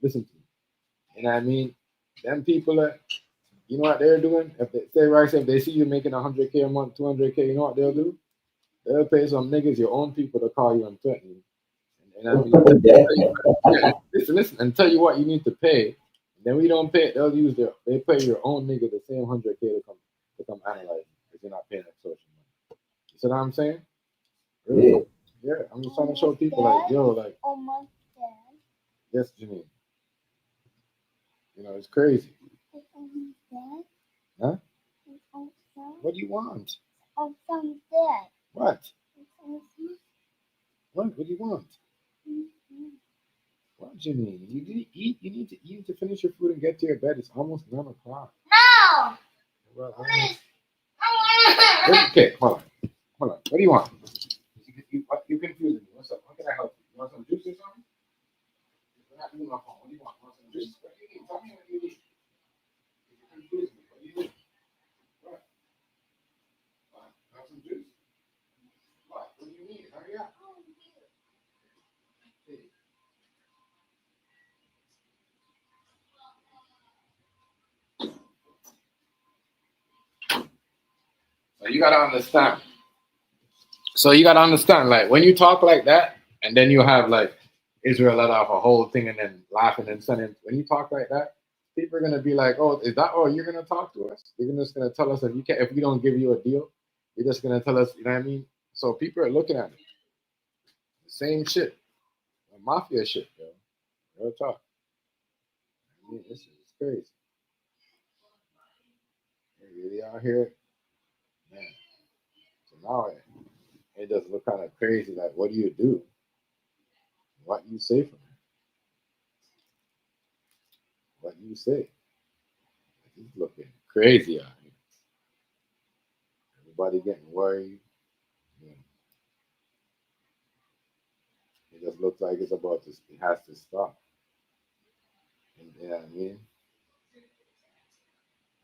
Listen to me. You know what I mean? Them people that, you know what they're doing? If they see you making 100K a month, 200K, you know what they'll do? They'll pay some niggas, your own people, to call you and threaten you. And I mean, listen, and tell you what you need to pay. And then we don't pay it. They pay your own nigga the same 100K to come analyze you if you're not paying that social money. You see what I'm saying? Really? Yeah. I'm just trying to show people like, yo, like, Almost dead. yes, Janine. You know, it's crazy. It's almost dead. Huh? It's almost dead. What do you want? Oh, some's dead. What? It's almost dead. What do you want? Mm-hmm. What, Janine? You didn't eat. You need to finish your food and get to your bed. It's almost 9 o'clock. No! Well, Please. okay, hold on. What do you want? You confusing me. What's up? How can I help you? You want some juice or something? We're not doing my phone. What do you want? You want some juice? What do you need? Tell me what you need. You confuse me. What do you need? What? Have some juice? What? What do you need? Hurry up. So you gotta understand. Like when you talk like that, and then you have like Israel let off a whole thing and then laughing and sending. When you talk like that, people are gonna be like, "Oh, is that? Oh, you're gonna talk to us? You're just gonna tell us if we don't give you a deal, you're just gonna tell us." You know what I mean? So people are looking at it. The same shit, the mafia shit, yo. Real talk. I mean, this is crazy. They're really out here, man. So now it does look kind of crazy. Like, what do you do? What you say for me? What you say? It's looking crazy out here. Everybody getting worried. Yeah. It just looks like it's about to. It has to stop. And, you know what I mean?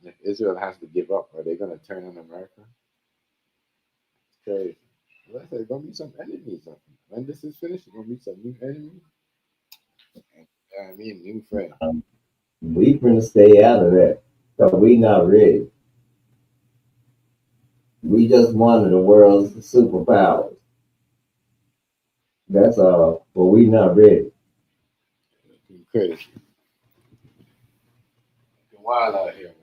And if Israel has to give up, are they gonna turn on America? It's crazy. Well, I said, there's gonna be some enemies. When this is finished, there's gonna be some new enemies. I mean, new friends. We finna stay out of that. So we not ready. We just one of the world's superpowers. That's all. But we not ready. It's crazy. It's wild out here, man.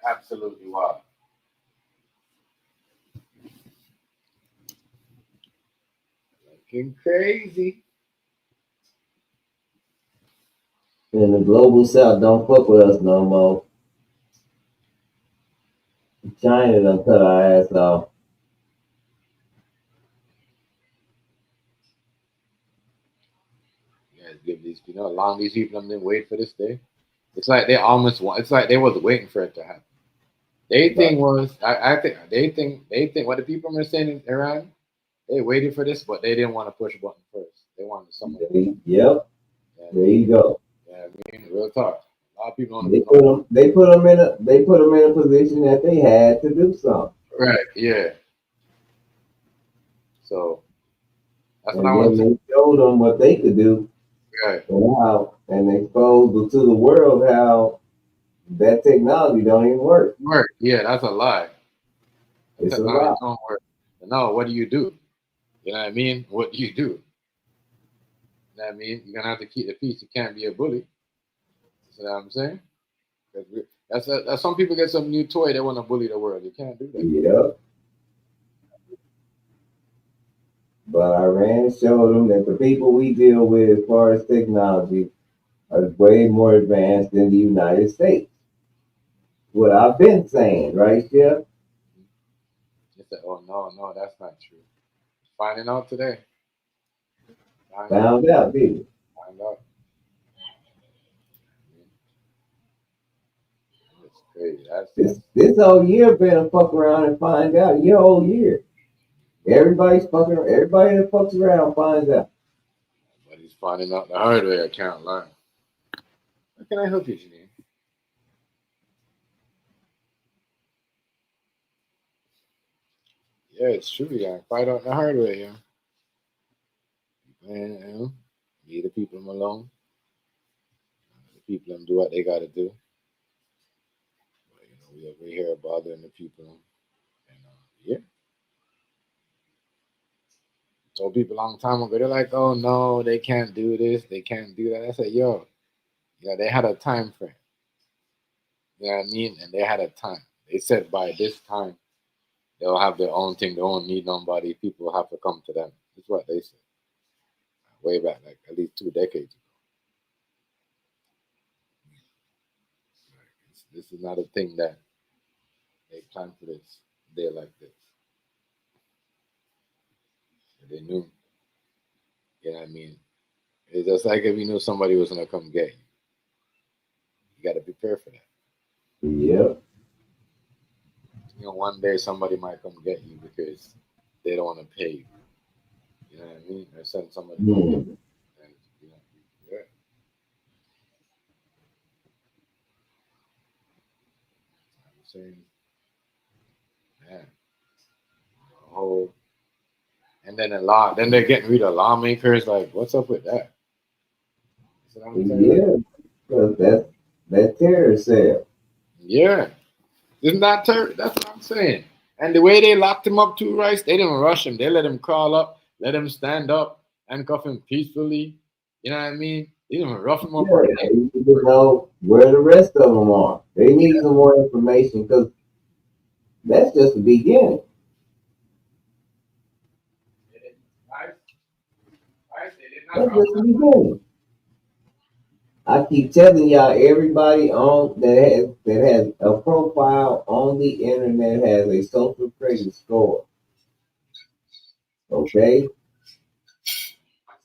Absolutely wild. Looking crazy. And the global south don't fuck with us no more. China done cut our ass off. You guys give these, how long these people have been waiting for this day. It's like they almost want. It's like they was waiting for it to happen. They thing was, I think they think what the people are saying in Iran. They waited for this, but they didn't want to push a button first. They wanted someone. Yep. Yeah, There you go. yeah, I mean, real talk. A lot of people don't. They put them in a position that they had to do something. Right. Yeah. So that's And what I want then to. they showed them what they could do. Right. And exposed to the world how that technology don't even work. Work. Yeah, that's a lie. The It's a technology lie. don't work. No, what do? You know what I mean? What do? You know what I mean? You're gonna have to keep the peace. You can't be a bully. You know what I'm saying? 'Cause that's some people get some new toy, they want to bully the world. You can't do that. Yep. But I ran and showed them that the people we deal with as far as technology are way more advanced than the United States. What I've been saying, right, Jeff? They said, "Oh no, that's not true." Finding out today. Found out, didn't you? Find out. It's crazy. This whole year been a fuck around and find out. Your whole year. Everybody that fucks around finds out. But he's finding out the hard way. I can't lie. How can I help you, Janine? Yeah, it's true. Yeah, find out the hard way. Yeah, and leave the people alone. The people them do what they got to do. But, we over here bothering the people. And yeah, told people a long time ago. They're like, "Oh no, they can't do this. They can't do that." I said, "Yo, they had a time frame. You know what I mean? And they had a time. They said by this time they'll have their own thing. They won't need nobody. People have to come to them. That's what they said way back, like at least 2 decades ago. This is not a thing that they planned for this day like this. They knew. You know what I mean? It's just like if you knew somebody was gonna come get you. You got to prepare for that. Yep. One day somebody might come get you because they don't want to pay you. You know what I mean? Or send somebody to get you. And, yeah. I'm saying, man, whole, and then then they're getting rid of lawmakers. Like, what's up with that? You know what I'm saying? Yeah. Because that terrorist cell. Yeah, isn't that terrible? That's what I'm saying. And the way they locked him up too, Rice, they didn't rush him. They let him crawl up, let him stand up, handcuff him peacefully. You know what I mean? They didn't rough him up. Yeah, they need to know where the rest of them are. They need some more information because that's just the beginning. That's just the beginning. I keep telling y'all, everybody on that has a profile on the internet has a social credit score. Okay.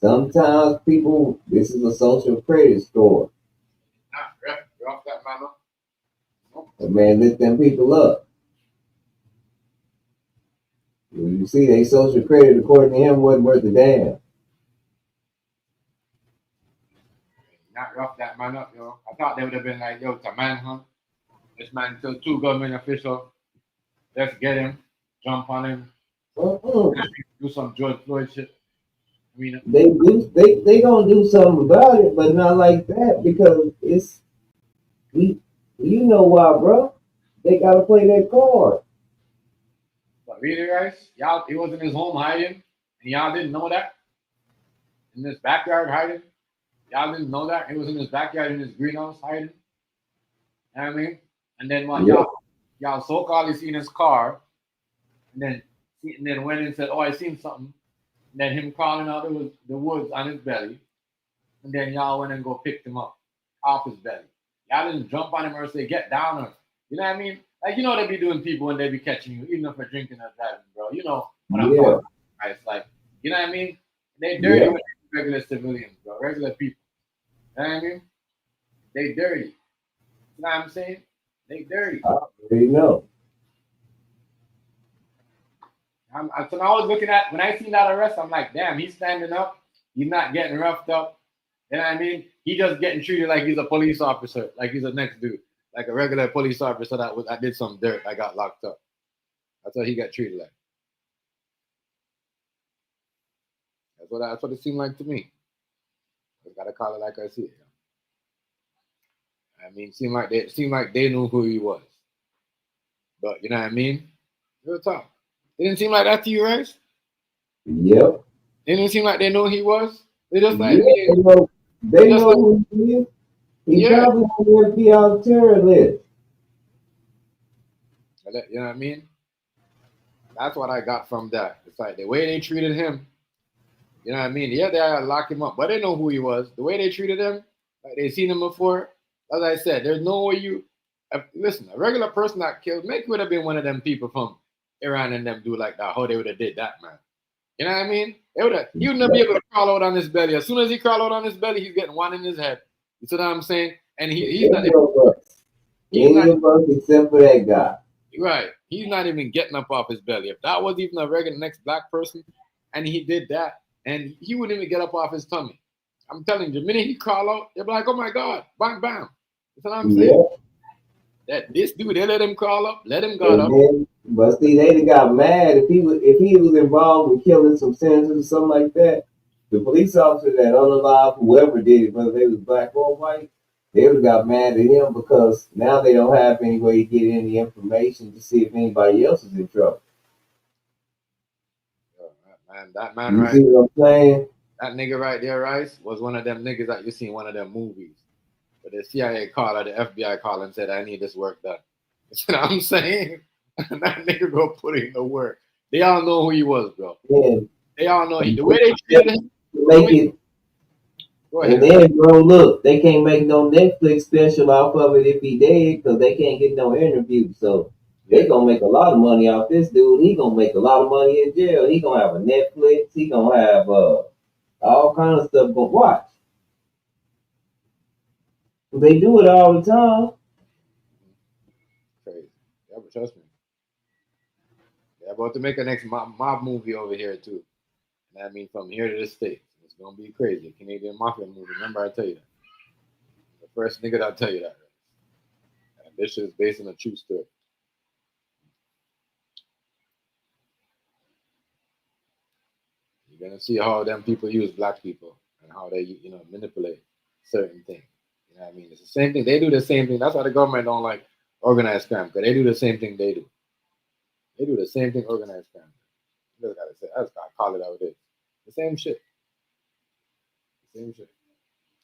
Sometimes this is a social credit score. But man, lift them people up. You see, they social credit according to him wasn't worth a damn. Not rough that man up, yo. I thought they would have been like, yo, it's a manhunt. This man killed 2 government officials. Let's get him, jump on him, do some George Floyd shit. I mean, They gonna do something about it, but not like that because you know why, bro? They gotta play that card. but really, guys, y'all, he was in his home hiding, and y'all didn't know that. In his backyard hiding, y'all didn't know that. He was in his backyard in his greenhouse hiding. You know what I mean? And then what y'all so-called seen his car, and then went and said, "Oh, I seen something." And then him crawling out of the woods on his belly, and then y'all went and go picked him up off his belly. Y'all didn't jump on him or say, "Get down," or you know what I mean? Like they be doing people when they be catching you, even if they're drinking or driving, bro. You know what I'm talking about. It's like, you know what I mean? They dirty with regular civilians, bro. Regular people. You know what I mean? They dirty. You know what I'm saying? They dirty. I already know. So I was looking at when I seen that arrest, I'm like, damn, he's standing up. He's not getting roughed up. You know what I mean? He just getting treated like he's a police officer, like he's the next dude, like a regular police officer that did some dirt. I got locked up. That's what he got treated like. That's what it seemed like to me. I gotta call it like I see it. I mean, seemed like they knew who he was. But you know what I mean? Real talk. It didn't seem like that to you, right? Yep. It didn't seem like they knew who he was. They just like, Yeah, yeah, they just know like, who he is. He yeah. probably on the FBI terror list. You know what I mean? That's what I got from that. It's like the way they treated him. You know what I mean? Yeah, they had to lock him up, but they know who he was. The way they treated him, like they seen him before. As I said, there's no way you listen. A regular person that killed, Mick would have been one of them people from Iran and them do like that. How they would have did that, man. You know what I mean? He would not be able to crawl out on his belly. As soon as he crawl out on his belly, he's getting one in his head. You see what I'm saying? And he's not. Any of us except for that guy. Right. He's not even getting up off his belly. If that was even a regular next black person, and he did that, and he wouldn't even get up off his tummy. I'm telling you, the minute he crawl out, they'll be like, "Oh my God, bam, bam." That's what I'm saying. That this dude, they let him crawl up, let him go up. But see, they got mad if he was involved with killing some senators or something like that. The police officer that unalived whoever did it, whether they was black or white, they would have got mad at him because now they don't have any way to get any information to see if anybody else is in trouble. Man, that man, you right? See what I'm saying? That nigga right there, Rice, was one of them niggas that you see in one of them movies. But the CIA called or the FBI called and said, "I need this work done." You know what I'm saying? And that nigga go put in the work. They all know who he was, bro. Yeah. They all know the way they treated him. Make it. Go ahead. And then, bro, look, they can't make no Netflix special off of it if he dead because they can't get no interview. So they gonna make a lot of money off this dude. He gonna make a lot of money in jail. He gonna have a Netflix. He gonna have all kinds of stuff. But watch. They do it all the time. Crazy. Yeah, but trust me. They're about to make a next mob movie over here too. And I mean from here to the States. It's gonna be crazy. Canadian Mafia movie. Remember I tell you that. The first nigga that'll tell you that. And this shit is based on a true story. You're gonna see how them people use black people and how they, manipulate certain things. You know what I mean? It's the same thing. They do the same thing. That's why the government don't like organized crime, because they do the same thing they do. They do the same thing organized crime. I just gotta call it how it is. The same shit. The same shit.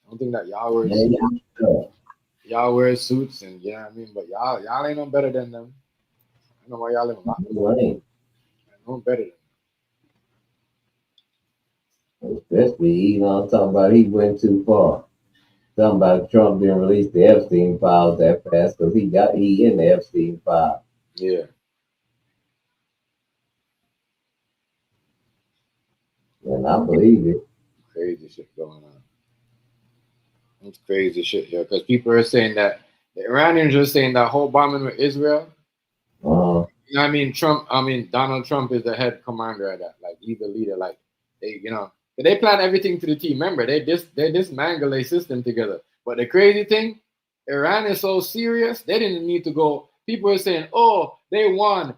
I don't think that y'all wear suits and you know what I mean, but y'all ain't no better than them. I don't know why y'all live a lot. No better than them. Especially, I'm talking about he went too far. Talking about Trump didn't release the Epstein files that fast because he in the Epstein file. Yeah. And I believe it. Crazy shit going on. It's crazy shit here because people are saying that the Iranians are saying that whole bombing with Israel. You know what I mean? Donald Trump is the head commander of that. Like he's the leader. Like they plan everything to the T. Remember, they dismantle their system together. But the crazy thing, Iran is so serious, they didn't need to go. People are saying, "Oh, they won.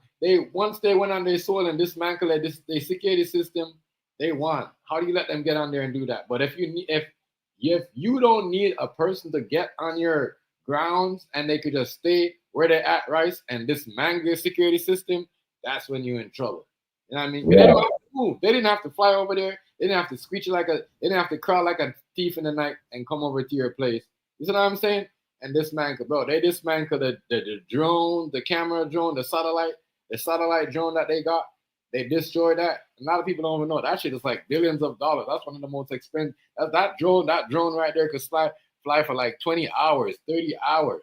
Once they went on their soil and dismantled their security system, they won." How do you let them get on there and do that? But if you don't need a person to get on your grounds and they could just stay where they're at, Rice, and dismantle your security system, that's when you're in trouble. You know what I mean? Yeah. They didn't have to move. They didn't have to fly over there. They didn't have to screech they didn't have to crawl like a thief in the night and come over to your place. You see what I'm saying? And dismantle, bro. They dismantle the drone, the camera drone, the satellite drone that they got. They destroyed that. A lot of people don't even know that shit is like billions of dollars. That's one of the most expensive. That drone right there could fly for like 20 hours, 30 hours.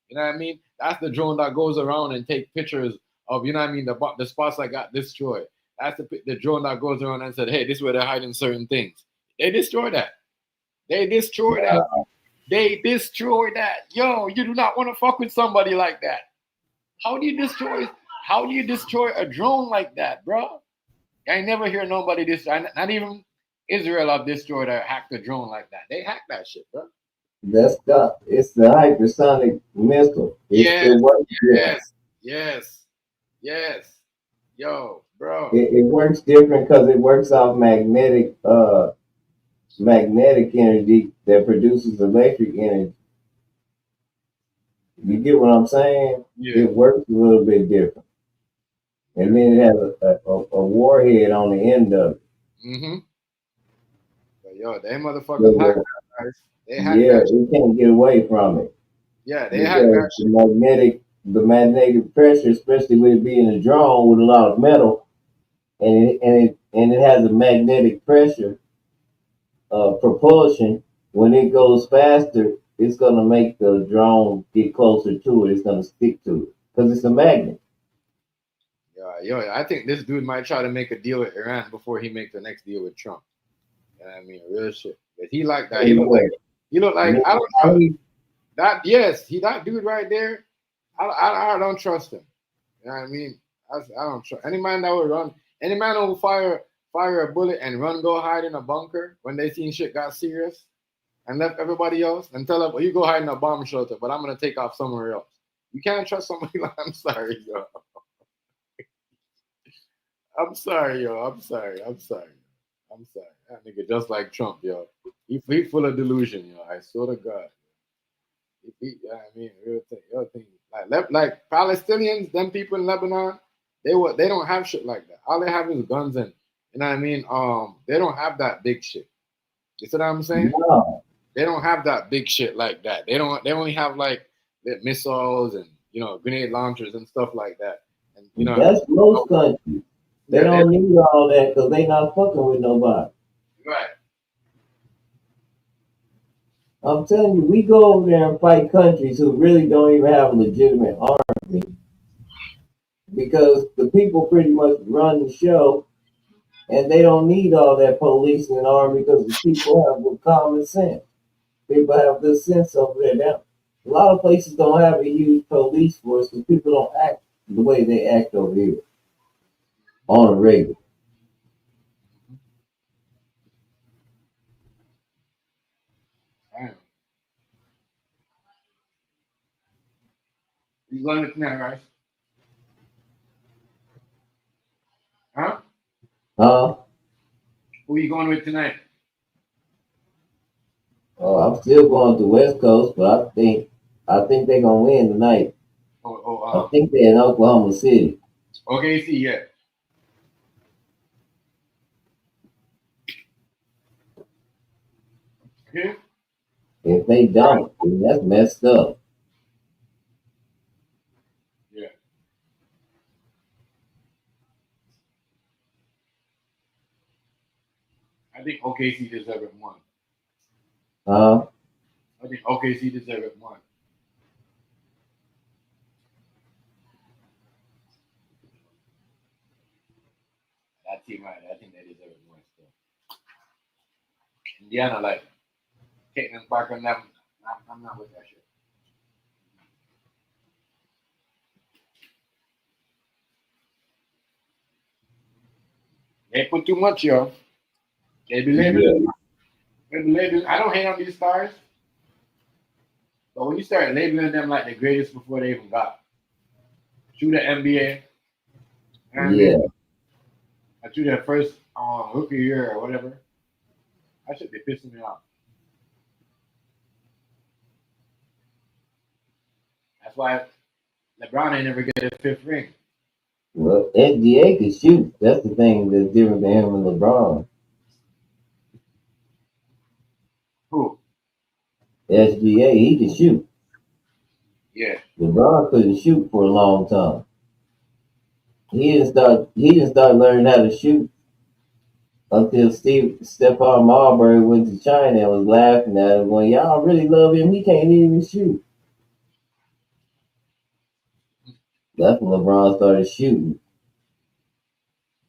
You know what I mean? That's the drone that goes around and take pictures of, you know what I mean, the spots that got destroyed. That's the drone that goes around and said, "Hey, this is where they're hiding certain things." They destroyed that. They destroyed that. Yo, you do not want to fuck with somebody like that. How do you destroy a drone like that, bro? I never hear nobody destroy. Not even Israel have destroyed or hacked a drone like that. They hacked that shit, bro. It's the hypersonic missile. Yes. Yo, bro. It works different because it works off magnetic energy that produces electric energy. You get what I'm saying? Yeah. It works a little bit different. And then it has a warhead on the end of it. Mm-hmm. But yo, they motherfuckers So hack that, that, guys. They hack yeah, that. you can't get away from it Yeah, they hack because that shit. the magnetic pressure, especially with it being a drone with a lot of metal, and it has a magnetic pressure propulsion. When it goes faster, it's gonna make the drone get closer to it. It's gonna stick to it because it's a magnet. Yo, I think this dude might try to make a deal with Iran before he makes the next deal with Trump. You know what I mean? Real shit. But he like that. He look like I don't know that. Yes, that dude right there. I don't trust him. You know what I mean? I don't trust any man that would run. Any man who will fire a bullet and run, go hide in a bunker when they seen shit got serious and left everybody else and tell them, well, you go hide in a bomb shelter, but I'm gonna take off somewhere else. You can't trust somebody like I'm sorry, yo. I'm sorry, yo. I'm sorry. That nigga just like Trump, yo. He full of delusion, yo. I swear to God. I mean, real thing. Like Palestinians, them people in Lebanon, they don't have shit like that. All they have is guns and you know what I mean. They don't have that big shit. You see what I'm saying? No, They don't have that big shit like that. They don't. They only have like the missiles and grenade launchers and stuff like that. And that's most countries. They yeah, don't need all that because they not fucking with nobody. right. I'm telling you, we go over there and fight countries who really don't even have a legitimate army because the people pretty much run the show and they don't need all that police and army because the people have good common sense. People have good sense over there now. A lot of places don't have a huge police force because people don't act the way they act over here on a regular. Damn. You going to tonight, right? Huh? Huh? Who you going with tonight? Oh, I'm still going to West Coast, but I think they're gonna win tonight. I think they're in Oklahoma City. OKC, yeah. Okay. If they don't, then that's messed up. Yeah. I think OKC deserve it more. Huh? I think OKC deserve it more. That team, right? I think they deserve it more still. Indiana, like, Caitlin Parker, I'm not with that shit. They put too much, yo. They be labeling. Yeah. They be labeling. I don't hate on these stars, but when you start labeling them like the greatest before they even got through the NBA, you know what I Yeah. mean? Or through their first rookie year or whatever, that should be pissing me off. That's why LeBron ain't never get a fifth ring. Well, SGA can shoot. That's the thing that's different than him and LeBron. Who? SGA, he can shoot. Yeah. LeBron couldn't shoot for a long time. He didn't start learning how to shoot until Stephon Marbury went to China and was laughing at him when y'all really love him. He can't even shoot. That's when LeBron started shooting,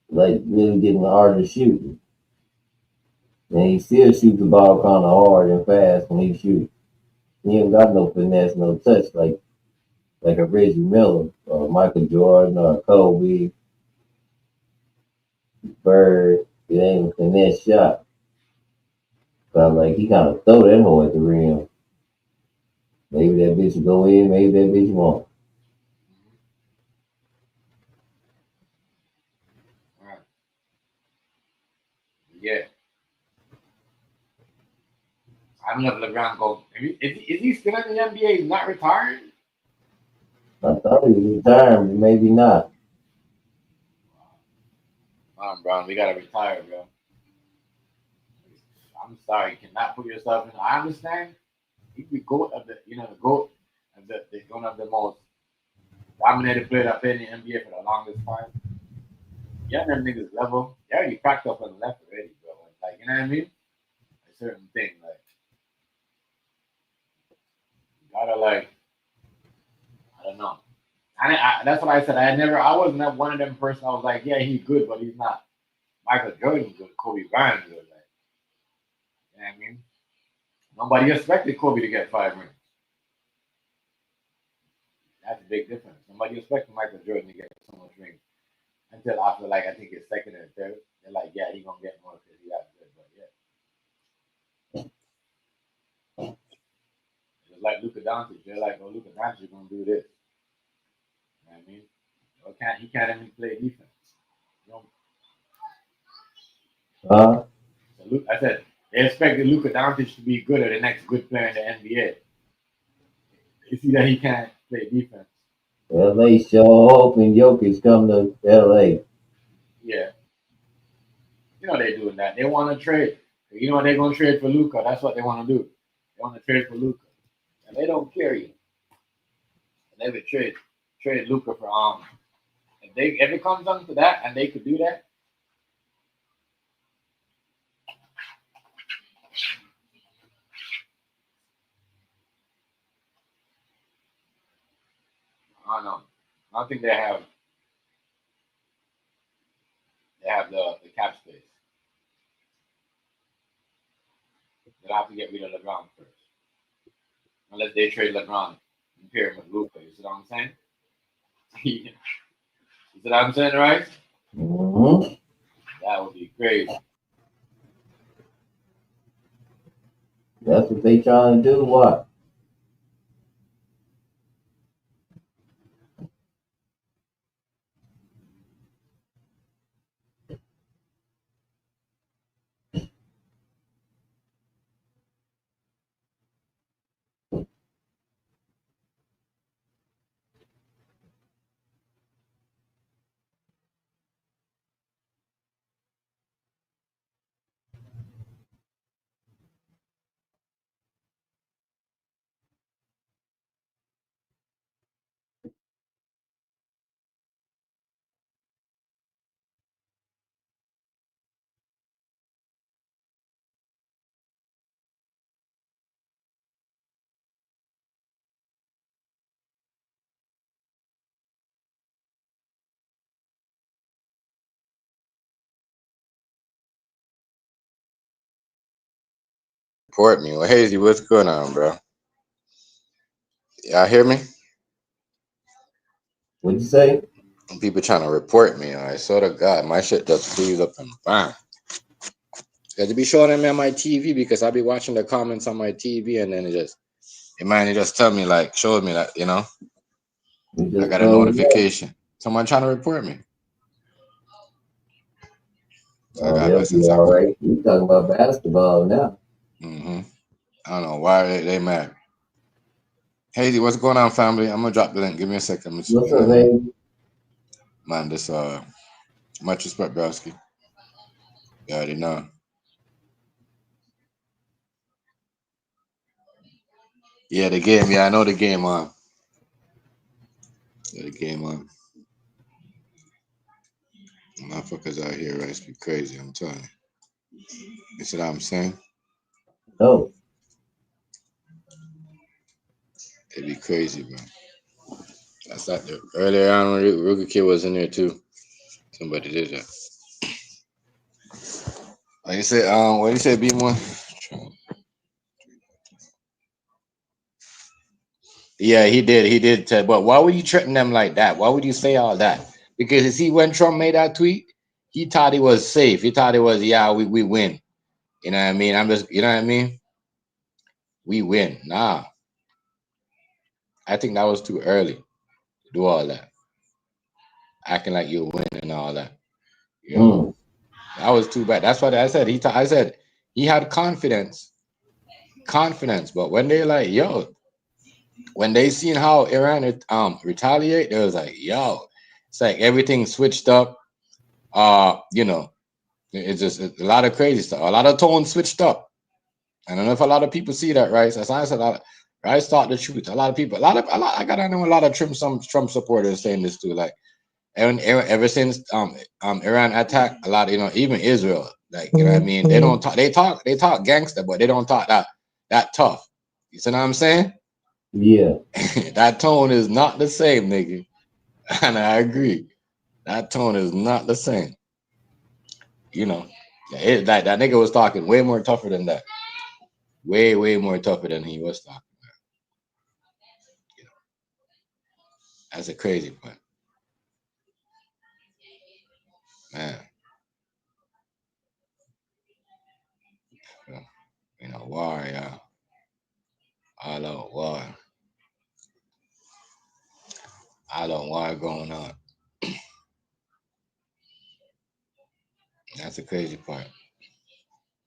like really getting the art of shooting. And he still shoots the ball kind of hard and fast when he shoots. He ain't got no finesse, no touch like a Reggie Miller or Michael Jordan or Kobe, Bird. It ain't a finesse shot. But like he kind of throw that hole at the rim. Maybe that bitch will go in, maybe that bitch won't. All right. Yeah. I don't know if LeBron go. Is he still in the NBA? He's not retired? I thought he was retired, but maybe not. Bro, we gotta retire, bro. I'm sorry, you cannot put yourself in. I understand. You be goat of the, the goat of the one of the most dominated player that played in the NBA for the longest time. Yeah, them niggas level. They already cracked up on the left already, bro. Like, you know what I mean? A certain thing, like, you gotta like, I don't know. That's what I said. I wasn't one of them person. I was like, yeah, he's good, but he's not Michael Jordan good, Kobe Bryant good. Like, you know what I mean? Nobody expected Kobe to get 5 rings. That's a big difference. Nobody expected Michael Jordan to get so much rings until after, like, I think his second and third. They're like, yeah, he's gonna get more because he got good. But yeah, it's like Luka Doncic. They're like, oh, Luka Doncic is gonna do this. You know what I mean? He can't even play defense. You know? So I said they expected Luka Doncic to be good or the next good player in the NBA. You see that he can't play defense. LA sure hoping Jokic come to LA. Yeah. You know they're doing that. They want to trade. You know they're gonna trade for Luka. That's what they want to do. They want to trade for Luka. And they don't care you. They would trade Luka for if it comes down to that and they could do that. I don't know. I don't think they have the cap space. They'll have to get rid of LeBron first. Unless they trade LeBron and pair him with Luka. You see what I'm saying? You see what I'm saying, right? Mm-hmm. That would be crazy. That's what they trying to do. What? Report me. Well, Hazy, what's going on, bro? Y'all hear me? What'd you say? People trying to report me. I swear to God, my shit just freeze up and bang. Got to be showing them on my TV because I be watching the comments on my TV and then it just tell me like, showed me that, I got a notification. Someone trying to report me. So I gotta They'll listen be to all right. You talking about basketball now? I don't know why they mad. Hazy, what's going on, family? I'm gonna drop the link. Give me a second. What's up, baby? Man, this much respect, Browski. You already know. Yeah, the game. Yeah, I know the game on. Yeah, the game on. Motherfuckers out here, right? It's be crazy. I'm telling you. You see what I'm saying? Oh. It'd be crazy, bro. That's like earlier on when Ruger Kid was in there too. Somebody did that. Like you said, what you say, B1? Yeah, he did. He did. But why would you threaten them like that? Why would you say all that? Because you see, when Trump made that tweet, he thought he was safe. He thought it was, yeah, we win. You know what I mean? You know what I mean? We win. Nah. I think that was too early to do all that. Acting like you win and all that. You know? That was too bad. That's what I said. I said he had confidence. But when they're like, yo, when they seen how Iran retaliate, they was like, yo, it's like everything switched up. You know, it's just a lot of crazy stuff. A lot of tone switched up. I don't know if a lot of people see that, right? So I said, right, start the truth. A lot of people, I gotta know a lot of Trump supporters saying this too. Like, ever since Iran attacked, a lot of, you know, even Israel, like, you know what I mean? They don't talk. They talk gangster, but they don't talk that tough. You see what I'm saying? Yeah. That tone is not the same, nigga. And I agree. That tone is not the same. You know, that nigga was talking way more tougher than that. Way more tougher than he was talking. You know, that's a crazy point, man. You know, war, yeah, all out war, all out war going on. That's a crazy part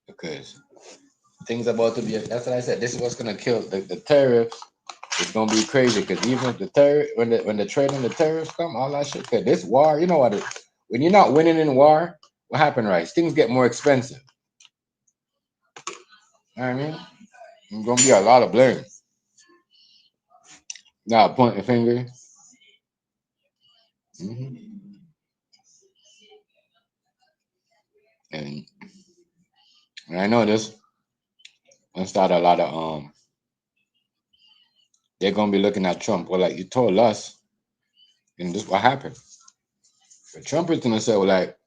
because things about to be. That's what I said. This is what's gonna kill the tariffs. It's gonna be crazy because even if the terror, when the trade and the tariffs come, all that shit. Cause this war, you know what? When you're not winning in war, what happened, right? Things get more expensive. You know what I mean? It's gonna be a lot of blame. Now point your finger. hmm And, and I know this. Gonna start a lot of They're gonna be looking at Trump. Well, like you told us, and this what happened. But Trump is gonna say, well, like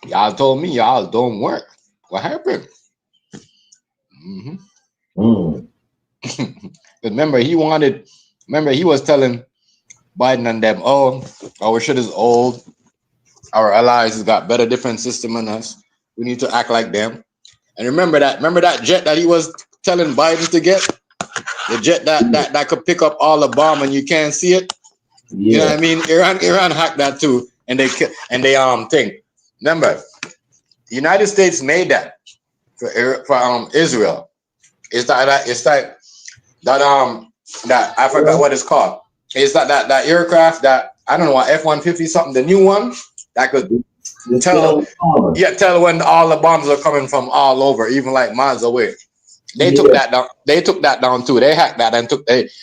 y'all told me y'all don't work. What happened? hmm Mm. Remember, he was telling Biden and them, oh, our shit is old. Our allies has got better defense system than us. We need to act like them. And remember that jet that he was telling Biden to get, the jet that could pick up all the bomb and you can't see it. You know Yeah. what I mean? Iran hacked that too, and they think. Remember, the United States made that for Israel. It's that I forgot what it's called. It's that aircraft that I don't know what F-150 something, the new one that could The tell stealth bomber. tell when all the bombs are coming from all over, even like miles away. They took Yeah. that down. They took that down too. They hacked that and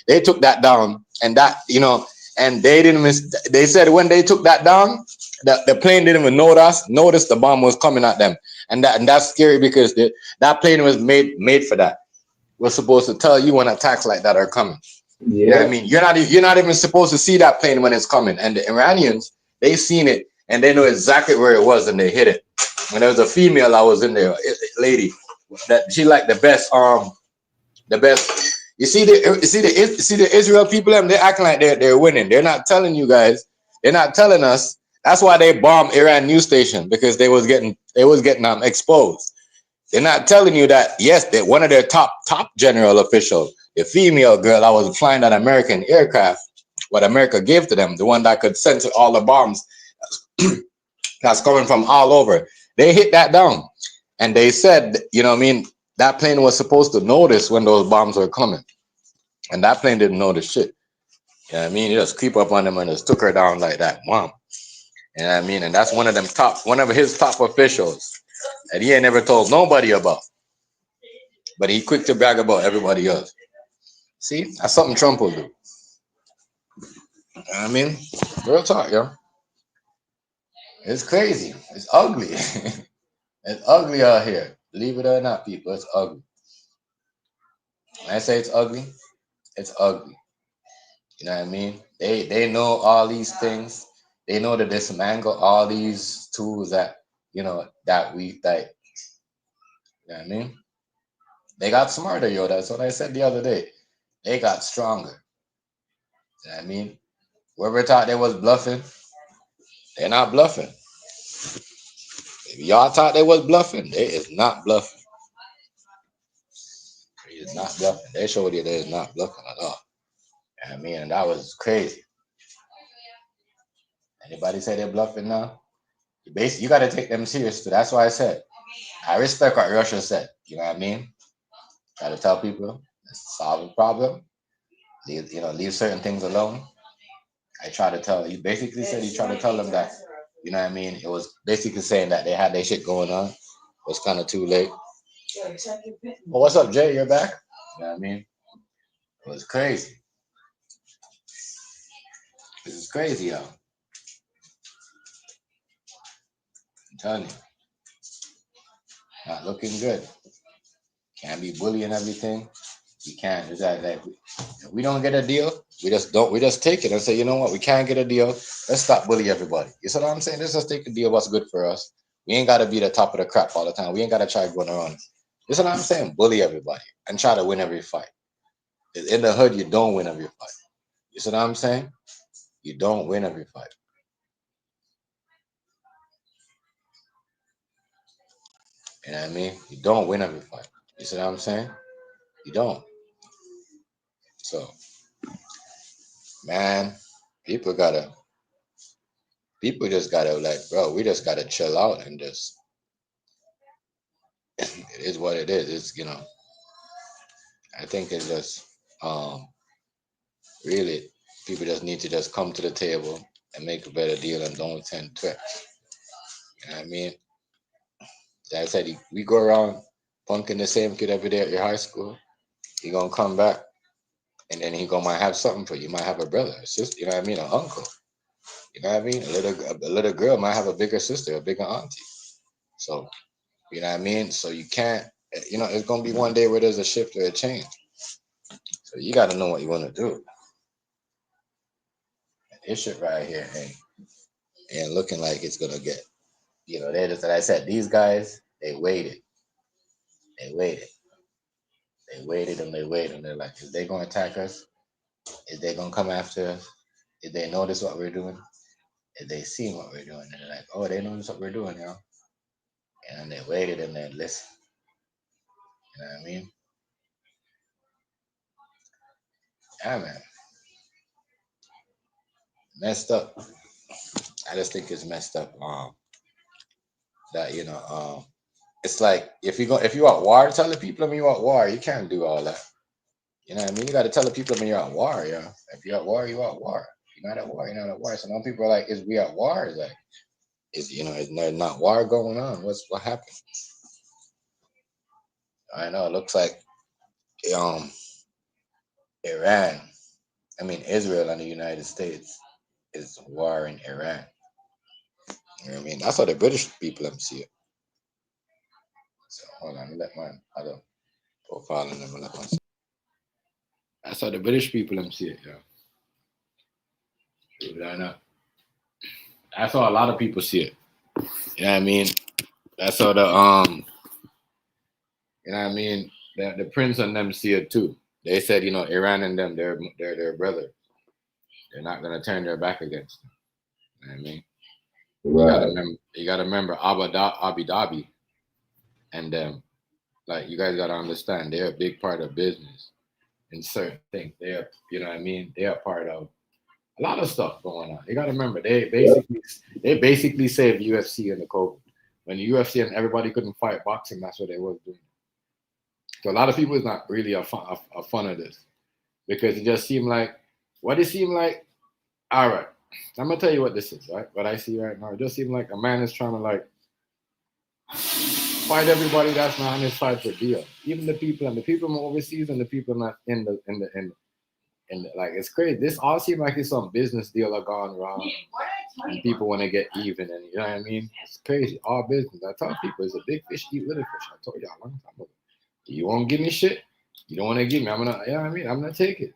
they took that down, and that, you know, and they didn't miss. They said when they took that down, the plane didn't even notice the bomb was coming at them, and that's scary because that plane was made for that. Was supposed to tell you when attacks like that are coming. You know what I Yeah. mean? You're not even supposed to see that plane when it's coming. And the Iranians, they seen it and they know exactly where it was and they hit it. When there was a female, I was in there, lady, that she like the best. You see the Israel people, them, they acting like they're winning. They're not telling you guys. They're not telling us. That's why they bombed Iran news station, because they was getting exposed. They're not telling you that, yes, that one of their top general officials, the female girl that was flying that American aircraft, what America gave to them, the one that could censor all the bombs that's coming from all over. They hit that down. And they said, you know what I mean, that plane was supposed to notice when those bombs were coming. And that plane didn't notice shit. You know what I mean? It just creep up on them and just took her down like that. Mom. You know what I mean? And that's one of his top officials that he ain't never told nobody about. But he quick to brag about everybody else. See, that's something Trump will do. You know what I mean, real talk, yo. It's crazy. It's ugly. It's ugly out here. Believe it or not, people, it's ugly. When I say it's ugly, it's ugly. You know what I mean? They know all these things. They know to dismantle all these tools that, you know, that you know what I mean? They got smarter, yo. That's what I said the other day. They got stronger. You know what I mean? Whoever thought they was bluffing, they're not bluffing. If y'all thought they was bluffing, they is not bluffing. They is not bluffing. They showed you they is not bluffing at all. You know what I mean? And that was crazy. Anybody say they're bluffing now? You got to take them serious too. That's why I said I respect what Russia said. You know what I mean? Try to tell people let's solve a problem. leave certain things alone. I try to tell you. Basically said he tried to tell them that, you know what I mean. It was basically saying that they had their shit going on. It was kind of too late. Well, what's up, Jay? You're back. You know what I mean? It was crazy. This is crazy, yo. I'm telling you, not looking good. Can't be bullying everything. You can't. It's like if we don't get a deal, we just take it and say, you know what, we can't get a deal. Let's stop bullying everybody. You see what I'm saying? Let's just take a deal what's good for us. We ain't gotta be the top of the crap all the time. We ain't gotta try going around. You see what I'm saying? Bully everybody and try to win every fight. In the hood, you don't win every fight. You see what I'm saying? You don't win every fight. You know what I mean? You don't win every fight. You see what I'm saying? You don't. So, man, people just gotta like, bro, we just gotta chill out and just, it is what it is. It's, I think it's just, really, people just need to just come to the table and make a better deal and don't send threats. You know what I mean? Like I said, we go around punking the same kid every day at your high school. He gonna come back and then he might have something for you. You might have a brother, a sister, you know what I mean? An uncle. You know what I mean? A little girl might have a bigger sister, a bigger auntie. So, you know what I mean? So you can't, it's gonna be one day where there's a shift or a change. So you gotta know what you wanna do. And this shit right here ain't looking like it's gonna get, they just, like I said, these guys, they waited. They waited. They waited and they waited. And they're like, is they gonna attack us? Is they gonna come after us? If they notice what we're doing? If they see what we're doing? And they're like, oh, they notice what we're doing, And they waited and they listened. You know what I mean? Yeah, man. Messed up. I just think it's messed up. That it's like if you at war, tell the people when you at war, you can't do all that. You know what I mean? You got to tell the people when you're at war, If you're at war, you're at war. If you're not at war, you're not at war. So now people are like, "Is we at war?" Is like, is there not war going on? What happened? I know. It looks like Iran. I mean, Israel and the United States is war in Iran. You know what I mean? That's how the British people see it. So hold on, let my other profile in them. That's how the British people see it, Believe it or not. That's how a lot of people see it. You know what I mean? That's how the you know what I mean? The prince and them see it too. They said, Iran and them, they're their brother. They're not gonna turn their back against them. You know what I mean? Right. You gotta remember Abu Dhabi and them. Like you guys gotta understand, they're a big part of business in certain things. They're, you know what I mean? They're part of a lot of stuff going on. You gotta remember, they basically saved UFC in the COVID. When the UFC and everybody couldn't fight boxing, that's what they were doing. So a lot of people is not really a fan of this because it just seemed like what it seemed like. All right, I'm gonna tell you what this is. Right, what I see right now, it just seemed like a man is trying to like fight everybody that's not on his side for deal. Even the people from overseas and the people not in the like it's crazy. This all seems like it's some business deal are gone wrong, and people want to get even. And you know what I mean? It's crazy. All business. I tell people it's a big fish eat little fish. I told y'all a long time ago. You won't give me shit. You don't want to give me. I'm gonna take it.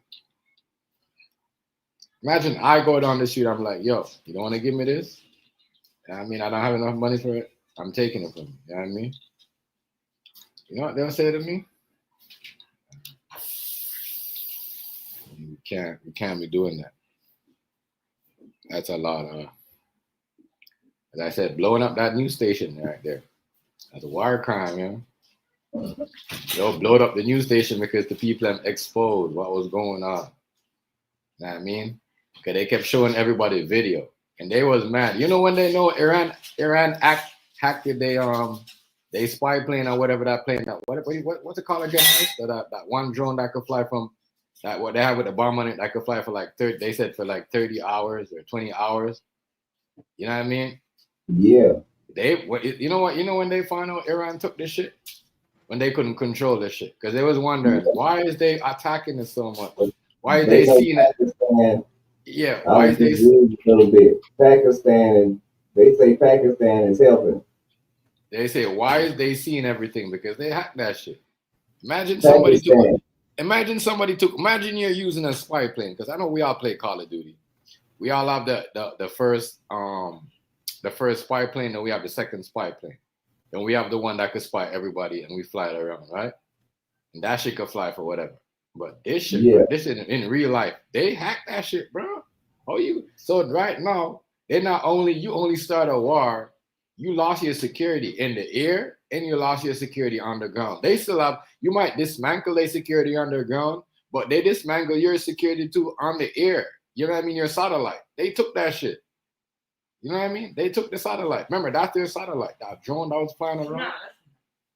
Imagine I go down the street. I'm like, yo, you don't want to give me this? You know what I mean, I don't have enough money for it. I'm taking it from you. You know what I mean? You know what they'll say to me? You can't be doing that. That's a lot. As I said, blowing up that news station right there. That's a war crime, Yo, blowed up the news station because the people have exposed what was going on. You know what I mean? Because they kept showing everybody video. And they was mad. You know when they know Iran hacked they spy plane or whatever that plane. What's it called again? That one drone that could fly from that what they have with the bomb on it, that could fly for like 30. They said for like 30 hours or 20 hours. You know what I mean? Yeah. You know what? You know when they found out Iran took this shit, when they couldn't control this shit, because they was wondering why is they attacking it so much? Why is they know seeing it? Pakistan. Yeah. I Why was is they? just reading a little bit. Pakistan, and they say Pakistan is helping. They say why is they seeing everything? Because they hacked that shit. Imagine somebody took. Pakistan. Imagine you're using a spy plane, because I know we all play Call of Duty. We all have the first spy plane, and we have the second spy plane. Then we have the one that could spy everybody, and we fly it around, right? And that shit could fly for whatever. But this shit, Yeah. this shit in real life, they hacked that shit, bro. So right now, they not only you only start a war, you lost your security in the air and you lost your security underground. They still have, you might dismantle their security underground, but they dismantle your security too on the air. You know what I mean? Your satellite. They took that shit. You know what I mean? They took the satellite. Remember, that's their satellite. That drone that was flying around. Nah,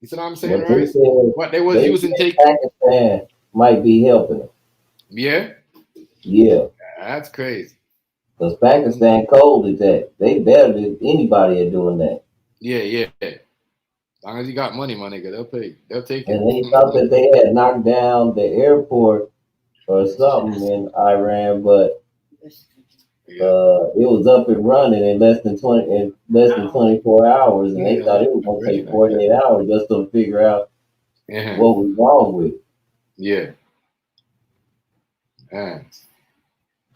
You see what I'm saying, What they right? said, What they was they using said take. Pakistan might be helping them. Yeah, Yeah. that's crazy. Because Pakistan cold at that. They better than anybody at doing that. Yeah. As long as you got money, my nigga, they'll pay. They'll take And it. they thought that they had knocked down the airport or something in Iran, but it was up and running in less than 24 hours, and they thought it was gonna take 48 hours just to figure out Yeah. what was wrong with it. Yeah. Man.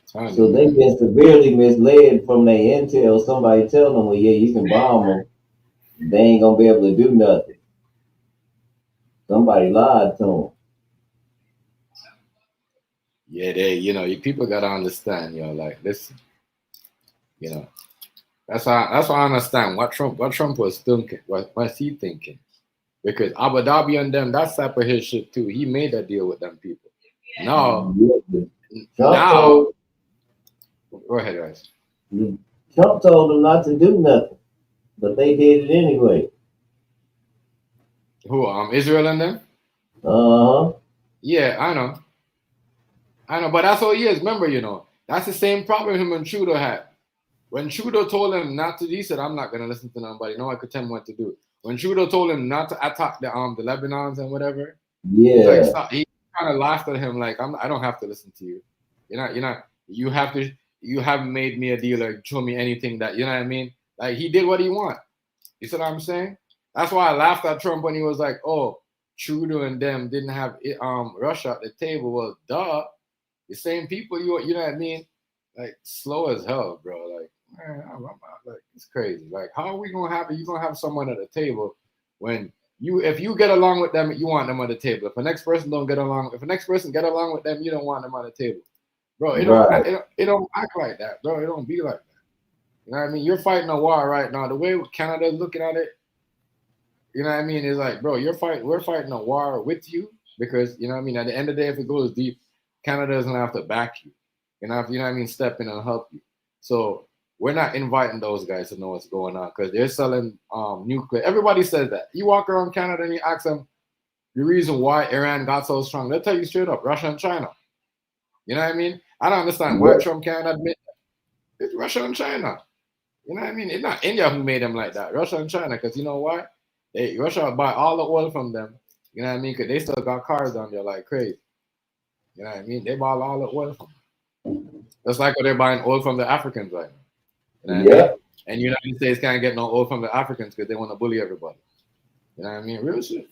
So they've been severely misled from their intel. Somebody telling them, well, yeah, you can bomb them. They ain't gonna be able to do nothing. Somebody lied to them. Yeah, people gotta understand, like listen, that's why I understand what Trump was thinking, what's he thinking. Because Abu Dhabi and them, that's type of his shit too. He made a deal with them people. Now, go ahead, guys. Trump told them not to do nothing, but they did it anyway. Who? Israel and them? Yeah, I know, but that's all he is. Remember, that's the same problem him and Trudeau had. When Trudeau told him not to, he said, "I'm not gonna listen to nobody. No one could tell me what to do." When Trudeau told him not to attack the Lebanons and whatever, Yeah, he kind of laughed at him like, I don't have to listen to you. You haven't made me a deal or show me anything that, you know what I mean? Like, he did what he want. You see what I'm saying? That's why I laughed at Trump when he was like, "Oh, Trudeau and them didn't have Russia at the table." Well, duh. The same people, you know what I mean? Like, slow as hell, bro. Like, man, like, it's crazy. Like, how are we gonna have you gonna have someone at the table when if you get along with them, you want them at the table. If the next person don't get along, if the next person get along with them, you don't want them at the table, bro. It don't act like that, bro. It don't be like that. You know what I mean? You're fighting a war right now. The way Canada's looking at it, you know what I mean? It's like, bro, we're fighting a war with you because, you know what I mean? At the end of the day, if it goes deep, Canada doesn't have to back you. You know what I mean? Step in and help you. So we're not inviting those guys to know what's going on because they're selling nuclear. Everybody says that. You walk around Canada and you ask them the reason why Iran got so strong. They'll tell you straight up, Russia and China. You know what I mean? I don't understand why Trump can't admit that. It's Russia and China. You know what I mean? It's not India who made them like that. Russia and China, because you know why? Russia buy all the oil from them. You know what I mean? Because they still got cars down there like crazy. You know what I mean? They buy all the oil from them. That's like what they're buying oil from the Africans right now. You know what I mean? And United States can't get no oil from the Africans because they want to bully everybody. You know what I mean? Real shit.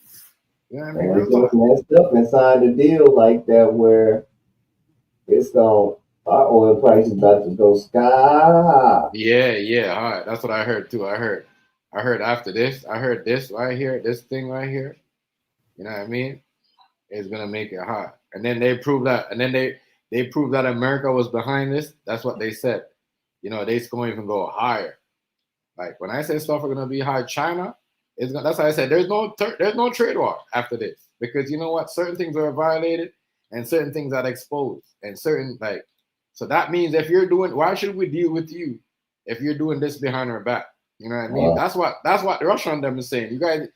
You know what I mean? Real talk. Messed up and signed a deal like that where our oil price is about to go sky high. Yeah. All right. That's what I heard too. I heard after this, I heard this right here, this thing right here. You know what I mean? It's gonna make it hot. And then they proved that, and then they proved that America was behind this. That's what they said. They's going to even go higher. Like when I say stuff are gonna be high, China is gonna. That's why I said there's no trade war after this because you know what? Certain things are violated and certain things are exposed and certain so that means if you're doing, why should we deal with you if you're doing this behind our back? You know what I mean? That's what Russia and them is saying. You guys,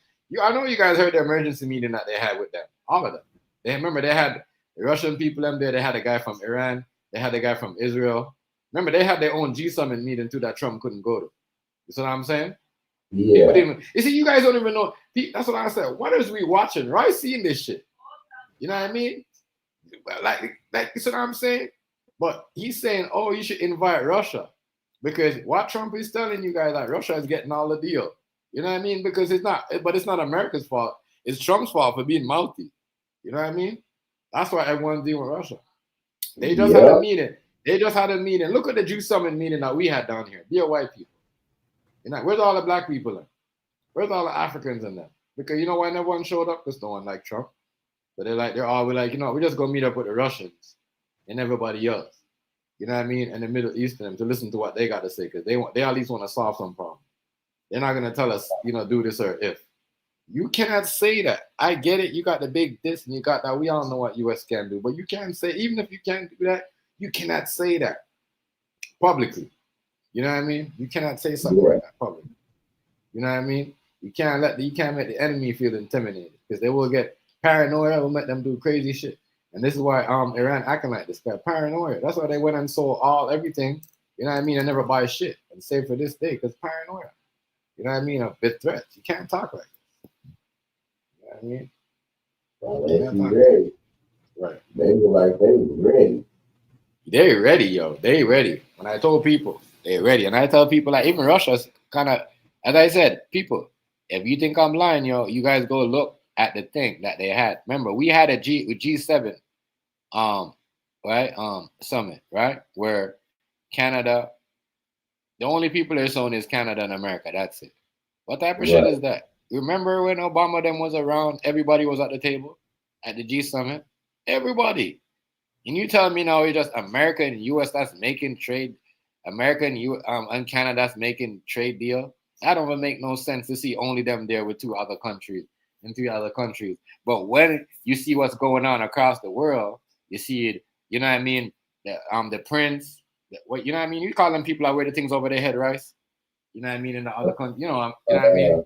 I know you guys heard the emergency meeting that they had with them. All of them. They had The Russian people them there, they had a guy from Iran, they had a guy from Israel. Remember, they had their own G summit meeting too that Trump couldn't go to. You see what I'm saying? People Yeah. didn't. You see, you guys don't even know. That's what I said. What is we watching? Right, seeing this shit. You know what I mean? Like you see what I'm saying? But he's saying, oh, you should invite Russia because what Trump is telling you guys, like Russia is getting all the deal. You know what I mean? Because it's not America's fault. It's Trump's fault for being mouthy. You know what I mean? That's why everyone's dealing with Russia. They just had a meeting. Look at the Jew summit meeting that we had down here. Dear white people. You know, where's all the black people in? Where's all the Africans in there? Because you know why everyone showed up? Because no one like Trump. But we're like, you know, we're just gonna meet up with the Russians and everybody else. You know what I mean? And the Middle Eastern to listen to what they got to say, because they at least want to solve some problem. They're not gonna tell us, you know, do this or if. You cannot say that. I get it. You got the big this and you got that. We all know what US can do, but you can't say, even if you can't do that, you cannot say that publicly. You know what I mean? You cannot say something like that publicly. You know what I mean? You can't make the enemy feel intimidated because they will get paranoia. Will make them do crazy shit. And this is why Iran acting like this guy, paranoia. That's why they went and sold everything. You know what I mean? And never buy shit and save for this day because paranoia. You know what I mean? A bit threats. You can't talk like this. You know what I mean? Well, ready. Right. They were like they were ready. They ready, yo. They ready. When I told people, they ready. And I tell people, like, even Russia's kind of, as I said, people, if you think I'm lying, yo, you guys go look at the thing that they had. Remember, we had a G7 summit, right? Where Canada, the only people they're showing is Canada and America. That's it. What type of shit is that? You remember when Obama them was around, everybody was at the table at the G summit? Everybody. And you tell me now it's just America and US that's making trade, America and Canada that's making trade deal? That don't even make no sense to see only them there with 3 other countries. But when you see what's going on across the world, you see it, you know what I mean? The prince, you know what I mean? You call them people that wear the things over their head, right? You know what I mean? In the other country, you know what I mean?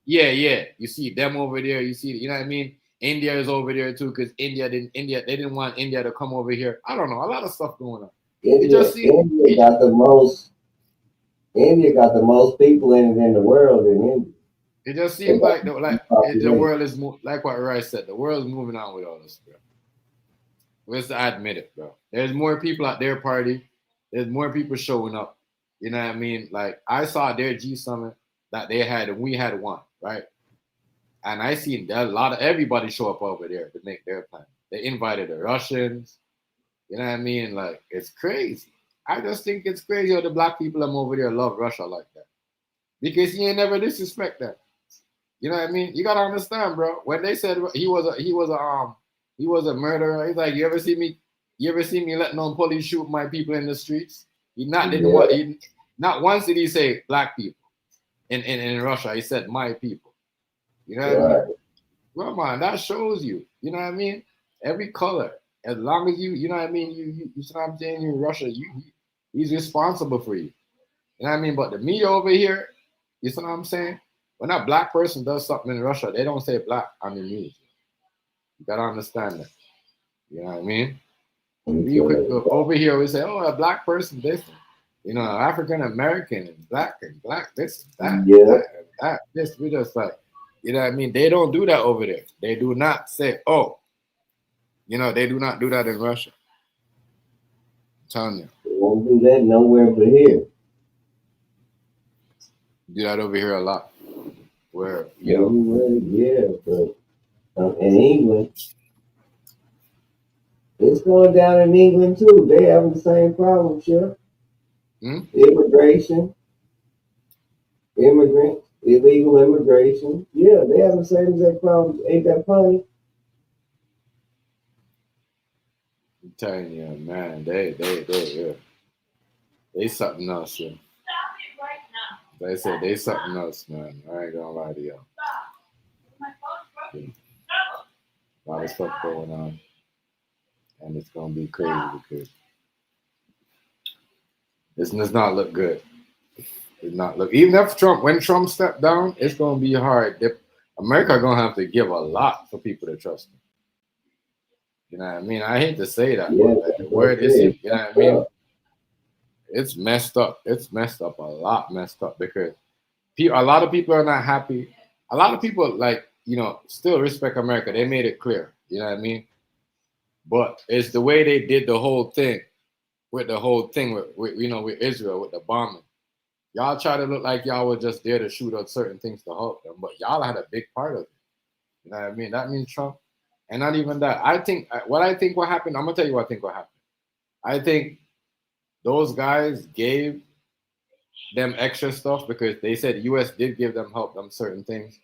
Yeah. You see them over there. You see, you know what I mean? India is over there too, because they didn't want India to come over here. I don't know, a lot of stuff going on. India got the most people in the world in India. It just seems like the world is like what Rice said. The world is moving on with all this, bro. Let's admit it, bro. There's more people at their party. There's more people showing up. You know what I mean? Like I saw their G summit that they had, and we had one, right? And I seen a lot of everybody show up over there to make their plan. They invited the Russians. You know what I mean? Like it's crazy. I just think it's crazy how the black people them over there love Russia like that, because he ain't never disrespect that. You know what I mean? You gotta understand, bro. When they said he was a murderer, he's like, you ever see me letting on police shoot my people in the streets? Not once did he say black people in Russia. He said my people. You know what I mean? Well, man, that shows you. You know what I mean? Every color, as long as you know what I mean. You know what I'm saying? You in Russia, he's responsible for you. You know what I mean? But the media over here, you know what I'm saying? When a black person does something in Russia, they don't say black on the news. You gotta understand that. You know what I mean? Over here, we say, oh, a black person, this, you know, African American and black, this, that, this. We just like, you know what I mean? They don't do that over there. They do not say, oh, you know, they do not do that in Russia. I'm telling you. They won't do that nowhere but here. Do that over here a lot. Where, but in England, it's going down in England too. They having the same problem, sure. Immigration, immigrants, illegal immigration. Yeah, they have the same exact problem. Ain't that funny? I'm telling you, man, they something else, yeah. They said they something else, man. I ain't gonna lie to y'all. Yeah. A lot of stuff going on, and it's gonna be crazy because this does not look good. It's not look. Even if when Trump stepped down, it's gonna be hard. America gonna have to give a lot for people to trust him. You know what I mean? I hate to say that, Yeah, but like, the word is, you know what I mean? It's messed up. It's messed up, a lot messed up, because a lot of people are not happy. A lot of people, like, still respect America. They made it clear. You know what I mean? But it's the way they did the whole thing with with Israel, with the bombing. Y'all try to look like y'all were just there to shoot at certain things to help them, but y'all had a big part of it. You know what I mean? That means Trump. And not even that. I think what happened, I'm gonna tell you what I think what happened. I think those guys gave them extra stuff because they said US did give them help them certain things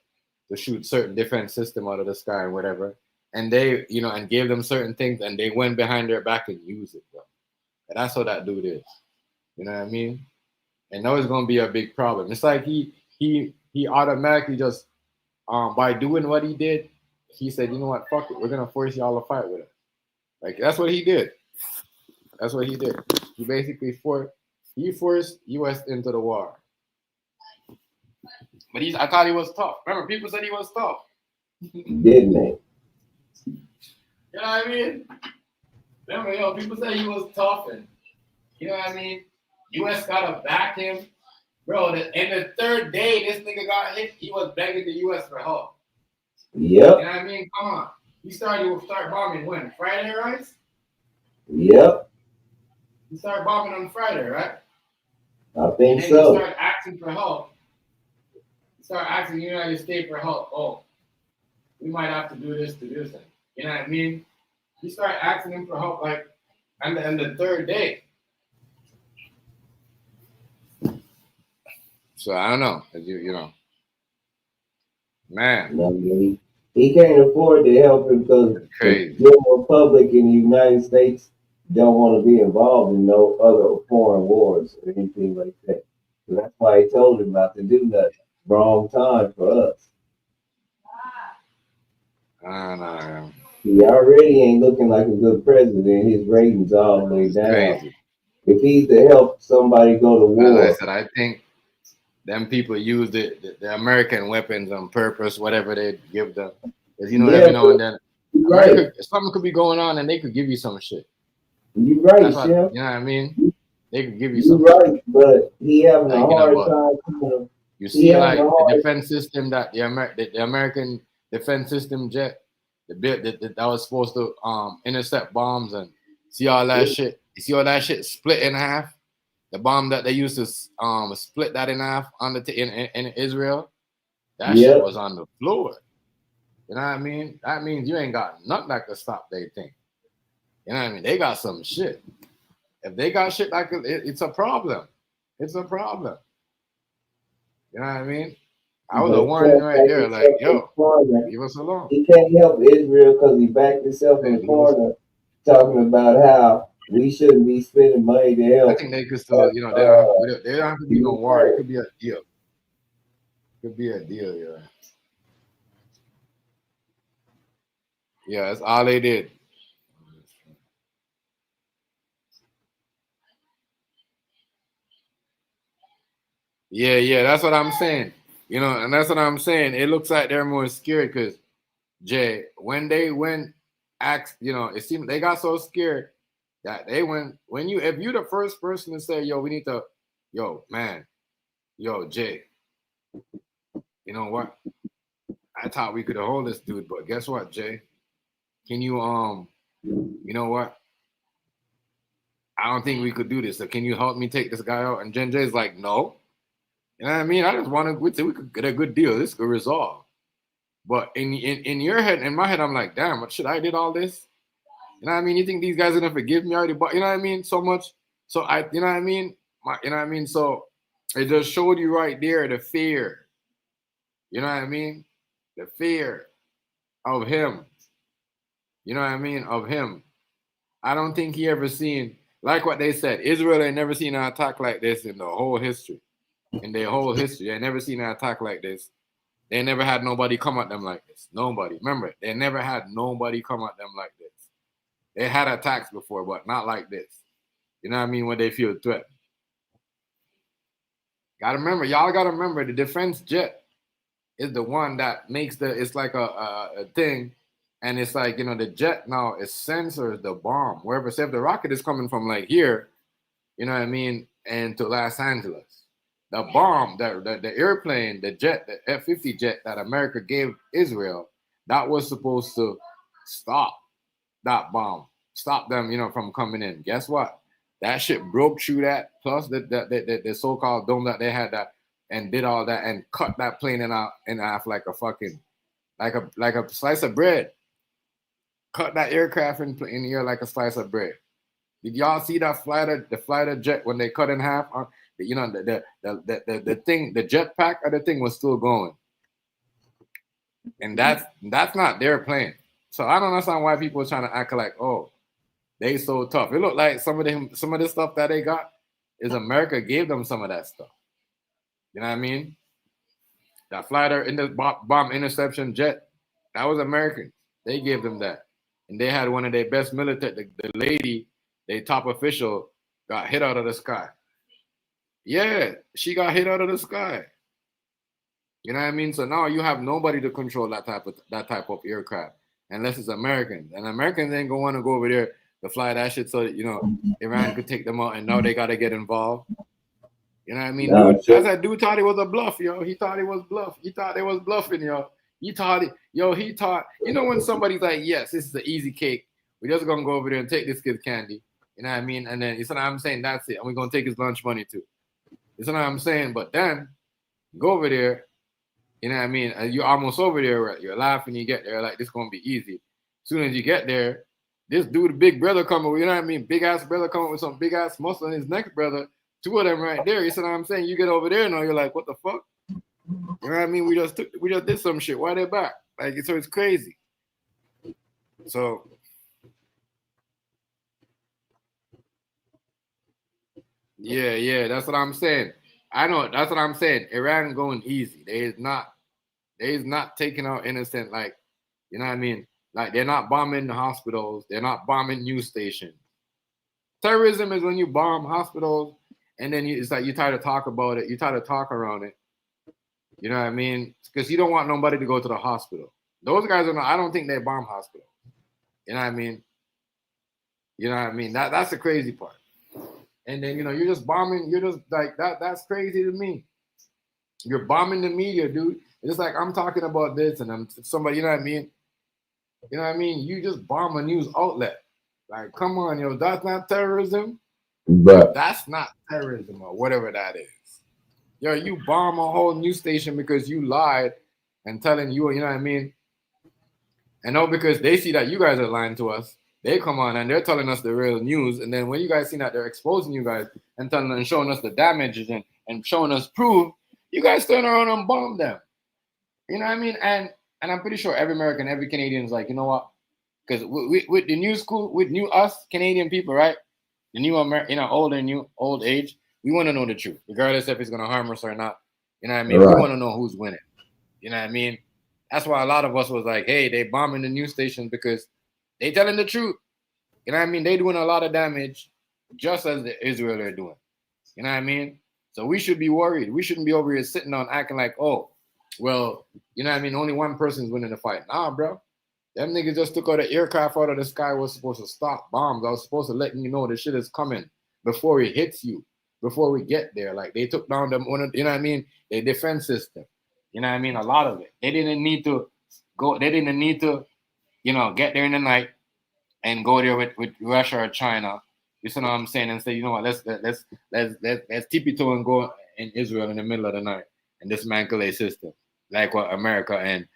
to shoot certain defense system out of the sky and whatever. And they, and gave them certain things, and they went behind their back and used it, bro. And that's how that dude is. You know what I mean? And now it's gonna be a big problem. It's like he automatically just by doing what he did, he said, you know what, fuck it, we're gonna force y'all to fight with us. Like, that's what he did. That's what he did. He basically forced US into the war. But I thought he was tough. Remember, people said he was tough. Didn't they? You know what I mean? Remember, people said he was tough, and you know what I mean? US gotta back him. Bro, and the third day this nigga got hit, he was begging the US for help. Yep. You know what I mean? Come on. He start bombing when? Friday, right? Yep. He started bombing on Friday, right? I think and then so. He started asking for help. He started asking the United States for help. Oh, we might have to do this to do this thing. You know what I mean? He started asking him for help, like, on the third day. So I don't know. Man. No, he can't afford to help him because the general public in the United States don't want to be involved in no other foreign wars or anything like that. So that's why he told him not to do nothing. Wrong time for us. I don't know. He already ain't looking like a good president. His ratings all the way down. Crazy. If he's to help somebody go to war. As I said, I think them people use the American weapons on purpose, whatever they give them. Because, every now and then, America, something could be going on and they could give you some shit. You're right, Chef. You know what I mean? They could give you some shit. But he having a hard time. You see, like, the defense system that the American defense system jet, the bit that was supposed to intercept bombs and see all that shit. You see all that shit split in half? The bomb that they used to split that in half in Israel, that shit was on the floor. You know what I mean? That means you ain't got nothing that could stop their thing. You know what I mean? They got some shit. If they got shit like it's a problem. It's a problem. You know what I mean? I was a warning right there, like, yo, leave us alone. He can't help Israel because he backed himself in the corner talking about how we shouldn't be spending money to help. I think they could still, they don't have to be no war. It could be a deal. Could be a deal, yeah. Yeah, that's all they did. Yeah, that's what I'm saying. And that's what I'm saying. It looks like they're more scared because, Jay, when they went, it seemed they got so scared that they went, if you're the first person to say, yo, we need to, Jay, you know what? I thought we could hold this dude, but guess what, Jay? Can you, you know what? I don't think we could do this. So can you help me take this guy out? And Jen Jay's like, no. You know what I mean? I just want to, we could get a good deal. This could resolve. But in your head, in my head, I'm like, damn, what, should I did all this? You know what I mean? You think these guys are gonna forgive me already? But you know what I mean? So much. So you know what I mean? You know what I mean? So it just showed you right there the fear. You know what I mean? The fear of him. You know what I mean? Of him. I don't think he ever seen, like what they said, Israel ain't never seen an attack like this in the whole history. In their whole history. They never seen an attack like this. They never had nobody come at them like this. Nobody. Remember, they never had nobody come at them like this. They had attacks before, but not like this. You know what I mean? When they feel threatened. Y'all gotta remember, the defense jet is the one that makes it's like a thing And it's like, the jet now it censors the bomb wherever. Say if the rocket is coming from like here, you know what I mean, and to Los Angeles, the bomb, the airplane, the jet, the F-50 jet that America gave Israel, that was supposed to stop that bomb, stop them, from coming in. Guess what? That shit broke through that. Plus the so-called dome that they had that and did all that and cut that plane in half like a fucking like a slice of bread. Cut that aircraft in the air like a slice of bread. Did y'all see that the fighter jet when they cut in half? The thing, the jetpack of the thing was still going, and that's not their plane. So I don't understand why people are trying to act like, oh, they so tough. It looked like some of the stuff that they got is America gave them some of that stuff. You know what I mean? That fighter in the bomb interception jet, that was American. They gave them that, and they had one of their best military. The lady, their top official, got hit out of the sky. Yeah, she got hit out of the sky. You know what I mean? So now you have nobody to control that type of aircraft unless it's Americans. And Americans ain't gonna want to go over there to fly that shit so Iran could take them out, and now they gotta get involved. You know what I mean? No, Dude, that dude thought it was a bluff, yo. He thought it was bluff. He thought they was bluffing, yo. He thought, when somebody's like, yes, this is an easy cake. We're just gonna go over there and take this kid's candy. You know what I mean? And then it's what I'm saying, that's it. And we're gonna take his lunch money too. You know what I'm saying? But then go over there, you know what I mean? And you're almost over there, right? You're laughing, you get there, like this gonna be easy. As soon as you get there, this dude, big brother coming, you know what I mean? Big ass brother coming with some big ass muscle in his next brother, two of them right there. You see what I'm saying? You get over there now, you're like, what the fuck? You know what I mean? We just did some shit. Why they back? Like, so it's crazy. So yeah, that's what I'm saying. I know that's what I'm saying. Iran going easy. They is not taking out innocent, like, you know what I mean? Like, they're not bombing the hospitals, they're not bombing news stations. Terrorism is when you bomb hospitals and then it's like you try to talk about it, you try to talk around it. You know what I mean? Because you don't want nobody to go to the hospital. Those guys I don't think they bomb hospitals. You know what I mean? You know what I mean? That's the crazy part. And then, you're just bombing. You're just like, that's crazy to me. You're bombing the media, dude. It's like I'm talking about this and I'm somebody, you know what I mean? You know what I mean? You just bomb a news outlet. Like, come on, that's not terrorism. But That's not terrorism or whatever that is. You bomb a whole news station because you lied and telling you know what I mean? And no, because they see that you guys are lying to us. They come on and they're telling us the real news. And then when you guys see that they're exposing you guys and telling and showing us the damages and showing us proof, you guys turn around and bomb them. You know what I mean? And I'm pretty sure every American, every Canadian is like, you know what? Because with the new school, with us Canadian people, right? The new old age, we want to know the truth, regardless if it's going to harm us or not. You know what I mean? Right. We want to know who's winning. You know what I mean? That's why a lot of us was like, hey, they bombing the news stations because they telling the truth. You know what I mean? They doing a lot of damage just as the Israel are doing. You know what I mean? So we should be worried. We shouldn't be over here sitting down acting like, oh, well, you know what I mean? Only one person's winning the fight. Nah, bro. Them niggas just took out an aircraft out of the sky was supposed to stop bombs. I was supposed to let you know the shit is coming before it hits you, before we get there. Like, they took down them, you know what I mean? Their defense system. You know what I mean? A lot of it. They didn't need to, get there in the night and go there with Russia or China. You see what I'm saying? And say, you know what, let's tippy toe and go in Israel in the middle of the night and dismantle a system like what America and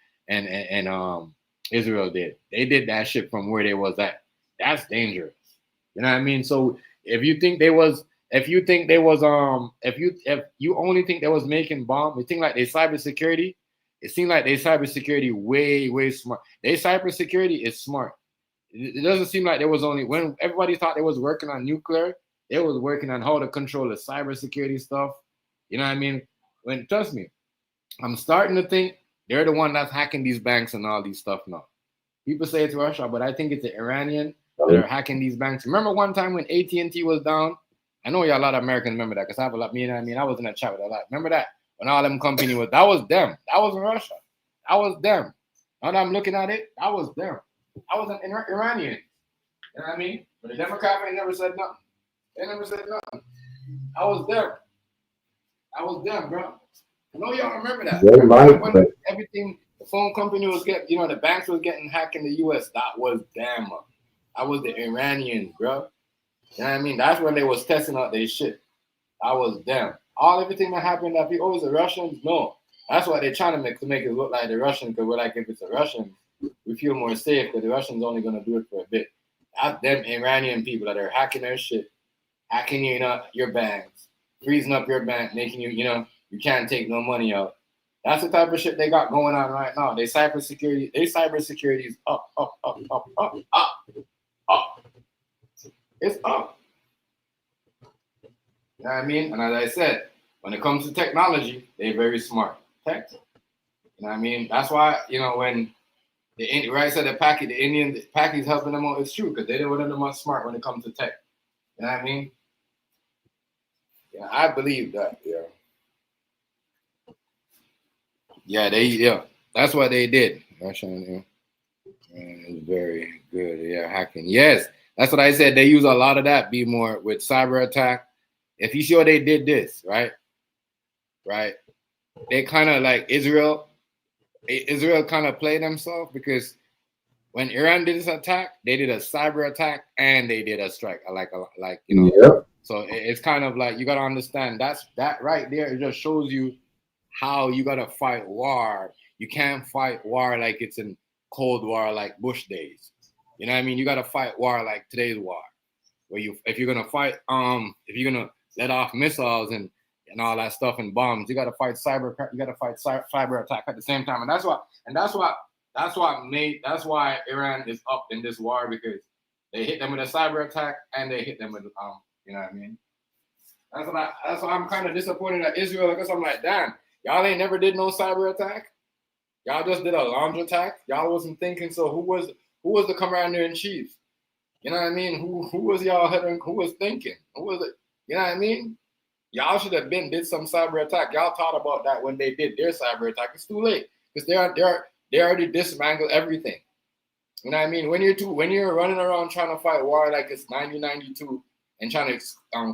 Israel did. They did that shit from where they was at. That's dangerous. You know what I mean? So if you only think they was making bomb, you think like they cybersecurity, it seemed like they cybersecurity way, way smart. They cybersecurity is smart. It doesn't seem like there was only when everybody thought they was working on nuclear, they was working on how to control the cybersecurity stuff. You know what I mean? Trust me, I'm starting to think they're the one that's hacking these banks and all these stuff now. People say it's Russia, but I think it's the Iranian that are hacking these banks. Remember one time when AT&T was down? I know a lot of Americans remember that because I have a lot. You know what I mean? I was in a chat with a lot. Remember that when all them company was that was them. That wasn't Russia. That was them. Now that I'm looking at it, that was them. I was an Iranian. You know what I mean? But the Democrats ain't never said nothing. They never said nothing. I was there. I was there, bro. I know y'all remember that. They might, When but everything, the phone company was getting, the banks was getting hacked in the U.S. That was them. I was the Iranians, bro. You know what I mean? That's when they was testing out their shit. I was them. Everything that happened that people, the Russians, no. That's why they're trying to make it look like the Russians, because we're like, if it's the Russians, we feel more safe, because the Russians only going to do it for a bit. That's them Iranian people that are hacking their shit, hacking your banks, freezing up your bank, making you, you can't take no money out. That's the type of shit they got going on right now. Their cybersecurity is up, up, up, up, up, up, up. It's up. You know what I mean? And as I said, when it comes to technology, they're very smart. Tech. You know what I mean? That's why, when the right side of the Indian Paki's helping them out, it's true, because they're one of the most smart when it comes to tech. You know what I mean? Yeah, I believe that, yeah. Yeah, that's what they did. Russian, is very good. Yeah, hacking. Yes, that's what I said. They use a lot of that. Be more with cyber attack. If you sure they did this, right? They kind of like Israel kind of played themselves, because when Iran did this attack, they did a cyber attack and they did a strike, Yep. So it's kind of like, you got to understand, that right there. It just shows you how you got to fight war. You can't fight war like it's in Cold War, like Bush days. You know what I mean? You got to fight war like today's war, where if you're gonna fight, if you're gonna let off missiles and all that stuff and bombs, you got to fight cyber attack at the same time. And that's why Iran is up in this war, because they hit them with a cyber attack and they hit them with you know what I mean? That's why I'm kind of disappointed at Israel, because I'm like, damn, y'all ain't never did no cyber attack. Y'all just did a launch attack. Y'all wasn't thinking. So who was the commander in chief? You know what I mean? Who was y'all heading? Who was thinking? Who was it? You know what I mean? Y'all should have did some cyber attack. Y'all thought about that when they did their cyber attack. It's too late, because they already dismantled everything. You know what I mean? When you're running around trying to fight war like it's 1992 and trying to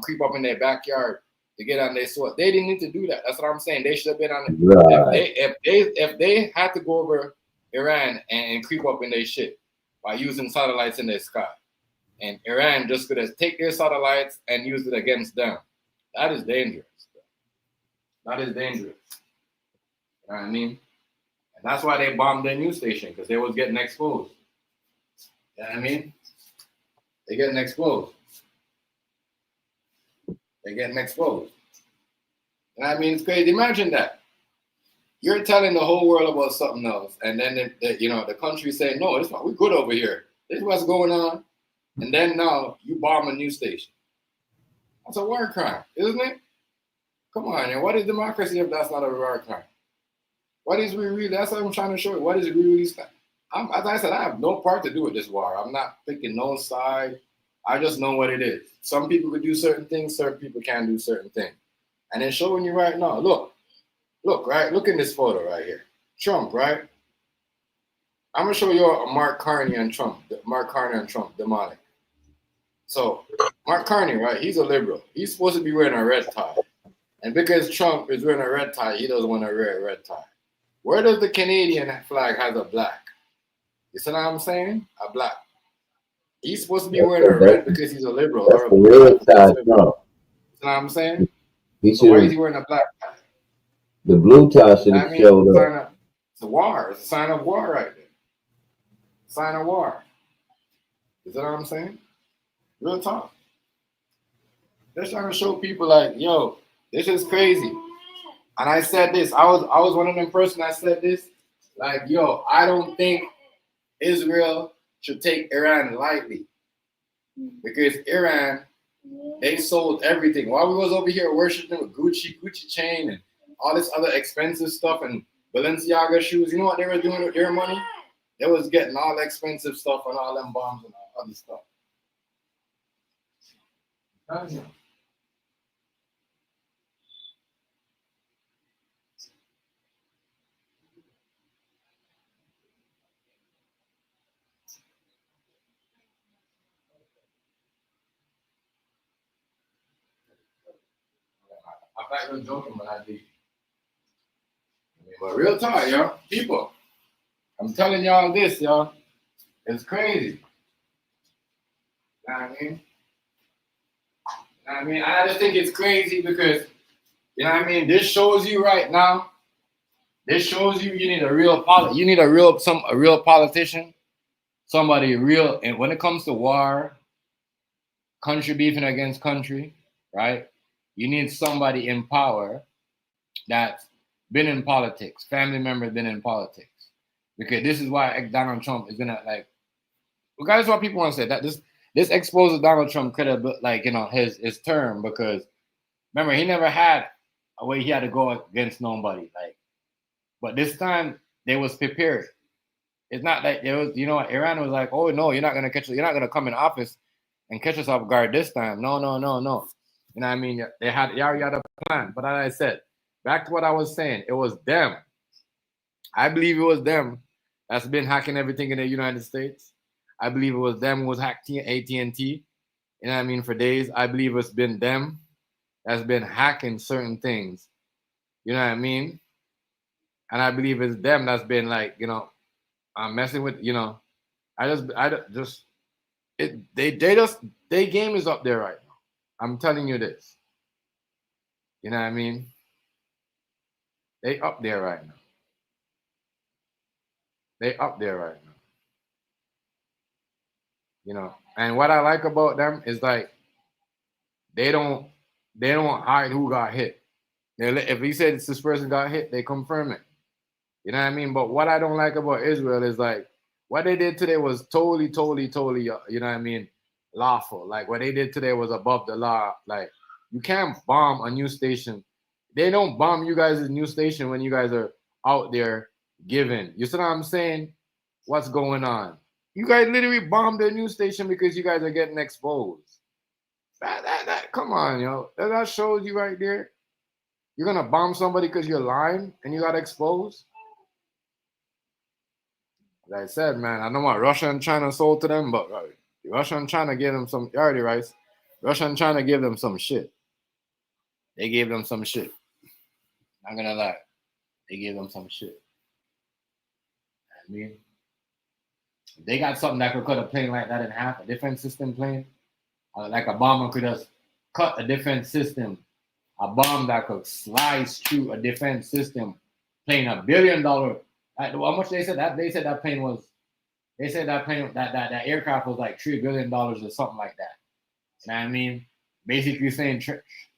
creep up in their backyard to get on their sword, they didn't need to do that. That's what I'm saying. They should have been on it. Right. If they had to go over Iran and creep up in their shit by using satellites in their sky, and Iran just could have take their satellites and use it against them, that is dangerous. That is dangerous. You know what I mean? And that's why they bombed their news station, because they was getting exposed. You know what I mean? They're getting exposed. They're getting exposed. You know what I mean? It's crazy. Imagine that. You're telling the whole world about something else, and then the country saying, no, we're good over here. This is what's going on. And then now you bomb a news station. That's a war crime, isn't it? Come on, man. What is democracy if that's not a war crime? What is we really? That's what I'm trying to show you. What is it really? As I said, I have no part to do with this war. I'm not picking no side. I just know what it is. Some people could do certain things. Certain people can't do certain things. And it's showing you right now. Look, right? Look in this photo right here. Trump, right? I'm going to show you Mark Carney and Trump. Mark Carney and Trump, demonic. So, Mark Carney, right? He's a liberal. He's supposed to be wearing a red tie. And because Trump is wearing a red tie, he doesn't want to wear a red tie. Where does the Canadian flag have a black? You see what I'm saying? A black. He's supposed to be wearing a red because he's a liberal. That's Or a the blue red because tie, he's a liberal. Trump. You know what I'm saying? He So why is should. he wearing a black tie? The blue tie should have showed up. It's a war. It's a sign of war right there. Sign of war. You see what I'm saying? Real talk. They're trying to show people like, yo, this is crazy. And I said this. I was one of them person that said this. Like, yo, I don't think Israel should take Iran lightly, because Iran, they sold everything. While we was over here worshiping with Gucci chain and all this other expensive stuff and Balenciaga shoes, you know what they were doing with their money? They was getting all the expensive stuff and all them bombs and all other stuff. like we're joking, but I deep. But real talk, yo, people. I'm telling y'all this, y'all. It's crazy. You know what I mean? You know what I mean? I just think it's crazy because, you know what I mean? This shows you right now. This shows you need a real a real politician, somebody real. And when it comes to war, country beefing against country, right? You need somebody in power that's been in politics, family member been in politics. Because this is why Donald Trump is gonna like. Regardless of what people want to say, that this exposes Donald Trump credible, like his term, because remember he never had a way he had to go against nobody, like. But this time they was prepared. It's not like it was, Iran was like, oh no, you're not gonna come in office and catch us off guard this time. No. You know what I mean? They already had a plan. But as I said, back to what I was saying, it was them. I believe it was them that's been hacking everything in the United States. I believe it was them who was hacked AT&T. You know what I mean? For days. I believe it's been them that's been hacking certain things. You know what I mean? And I believe it's them that's been like, messing with, their game is up there right now. I'm telling you this. You know what I mean? They up there right now. And what I like about them is like they don't hide who got hit. If he said this person got hit, they confirm it. You know what I mean? But what I don't like about Israel is like what they did today was totally, you know what I mean, lawful. Like what they did today was above the law. Like you can't bomb a news station. They don't bomb you guys' news station when you guys are out there giving. You see what I'm saying? What's going on? You guys literally bombed the news station because you guys are getting exposed. That come on, yo. That shows you right there. You're gonna bomb somebody because you're lying and you got exposed. Like I said, man, I know what Russia and China sold to them, but Russia and China gave them some already, right? Russia and China gave them some shit. They gave them some shit. Not gonna lie. They gave them some shit. I mean, they got something that could cut a plane like that in half, a defense system plane. Like a bomber could just cut a defense system. A bomb that could slice through a defense system plane, $1 billion. How much they said that? They said that plane was. They said that plane that aircraft was like $3 billion or something like that. You know what I mean? Basically saying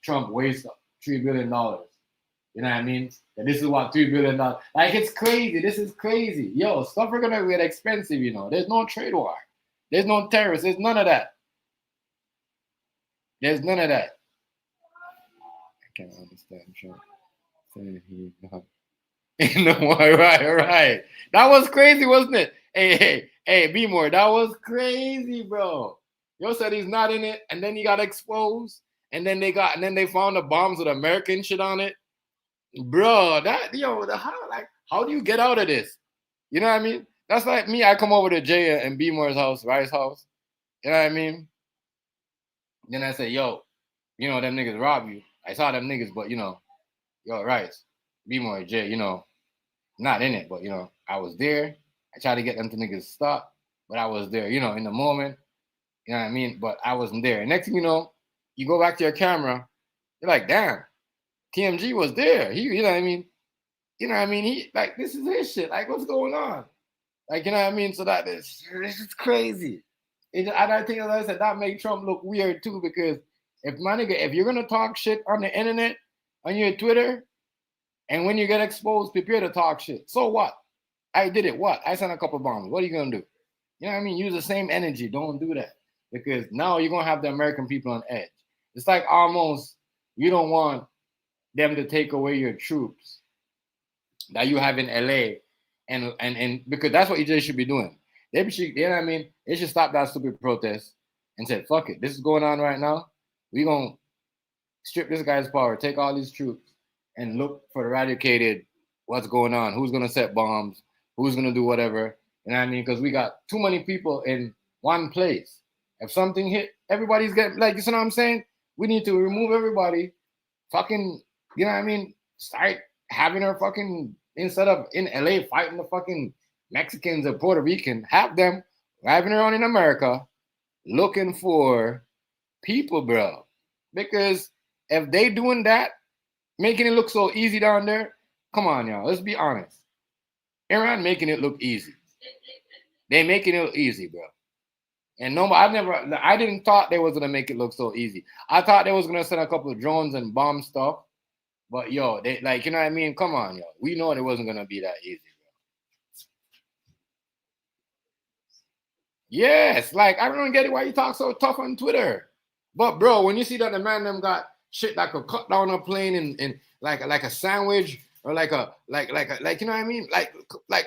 Trump wastes $3 billion. You know what I mean? That this is what $3 billion. Like it's crazy. This is crazy. Yo, stuff are gonna get expensive. There's no trade war. There's no terrorists. There's none of that. There's none of that. I can't understand Trump saying he not. Right. That was crazy, wasn't it? Hey, be more. That was crazy, bro. Yo said he's not in it, and then he got exposed, and then they found the bombs with American shit on it, bro. How do you get out of this? You know what I mean? That's like me. I come over to Jay and B Moore's house, Rice's house. You know what I mean? Then I say, yo, them niggas rob you. I saw them niggas, but yo, Rice, B More, Jay, not in it, but I was there. I tried to get them to niggas stop, but I was there, in the moment. You know what I mean? But I wasn't there. And next thing you know, you go back to your camera, you're like, damn, TMG was there. He, you know what I mean? You know what I mean? He like this is his shit. Like, what's going on? Like, you know what I mean? So this is crazy. And I think, as I said, that made Trump look weird too, because if you're gonna talk shit on the internet, on your Twitter, and when you get exposed, prepare to talk shit. So what? I did it. What? I sent a couple bombs. What are you gonna do? You know what I mean? Use the same energy. Don't do that, because now you're gonna have the American people on edge. It's like almost you don't want them to take away your troops that you have in LA, and because that's what you just should be doing. They should, you know what I mean? They should stop that stupid protest and say, fuck it. This is going on right now. We're gonna strip this guy's power, take all these troops, and look for eradicated what's going on. Who's gonna set bombs? Who's gonna do whatever? You know what I mean? Because we got too many people in one place. If something hit, everybody's getting, like, you know what I'm saying? We need to remove everybody, fucking You know what I mean? Start having her fucking, instead of in LA fighting the fucking Mexicans or Puerto Rican, have them driving around in America looking for people, bro. Because if they doing that, making it look so easy down there, come on, y'all. Let's be honest. Iran making it look easy. They making it look easy, bro. And no, I didn't thought they was gonna make it look so easy. I thought they was gonna send a couple of drones and bomb stuff. But yo, they like, you know what I mean? Come on, yo. We know it wasn't gonna be that easy, bro. Yes, like I don't get it why you talk so tough on Twitter. But bro, when you see that the man them got shit that could cut down a plane and like a sandwich or like you know what I mean? Like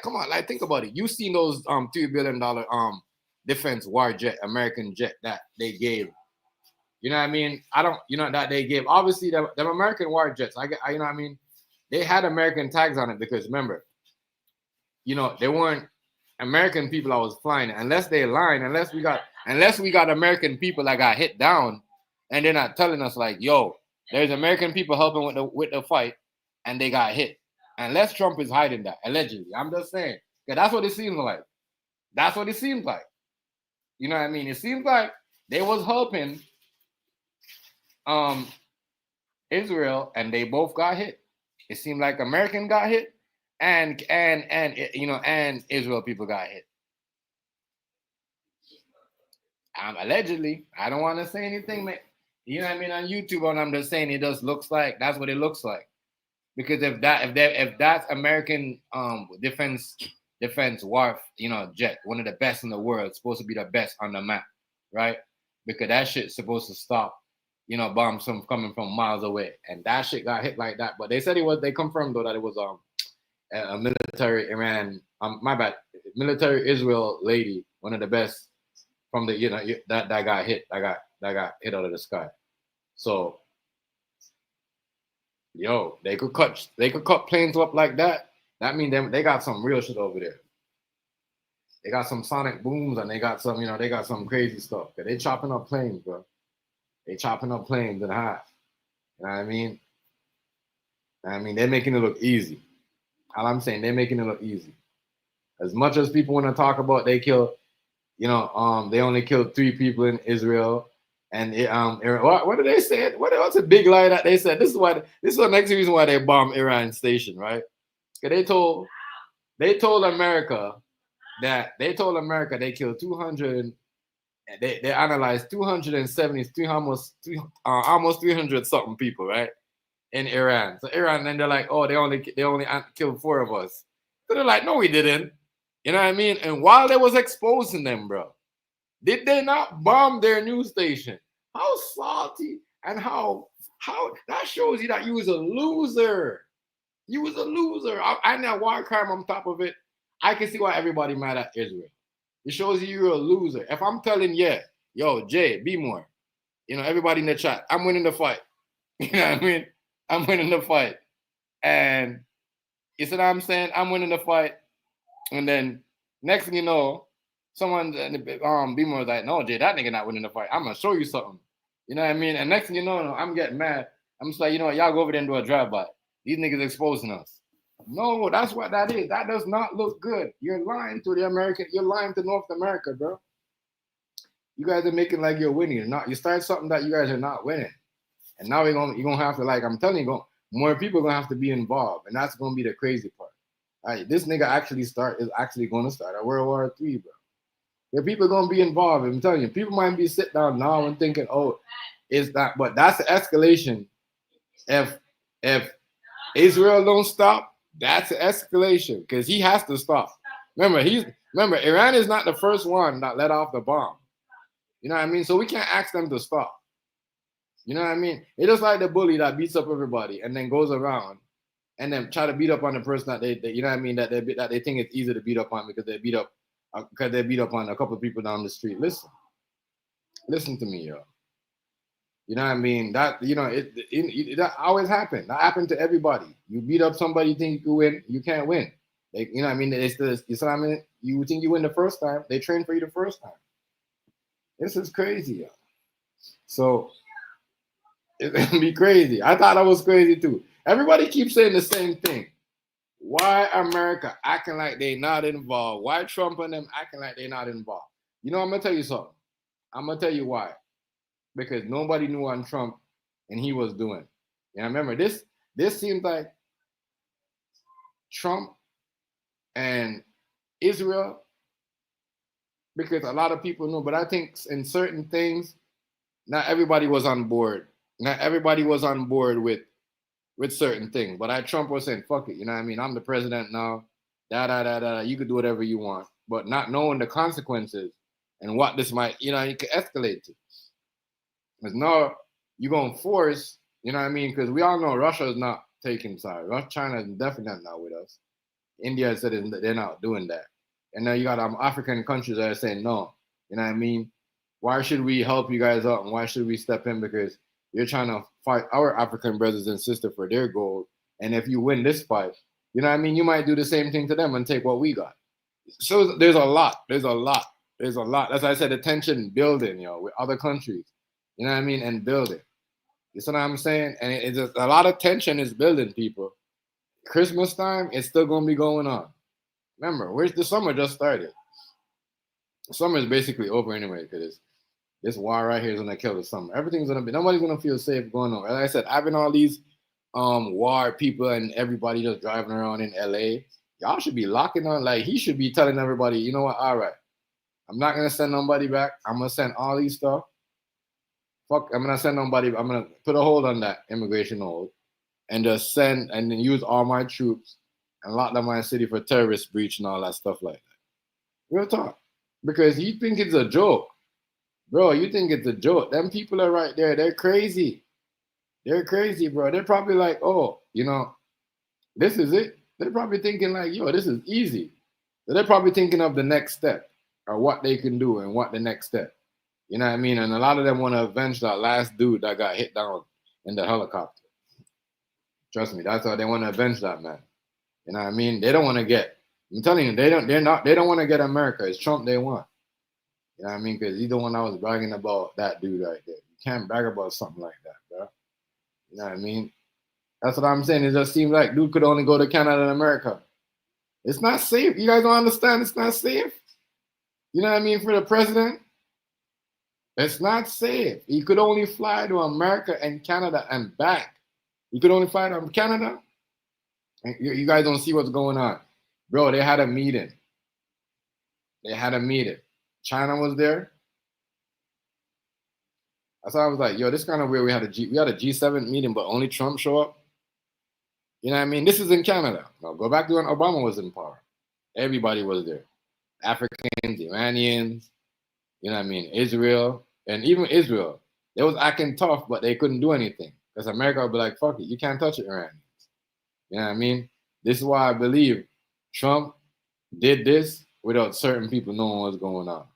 come on, like think about it. You seen those $3 billion defense war jet, American jet that they gave. You know what I mean? I don't, you know, that they gave. Obviously, them American war jets, I you know what I mean? They had American tags on it because remember, you know, they weren't American people I was flying unless they lying, unless we got American people that got hit down and they're not telling us like, yo, there's American people helping with the fight and they got hit. Unless Trump is hiding that, allegedly. I'm just saying. Yeah, that's what it seems like. That's what it seems like. You know what I mean? It seems like they was helping Israel and they both got hit. It seemed like American got hit and you know, and Israel people got hit. Allegedly, I don't want to say anything, man. You know what I mean, on YouTube, and I'm just saying it just looks like that's what it looks like. Because if that's American defense war, you know, jet, one of the best in the world, supposed to be the best on the map, right? Because that shit's supposed to stop, you know, bombs from coming from miles away, and that shit got hit like that. But they said they confirmed though that it was a military Iran, my bad, military Israel lady, one of the best from the, you know, that got hit, that got hit out of the sky. So, yo, they could cut planes up like that. That means they got some real shit over there. They got some sonic booms and they got some, you know, they got some crazy stuff. They chopping up planes, bro. They chopping up planes in half. You know what I mean? They're making it look easy. All I'm saying, they're making it look easy. As much as people want to talk about they kill, you know, they only killed 3 people in Israel. And what did they say? What's a big lie that they said? This is the next reason why they bombed Iran station, right? They told America they killed 200. They analyzed 273, almost 300 something people, right, in Iran. So Iran, then they're like, oh, they only killed 4 of us. So they're like, no, we didn't. You know what I mean? And while they was exposing them, bro, did they not bomb their news station? How salty and how that shows you that you was a loser. You was a loser. And that war crime on top of it, I can see why everybody mad at Israel. It shows you you're a loser. If I'm telling you, yo, Jay, be more. You know, everybody in the chat, I'm winning the fight. You know what I mean? I'm winning the fight. And you see what I'm saying? I'm winning the fight. And then next thing you know, someone be more like, no, Jay, that nigga not winning the fight. I'm gonna show you something. You know what I mean? And next thing you know, I'm getting mad. I'm just like, you know what, y'all go over there and do a drive-by. These niggas exposing us. No, that's what that is. That does not look good. You're lying to the American. You're lying to North America, bro. You guys are making like you're winning. You start something that you guys are not winning. And now you're gonna have to, like I'm telling you, more people are gonna have to be involved, and that's gonna be the crazy part. All right, this nigga is actually gonna start a World War III, bro. There people gonna be involved. I'm telling you, people might be sitting down now and thinking, oh, it's that, but that's the escalation. If Israel don't stop, that's an escalation because he has to stop. Remember, Iran is not the first one that let off the bomb. You know what I mean? So we can't ask them to stop. You know what I mean? It's just like the bully that beats up everybody and then goes around and then try to beat up on the person that they you know what I mean, that they think it's easy to beat up on because they beat up on a couple of people down the street. Listen to me, yo. You know what I mean? That, you know, that always happened. That happened to everybody. You beat up somebody, you think you can win, you can't win. Like, you know what I mean? You know what I mean? You think you win the first time, they train for you the first time. This is crazy, yo. So it'd be crazy. I thought I was crazy too. Everybody keeps saying the same thing. Why America acting like they not involved? Why Trump and them acting like they not involved? You know, I'm gonna tell you something. I'm gonna tell you why. Because nobody knew on Trump and he was doing. And I remember this seems like Trump and Israel, because a lot of people know, but I think in certain things, not everybody was on board. Not everybody was on board with certain things. But Trump was saying, fuck it, you know what I mean? I'm the president now. You could do whatever you want. But not knowing the consequences and what this might, you could escalate to. Because now you're going to force, you know what I mean? Because we all know Russia is not taking side. China is definitely not with us. India said they're not doing that. And now you got African countries that are saying no. You know what I mean? Why should we help you guys out and why should we step in? Because you're trying to fight our African brothers and sisters for their gold. And if you win this fight, you know what I mean? You might do the same thing to them and take what we got. So there's a lot. That's why I said the tension building, with other countries. You know what I mean? And building. You see what I'm saying? And it's just, a lot of tension is building, people. Christmas time, it's still going to be going on. Remember, the summer just started. Summer is basically over anyway, because this war right here is going to kill the summer. Everything's going to be, nobody's going to feel safe going on. Like I said, having all these war people and everybody just driving around in LA, y'all should be locking on. Like, he should be telling everybody, you know what, all right, I'm not going to send nobody back. I'm going to send all these stuff. Fuck, I'm going to send nobody, I'm going to put a hold on that immigration hold and just send and then use all my troops and lock down my city for terrorist breach and all that stuff like that. Real talk. Because you think it's a joke. Bro, you think it's a joke. Them people are right there. They're crazy. They're crazy, bro. They're probably like, oh, this is it. They're probably thinking like, yo, this is easy. So they're probably thinking of the next step or what they can do and what the next step. You know what I mean? And a lot of them want to avenge that last dude that got hit down in the helicopter. Trust me, that's how they want to avenge that man. You know what I mean? They don't want to get. I'm telling you, they don't want to get America. It's Trump they want. You know what I mean? Because he's the one I was bragging about, that dude right there. You can't brag about something like that, bro. You know what I mean? That's what I'm saying. It just seems like dude could only go to Canada and America. It's not safe. You guys don't understand it's not safe? You know what I mean? For the president, it's not safe. He could only fly to America and Canada and back. He could only fly to Canada. And you guys don't see what's going on. Bro, they had a meeting. China was there. That's why I was like, yo, this kind of weird. We had a G7 meeting, but only Trump show up. You know what I mean? This is in Canada. Now go back to when Obama was in power. Everybody was there. Africans, Iranians, you know what I mean? Israel. And even Israel. They was acting tough, but they couldn't do anything. Because America would be like, fuck it, you can't touch it, Iranians. You know what I mean? This is why I believe Trump did this without certain people knowing what's going on.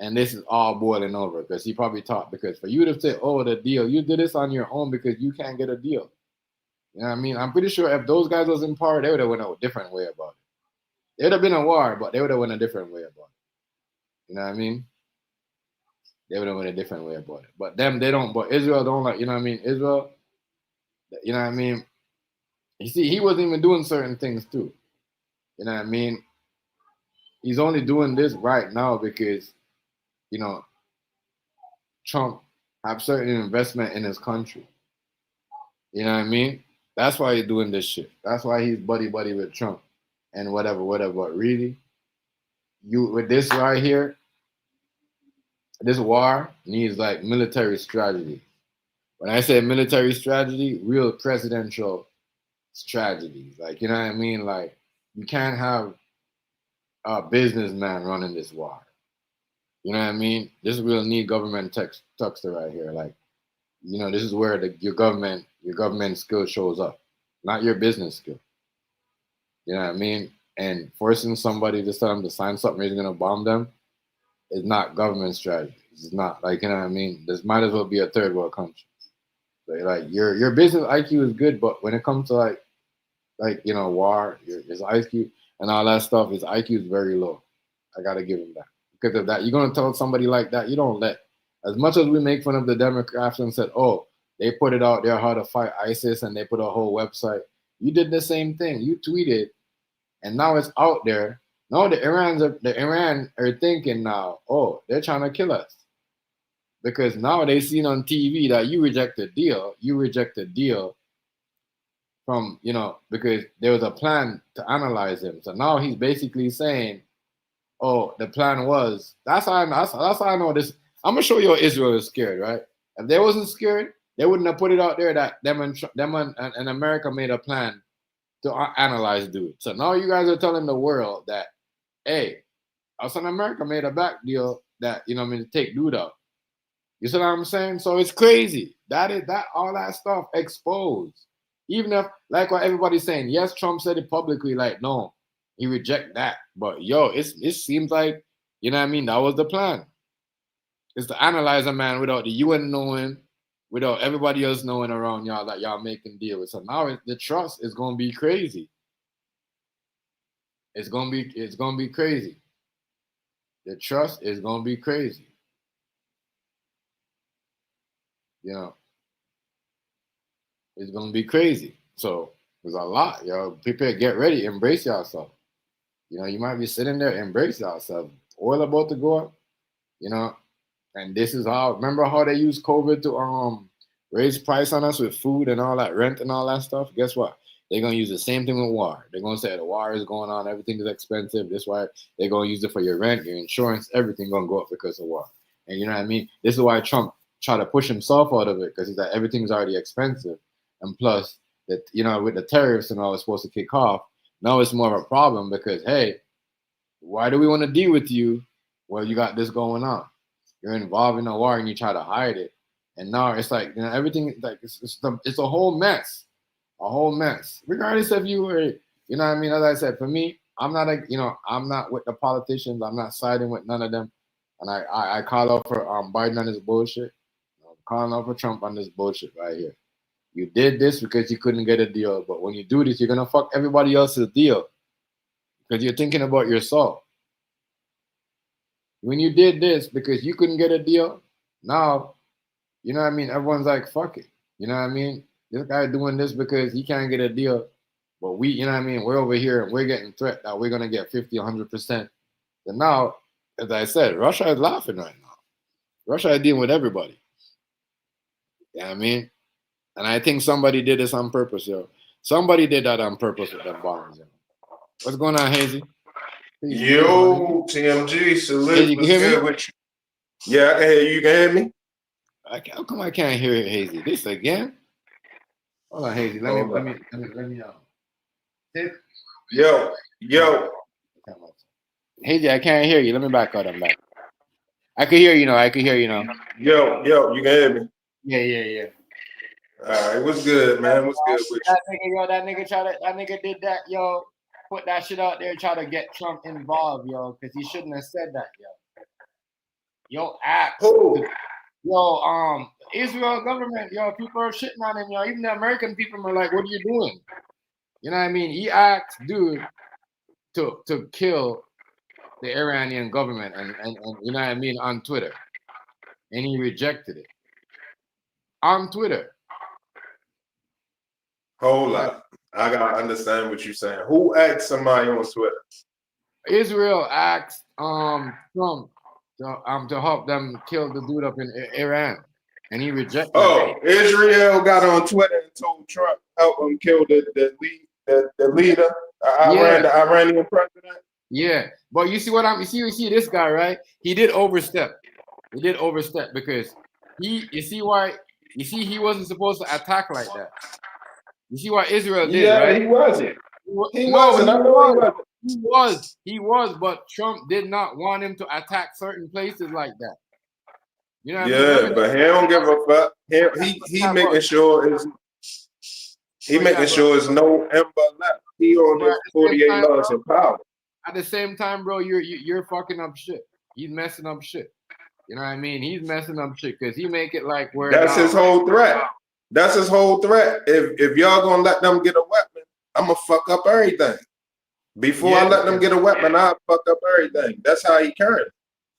And this is all boiling over because he probably thought, because for you to say, oh, the deal, you did this on your own because you can't get a deal. You know what I mean? I'm pretty sure if those guys was in power, they would have went a different way about it. It would have been a war, but they would have went a different way about it. You know what I mean? They would have went a different way about it. But them, they don't. But Israel don't like, you know what I mean? Israel, you know what I mean? You see, he wasn't even doing certain things too. You know what I mean? He's only doing this right now because, Trump have certain investment in his country. You know what I mean? That's why he's doing this shit. That's why he's buddy with Trump and whatever. But really, with this right here, this war needs like military strategy. When I say military strategy, real presidential strategy. Like, you know what I mean? Like, you can't have a businessman running this war. You know what I mean? This real need government tuxter right here. Like, this is where your government skill shows up, not your business skill. You know what I mean? And forcing somebody to tell them to sign something he's gonna bomb them is not government strategy. It's not, like, you know what I mean? This might as well be a third world country. So, like, your business IQ is good, but when it comes to like war, his IQ and all that stuff, his IQ is very low. I gotta give him that. Because of that, you're gonna tell somebody like that, you don't let. As much as we make fun of the Democrats and said, oh, they put it out there how to fight ISIS, and they put a whole website. You did the same thing. You tweeted, and now it's out there. No, the Iran are thinking now, oh, they're trying to kill us. Because now they seen on TV that you reject a deal. You reject a deal from, because there was a plan to analyze him. So now he's basically saying, oh, the plan was, that's how I know this. I'm going to show you how Israel is scared, right? If they wasn't scared, they wouldn't have put it out there that them and America made a plan to analyze dude. So now you guys are telling the world that, hey, us and America made a back deal that, to take dude out. You see what I'm saying? So it's crazy. All that stuff exposed. Even if, like what everybody's saying, yes, Trump said it publicly, like, no, he reject that. But it seems like, that was the plan. It's to analyze a man without the UN knowing, without everybody else knowing around y'all that y'all making deals. So now the trust is gonna be crazy. It's gonna be crazy. The trust is gonna be crazy. It's gonna be crazy. So there's a lot, Prepare, get ready, embrace yourself. You might be sitting there, embrace yourself. Oil about to go up, and this is how. Remember how they used COVID to raise price on us with food and all that, rent and all that stuff? Guess what? They're gonna use the same thing with war. They're gonna say the war is going on, everything is expensive. That's why they're gonna use it for your rent, your insurance, everything gonna go up because of war. And you know what I mean? This is why Trump tried to push himself out of it, because he's like, everything's already expensive. And plus, that with the tariffs and all it's supposed to kick off, now it's more of a problem because, hey, why do we want to deal with you? Well, you got this going on. You're involved in a war and you try to hide it. And now it's like, everything, like it's a whole mess. A whole mess. Regardless if you were, what I mean? As I said, for me, I'm not I'm not with the politicians. I'm not siding with none of them. And I call out for Biden on this bullshit. I'm calling out for Trump on this bullshit right here. You did this because you couldn't get a deal. But when you do this, you're going to fuck everybody else's deal because you're thinking about yourself. When you did this because you couldn't get a deal, now, everyone's like, fuck it. This guy doing this because he can't get a deal. But we're over here and we're getting threat that we're going to get 50, 100%. And now, as I said, Russia is laughing right now. Russia is dealing with everybody. And I think somebody did this on purpose, Somebody did that on purpose with them bombs, What's going on, Hazy? Yo, TMG, salute. Hazy, you can hear me? With you? Yeah, I can hear you. You can hear me? How come I can't hear Hazy? This again? Hold on, Hazy. Let me Yo. Hazy, I can't hear you. Let me back out. I'm back. I can hear you now. Yo, you can hear me? Yeah. All right, what's good, man? What's good with you? That nigga did that, put that shit out there, try to get Trump involved, because he shouldn't have said that, Act. Who? Israel government, people are shitting on him, Even the American people are like, what are you doing? You know what I mean? He asked dude to kill the Iranian government and you know what I mean, on Twitter. And he rejected it. On Twitter. Hold up. I gotta understand what you're saying. Who asked somebody on Twitter? Israel asked Trump to help them kill the dude up in Iran, and he rejected. Oh, it. Israel got on Twitter and told Trump help him kill the leader, the Iranian president. Yeah, but you see what you see this guy, right? He did overstep because he wasn't supposed to attack like that. You see what Israel did, right? Yeah, he wasn't. He wasn't. He was, but Trump did not want him to attack certain places like that. You know what I mean? But he don't give a fuck. He making sure it's no ember left. He on his 48 laws of power. At the same time, bro, you're fucking up shit. He's messing up shit. You know what I mean? He's messing up shit because he make it like where that's his whole threat. That's his whole threat. If y'all gonna let them get a weapon, I'm gonna fuck up everything. Before I let them get a weapon, I'll fuck up everything. That's how he carries.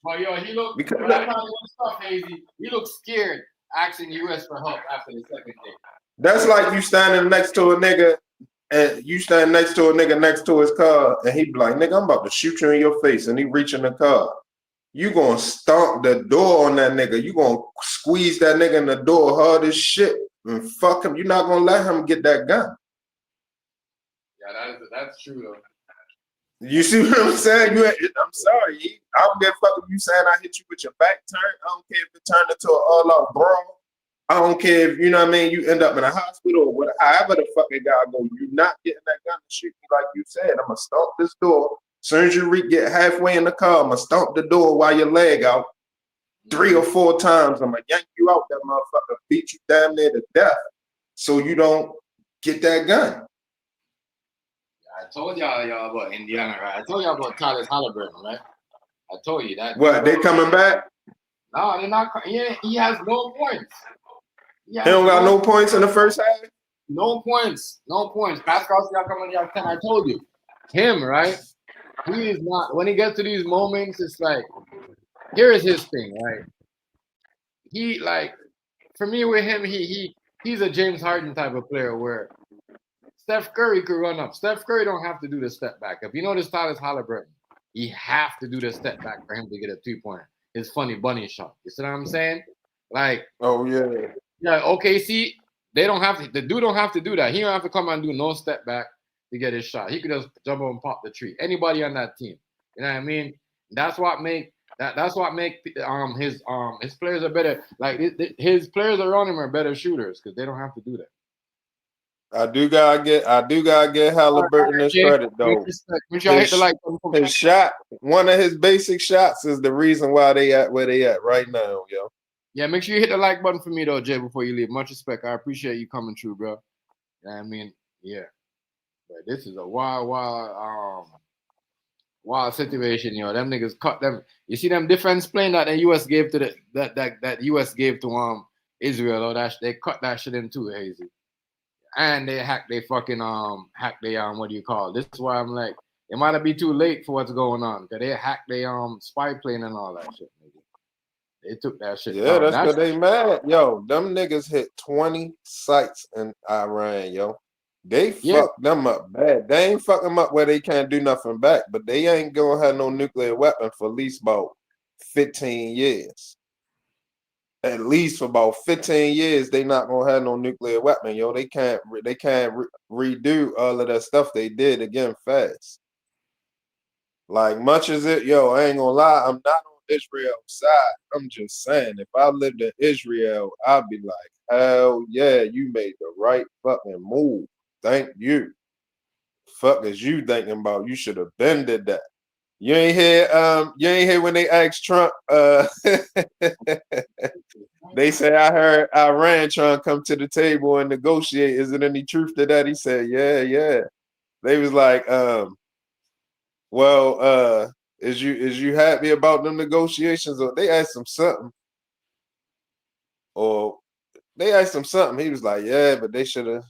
But he look. He look scared asking US for help after the second day. That's like you standing next to a nigga and you stand next to a nigga next to his car and he be like, nigga, I'm about to shoot you in your face, and he reach in the car. You gonna stomp the door on that nigga. You gonna squeeze that nigga in the door hard as shit and fuck him. You're not gonna let him get that gun. Yeah, that's true though. You see what I'm saying? I'm sorry. I don't give a fuck if you saying I hit you with your back turn. I don't care if it turned into an all-out brawl. I don't care if, you know what I mean, you end up in a hospital or whatever, however the fuck it gotta go. You're not getting that gun to shoot me like you said. I'm gonna stomp this door. As soon as you get halfway in the car, I'm gonna stomp the door while your leg out 3 or 4 times. I'm gonna yank you out that motherfucker, beat you damn near to death so you don't get that gun. I told y'all about Indiana, right? I told y'all about Tyler Halliburton, right? I told you that. What, they coming back? No, they're not. He has no points. He don't got no points in the first half? No points. No points. Pascal Siakam, 10. I told you. Him, right? He is not. When he gets to these moments, it's like, here is his thing, right? He, like, for me with him, he's a James Harden type of player where Steph Curry could run up. Steph Curry don't have to do the step back. If you know this Tyler Halliburton, he have to do the step back for him to get a 3-pointer. His funny bunny shot. You see what I'm saying? Like, oh yeah. Yeah, OKC, they don't have to. The dude don't have to do that. He don't have to come and do no step back to get his shot. He could just jump up and pop the tree. Anybody on that team, you know what I mean? That's what make his players are better. Like his players around him are better shooters because they don't have to do that. I do gotta get Halliburton his credit though. His shot, one of his basic shots, is the reason why they at where they at right now, yo. Yeah, make sure you hit the like button for me though, Jay, before you leave. Much respect. I appreciate you coming through, bro. You know what I mean? Yeah. But this is a wild situation, yo. Them niggas cut them. You see them defense plane that the US gave to that US gave to Israel, or that they cut that shit in too, Hazy. And they hacked they fucking what do you call it? This is why I'm like, it might be too late for what's going on. Cause they hacked they spy plane and all that shit, nigga. They took that shit. Yeah, that's because they mad. Yo, them niggas hit 20 sites in Iran, yo. They fucked them up bad. They ain't fuck them up where they can't do nothing back, but they ain't gonna have no nuclear weapon for at least about 15 years. At least for about 15 years, they not gonna have no nuclear weapon, yo. They can't redo all of that stuff they did again fast. Like much as it, yo, I ain't gonna lie, I'm not on Israel's side. I'm just saying, if I lived in Israel, I'd be like, hell yeah, you made the right fucking move. Thank you. Fuck is you thinking about? You should have been did that. You ain't hear when they asked Trump, they say, I heard Iran trying to come to the table and negotiate. Is there any truth to that? He said, yeah. They was like, is you happy about them negotiations? Or they asked him something. He was like, yeah, but they should have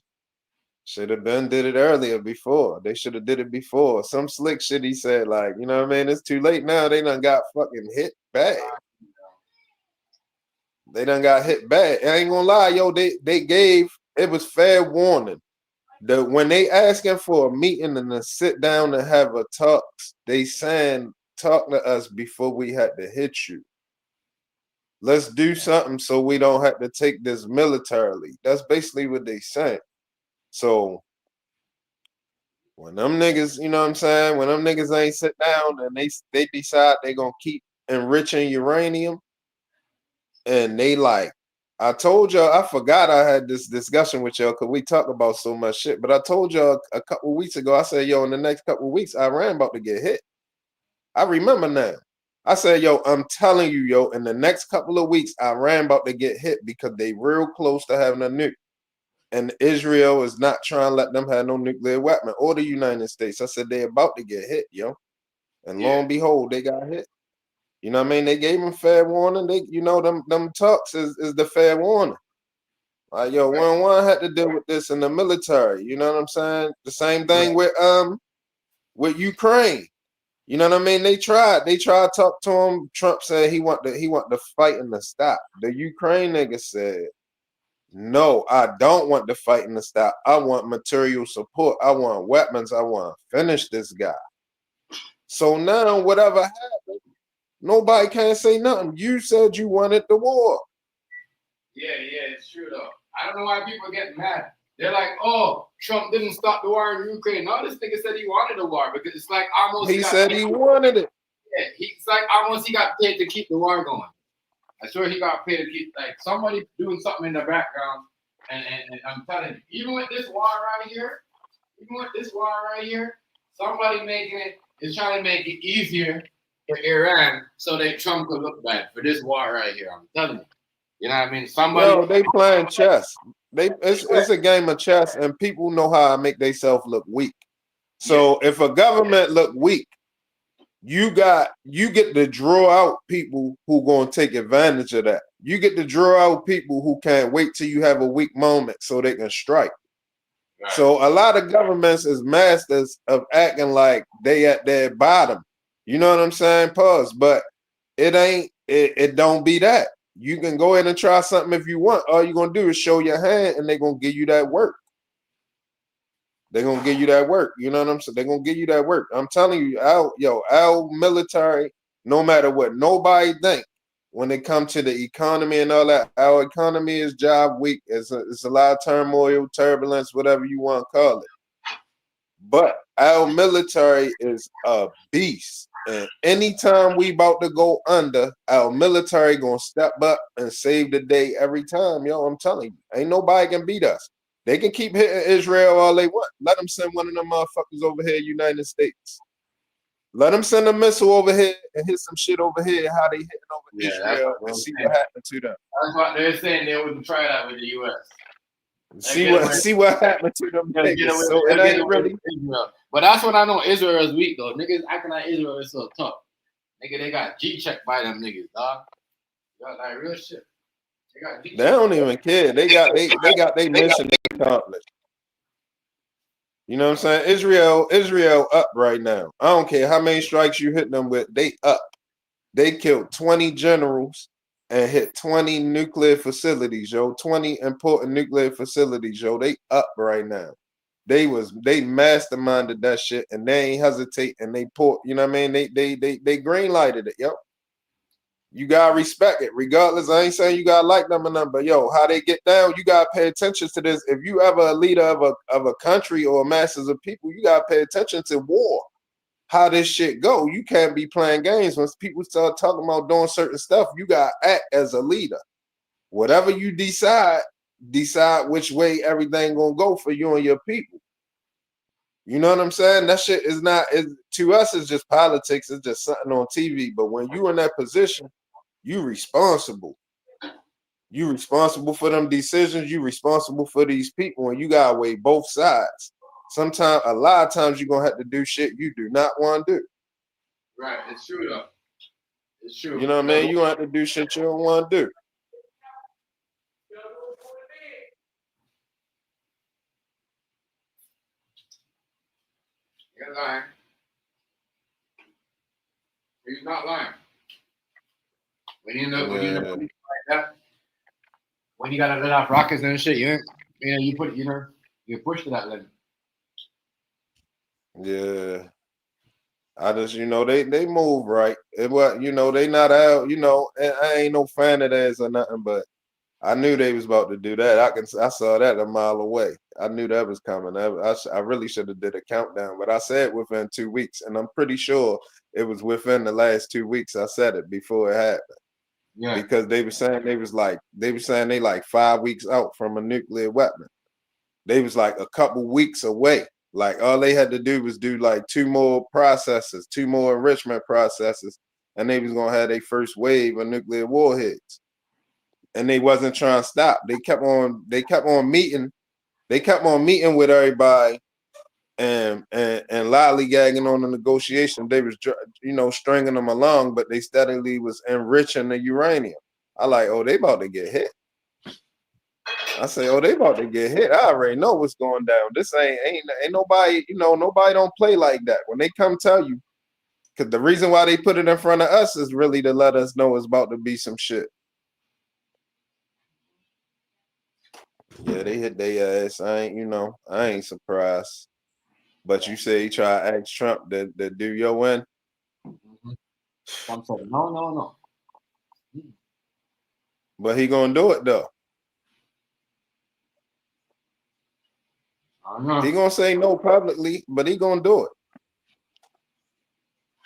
been did it earlier before. They should have did it before. Some slick shit he said, like, you know what I mean? It's too late now. They done got fucking hit bad. They done got hit bad. I ain't gonna lie, yo, they gave, it was fair warning. When they asking for a meeting and to sit down and have a talk, they saying, talk to us before we had to hit you. Let's do something so we don't have to take this militarily. That's basically what they saying. So when them niggas, you know what I'm saying, when them niggas ain't sit down and they decide they gonna keep enriching uranium, and they like, I told y'all, I forgot I had this discussion with y'all because we talk about so much shit, but I told y'all a couple weeks ago, I said, yo, in the next couple of weeks, Iran about to get hit. I remember now. I said, yo, I'm telling you, yo, in the next couple of weeks, Iran about to get hit because they real close to having a nuke. And Israel is not trying to let them have no nuclear weapon, or the United States. I said, they about to get hit, yo. And lo and behold, they got hit. You know what I mean? They gave them fair warning. They, you know, them talks is the fair warning. Like, yo, 1-1 had to deal with this in the military. You know what I'm saying? The same thing with Ukraine. You know what I mean? They tried to talk to him. Trump said he want the fighting to stop. The Ukraine nigga said, no, I don't want the fighting to stop. I want material support. I want weapons. I want to finish this guy. So now whatever happened, nobody can say nothing. You said you wanted the war. Yeah, it's true though. I don't know why people get mad. They're like, oh, Trump didn't stop the war in Ukraine. No, this nigga said he wanted the war because it's like almost He said he wanted it. Yeah, it's like almost he got paid to keep the war going. I swear he got paid to keep like somebody doing something in the background. And I'm telling you, even with this war right here, somebody is trying to make it easier for Iran so that Trump could look bad for this war right here. I'm telling you. You know what I mean? Yo, they playing chess. It's a game of chess, and people know how to make themselves look weak. So if a government look weak, you get to draw out people who gonna take advantage of that. You get to draw out people who can't wait till you have a weak moment so they can strike. Right. So a lot of governments is masters of acting like they at their bottom. You know what I'm saying? Pause. But it don't be that. You can go ahead and try something if you want. All you're gonna do is show your hand and they're gonna give you that work. They're gonna give you that work. You know what I'm saying? They're gonna give you that work. I'm telling you, our military, no matter what nobody think, when it comes to the economy and all that, our economy is job weak. It's a lot of turmoil, turbulence, whatever you want to call it. But our military is a beast. And anytime we about to go under, our military gonna step up and save the day every time. Yo, I'm telling you, ain't nobody can beat us. They can keep hitting Israel all they want. Let them send one of them motherfuckers over here, United States. Let them send a missile over here and hit some shit over here, how they hitting over Israel, and see what happened to them. That's what they're saying. They wouldn't try that with the U.S. See what happened to them niggas. So it ain't really Israel. But that's what I know. Israel is weak though. Niggas acting like Israel is so tough. Nigga, they got G-checked by them niggas, dog. Got like real shit. They don't even care. They got their mission accomplished. You know what I'm saying? Israel up right now. I don't care how many strikes you hit them with. They up. They killed 20 generals and hit 20 nuclear facilities, yo. 20 important nuclear facilities, yo. They up right now. They masterminded that shit and they ain't hesitate and they put, you know what I mean? They green lighted it, yo. You gotta respect it, regardless. I ain't saying you gotta like them or nothing, but yo, how they get down, you gotta pay attention to this. If you ever a leader of a country or masses of people, you gotta pay attention to war. How this shit go. You can't be playing games. When people start talking about doing certain stuff, you gotta act as a leader. Whatever you decide which way everything gonna go for you and your people. You know what I'm saying? That shit is not, to us, it's just politics. It's just something on TV. But when you in that position, you responsible. You responsible for them decisions. You responsible for these people, and you gotta weigh both sides. Sometimes, a lot of times, you're gonna have to do shit you do not want to do. Right, it's true though. It's true. You know what I mean? You gonna have to do shit you don't want to do. You're lying. He's not lying. When you gotta let off rockets and shit, you push to that limit. Yeah. I just, they move right. It was, they not out, I ain't no fan of theirs or nothing, but I knew they was about to do that. I saw that a mile away. I knew that was coming. I really should have did a countdown, but I said within 2 weeks, and I'm pretty sure it was within the last 2 weeks. I said it before it happened. Yeah. Because they were saying they like 5 weeks out from a nuclear weapon. They was like a couple weeks away. Like all they had to do was do like 2 more processes, 2 more enrichment processes, and they was gonna have their first wave of nuclear warheads. And they wasn't trying to stop. They kept on meeting. They kept on meeting with everybody and lollygagging on the negotiation. They was, stringing them along, but they steadily was enriching the uranium. I like, oh, they about to get hit. I say, oh, they about to get hit. I already know what's going down. This ain't nobody, nobody don't play like that. When they come tell you, Because the reason why they put it in front of us is really to let us know it's about to be some shit. Yeah, they hit their ass. I ain't surprised. But you say he try to ask Trump to do your win. I'm saying no. But he gonna do it though. I don't know. He gonna say no publicly, but he gonna do it.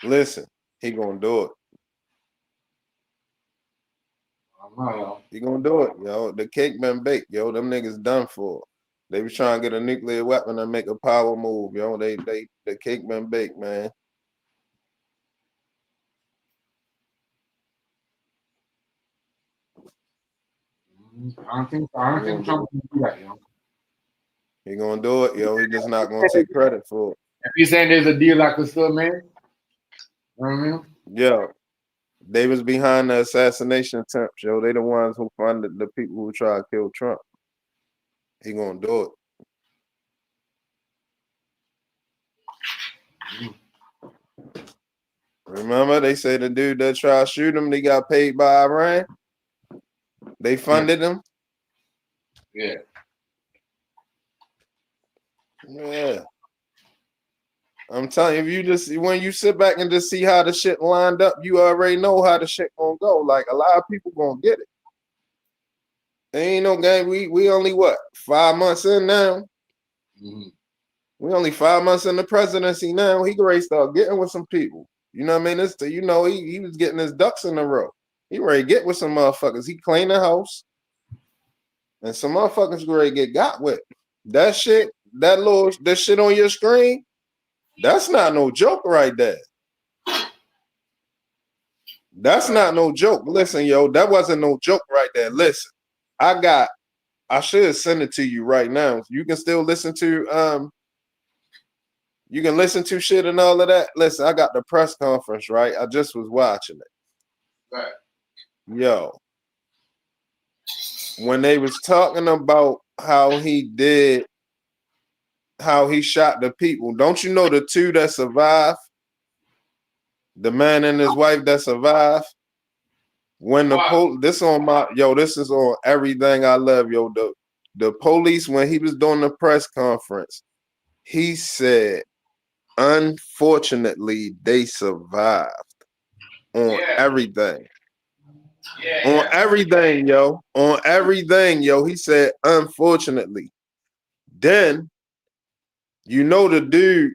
Listen, he gonna do it. I don't know, yo. He gonna do it, yo. The cake been baked, yo. Them niggas done for. They was trying to get a nuclear weapon and make a power move, yo. The cake been baked, man. I don't think Trump can do that, yo. He gonna do it, yo. He just not gonna take credit for it. If you saying there's a deal I could still make, you know what I mean? Yo, they was behind the assassination attempts, yo. They the ones who funded the people who tried to kill Trump. He gonna do it. Remember, they say the dude that tried to shoot him, they got paid by Iran. They funded him. Yeah. Yeah. I'm telling you, if you when you sit back and just see how the shit lined up, you already know how the shit gonna go. Like a lot of people gonna get it. There ain't no game. We only what 5 months in now. Mm-hmm. We only 5 months in the presidency now. He can ready to start getting with some people. You know what I mean? He was getting his ducks in a row. He ready to get with some motherfuckers. He cleaned the house. And some motherfuckers ready to get got with. That shit on your screen, that's not no joke right there. That's not no joke. Listen, yo, that wasn't no joke right there. Listen, I should send it to you right now. You can still listen to you can listen to shit and all of that. Listen, I got the press conference, right? I just was watching it. Right. Yo, when they was talking about how he shot the people, don't you know the two that survived? The man and his wife that survived. When this is on everything I love, yo. The police, when he was doing the press conference, he said, unfortunately, they survived on everything. On everything, yo. On everything, yo. He said, unfortunately. Then, the dude,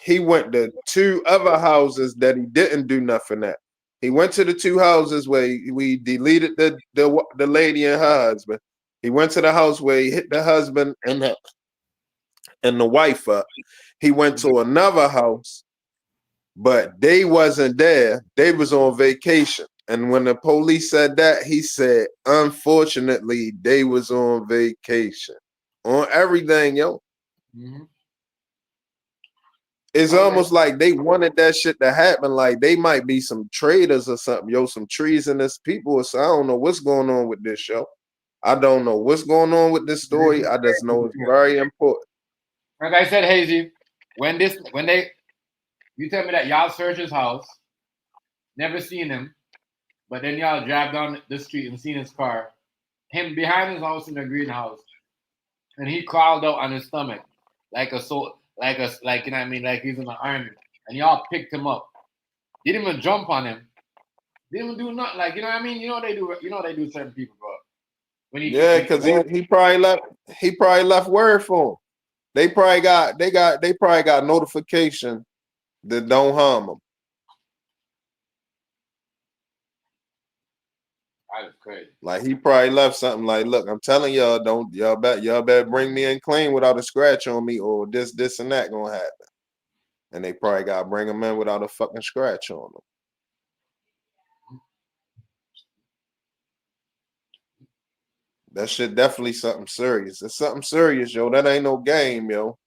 he went to 2 other houses that he didn't do nothing at. He went to the 2 houses where we deleted the lady and her husband. He went to the house where he hit the husband and the wife up. He went to another house, but they wasn't there. They was on vacation. And when the police said that, he said, unfortunately, they was on vacation. On everything, yo. Mm-hmm. It's almost like they wanted that shit to happen. Like they might be some traitors or something, yo, some treasonous people. So I don't know what's going on with this show. I don't know what's going on with this story. I just know it's very important. Like I said, Hazy, you tell me that y'all search his house, never seen him, but then y'all drive down the street and seen his car, him behind his house in the greenhouse, and he crawled out on his stomach like you know what I mean, like he's in the army, and y'all picked him up. Didn't even jump on him. Didn't even do nothing. Like, you know what I mean? You know they do certain people, bro. Because he probably left word for him. They probably got notification that don't harm him. That is crazy. Like he probably left something like, look, I'm telling y'all, y'all better bring me in clean without a scratch on me, or this and that gonna happen. And they probably gotta bring him in without a fucking scratch on him. That shit definitely something serious. It's something serious, yo. That ain't no game, yo.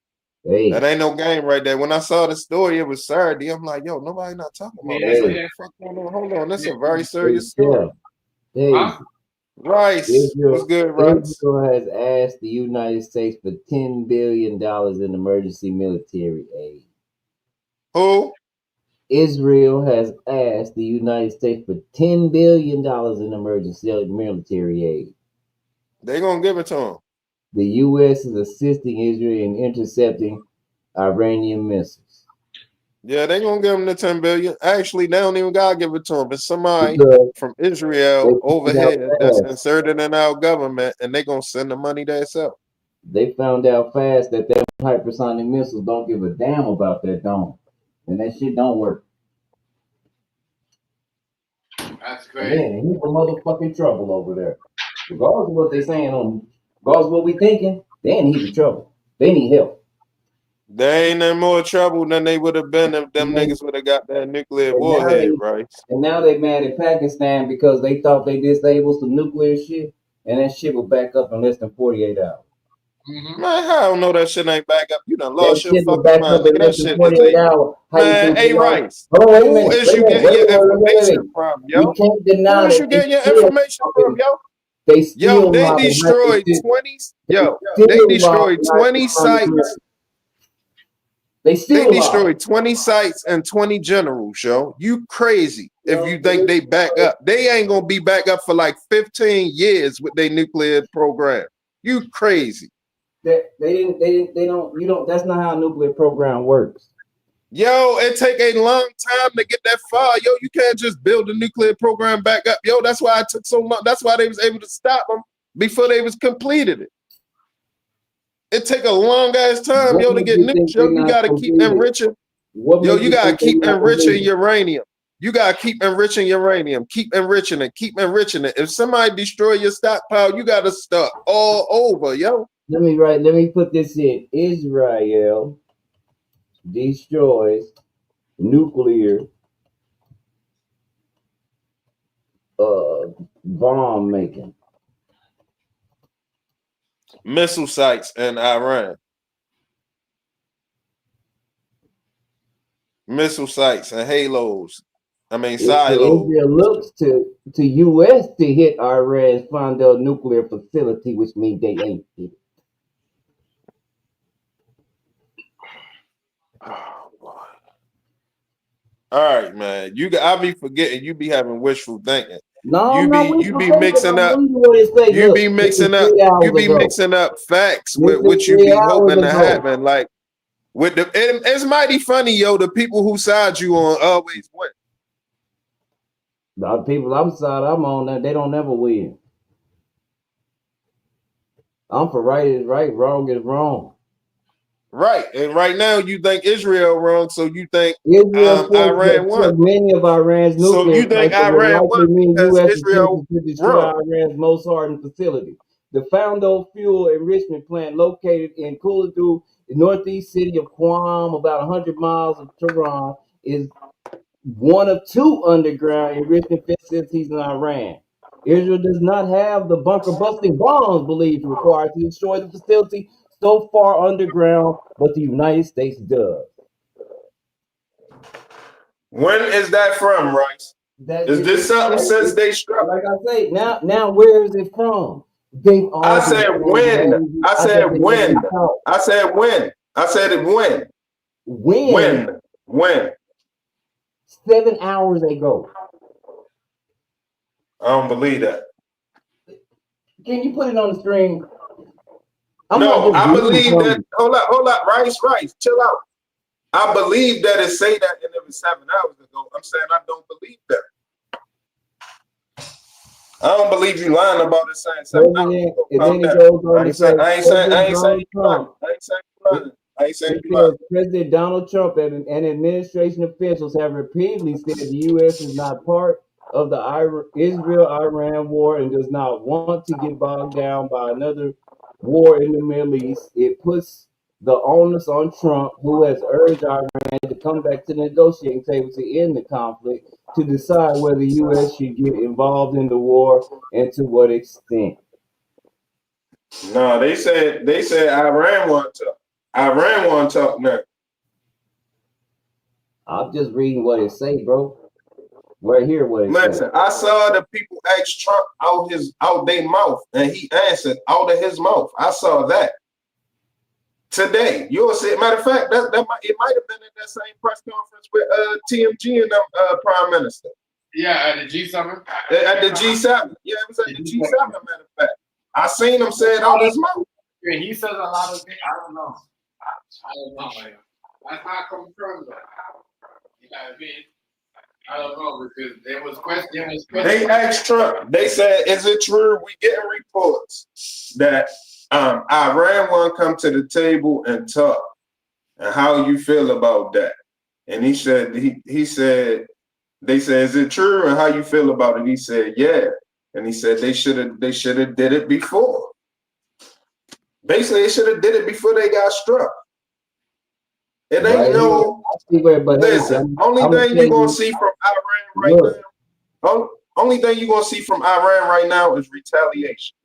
Hey. That ain't no game right there. When I saw the story, it was Saturday. I'm like, yo, nobody not talking about this. Like, fuck, hold on. This is a very serious story. Hey, Rice, what's good, Rice? Israel has asked the United States for $10 billion in emergency military aid. Who? Israel has asked the United States for $10 billion in emergency military aid. They gonna give it to them. The U.S. is assisting Israel in intercepting Iranian missiles. Yeah, they gonna give them the 10 billion. Actually, they don't even gotta give it to them. It's somebody Because from they Israel over found out here that's fast. inserted in our government, and they gonna send the money themselves. They found out fast that them hypersonic missiles don't give a damn about that dome. And that shit don't work. That's And crazy. then he's in motherfucking trouble over there. Regardless of what they saying on, regardless of what we thinking, they in heap of trouble. They need help. They ain't in more trouble than they would have been if them And, they, niggas would have got that nuclear and now warhead, they right? and now they mad at Pakistan because they thought they disabled some nuclear shit, and that shit will back up in less than 48 hours. Man, I don't know that shit ain't back up. You done That lost your shit will fucking back mind. up in Nigga, that less than shit is 48 a hours. How you man. think Hey, they are? Rice, Hold on, wait a who minute. is Wait a you minute. getting Wait, your wait, wait, wait, information wait. from, We yo? can't Who deny is that you getting your information from, yo? they Yo, still they lost destroyed hypersonic. 20. They Yo, they still lost destroyed 20 hypersonic sites. missiles. They They still lost. destroyed 20 sites and 20 generals, yo. You crazy if Yo, you think they back up. They ain't gonna be back up for like 15 years with their nuclear program. You crazy. They don't. You don't. That's not how a nuclear program works. Yo, it take a long time to get that far. Yo, you can't just build a nuclear program back up. Yo, that's why it took so long. That's why they was able to stop them before they was completed it. It take a long ass time, What yo, to makes get you nukes. think they're Yo, you not gotta keep completed? enriching. What Yo, makes you you gotta think they're keep not enriching completed? uranium. You gotta keep enriching uranium. Keep enriching it. Keep enriching it. If somebody destroy your stockpile, you gotta start all over, yo. Let me put this in. Israel destroys nuclear bomb making. Missile sites in Iran. Missile sites and halos. I mean silos. Israel looks to U.S. to hit Iran's Fondel nuclear facility, which means they ain't hit it. Oh, boy. All right, man. I be forgetting you be having wishful thinking. No, You I'm not be you wishful be thinking. mixing I'm up reading what it say. you Look, be this is mixing up 3 hours ago. facts This with is what you three be hours hoping to ago. happen. Like with it's mighty funny, yo. The people who side you on always win. The people I'm sorry, I'm on that they don't never win. I'm for right is right, wrong is wrong. Right. And right now you think Israel wrong, so you think Israel forced Iran won. took many of Iran's So nuclear you think sites and will Iran won likely mean because U.S. Israel intentions to destroy wrong. Iran's most hardened facility. The Foundo fuel enrichment plant, located in Kuladu, the northeast city of Qom, about 100 miles of Tehran, is one of two underground enrichment facilities in Iran. Israel does not have the bunker busting bombs believed required to destroy the facility so far underground, but the United States does. When is that from, Rice? That Is this something since they struck? like I say, now where is it from? They've I already said when. already, I I bet said they already when. talked. I said when. I said it when. When? When. 7 hours ago. I don't believe that. Can you put it on the screen? I'm not No, just I reading believe from that. you. Hold up, Rice, chill out. I believe that it say that and it was 7 hours ago. I'm saying I don't believe that. I don't believe you lying about it saying 7 hours President, ago. and Calm then it down. goes on I to ain't say saying I ain't saying I President ain't saying Donald you lying. Trump. I ain't saying you lying. I ain't saying It you lying. says President Donald Trump and administration officials have repeatedly said the U.S. is not part of the Israel-Iran war and does not want to get bogged down by another war in the Middle East. It puts the onus on Trump, who has urged Iran to come back to the negotiating table to end the conflict, to decide whether the U.S. should get involved in the war and to what extent. No, they said Iran want to talk. Iran want to talk now. I'm just reading what it say, bro. Right here, what it says. Listen, I saw the people ask Trump out their mouth, and he answered out of his mouth. I saw that. today. You'll see. Matter of fact, it might have been at that same press conference with TMG and Prime Minister. Yeah, at the G7. At the G7. Yeah, it was at the G7, matter of fact. I seen him say it out his mouth. Yeah, he says a lot of things. I don't know. That's not confirmed though. You know what I mean? I don't know because there was questions. They asked Trump, they said, is it true we getting reports that Iran want to come to the table and talk? And how you feel about that? And he said, they said, is it true? And how you feel about it? He said, yeah. And he said they should have did it before. Basically, they should have did it before they got struck. It ain't no. Listen, only thing you're gonna see from Iran right now. Only thing you're gonna see from Iran right now is retaliation.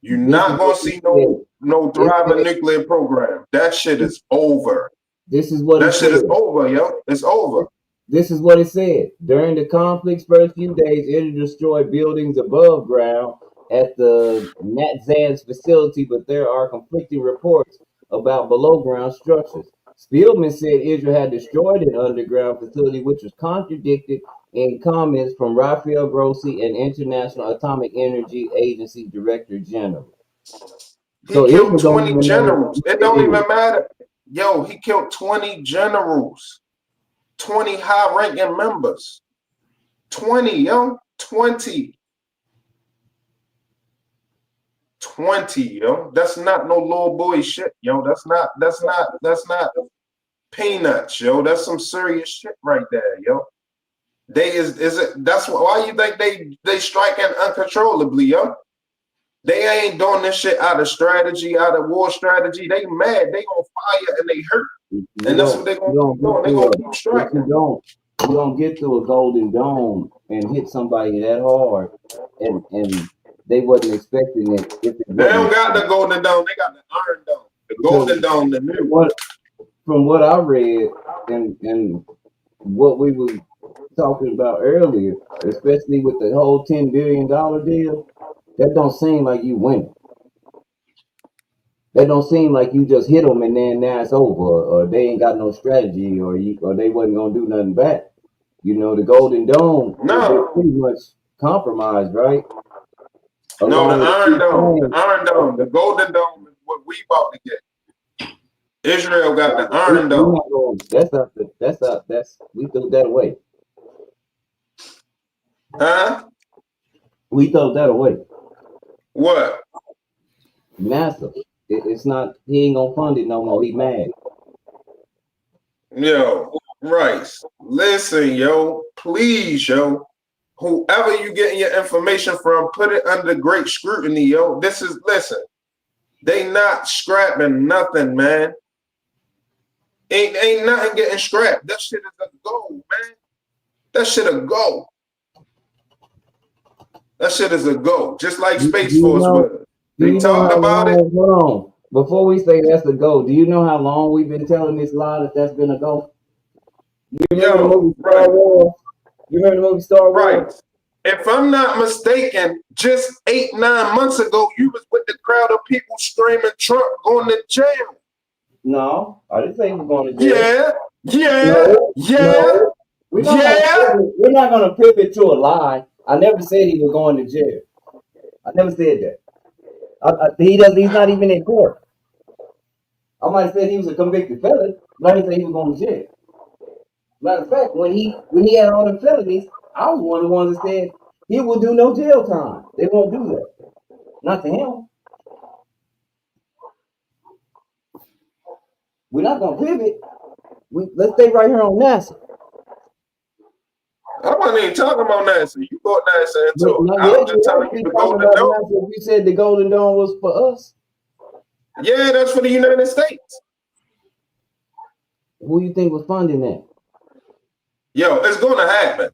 You're not gonna see no thriving nuclear program. That shit is over. This is what that shit is over, yo. It's over. This is what it said. During the conflict's first few days, it destroyed buildings above ground at the Natzan's facility, but there are conflicting reports about below ground structures. Spielman said Israel had destroyed an underground facility, which was contradicted in comments from Rafael Grossi, an International Atomic Energy Agency Director General. He killed 20 generals. It don't even matter. Yo, he killed 20 generals. 20 high-ranking members. 20, yo. 20. 20, yo. That's not no little boy shit, yo. That's not peanuts, yo. That's some serious shit right there, yo. That's why you think they striking uncontrollably, yo. They ain't doing this shit out of strategy, out of war strategy. They mad. They on fire and they hurt. And that's what they gonna do. They gonna keep striking. You don't get through a golden dome and hit somebody that hard, and they wasn't expecting it. They don't got the golden dome. They got the iron dome. The golden dome, the new one. From what I read and what we were talking about earlier, especially with the whole $10 billion deal, that don't seem like you winning. That don't seem like you just hit them and then now it's over, or they ain't got no strategy, or they wasn't gonna do nothing back. You know, the Golden Dome, they're pretty much compromised, right? No, the Iron Dome, the Golden Dome is what we about to get. Israel got the Iron Dome. We threw that away. Huh? We throw that away. What? NASA. It's not. He ain't gonna fund it no more. He mad. Yo, Rice. Listen, yo. Please, yo. Whoever you getting your information from, put it under great scrutiny, yo. Listen. They not scrapping nothing, man. Ain't nothing getting scrapped. That shit is a go, man. That shit a go. That shit is a go. Just like Space Force was. They talked about it. Hold on. Before we say that's a go, do you know how long we've been telling this lie that's been a go? You remember the movie Star Wars? You remember the movie Star Wars? Right. If I'm not mistaken, just 8-9 months ago, you was with the crowd of people screaming Trump going to jail. No, I didn't say he was going to jail. Yeah. We're not gonna pivot to a lie. I never said he was going to jail. I never said that. He's not even in court. I might have said he was a convicted felon, but I didn't say he was going to jail. Matter of fact, when he had all the felonies, I was one of the ones that said he will do no jail time. They won't do that. Not to him. We're not gonna pivot. Let's stay right here on NASA. I wasn't even talking about NASA. You brought NASA into it. I was just telling you the Golden Dome. You said the Golden Dome was for us. Yeah, that's for the United States. Who you think was funding that? Yo, it's going to happen.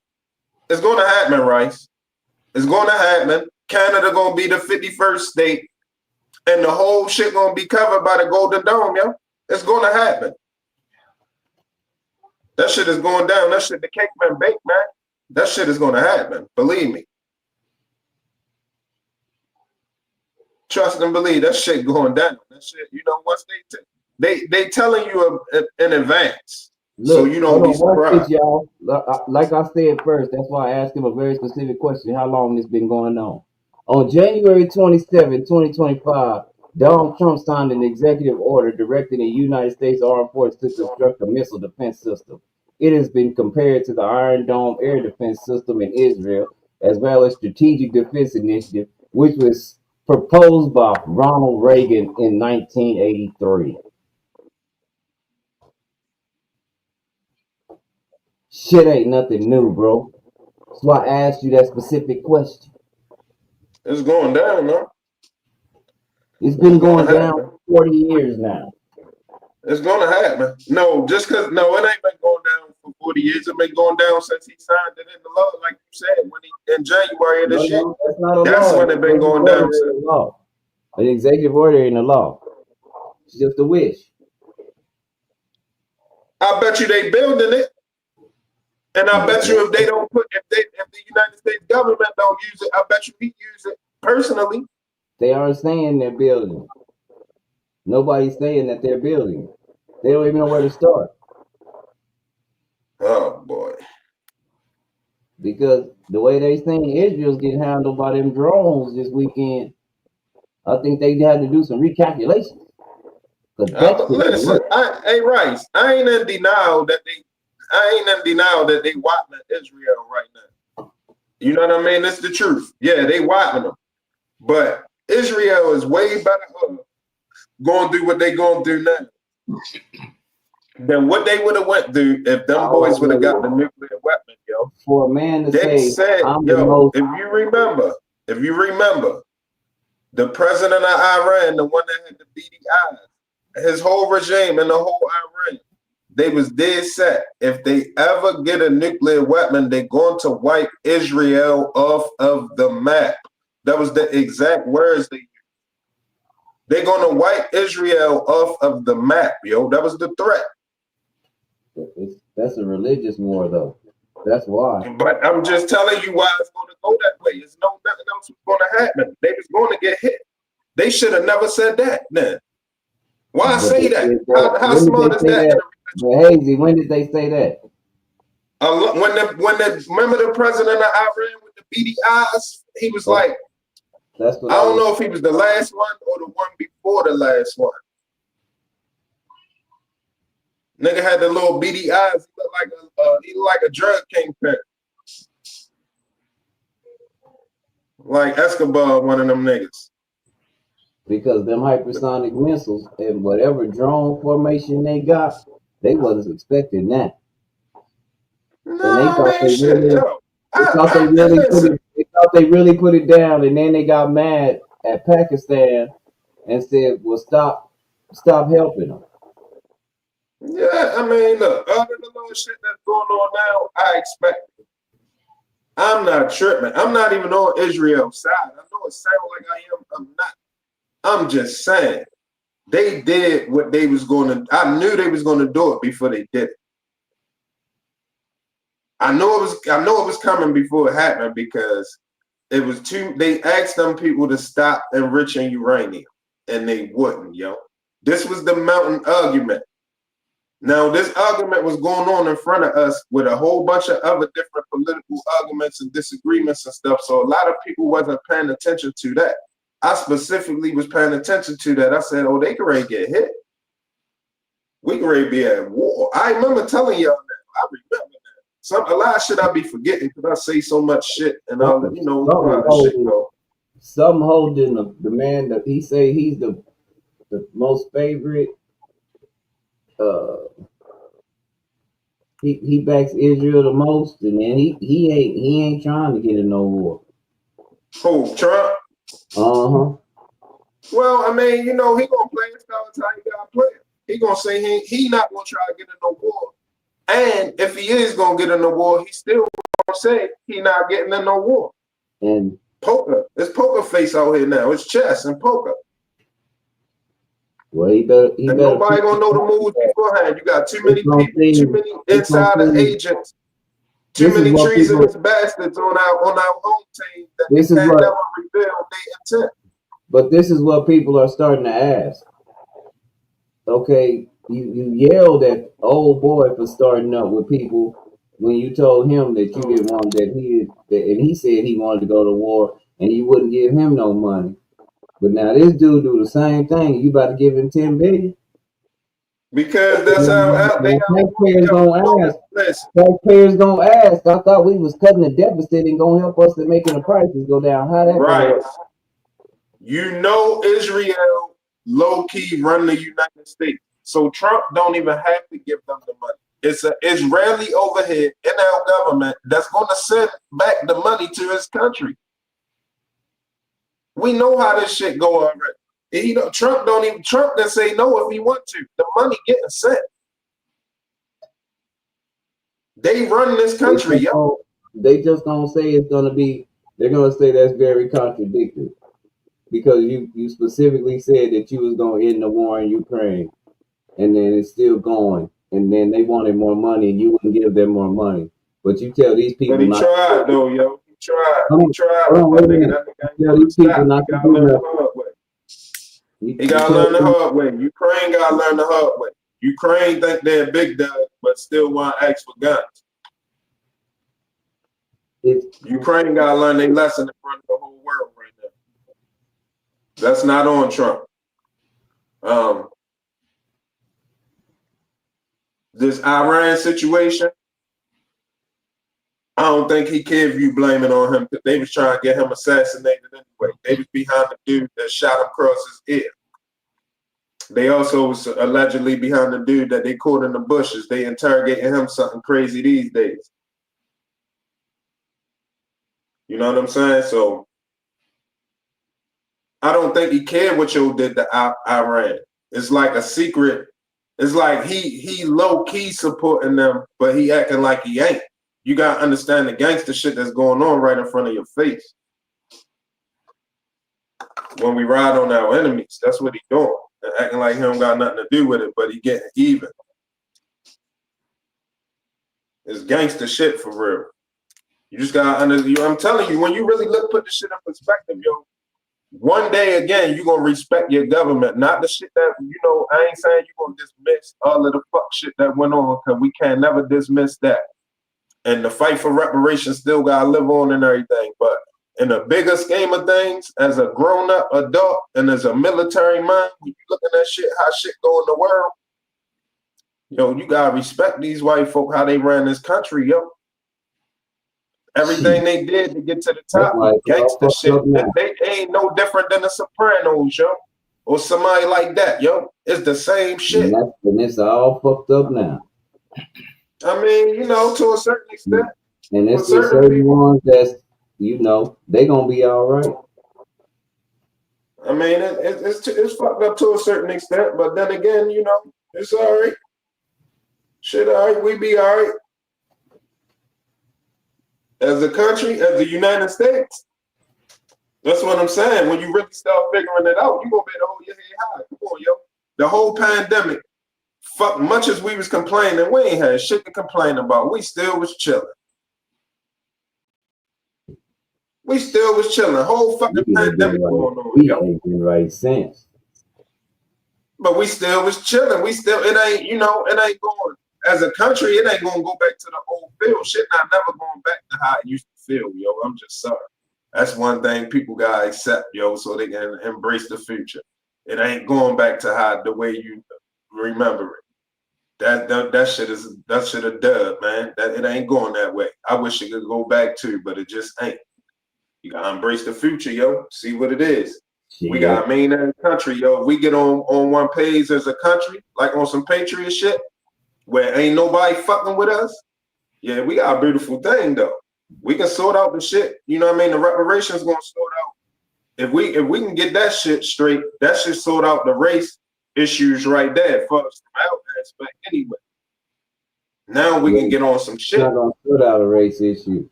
It's going to happen, Rice. It's going to happen. Canada going to be the 51st state, and the whole shit going to be covered by the Golden Dome, yo. It's going to happen. That shit is going down. That shit, the cake been baked, man. That shit is going to happen. Believe me. Trust and believe. That shit going down. That shit, you know, once They telling you in advance, so Look, you hold don't be on, watch this, surprised. y'all. Like I said first, that's why I asked him a very specific question: how long this been going on? On January 27, 2025, Donald Trump signed an executive order directing the United States Armed Forces to construct a missile defense system. It has been compared to the Iron Dome air defense system in Israel, as well as Strategic Defense Initiative, which was proposed by Ronald Reagan in 1983. Shit ain't nothing new, bro. That's why I asked you that specific question. It's going down, man. It's It's been going going to down happen. for 40 years now. It's going to happen. No, just because, no, it ain't been going down for 40 years. It's been going down since he signed it into law, like you said, when he in January of No, this year. no, that's not a That's law. when it been Executive going order down ain't since. a law. An executive order ain't a law. It's just a wish. I bet you they building it. And I bet you if the United States government don't use it, I bet you he use it personally. They aren't saying they're building. Nobody's saying that they're building. They don't even know where to start. Oh boy. Because the way they saying Israel's getting handled by them drones this weekend, I think they had to do some recalculations. Because that shit ain't Listen, work. hey Rice, I ain't in denial that they whopping Israel right now. You know what I mean? That's the truth. Yeah, they whopping them. But Israel is way better going through what they going through now than what they would have went through if them boys would have got the nuclear weapon, yo. For a man to They say, said, I'm the yo, most, if you remember, the president of Iran, the one that had the beady eyes, his whole regime and the whole Iran, they was dead set. If they ever get a nuclear weapon, they're going to wipe Israel off of the map. That was the exact words they used. They're going to wipe Israel off of the map, yo. That was the threat. that's a religious war, though. That's why. But I'm just telling you why it's going to go that way. It's nothing else was going to happen. They was going to get hit. They should have never said that, then. Why But say they that? said that. How When did smart they is say that? that? But Hazy, when did they say that? Remember the president of Iran with the beady eyes? He was like, That's what I I don't was. know if he was the last one or the one before the last one. Nigga had the little beady eyes. He looked like a drug kingpin. Like Escobar, one of them niggas. Because them hypersonic missiles and whatever drone formation they got, they wasn't expecting that. And they No, thought man, they shit, really, yo. Listen. they thought they really put it down, and then they got mad at Pakistan and said, "Well, stop helping them." Yeah, I mean, look, other than the little shit that's going on now, I expect it. I'm not tripping. I'm not even on Israel's side. I know it sounds like I am. I'm not. I'm just saying. They did what they was going to. I knew they was going to do it before they did it. I know it was coming before it happened because it was too. They asked them people to stop enriching uranium, and they wouldn't. Yo, this was the mountain argument. Now, this argument was going on in front of us with a whole bunch of other different political arguments and disagreements and stuff. So a lot of people wasn't paying attention to that. I specifically was paying attention to that. I said, oh, they can ready get hit. We can ready be at war. I remember telling y'all that. I remember that. A lot of shit I be forgetting because I say so much shit and how the shit go. Some holding the man that he say he's the most favorite. He backs Israel the most, and then he ain't trying to get in no war. Who, Trump? Uh-huh. Well, I mean, he gonna play his cards how he gotta play it. He gonna say he not gonna try to get in no war. And if he is gonna get in the war, he still gonna say he not getting in no war. And poker. It's poker face out here now. It's chess and poker. Well, he better. Nobody gonna know the moves beforehand. You got too many people, too many insider agents, too many treasonous bastards on our home team that they can't never reveal their intent. But this is what people are starting to ask. okay, you yelled at old boy for starting up with people when you told him that you didn't want and he said he wanted to go to war and you wouldn't give him no money. But now this dude do the same thing. You about to give him 10 billion? Because that's how out they Now, are. taxpayers gonna ask. Listen, Taxpayers gonna ask. I thought we was cutting the deficit and gonna help us to making the prices go down. How that gonna right. work? You know Israel low-key run the United States. So Trump don't even have to give them the money. It's an Israeli overhead in our government that's going to send back the money to his country. We know how this shit go already. Trump can say no if he want to. The money getting sent. They run this country, yo. They just gonna say it's gonna be. They're gonna say that's very contradictory because you specifically said that you was gonna end the war in Ukraine, and then it's still going, and then they wanted more money, and you wouldn't give them more money, but you tell these people But he not. tried though, yo. He tried. Hold He tried. on, wait a minute. That nigga Tell ain't these people stop. not He to gotta do learn the nothing. hard way. You He gotta tell learn the them hard way. Ukraine gotta learn the hard way. Ukraine think they're big dog, but still want to ask for guns. Ukraine gotta learn their lesson in front of the whole world right now. That's not on Trump. This Iran situation, I don't think he cared if you blame it on him because they was trying to get him assassinated anyway. They was behind the dude that shot him across his ear. They also was allegedly behind the dude that they caught in the bushes. They interrogating him something crazy these days. You know what I'm saying? So I don't think he cared what Joe did to Iran. It's like a secret. It's like he low key supporting them, but he acting like he ain't. You gotta understand the gangster shit that's going on right in front of your face. When we ride on our enemies, that's what he doing. Acting like he don't got nothing to do with it, but he getting even. It's gangster shit for real. You just gotta I'm telling you, when you really put the shit in perspective, yo, one day again, you're gonna respect your government, not the shit that, I ain't saying you're gonna dismiss all of the fuck shit that went on, because we can never dismiss that. And the fight for reparations still gotta live on and everything. But in the bigger scheme of things, as a grown-up adult and as a military mind, when you looking at shit, how shit go in the world, yo, you gotta respect these white folk, how they ran this country, yo. Everything they did to get to the top was gangster shit. They ain't no different than the Sopranos, yo, or somebody like that, yo. It's the same shit. And it's all fucked up now. I mean, to a certain extent. And it's the certain ones that's, they gonna be all right. I mean, it's fucked up to a certain extent, but then again, it's all right. Shit, all right, we be all right. As a country, as the United States. That's what I'm saying. When you really start figuring it out, you're going to be able to hold your head high. Come on, yo. The whole pandemic, fuck, much as we was complaining, we ain't had shit to complain about. We still was chilling. We still was chilling. Whole fucking pandemic going on, yo. Ain't been right since. But we still was chilling. It ain't going, as a country, it ain't going to go back to the old feel. Shit not never going back to how it used to feel, yo. I'm just sorry. That's one thing people gotta accept, yo, so they can embrace the future. It ain't going back to how the way you remember it. That shit a dub, man. That it ain't going that way. I wish it could go back too, but it just ain't. You gotta embrace the future, yo. See what it is. Yeah. We got a main country, yo. We get on one page as a country, like on some patriot shit, where ain't nobody fucking with us. Yeah, we got a beautiful thing though. We can sort out the shit. You know what I mean? The reparations gonna sort out. If we can get that shit straight, that should sort out the race issues right there for us from our aspect anyway. Now we can get on some shit. You're not gonna sort out a race issue.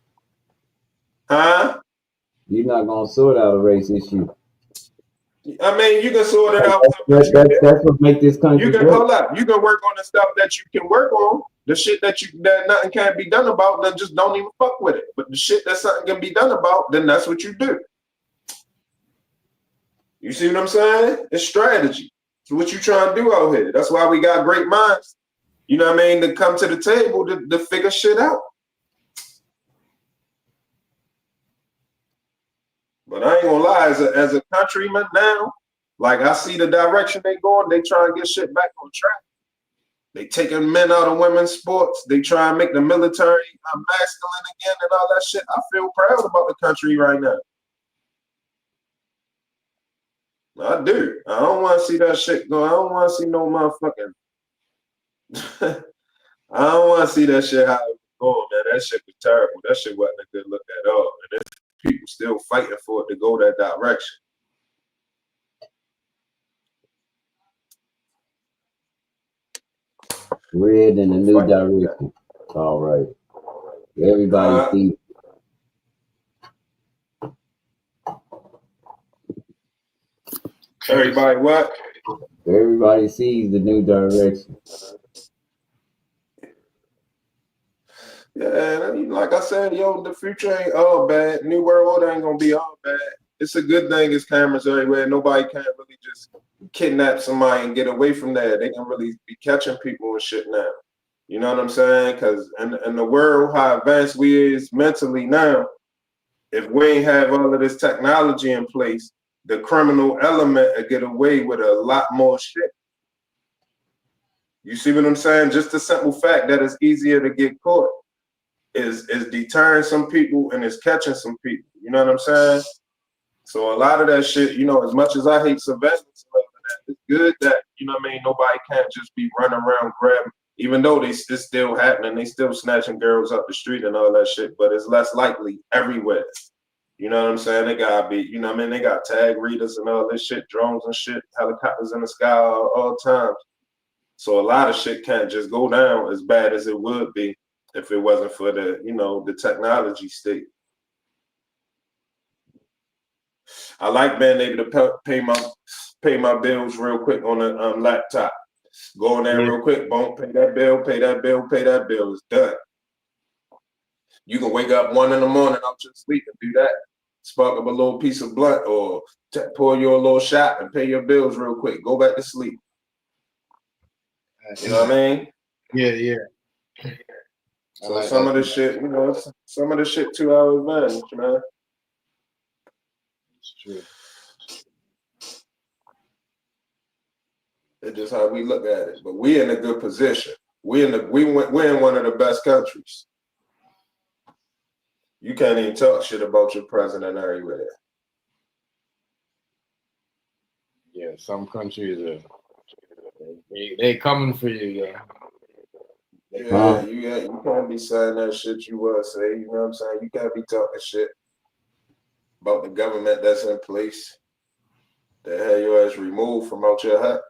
Huh? You're not gonna sort out a race issue. I mean, you can sort it out. That's what make this country. You can hold up. You can work on the stuff that you can work on. The shit that nothing can be done about, then just don't even fuck with it. But the shit that something can be done about, then that's what you do. You see what I'm saying? It's strategy. So what you trying to do out here? That's why we got great minds. You know what I mean? To come to the table to figure shit out. But I ain't gonna lie, as a countryman now, like I see the direction they going, they try and get shit back on track. They taking men out of women's sports. They try and make the military masculine again and all that shit. I feel proud about the country right now. I do. I don't want to see that shit go. I don't want to see no motherfucking. I don't want to see that shit how it was going, man. That shit was terrible. That shit wasn't a good look at all. And there's people still fighting for it to go that direction. We're in a new direction. All right. Everybody sees. Everybody what? Everybody sees the new direction. Yeah, I mean, like I said, yo, the future ain't all bad. New world order ain't gonna be all bad. It's a good thing it's cameras everywhere. Nobody can't really just kidnap somebody and get away from that. They can really be catching people and shit now. You know what I'm saying? Because in the world, how advanced we is mentally now, if we ain't have all of this technology in place, the criminal element will get away with a lot more shit. You see what I'm saying? Just the simple fact that it's easier to get caught is deterring some people and is catching some people. You know what I'm saying? So a lot of that shit, you know, as much as I hate surveillance and all of that, it's good that, you know what I mean, nobody can't just be running around grabbing, even though it's still happening, they still snatching girls up the street and all that shit, but it's less likely everywhere. You know what I'm saying? They gotta be, you know what I mean? They got tag readers and all this shit, drones and shit, helicopters in the sky all times. So a lot of shit can't just go down as bad as it would be if it wasn't for the, you know, the technology state. I like being able to pay my bills real quick on a laptop. Go in there real quick, boom, pay that bill, pay that bill, pay that bill. It's done. You can wake up 1 a.m. out your sleep and do that. Spark up a little piece of blunt or pour you a little shot and pay your bills real quick. Go back to sleep. You know what I mean? Yeah. So like some of the shit, you know, some of the shit 2 hours advantage, man. It's true. It's just how we look at it. But we in a good position. We're in one of the best countries. You can't even talk shit about your president everywhere. Yeah, some countries are they coming for you, yeah. Yeah, you can't be saying that shit you want to say. You know what I'm saying? You can't be talking shit about the government that's in place that had your ass removed from out your hut.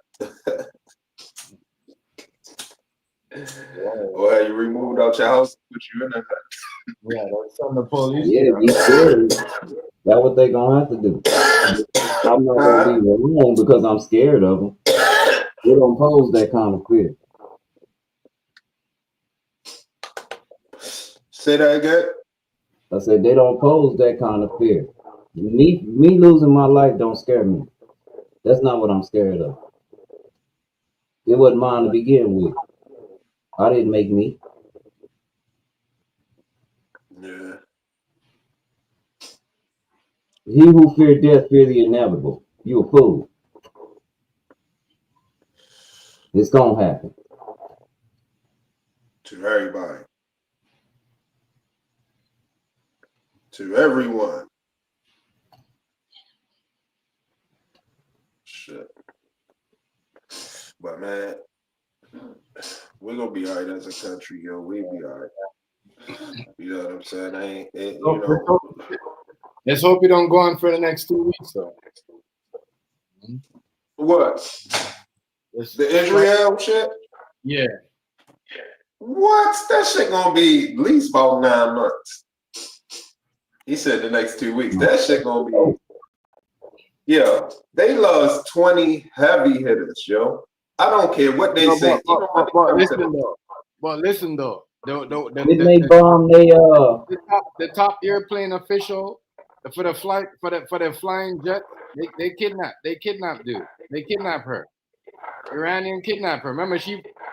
Or had you removed out your house and put you in a hut. Yeah, that's something the police. Yeah, be scared. That's what they gonna have to do. I'm not gonna be wrong because I'm scared of them. They don't pose that kind of fear. Say that again. I said they don't pose that kind of fear. Me losing my life don't scare me. That's not what I'm scared of. It wasn't mine to begin with. I didn't make me. Yeah. He who fear death fear the inevitable. You a fool. It's gonna happen. To everybody. To everyone. Shit. But man, we're gonna be alright as a country, yo. We'll be alright. You know what I'm saying? You know. Let's hope you don't go on for the next 2 weeks, though. What? The Israel shit? Yeah. What? That shit gonna be at least about 9 months. He said the next 2 weeks. That shit gonna be. Yeah, they lost 20 heavy hitters, yo. I don't care what they say. But listen though. Didn't they bomb the top airplane official for the flying jet? They kidnapped dude. They kidnapped her. Iranian kidnapper. Remember,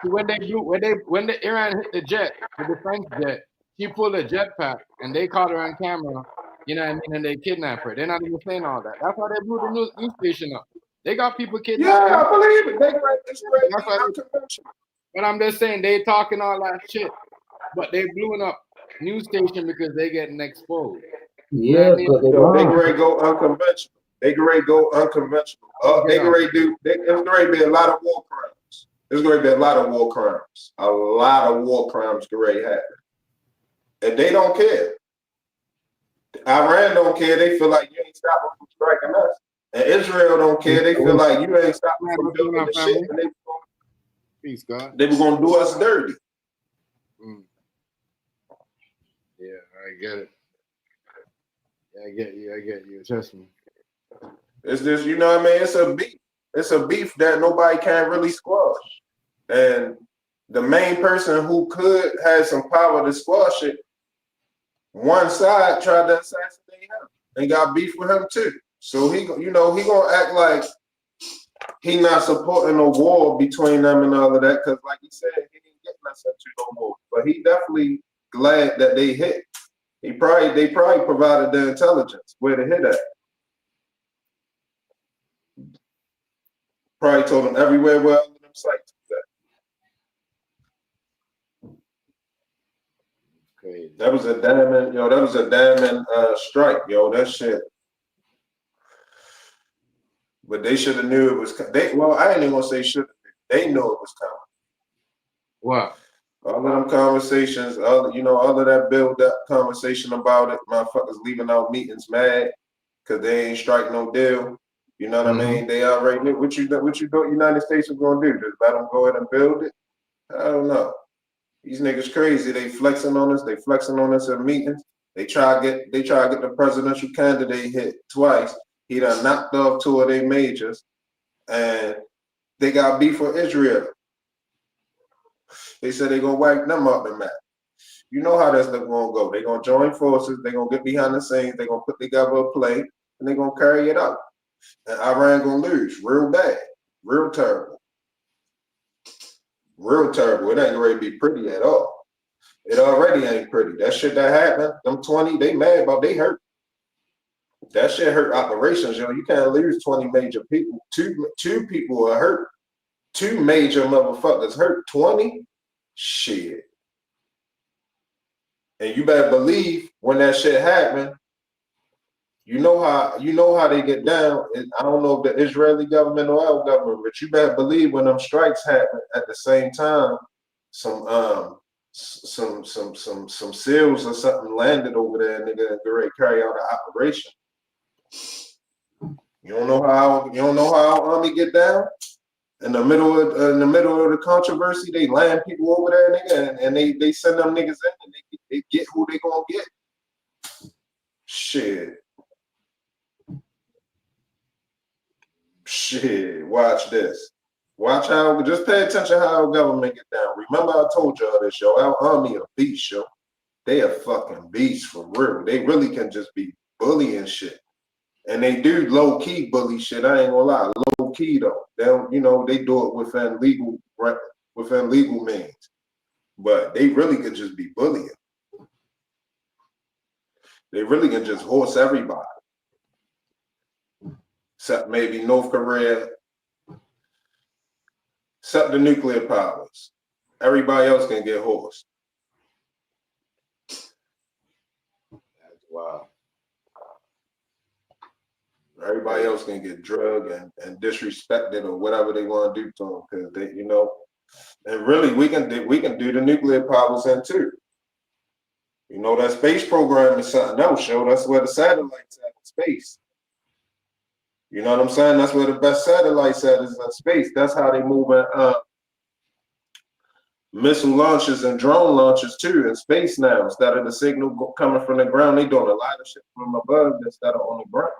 when the Iran hit the jet, the defense jet, she pulled a jetpack and they caught her on camera. You know what I mean? And they kidnapped her. They're not even saying all that. That's why they blew the news station up. They got people kidnapped. Yeah, I believe it. It's That's why unconventional. but I'm just saying they talking all that shit, but they blew up news station because they getting exposed. Yeah, I mean? because they Yo, they lying. ready to go unconventional. They ready to go unconventional. They ready to do. There's going to be a lot of war crimes. There's going to be a lot of war crimes. A lot of war crimes already happen, and they don't care. Iran don't care. They feel like you ain't stopping from striking us, and Israel don't care. They feel like you ain't stopping from building the shit. And Peace, God. they were going to do us dirty. Yeah, I get it. I get you. Trust me. It's just, you know what I mean? It's a beef. It's a beef that nobody can really squash. And the main person who could have some power to squash it, one side tried to assassinate him and got beef with him too. So he gonna act like he not supporting a war between them and all of that, because like he said, he didn't get nothing to no war. But he definitely glad that they hit. They probably provided the intelligence where to hit at. Probably told them everywhere where all of them sites was at. Crazy. That was a diamond strike, yo. That shit. But they should have knew it was. I ain't even gonna say should have. They knew it was coming. What? All of them conversations, all of that build-up conversation about it, motherfuckers leaving out meetings mad because they ain't strike no deal. You know what I mean? They already knew what you thought United States was gonna do. Just let them go ahead and build it. I don't know. These niggas crazy. They flexing on us. They flexing on us at meetings. They try to get the presidential candidate hit twice. He done knocked off 2 of their majors, and they got beef with Israel. They said they gonna wipe them off the map. You know how that's gonna go. They gonna join forces. They gonna get behind the scenes. They gonna put together a play, and they gonna carry it out. And Iran gonna lose real bad, real terrible, real terrible. It ain't ready to be pretty at all. It already ain't pretty. That shit that happened, them 20, they mad about. They hurt. That shit hurt operations. You can't lose 20 major people. Two people are hurt. 2 major motherfuckers hurt. 20. Shit. And you better believe when that shit happened, you know how they get down. I don't know if the Israeli government or our government, but you better believe when them strikes happen at the same time, some SEALs or something landed over there, nigga, and ready to carry out an operation. You don't know how our army get down? In the middle of the controversy, they land people over there, nigga, and they send them niggas in, and they get who they gonna get. Shit. Watch this. Watch how. Just pay attention how our government get down. Remember, I told y'all this, yo. Our army a beast, yo. They a fucking beast for real. They really can just be bullying shit. And they do low key bully shit. I ain't gonna lie, low key though. They don't, they do it within legal means. But they really could just be bullying. They really can just horse everybody, except maybe North Korea, except the nuclear powers. Everybody else can get horsed. That's wild. Everybody else can get drugged and disrespected or whatever they want to do to them, because they, and really we can do the nuclear powers in too. That space program is something else, yo. That's where the satellites at in space. You know what I'm saying? That's where the best satellites at is in space. That's how they move missile launches and drone launches too in space now. Instead of the signal coming from the ground, they doing a lot of shit from above instead of on the ground.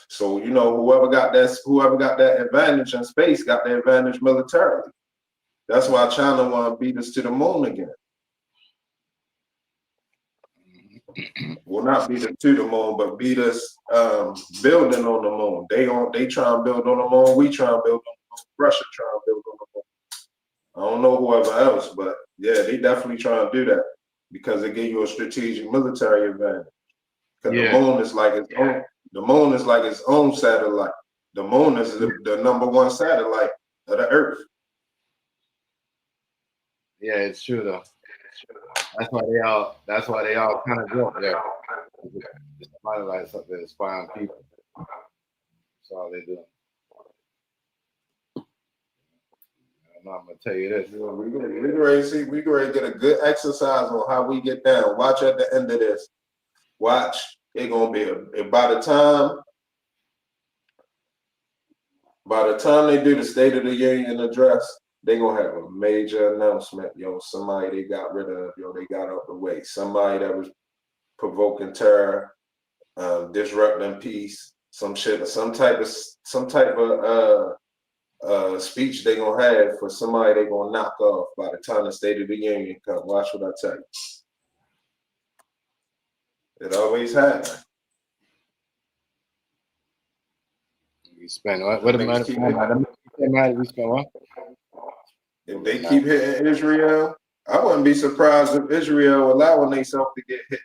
So whoever got that advantage in space got the advantage militarily. That's why China want to beat us to the moon again. Well, not beat us to the moon, but beat us building on the moon. They try and build on the moon. We try and build on the moon. Russia try and build on the moon. I don't know whoever else, but yeah, they definitely try and do that because it give you a strategic military advantage. Because Yeah. the moon is like its own. The moon is like its own satellite. The moon is the #1 satellite of the Earth. Yeah, it's true though. That's why they all kind of go up there. Just finalize something to spy on people. That's all they do. I'm gonna tell you this. We ready to get a good exercise on how we get down. Watch at the end of this. Watch. It's gonna be by the time they do the State of the Union address, they're gonna have a major announcement. Yo, somebody they got rid of, they got out the way. Somebody that was provoking terror, disrupting peace, some shit, some type of speech they gonna have for somebody they gonna knock off by the time the State of the Union come. Watch what I tell you. It always happens. We spend what amount of time? We spend what? If they keep hitting Israel, I wouldn't be surprised if Israel allowing themselves to get hit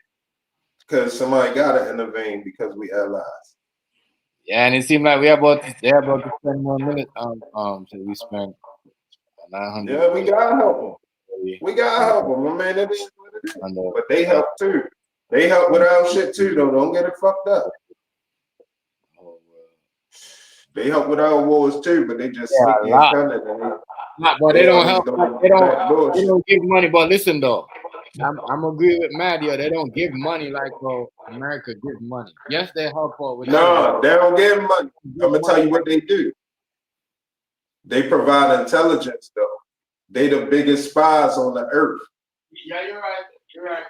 because somebody gotta intervene because we allies. Yeah, and it seemed like they're about to spend more minutes so we spent 900. Yeah, we gotta help them. We gotta help them. I mean, it is what it is. But they help too. They help with our shit too, though. Don't get it fucked up. They help with our wars too, but they just sneaky and cunning. But they don't help. They don't give money. But listen though, I'm agree with Maddie. They don't give money like America gives money. Yes, they help out with. No, they don't give money. I'm gonna tell you what they do. They provide intelligence though. They the biggest spies on the earth. Yeah, you're right.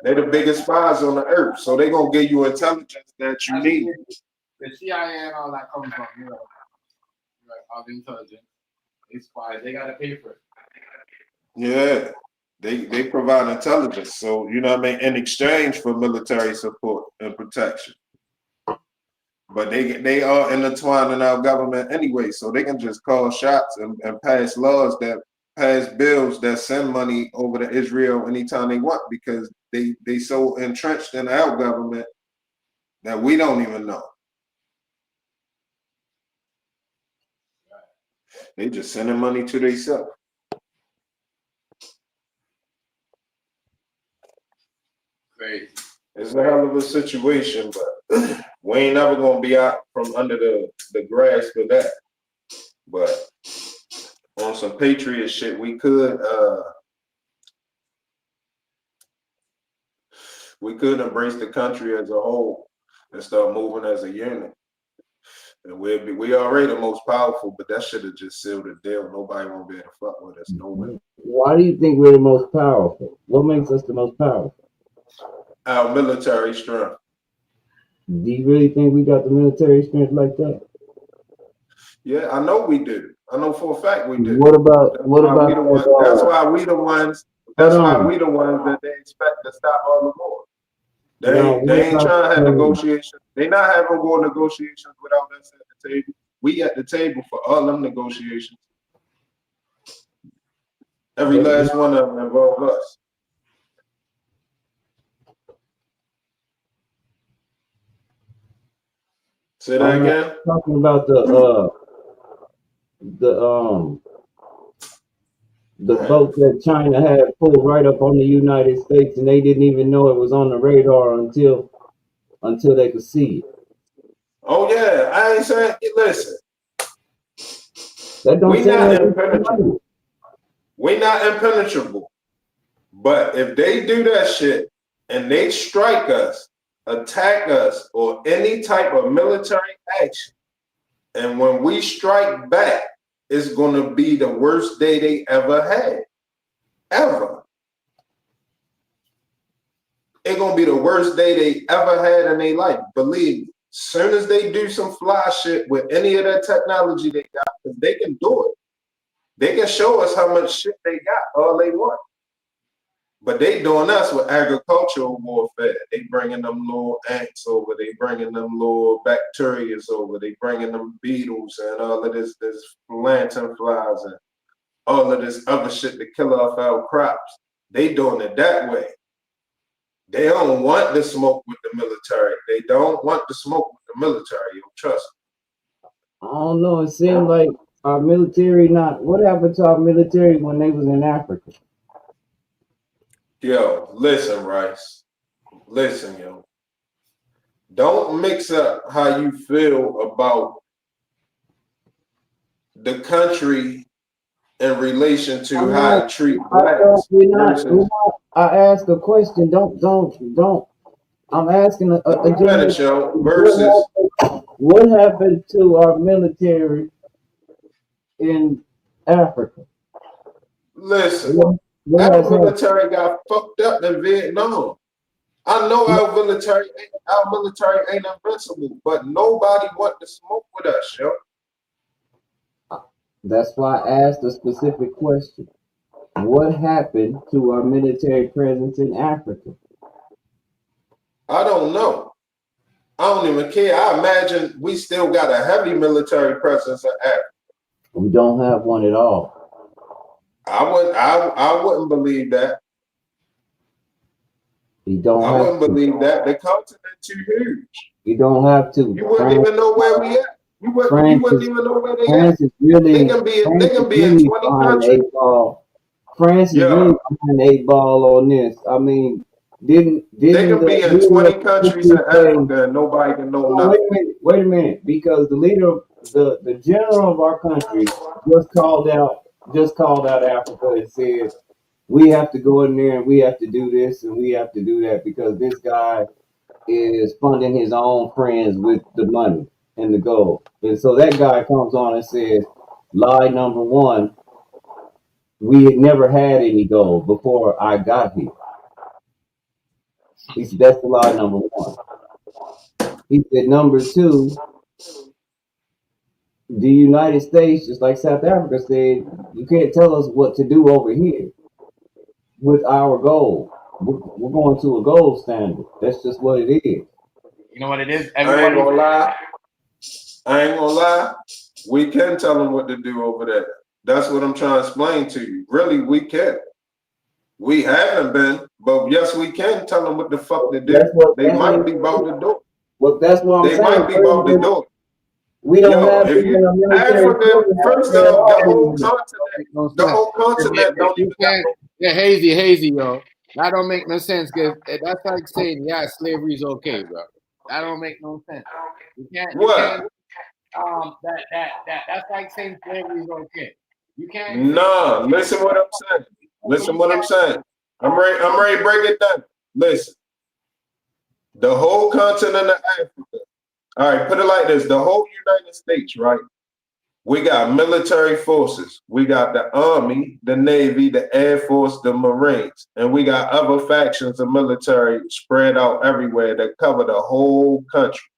They're the biggest spies on the earth, so they're gonna give you intelligence that you need. The CIA and all that comes from of intelligence. They spies. They gotta pay for it. Yeah, they provide intelligence, so you know what I mean, in exchange for military support and protection. But they are intertwined in our government anyway, so they can just call shots and pass bills that send money over to Israel anytime they want because they so entrenched in our government that we don't even know. They just sending money to themselves. Crazy. It's a hell of a situation, but we ain't never gonna be out from under the grasp of that. But on some patriot shit, we could embrace the country as a whole and start moving as a unit. And we already the most powerful, but that should have just sealed the deal. Nobody won't be able to fuck with us. No way. Why do you think we're the most powerful? What makes us the most powerful? Our military strength. Do you really think we got the military strength like that? Yeah, I know we do. I know for a fact we do. What about that's why we the ones that they expect to stop all the war. They ain't trying to have negotiations. They not having war negotiations without us at the table. We at the table for all them negotiations. Every last one of them involve us. Say that again. Talking about the boat that China had pulled right up on the United States, and they didn't even know it was on the radar until they could see it. Oh yeah, I ain't saying. Listen, that don't we not impenetrable. We not impenetrable. But if they do that shit and they strike us, attack us, or any type of military action, and when we strike back, it's gonna be the worst day they ever had. Ever. It's gonna be the worst day they ever had in their life. Believe me. Soon as they do some fly shit with any of that technology they got, because they can do it. They can show us how much shit they got all they want. But they doing us with agricultural warfare. They bringing them little ants over. They bringing them little bacteria over. They bringing them beetles and all of this lantern flies and all of this other shit to kill off our crops. They doing it that way. They don't want the smoke with the military. They don't want the smoke with the military. You trust me. I don't know. It seemed like our military not. What happened to our military when they was in Africa? Yo, listen, Rice. Listen, yo. Don't mix up how you feel about the country in relation to how to treat blacks. We're not. I ask a question. Don't. I'm asking a general, yo, versus what happened to our military in Africa? Listen, our military got fucked up in Vietnam. I know our military ain't invincible, but nobody want to smoke with us, yo. That's why I asked a specific question. What happened to our military presence in Africa? I don't know. I don't even care. I imagine we still got a heavy military presence in Africa. We don't have one at all. I wouldn't believe that. You don't I wouldn't believe that. The continent too huge. You don't have to. You wouldn't even know where we at. You wouldn't even know where they at. They can be in 20 countries. France is really behind the 8 ball on this. I mean, didn't they can be in 20 countries in Africa and nobody can know nothing. Wait a minute, because the leader of the general of our country just called out Africa and said we have to go in there and we have to do this and we have to do that because this guy is funding his own friends with the money and the gold. And so that guy comes on and says, lie number one, we had never had any gold before I got here. He said, that's the lie number one. He said, number two, the United States, just like South Africa said, you can't tell us what to do over here with our gold. We're going to a gold standard. That's just what it is. You know what it is? I ain't gonna lie. We can tell them what to do over there. That's what I'm trying to explain to you. Really, we can. We haven't been, but yes, we can tell them what the fuck to do. They might be about to do it. Well, that's what I'm saying. They might be about to do it. We don't have Africa. First off, the whole continent don't even. Yeah, hazy, yo. That don't make no sense because that's like saying, yeah, slavery is okay, bro. That don't make no sense. You can't. That's like saying slavery is okay. You can't. No, listen what I'm saying. I'm ready to break it down. Listen. The whole continent of Africa. All right, put it like this. The whole United States, right? We got military forces. We got the Army, the Navy, the Air Force, the Marines. And we got other factions of military spread out everywhere that cover the whole country.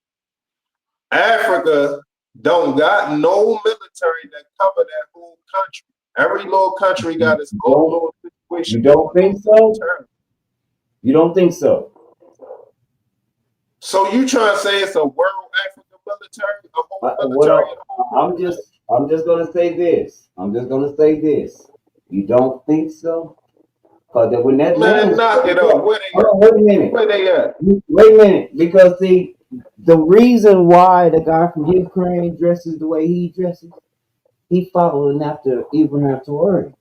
Africa don't got no military that cover that whole country. Every little country got its own little situation. You don't think so? You don't think so? So you trying to say it's a world African military? A whole military? I'm just gonna say this. You don't think so? Because when that man knock it up. Wait a minute. Where they at? Wait a minute. Because see, the reason why the guy from Ukraine dresses the way he dresses, he following after Ibrahim Traore.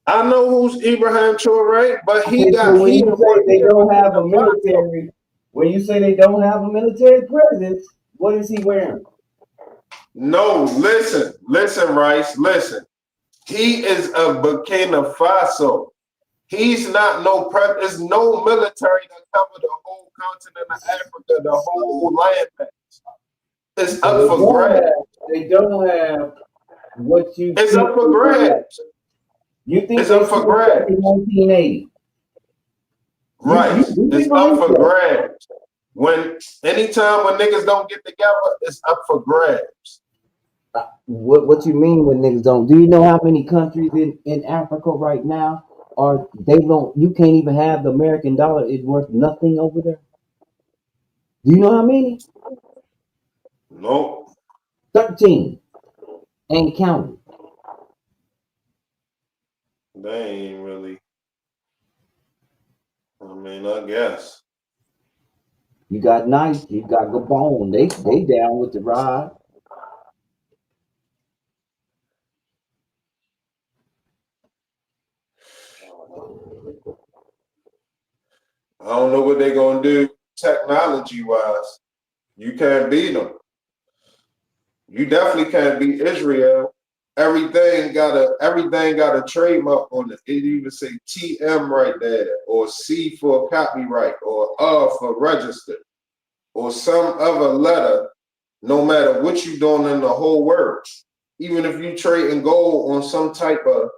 I know who's Ibrahim Traore, but when you say they don't have a military, when you say they don't have a military presence, what is he wearing? No, listen, Rice, listen. He is a Burkina Faso. He's not there's no military that cover the whole continent of Africa, the whole land mass. It's up for grabs. They don't have what you. It's up for grabs. You think it's up for grabs? In 1980. Right. It's up for grabs. Anytime when niggas don't get together, it's up for grabs. What you mean when niggas don't? Do you know how many countries in Africa right now are they don't. You can't even have the American dollar. It's worth nothing over there. Do you know how many? Nope. 13 and counting. They ain't really. I mean, I guess. You got Nice. You got Gabon. They down with the ride. I don't know what they're gonna do technology wise. You can't beat them. You definitely can't beat Israel. Everything got a trademark on it. It even say TM right there, or C for copyright, or for register, or some other letter. No matter what you doing in the whole world, even if you trading gold on some type of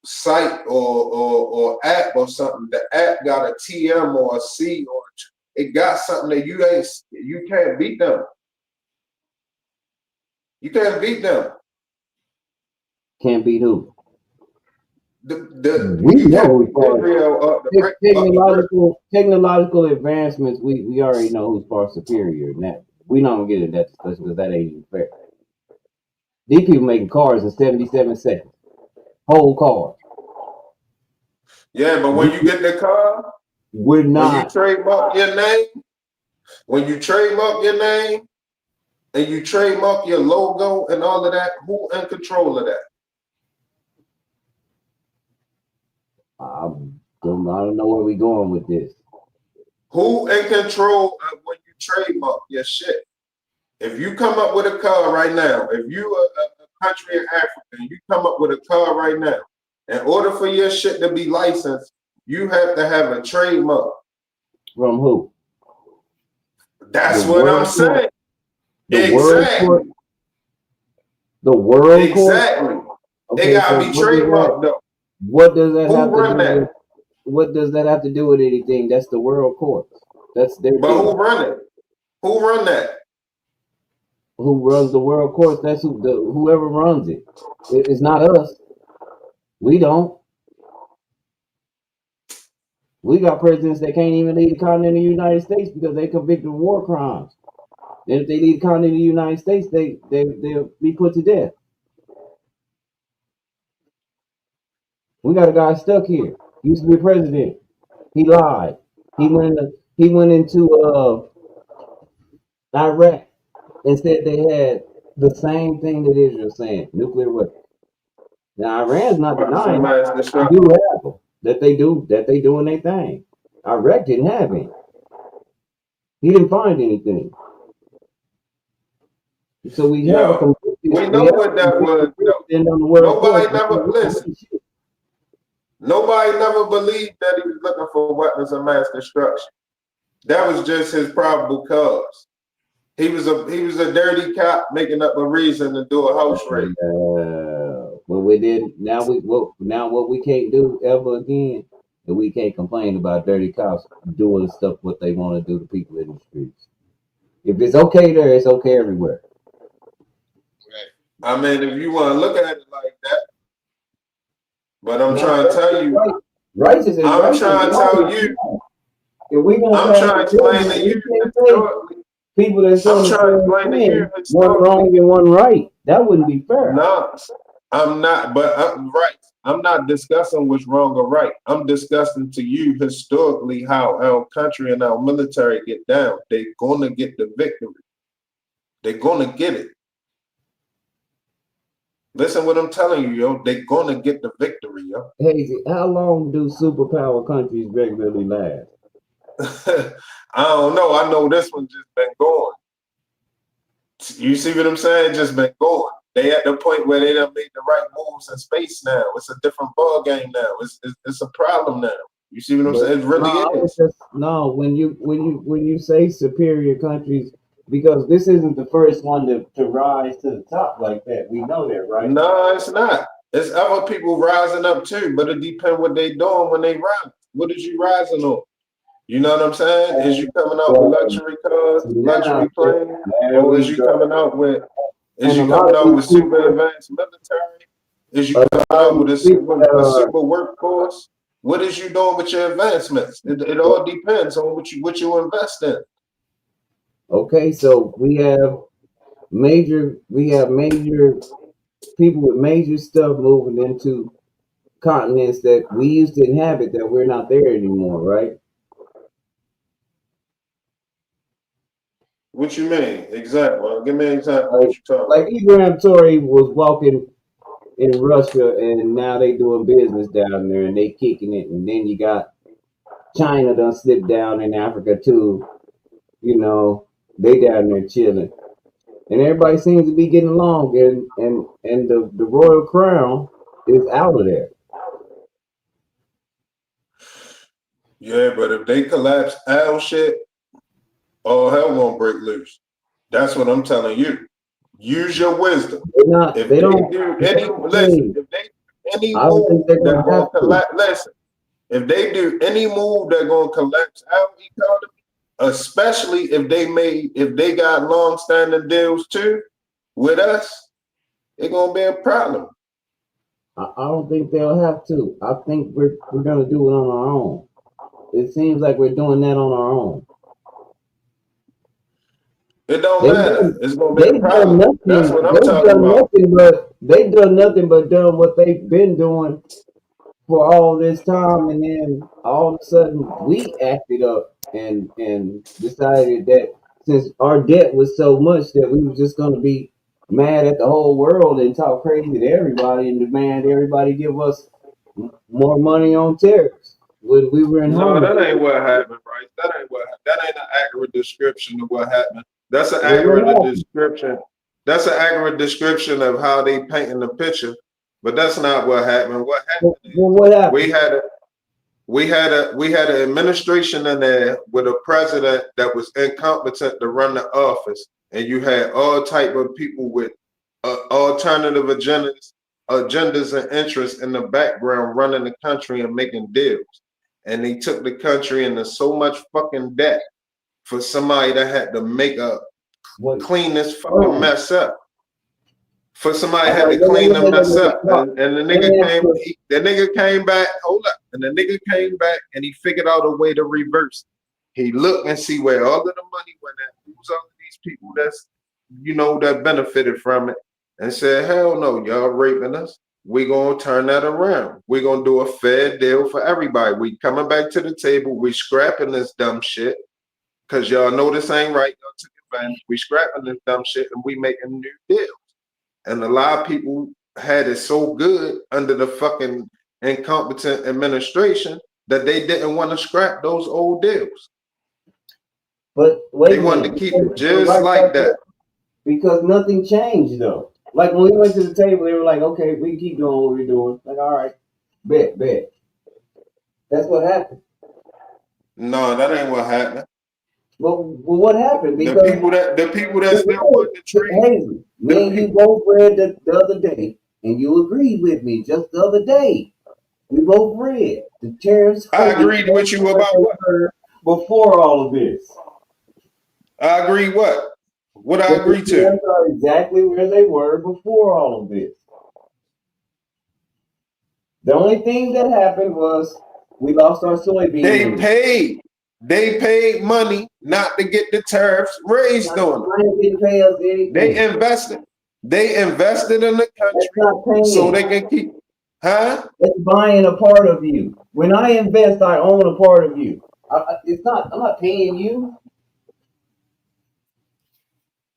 site or app or something, the app got a TM or a C, or it got something that you can't beat them. You can't beat them. Can't beat who? We You know who's far technological advancements. We already know who's far superior. Now we not gonna get into that discussion because that ain't even fair. These people making cars in 77 seconds. Whole cars. Yeah, but when you get the car, we're not. When you trademark your name, and you trademark your logo and all of that, who in control of that? I don't know where we going with this. Who in control of when you trademark your shit? If you come up with a car right now, if you a country in Africa, and you come up with a car right now, in order for your shit to be licensed, you have to have a trademark. From who? That's what I'm saying. Exactly. The world exactly. Okay, They gotta be trademarked though. What does that Who have to run do that? with? What does that have to do with anything? That's the world court. That's their But thing. who run it? Who run that? Who runs the world court? That's whoever runs it. It's not us. We don't. We got presidents that can't even leave the continent of the United States because they convicted of war crimes. And if they leave the continent of the United States, they'll be put to death. We got a guy stuck here. He used to be president. He lied. He went into Iraq and said they had the same thing that Israel's saying, nuclear weapons. Now Iran's not denying they do have them. That they doing their thing. Iraq didn't have any. He didn't find anything. So we have a we know what that was. Nobody never listen. Nobody never believed that he was looking for weapons of mass destruction. That was just his probable cause. He was a dirty cop making up a reason to do a house raid. But we did now what we can't do ever again, and we can't complain about dirty cops doing stuff what they want to do to people in the streets. If it's okay there, it's okay everywhere. I mean, if you want to look at it like that, but I'm trying to tell you, I'm trying to tell you, I'm trying to explain to you historically. People that's I'm trying to explain to you one wrong and one right. That wouldn't be fair. No, I'm not. But I'm right. I'm not discussing what's wrong or right. I'm discussing to you historically how our country and our military get down. They're gonna get the victory. They're gonna get it. Listen what I'm telling you, yo. They're gonna get the victory, yo. Hazy, how long do superpower countries regularly last? I don't know. I know this one just been going. You see what I'm saying? Just been going. They at the point where they done made the right moves in space now. It's a different ball game now. It's a problem now. You see what I'm saying? It really is. No, when you say superior countries, because this isn't the first one to rise to the top like that. We know that, right? No, it's not. It's other people rising up too, but it depends what they doing when they rise. What is you rising on? You know what I'm saying? Is you coming out with luxury cars, luxury planes, or is you coming out with super advanced military? Is you coming up with a Uh, super workforce? What is you doing with your investments? It all depends on what you invest in. okay, so we have major people with major stuff moving into continents that we used to inhabit that we're not there anymore, right? What you mean? Example. Give me an example. Like, What you talking like about? Ibrahim Tory was walking in Russia, and now they doing business down there, and they kicking it. And then you got China done slipped down in Africa too. You know, they down there chilling, and everybody seems to be getting along. And the royal crown is out of there. Yeah, but if they collapse our shit, all hell gonna break loose. That's what I'm telling you. Use your wisdom. They're not. If They they don't. do They any don't listen, change. if they any I don't think move they're that gonna gonna have to. collapse, listen. If they do any move that gonna collapse our economy, especially if they got long standing deals too with us, it's gonna be a problem. I don't think they'll have to. I think we're gonna do it on our own. It seems like we're doing that on our own. It don't They've matter. done, It's gonna be a they've done problem. That's nothing. what I'm They've talking done about. nothing but they've done nothing but done what they've been doing for all this time, and then all of a sudden we acted up and decided that since our debt was so much that we were just gonna be mad at the whole world and talk crazy to everybody and demand everybody give us more money on tariffs when we were in No, harmony. that ain't what happened, right? That ain't an accurate description of what happened. That's an Well, what accurate happened? description. That's an accurate description of how they painting the picture. But that's not what happened. What happened Well, is what happened? we had an administration in there with a president that was incompetent to run the office, and you had all type of people with alternative agendas and interests in the background running the country and making deals. And they took the country into so much fucking debt for somebody that had to What? clean this Hold fucking on. mess up. For somebody All had right, to clean the mess up, no. and the Let me ask you. nigga came back. Hold up, and the nigga came back, and he figured out a way to reverse it. He looked and see where all of the money went at. Who's all of these people that benefited from it, and said, "Hell no, y'all raping us. We gonna turn that around. We gonna do a fair deal for everybody. We coming back to the table. We scrapping this dumb shit because y'all know this ain't right. Y'all took advantage. We scrapping this dumb shit, and we making new deals." And a lot of people had it so good under the fucking incompetent administration that they didn't want to scrap those old deals. But wait They a wanted minute. to keep it But just right like back there, that. because nothing changed though. Like when we went to the table, they were like, "Okay, we can keep doing what we're doing." Like, all right, bet. That's what happened. No, that ain't what happened. Well, what happened? The Because people that still want to trade, Hazel, the me and you people. both read the other day, and you agreed with me just the other day. We both read the tariffs I are agreed with you what about they what? were before all of this. I agree what? What I That the agree to? tariffs are exactly where they were before all of this. The only thing that happened was we lost our soybean They money. paid money not to get the tariffs raised on them. China didn't pay us anything. They invested in the That's country not so paying. they can keep, huh? It's buying a part of you. When I invest, I own a part of you. It's not. I'm not paying you.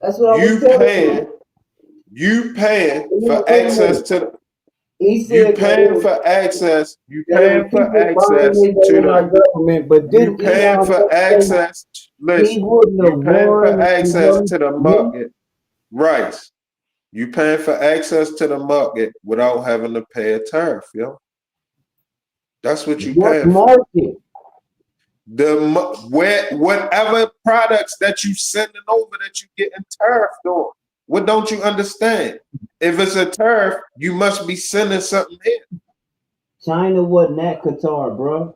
That's what I was You telling paying, you. you paying for Wait a access minute. to He you said paying for access, that it was people buying into our government, but you didn't paying Elon for Musk say access, he listen, wouldn't have you paying for won access to the me? market, right? You paying for access to the market without having to pay a tariff, yo. That's what you What paying for. market? Whatever products that you sending over that you getting tariffed on. What don't you understand? If it's a tariff, you must be sending something in. China wasn't at Qatar, bro.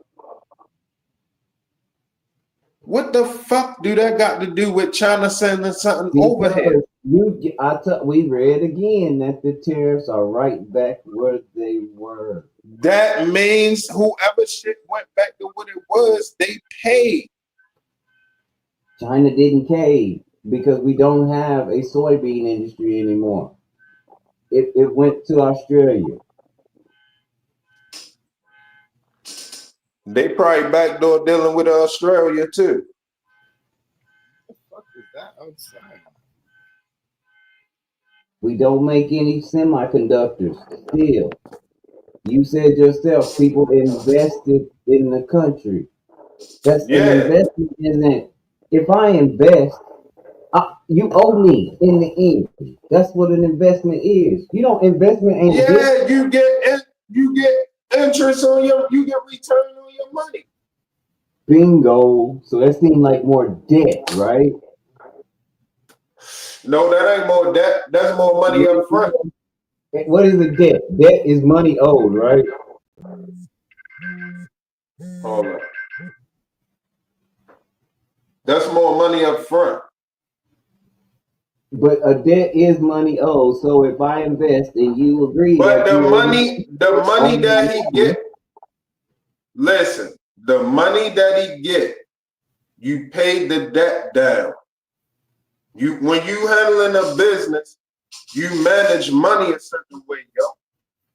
What the fuck do that got to do with China sending something over here? We read again that the tariffs are right back where they were. That means whoever shit went back to what it was, they paid. China didn't cave because we don't have a soybean industry anymore. It went to Australia. They probably backdoor dealing with Australia too. What the fuck is that outside? We don't make any semiconductors still. You said yourself, people invested in the country. That's an Yeah. investment in that. If I invest, you owe me in the end. That's what an investment is. You don't investment ain't this. Yeah, you get interest on you get return on your money. Bingo. So that seemed like more debt, right? No, that ain't more debt. That's more money up front. What is a debt? Debt is money owed, right? Hold on. That's more money up front. But a debt is money owed. So if I invest and you agree But that the you money that he get, listen, the money that he get, you pay the debt down. When you handling a business, you manage money a certain way, yo.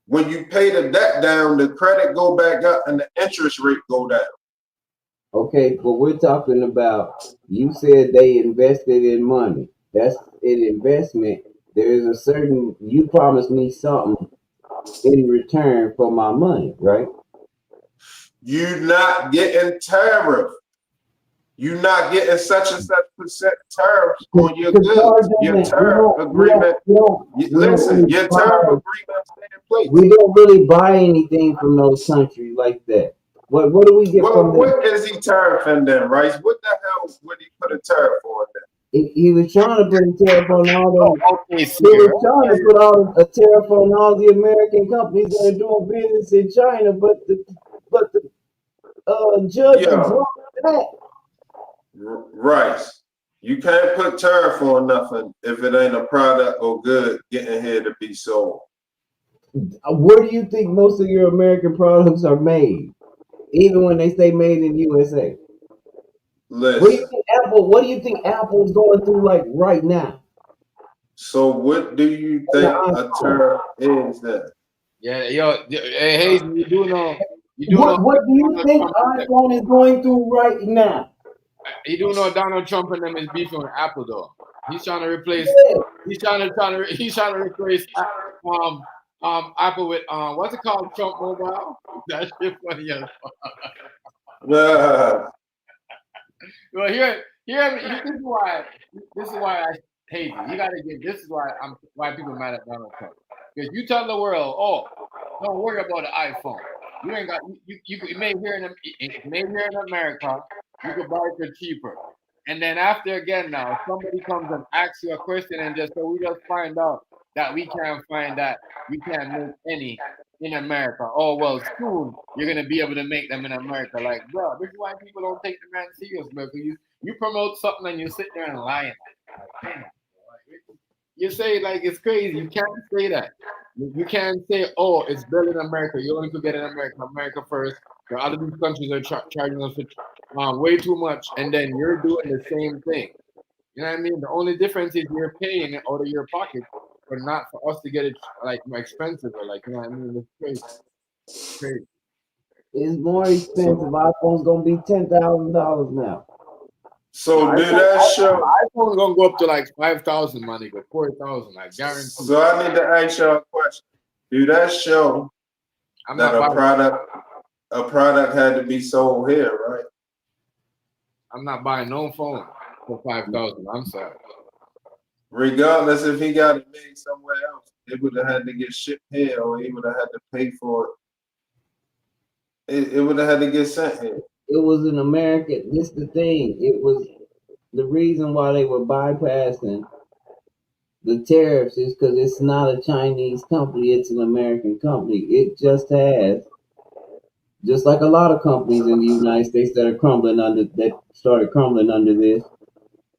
When you pay the debt down, the credit go back up and the interest rate go down. Okay, but we're talking about, you said they invested in money. That's an investment. There is a certain, you promised me something in return for my money, right? You not getting tariff. You not getting such and such percent tariffs on your goods. Your tariff agreement. Listen, your tariff agreement stay in place. We don't really buy anything from those countries like that. What do we get from them? What is he tariffing then, Rice? What the hell would he put a tariff on then? He was trying to put a tariff on all them. Okay, He was trying to put a tariff on all the American companies that are doing business in China, but the judge blocked that. Rice, you can't put tariff on nothing if it ain't a product or good getting here to be sold. Where do you think most of your American products are made? Even when they say made in USA. Listen. What do you think Apple is going through like right now? So what do you think a tariff is then? Yeah, yo, hey, Hayes, you do know. What do you think iPhone is going through right now? You do know Donald Trump and them is beefing with Apple though. He's trying to replace. He's trying to replace Apple with what's it called? Trump Mobile. That shit funny as fuck. Well, here, this is why I hate you. You gotta get. This is why people are mad at Donald Trump. Because you tell the world, oh, don't worry about the iPhone. You ain't got you made here in America. You could buy it for cheaper. And then after again now, somebody comes and asks you a question and just so we just find out that we can't make any in America. Oh well, soon you're gonna be able to make them in America. Like, bro, this is why people don't take the man serious, bro. Because you promote something and you sit there and lie. You say like it's crazy. You can't say that. You can't say, oh, it's better in America. You only could get in America. America first. The other these countries are charging us for way too much, and then you're doing the same thing. You know what I mean? The only difference is you're paying it out of your pocket, but not for us to get it like more expensive or like you know what I mean? It's crazy. It's more expensive. iPhone's gonna be $10,000 now. So do that show? iPhone's gonna go up to like 5,000 money, but 4,000, I guarantee. So I need to ask y'all a question. Do that show that a product had to be sold here, right? I'm not buying no phone for 5,000. I'm sorry. Regardless if he got it made somewhere else, it would have had to get shipped here, or he would have had to pay for it. It would have had to get sent here. It was an American. This is the thing. It was the reason why they were bypassing the tariffs is because it's not a Chinese company. It's an American company. It just has, just like a lot of companies in the United States that started crumbling under this.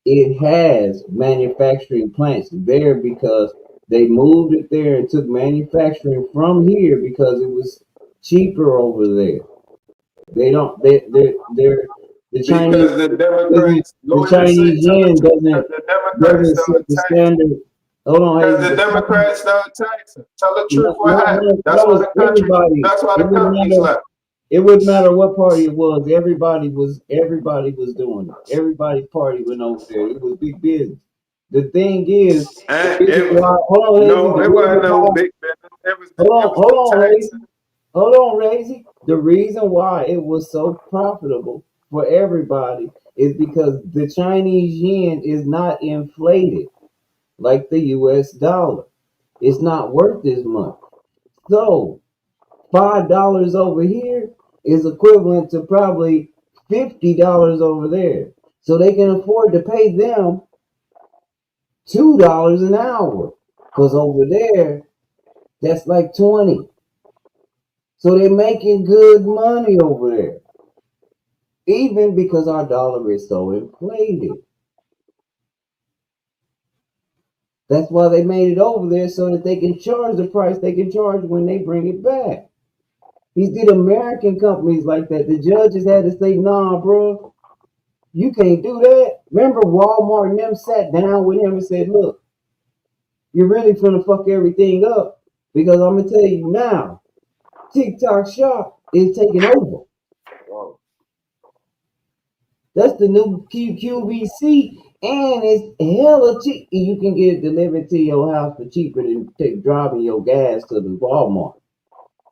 it has manufacturing plants there because they moved it there and took manufacturing from here because it was cheaper over there. They don't. They're the Chinese Because the doesn't. Democrats The go ahead and say Chinese tell the yen truth. Because the Democrats doesn't don't set the tax. standard. Hold on, Because Hazy. the Democrats don't tax it. Tell the truth. No, What no, happened? no, that was everybody. That's why It the wouldn't companies matter. left. It wouldn't matter what party it was. Everybody was doing it. Everybody's party went over there. It was big business. The thing is, the And reason it was why. Hold on, Hazy. no, The it reason wasn't no why. big business. It Hold on, was hold the on, tax. Hazy. Hold on, Hazy. The reason why it was so profitable for everybody is because the Chinese yen is not inflated like the U.S. dollar. It's not worth as much. So $5 over here is equivalent to probably $50 over there. So they can afford to pay them $2 an hour. Because over there, that's like 20. So they're making good money over there. Even because our dollar is so inflated. That's why they made it over there so that they can charge the price they can charge when they bring it back. These did American companies like that. The judges had to say, nah, bro, you can't do that. Remember Walmart and them sat down with him and said, look, you're really finna fuck everything up because I'm gonna tell you now, TikTok Shop is taking over. Oh, That's the new QVC, and it's hella cheap. You can get it delivered to your house for cheaper than driving your gas to the Walmart.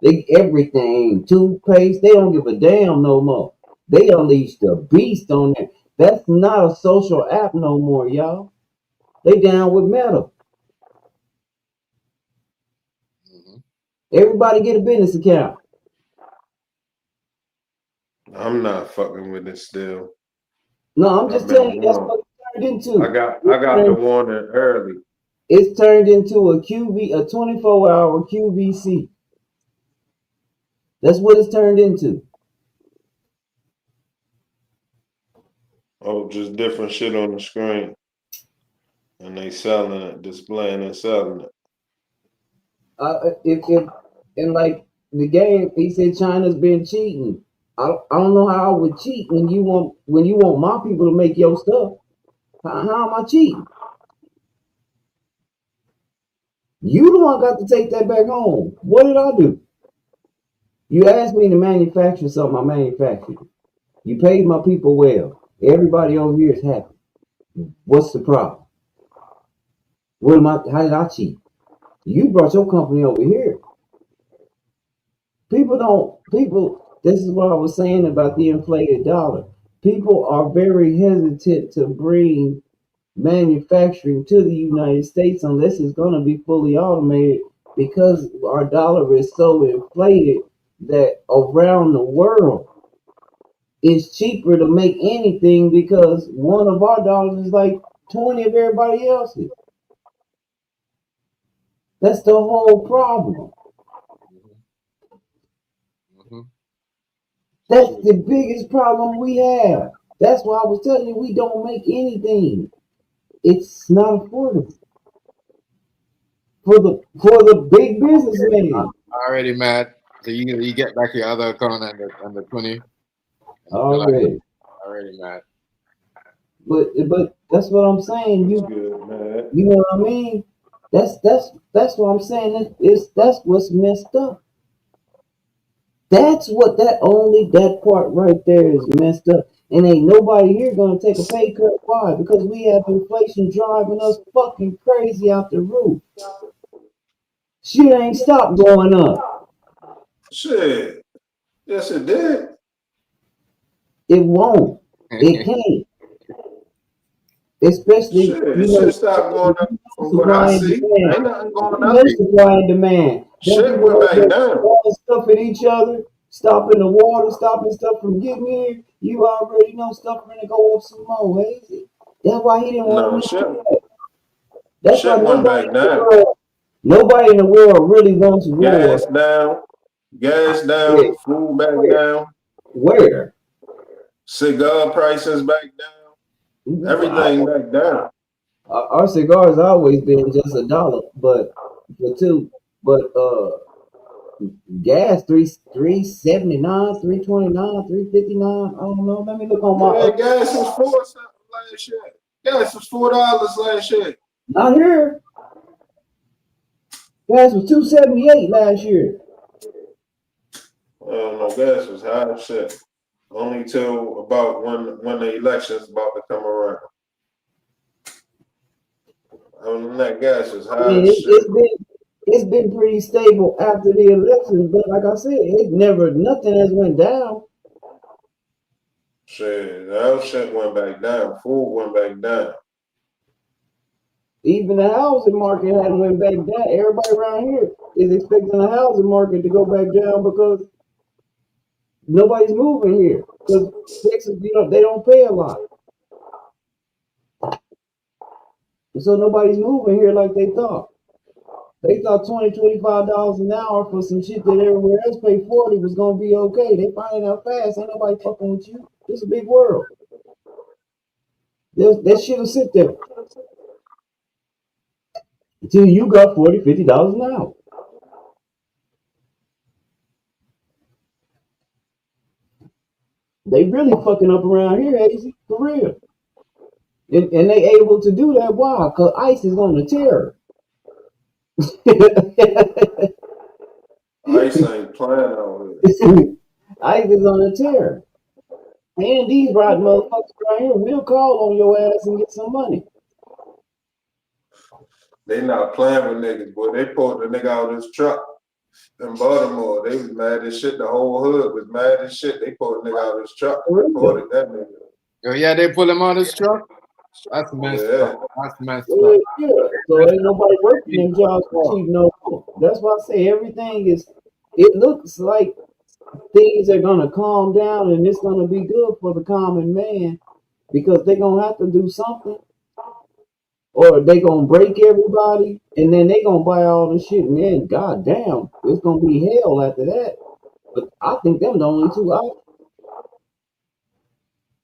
They everything, toothpaste, they don't give a damn no more. They unleashed the beast on there. That's not a social app no more, y'all. They down with metal. mhm. Everybody get a business account. I'm not fucking with it still. No, I'm I've just telling been you that's warned. what it turned into. I got the warning early. It's turned into a 24-hour QVC. That's what it's turned into. Oh, just different shit on the screen. And they selling it, displaying and selling it. If and like the game, he said China's been cheating. I don't know how I would cheat when you want my people to make your stuff. How am I cheating? You the one got to take that back home. What did I do? You asked me to manufacture something, I manufactured it. You paid my people well. Everybody over here is happy. What's the problem? How did I cheat? You brought your company over here. This is what I was saying about the inflated dollar. People are very hesitant to bring manufacturing to the United States unless it's going to be fully automated because our dollar is so inflated that around the world it's cheaper to make anything because one of our dollars is like 20 of everybody else's. That's the whole problem. Mm-hmm. That's the biggest problem we have. That's why I was telling you we don't make anything. It's not affordable for the big businessmen. Already mad. So you get back your other account and the 20. And you're like, Already. already mad. But that's what I'm saying. What's good, man? You know what I mean? That's what I'm saying. That's what's messed up. That's what that part right there is messed up. And ain't nobody here gonna take a pay cut. Why? Because we have inflation driving us fucking crazy out the roof. Shit ain't stopped going up. Shit. Yes, it did. It won't. It can't. Especially, Shit, it should stop going up from what I supply and see. demand. Ain't nothing going You up. know supply and demand. Them Shit people went over back there down. throwing stuff at each other, stopping the water, stopping stuff from getting here. You already know stuff gonna go up some more, Hazy. That's why he didn't want to No, make shit, that. That's why shit went back down. nobody in the world really wants war. Gas down, gas Yeah, down, food back where? down, Where? cigar prices back down. Everything back down. Our cigars always been just $1, but for two, but gas 379, 329, 359. I don't know. Let me look on my. Yeah, gas was $4 last year. Gas was $4 last year. Not here. Gas was 278 last year. I don't know, gas was high as shit. Only till about when the election's about to come around. Other than that, gas was I high mean, as shit. it's been pretty stable after the election, but like I said, nothing has went down. Shit, that shit went back down. Food went back down. Even the housing market hadn't went back down. Everybody around here is expecting the housing market to go back down because nobody's moving here. Because Texas, they don't pay a lot. So nobody's moving here like they thought. They thought $20, $25 an hour for some shit that everywhere else paid 40 was gonna be okay. They finding out fast. Ain't nobody fucking with you. It's a big world. That shit'll sit there until you got $40, $50 an hour. They really fucking up around here, Hazy, for real. And they able to do that. Why? Because ICE is on the terror. ICE ain't playing over here. ICE is on the terror. And these rotten motherfuckers around here will call on your ass and get some money. They not playing with niggas, boy. They pulled the nigga out of his truck in Baltimore. They was mad as shit. The whole hood was mad as shit. They pulled the nigga out of his truck. Reported that nigga. Oh yeah, they pull him out of his truck. That's messed up. That's messed up. Yeah. So ain't nobody working them jobs for cheap no more. That's why I say everything is. It looks like things are gonna calm down and it's gonna be good for the common man because they're gonna have to do something, or they gonna break everybody and then they gonna buy all the shit. And then, goddamn, it's gonna be hell after that. But I think them the only two out.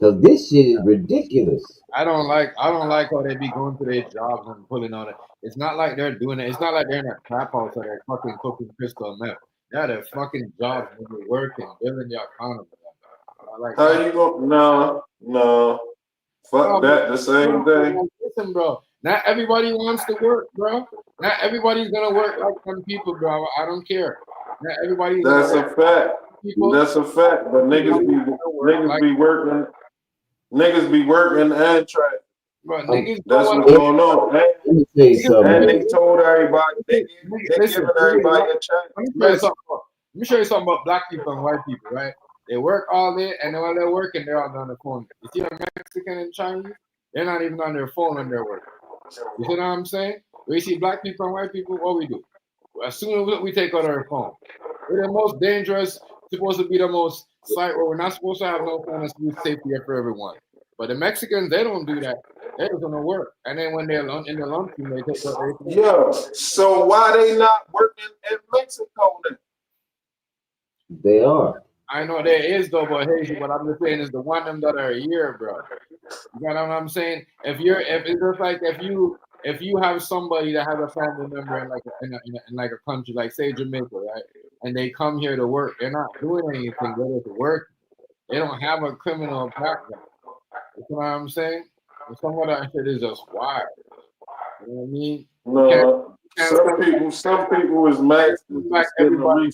Cause this shit is ridiculous. I don't like how they be going to their jobs and pulling on it. It's not like they're doing it. It's not like they're in a trap house or they're fucking cooking crystal meth. They're their fucking jobs when they're working, building their economy. How you go? No. Fuck that. The same thing. Listen, bro. Not everybody wants to work, bro. Not everybody's gonna work like some people, bro. I don't care. Not everybody's. That's a fact. That's a fact. But niggas be working. Niggas be working and trying. That's what's going on. And they told everybody they giving everybody a chance. Let me show you something about black people and white people, right? They work all day, and then while they're working, they're on the phone. You see a Mexican and Chinese? They're not even on their phone when they're working. You see what I'm saying? We see black people and white people, what we do? As soon as we take out our phone, we're the most dangerous, supposed to be the most site where we're not supposed to have no phone and safety for everyone. But the Mexicans, they don't do that. They're just gonna work. And then when they're in the lunchroom, they take out everything. Yeah. So why they not working in Mexico then? They are. I know there is though, but hey, what I'm just saying is the one them that are here, bro. You know what I'm saying? If it's just like if you have somebody that has a family member in like a country, like say Jamaica, right? And they come here to work, they're not doing anything, they're just working. They don't have a criminal background. You know what I'm saying? And some of that shit is just wild. You know what I mean? No. Some people is mad like everybody.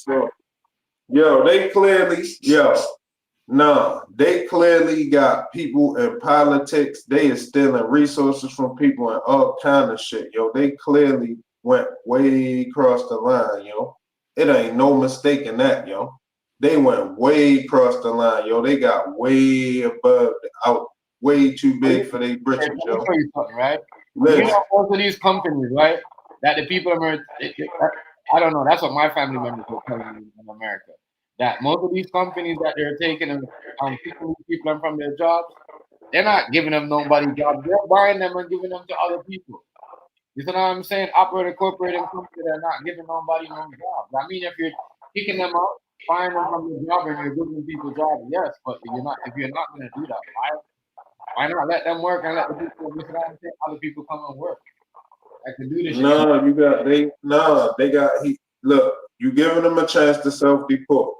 They clearly got people in politics. They is stealing resources from people and all kind of shit, yo. They clearly went way across the line, yo. It ain't no mistaking that, yo. They went way across the line, yo. They got way above, way too big for their britches, yo. Let me tell you something, right? You know, most of these companies, right? That the people are, I don't know. That's what my family members were telling me in America. That most of these companies that they're taking and people from their jobs, they're not giving them nobody jobs. They're buying them and giving them to other people. You know what I'm saying? Operate a corporate company, they're not giving nobody no jobs. I mean, if you're kicking them out, firing them from your job and you're giving people jobs, yes. But if you're not going to do that, Why not let them work and let the people, other people come and work? I can do this shit. No, they got look, you giving them a chance to self-deport.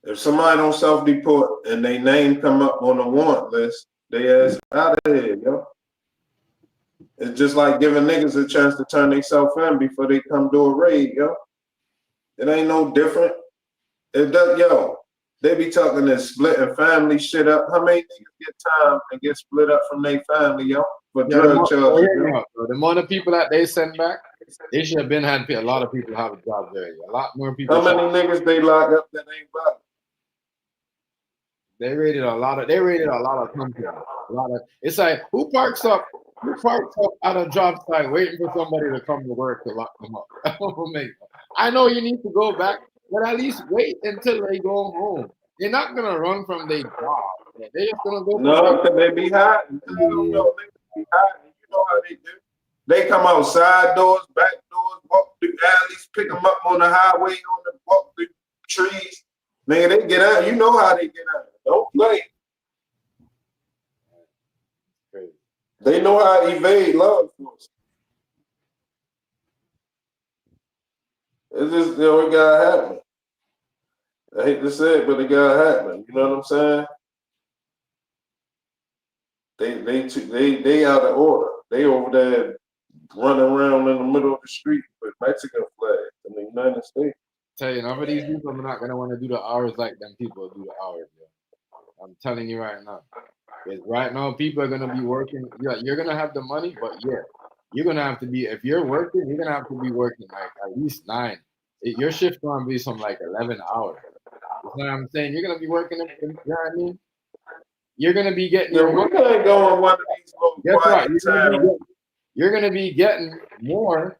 If somebody don't self-deport and they name come up on the warrant list, they ass out of here, yo. It's just like giving niggas a chance to turn themselves in before they come do a raid, yo. It ain't no different. It does, yo. They be talking this splitting family shit up. How many niggas get time and get split up from their family, yo, for drug charges? The amount of people that they send back, they should have been had a lot of people have a job there. A lot more people. How many niggas they lock up that ain't black? They raided a lot of companies. It's like who parks up at a job site waiting for somebody to come to work to lock them up. I know you need to go back, but at least wait until they go home. They're not gonna run from their job. They're just gonna go. No, because they be hiding. I don't know. They be hiding. You know how they do. They come out side doors, back doors, walk through alleys, pick them up on the highway, walk through trees. Nigga, they get out. You know how they get out. Don't play. They know how to evade law enforcement. It's just, it gotta happen. I hate to say it, but it gotta happen. You know what I'm saying? They out of order. They over there running around in the middle of the street with Mexican flags in the United States. Tell you, none of these people are not gonna want to do the hours like them people do the hours. Yo. I'm telling you right now. Because right now, people are gonna be working. Yeah, you're gonna have the money, but yeah, you're gonna have to be. If you're working, you're gonna have to be working like at least 9. Your shift gonna be some like 11 hours. You know what I'm saying? You're gonna be working. You know what I mean? You're gonna be getting your money. Can't go on one of these little quiet times. You're gonna be getting more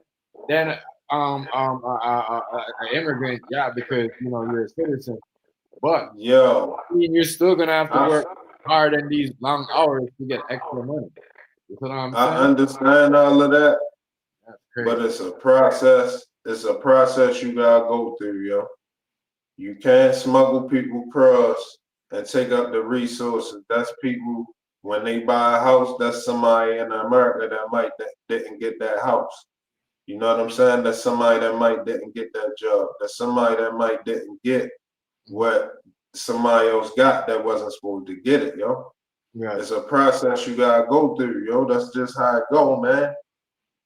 than an immigrant, yeah, because you know you're a citizen. But you're still gonna have to work hard in these long hours to get extra money. You know what I'm saying? I understand all of that, but it's a process. It's a process you gotta go through, yo. You can't smuggle people across and take up the resources. That's people when they buy a house. That's somebody in America that didn't get that house. You know what I'm saying? That's somebody that might didn't get that job. That's somebody that might didn't get what somebody else got that wasn't supposed to get it, yo. Yeah. It's a process you gotta go through, yo. That's just how it go, man.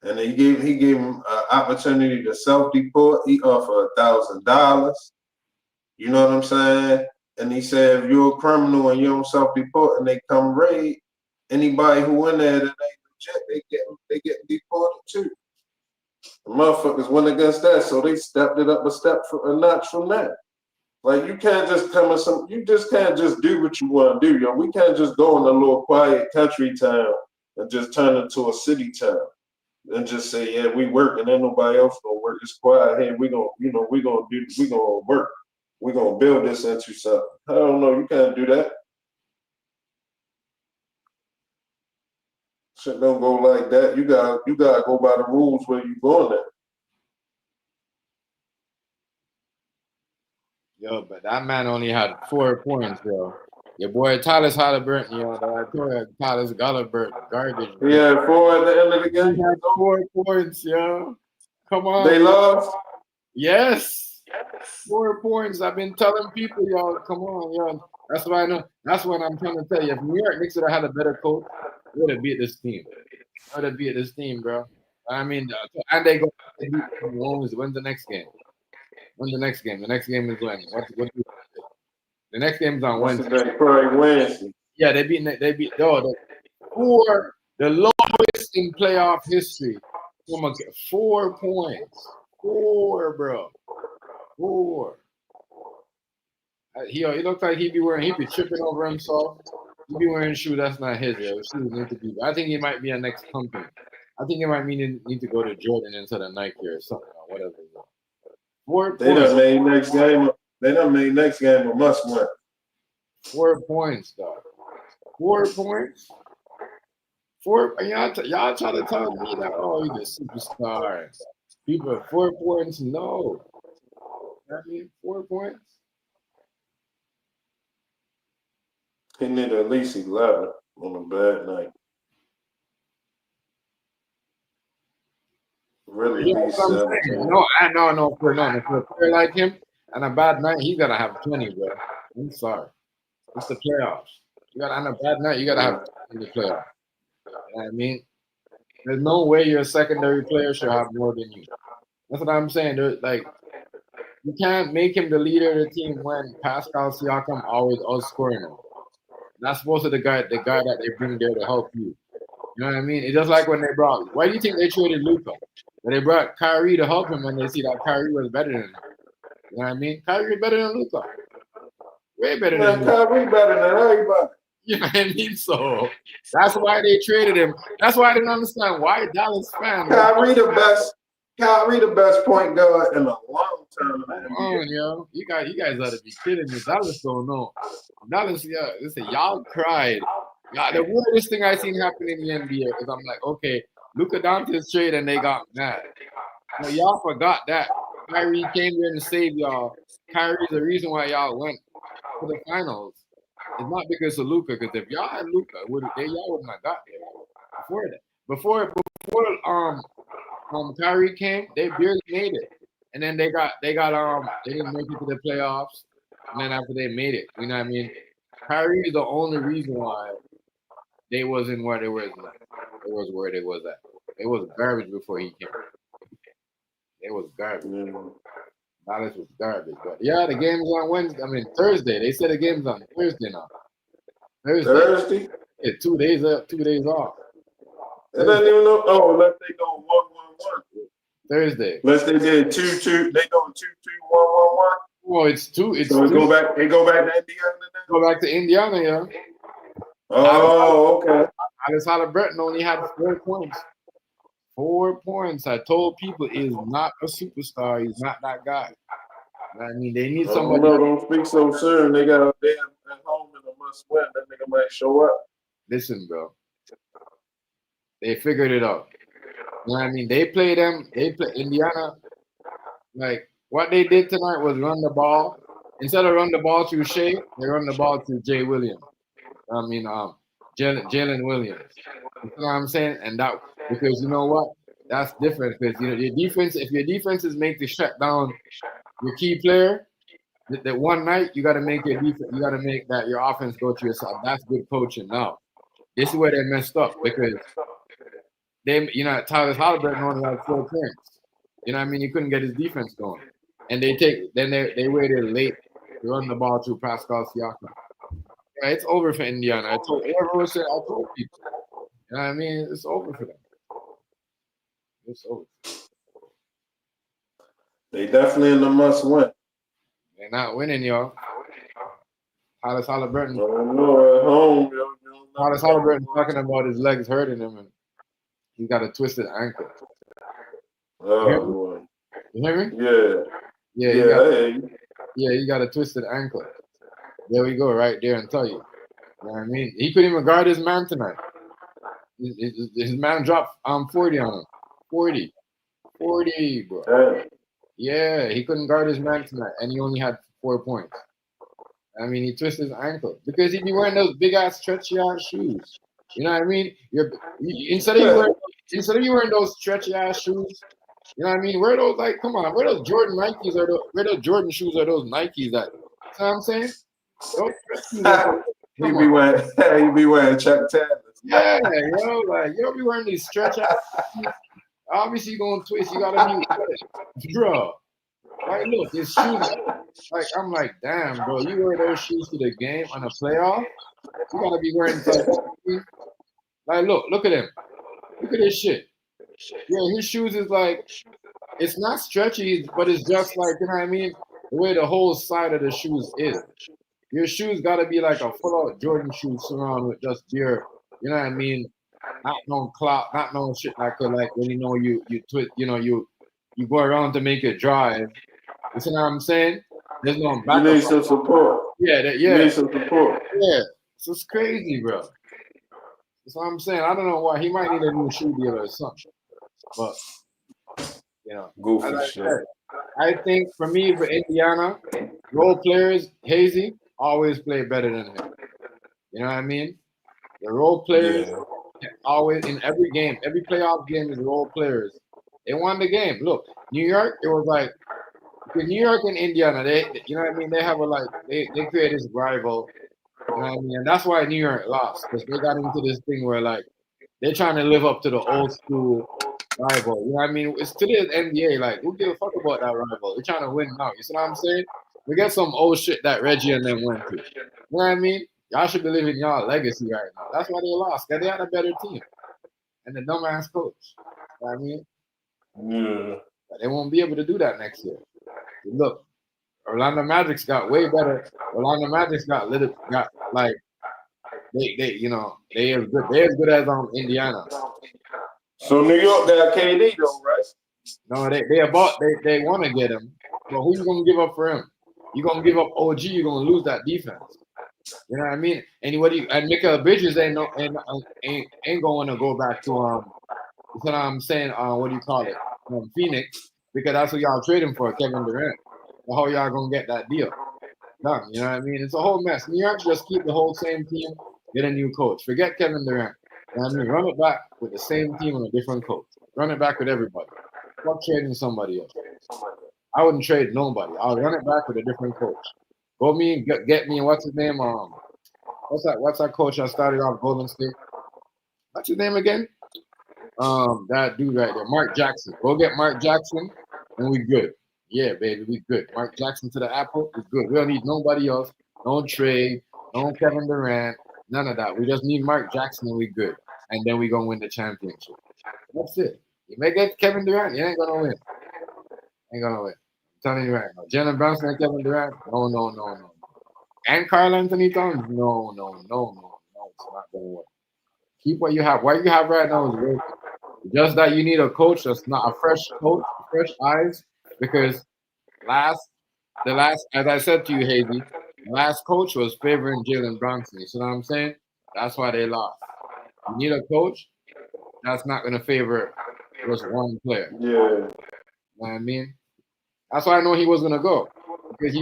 And he gave him an opportunity to self-deport. He offered $1,000. You know what I'm saying? And he said, if you're a criminal and you don't self-deport and they come raid, anybody who in there that ain't legit, they get deported too. The motherfuckers went against that, so they stepped it up a notch from that. Like you can't just you just can't just do what you want to do, yo. We can't just go in a little quiet country town and just turn it to a city town and just say, yeah, we work and ain't nobody else gonna work. It's quiet. Hey, we gonna work. We're gonna build this into something. I don't know, you can't do that. Shit don't go like that. You gotta go by the rules where you going at. Yo, but that man only had 4 points, yo. Your boy Tyler's Halliburton, yo. I told you Tyler's Halliburton, garbage. He had 4 at the end of the game. He had 4 points, yo. Come on. They lost? Yes. 4 points. I've been telling people, y'all, come on, yo. That's what I know. That's what I'm trying to tell you. If New York Knicks would have had a better coach, they would have beat this team. They would have beat this team, bro. I mean, and they go. When's the next game? When's the next game? The next game is when? The next game is on Wednesday. Probably Wednesday. Yeah, they beat the lowest in playoff history. 4 points. 4, bro. 4. He looks like he'd be tripping over himself. He'd be wearing shoes that's not his. Yo. Shoes need to be. I think he might be a next company. I think he might need to go to Jordan instead of Nike or something or whatever. 4 points. They done made next game a must win. 4 points, dog. 4 points. 4. Y'all try to tell me that he's a superstar. People 4 points, no. I mean 4 points. He need at least 11. On a bad night. Really, Yeah, be that's what I'm saying. 17. No, I know for nothing. For a player like him and a bad night, he's gotta have 20, bro. I'm sorry. It's the playoffs. You got on a bad night, you gotta have 20 in the playoffs. You know what I mean? There's no way your secondary player should have more than you. That's what I'm saying. Like you can't make him the leader of the team when Pascal Siakam always outscoring him. That's supposed to the guy that they bring there to help you. You know what I mean? It's just like when they brought. Why do you think they traded Luca? When they brought Kyrie to help him when they see that Kyrie was better than him. You know what I mean? Kyrie was better than Luca. Way better Man, than Luca. Kyrie better than everybody. You know what I mean? So that's why they traded him. That's why I didn't understand why Dallas fans. Kyrie the best point guard in a long time. Come on, yo. You guys ought to be kidding me. Dallas don't know. Dallas, yeah, listen, y'all cried. Yeah, the weirdest thing I seen happen in the NBA is I'm like, okay, Luka Doncic's trade and they got mad. But y'all forgot that. Kyrie came there and saved y'all. Kyrie's the reason why y'all went to the finals. It's not because of Luka, because if y'all had Luka, y'all wouldn't have got there before that. Before Kyrie came, they barely made it. And then they didn't make it to the playoffs. And then after they made it, you know what I mean? Kyrie is the only reason why they wasn't where they was. It was where they was at. It was garbage before he came. It was garbage. Dallas was garbage. But yeah, the game's on Wednesday. I mean Thursday. They said the game's on Thursday now. Thursday? Yeah, 2 days up, 2 days off. They don't even know. Oh, unless they go 1-1-1. Thursday. Unless they did 2-2. They go 2-2-1-1-1. Oh, it's two. It's so two. They go back to Indiana now? Go back to Indiana, yeah. Oh, okay. Alex Halliburton only had 4 points. 4 points. I told people he's not a superstar. He's not that guy. I mean, they need somebody. No, don't speak so soon. They got a damn at home in a must win. That nigga might show up. Listen, bro. They figured it out. You know what I mean? They play Indiana. Like, what they did tonight was run the ball. Instead of run the ball through Shea, they run the ball through Jay Williams. I mean, Jalen Williams. You know what I'm saying? And that, because you know what? That's different. Because, you know, if your defense is made to shut down your key player, that one night you got to make your defense, you got to make that your offense go to yourself. That's good coaching. Now, this is where they messed up because Tyler Halliburton only had 4 points. You know what I mean? He couldn't get his defense going, and they waited late to run the ball through Pascal Siakam. Yeah, it's over for Indiana. I told people. You know what I mean? It's over for them. It's over. They definitely in the must win. They're not winning, y'all. Alex Halliburton. At home, Alex Halliburton talking about his legs hurting him, and he's got a twisted ankle. Oh boy. You hear me? Yeah. He got a twisted ankle. There we go, right there, and tell you. You know what I mean? He couldn't even guard his man tonight. His man dropped 40 on him. 40, bro. Damn. Yeah, he couldn't guard his man tonight, and he only had 4 points. I mean, he twisted his ankle because he'd be wearing those big ass stretchy ass shoes. You know what I mean? Instead of you wearing those stretchy ass shoes, you know what I mean? Wear those wear those Jordan Nikes wear those Jordan shoes or those Nikes that. You know what I'm saying? He be wearing Chuck Taylors. Yeah, yo, like you don't be wearing these stretch ass shoes. Obviously, you're gonna twist. You gotta be, bro. Like, look, his shoes. Like, I'm like, damn, bro. You wear those shoes to the game on a playoff? You gotta be wearing. Like, look at him. Look at this shit. Yeah, his shoes is like, it's not stretchy, but it's just like, you know what I mean? The way the whole side of the shoes is. Your shoes gotta be like a full-out Jordan shoe surrounded with just beer. You know what I mean? Not no clout, not no shit like when you twist, you go around to make it drive. You see what I'm saying? There's no back. You need some support. Yeah. You need some support. Yeah. So it's crazy, bro. That's what I'm saying. I don't know why. He might need a new shoe dealer or something. But goofy shit. I think for me, for Indiana, role players, Hazy always play better than him. You know what I mean? The role players Yeah. always in every game, every playoff game is role players. They won the game. Look, New York, it was like because New York and Indiana, you know what I mean? They have a like they create this rival, you know what I mean? And that's why New York lost because they got into this thing where like they're trying to live up to the old school rival. You know what I mean? It's to the NBA. Like, who give a fuck about that rival? They're trying to win now. You see what I'm saying? We get some old shit that Reggie and them went to. You know what I mean? Y'all should believe in y'all legacy right now. That's why they lost. Cause they had a better team and the dumbass coach. You know what I mean? Yeah. But they won't be able to do that next year. Look, Orlando Magic's got way better. Orlando Magic's got like they you know they as good as Indiana. So New York got KD though, right? No, they want to get him, but who you gonna give up for him? You gonna give up OG? You gonna lose that defense. You know what I mean? Anybody and Mikael Bridges ain't going to go back to you know what I'm saying? What do you call it? Phoenix, because that's what y'all trading for, Kevin Durant. So how y'all gonna get that deal done? You know what I mean? It's a whole mess. New York just keep the whole same team, get a new coach. Forget Kevin Durant. You know what I mean? Run it back with the same team and a different coach. Run it back with everybody. Fuck trading somebody else. I wouldn't trade nobody. I'll run it back with a different coach. Go me get me what's his name? What's that coach that started off Golden State? What's his name again? That dude right there, Mark Jackson. Go get Mark Jackson, and we good. Yeah, baby, we good. Mark Jackson to the Apple, we good. We don't need nobody else. No trade, no Kevin Durant, none of that. We just need Mark Jackson, and we good. And then we gonna win the championship. That's it. You may get Kevin Durant, you ain't gonna win. Ain't gonna win. I'm telling you right now. Jalen Brunson and Kevin Durant, no. And Karl Anthony Towns, no. It's not gonna work. Keep what you have. What you have right now is working. Just that you need a coach that's not a fresh coach, fresh eyes, because the last, as I said to you, Hazy, the last coach was favoring Jalen Brunson. You see what I'm saying? That's why they lost. You need a coach that's not going to favor just one player. Yeah. You know what I mean? That's why I know he was going to go, because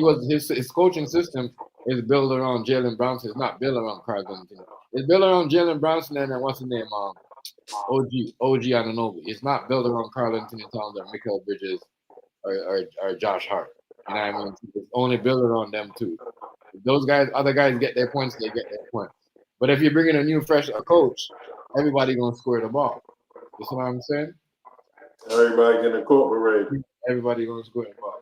his coaching system is built around Jalen Brunson. It's not built around Carl Anthony. It's built around Jalen Brunson and then what's his name? OG Anunoby. It's not built around Karl Anthony Towns or Mikael Bridges or Josh Hart. You know what I mean? It's only built around them too. If those guys, other guys get their points, they get their points. But if you bring in a new fresh coach, everybody gonna score the ball. You see what I'm saying? Everybody getting incorporated. Everybody gonna score the ball.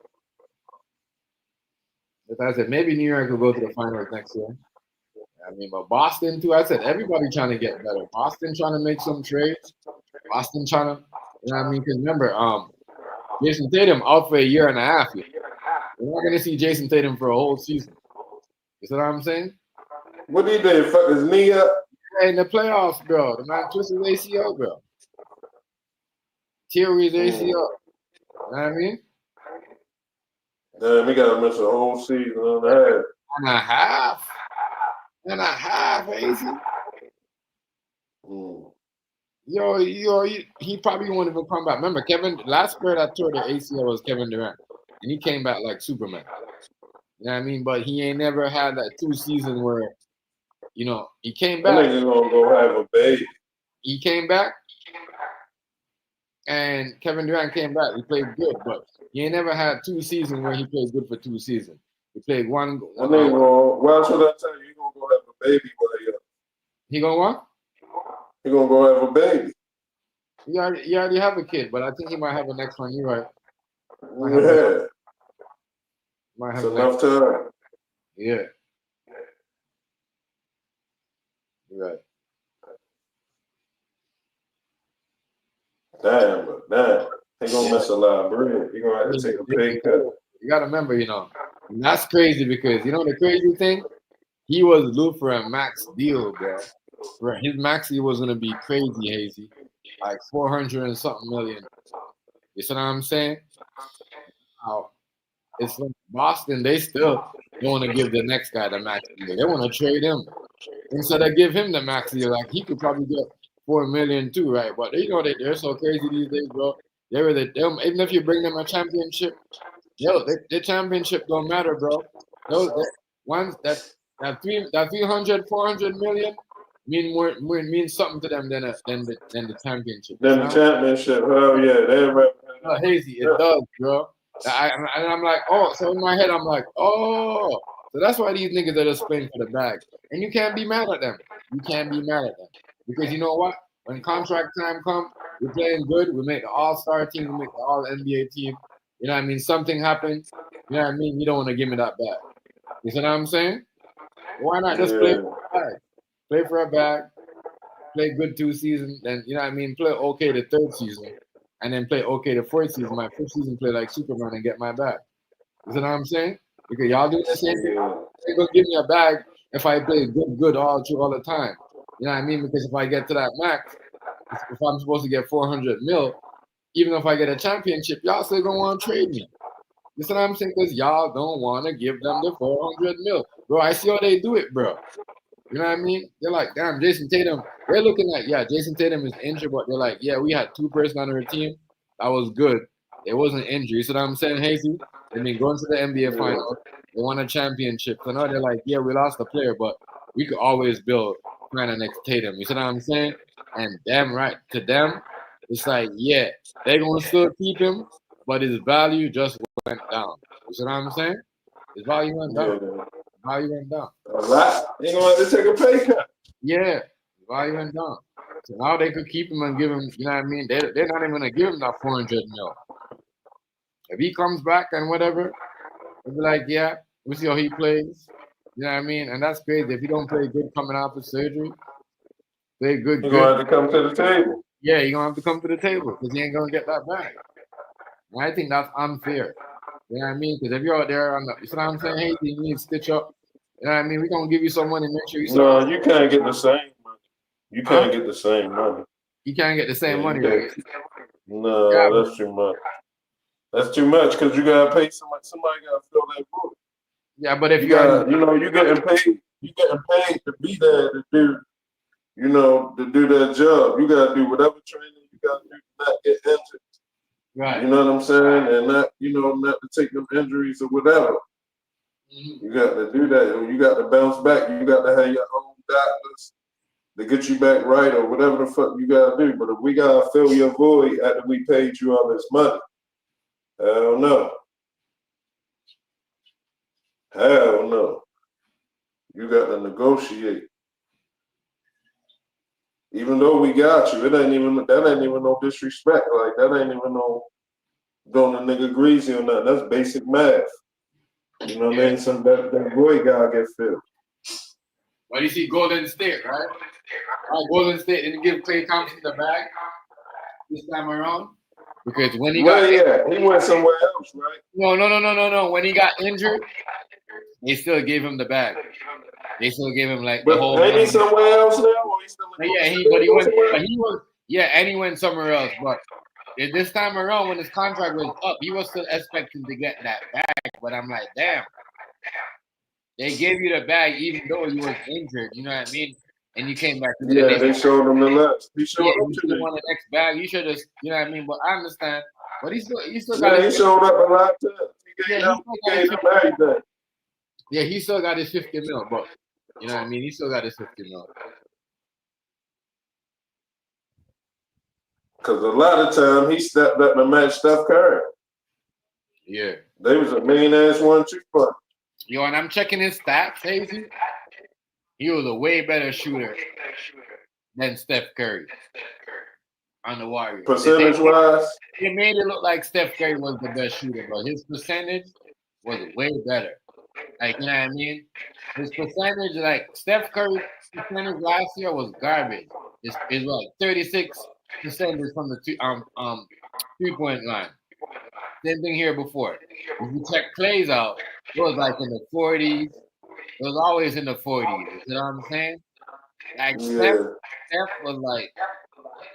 As I said, maybe New York will go to the finals next year. I mean, but Boston too. I said everybody trying to get better. Boston trying to make some trades. Boston trying to, you know what I mean? Because remember, Jason Tatum out for a year and a half. We're not gonna see Jason Tatum for a whole season. You see what I'm saying? What did he do? Fuck his knee up? In the playoffs, bro. The man twisted his ACL, bro. Tear his ACL. You know what I mean? Damn, he got to miss a whole season and a half. And a half, Hazy. Yo, he probably won't even come back. Remember, last player that tore the ACL was Kevin Durant, and he came back like Superman. You know what I mean? But he ain't never had that 2 season where, you know, he came back. That nigga's gonna go have a baby. He came back, and Kevin Durant came back. He played good, but he ain't never had 2 seasons where he played good for 2 seasons. He played one. That nigga gonna, well, should I tell you, he gonna go have a baby while you. He gonna what? He gonna go have a baby. He already have a kid, but I think he might have a next one. You're right. Yeah. Might It's have enough time. Yeah. You're right. Damn. He gonna miss a lot of bread. He gonna have to take a pay cut. You gotta remember, you know, and that's crazy because you know the crazy thing, he was due for a max deal, bro. Right. His max deal was gonna be crazy, Hazy, like 400 and something million. You see what I'm saying? It's like Boston, they still want to give the next guy the max deal. They want to trade him instead of give him the max deal. Like he could probably get $4 million too, right? But you know they're so crazy these days, bro. Even if you bring them a championship, the championship don't matter, bro. Those ones that 300, 400 million, mean something to them than the championship. Then the championship, hell yeah, they right. No, Hazy, it does, bro. I'm like, oh, so in my head, I'm like, oh, so that's why these niggas are just playing for the bag. And you can't be mad at them. You can't be mad at them. Because you know what? When contract time comes, we're playing good. We make the all-star team. We make the all-NBA team. You know what I mean? Something happens. You know what I mean? You don't want to give me that bag. You see what I'm saying? Why not just play for a bag? Play for a bag. Play good 2 seasons. Then, you know what I mean? Play okay the 3rd season. And then play okay the 4th season. My 5th season, play like Superman and get my bag. You see what I'm saying? Because y'all do the same thing. They're going to give me a bag if I play good all the time. You know what I mean? Because if I get to that max, if I'm supposed to get 400 mil, even if I get a championship, y'all still going to want to trade me. You see what I'm saying? Because y'all don't want to give them the 400 mil. Bro, I see how they do it, bro. You know what I mean? They're like, damn, Jason Tatum. They're looking like, yeah, Jason Tatum is injured, but they're like, yeah, we had 2 persons on our team. That was good. It wasn't injury. You see what I'm saying, Hazy? They've been going to the NBA Finals. They won a championship. So now they're like, yeah, we lost a player, but we could always build kind of next Tatum. You see what I'm saying? And them, right, to them, it's like, yeah, they're going to still keep him, but his value just went down. You see what I'm saying? His value went down. Yeah. Value went down. A lot. They gonna have to take a pay cut. Yeah, value went down. So now they could keep him and give him, you know what I mean? They're not even going to give him that 400 mil. If he comes back and whatever, they'll be like, yeah, we'll see how he plays. You know what I mean? And that's crazy. If he don't play good coming out of surgery, play good. You're gonna have to come to the table. Yeah, you're going to have to come to the table because he ain't going to get that back. And I think that's unfair. You know what I mean? Because if you're out there on the, you see what I'm saying? Hey, you need to stitch up. You know what I mean? We're going to give you some money, make sure you No, you can't get the same money. You can't get the same money. You can't get the same money. No, yeah, that's too much. That's too much because you gotta pay somebody. Somebody gotta fill that void. Yeah, but if you got, you're getting paid. You're getting paid to be there to do, to do that job. You gotta do whatever training you gotta do to not get injured. Right. You know what I'm saying? And not, not to take them injuries or whatever. Mm-hmm. You got to do that. You got to bounce back. You got to have your own doctors to get you back right or whatever the fuck you got to do. But if we got to fill your void after we paid you all this money, hell no. Hell no. You got to negotiate. Even though we got you, that ain't even no disrespect. Like that ain't even no doing a nigga greasy or nothing. That's basic math. You know what I mean? That boy gotta get filled. But you see Golden State, right? Golden State didn't give Klay Thompson the bag this time around. Because when he he went somewhere else, right? No. When he got injured, they still gave him the bag. They still gave him like the whole. Ain't he somewhere else now? Or he still he went somewhere else. But this time around, when his contract was up, he was still expecting to get that bag. But I'm like, damn, they gave you the bag even though you was injured. You know what I mean? And you came back. Yeah, they showed him the left. He showed up to the next bag. You should just, you know what I mean? But I understand. But he still got. Yeah, he showed up a lot of times. He gave him everything. Yeah, he still got his 50 mil, but you know what I mean? He still got his 50 mil. Because a lot of time he stepped up and matched Steph Curry. Yeah. They was a mean-ass 1-2 punch. Yo, and I'm checking his stats, Hazy. He was a way better shooter than Steph Curry on the Warriors. Percentage-wise? It made it look like Steph Curry was the best shooter, but his percentage was way better. Like, you know what I mean? His percentage, like, Steph Curry's percentage last year was garbage. It's like 36% is from the 3-point line. Same thing here before. If you check Klay's out, it was like in the 40s. It was always in the 40s. You know what I'm saying? Like Steph was like,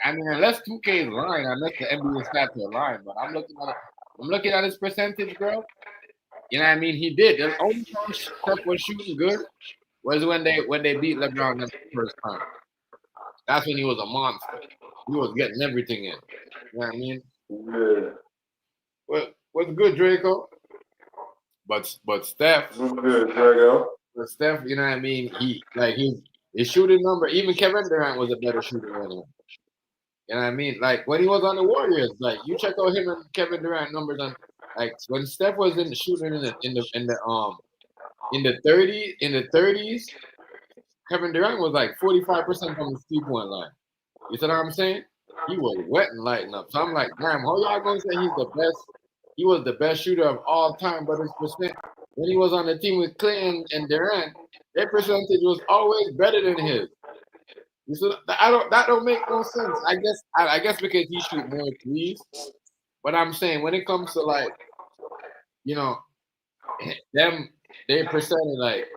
I mean, unless 2K is lying, unless the NBA stats are lying, but I'm looking at his percentage, bro. You know what I mean? He did. The only time Steph was shooting good was when they beat LeBron the first time. That's when he was a monster. He was getting everything in. You know what I mean? Yeah. What's good, Draco? But Steph. What's good, Draco? But Steph, you know what I mean? His his shooting number, even Kevin Durant was a better shooter than him. You know what I mean? Like when he was on the Warriors, like you check out him and Kevin Durant numbers on, like when Steph was in the shooting in the 30s, Kevin Durant was like 45% from the 3-point line. You see what I'm saying? He was wet and lighting up. So I'm like, damn, how y'all gonna say he's the best? He was the best shooter of all time, but his percent when he was on the team with Clay and Durant, their percentage was always better than his. You see, that don't make no sense. I guess because he shoot more threes. But I'm saying when it comes to like, you know, them their percentage like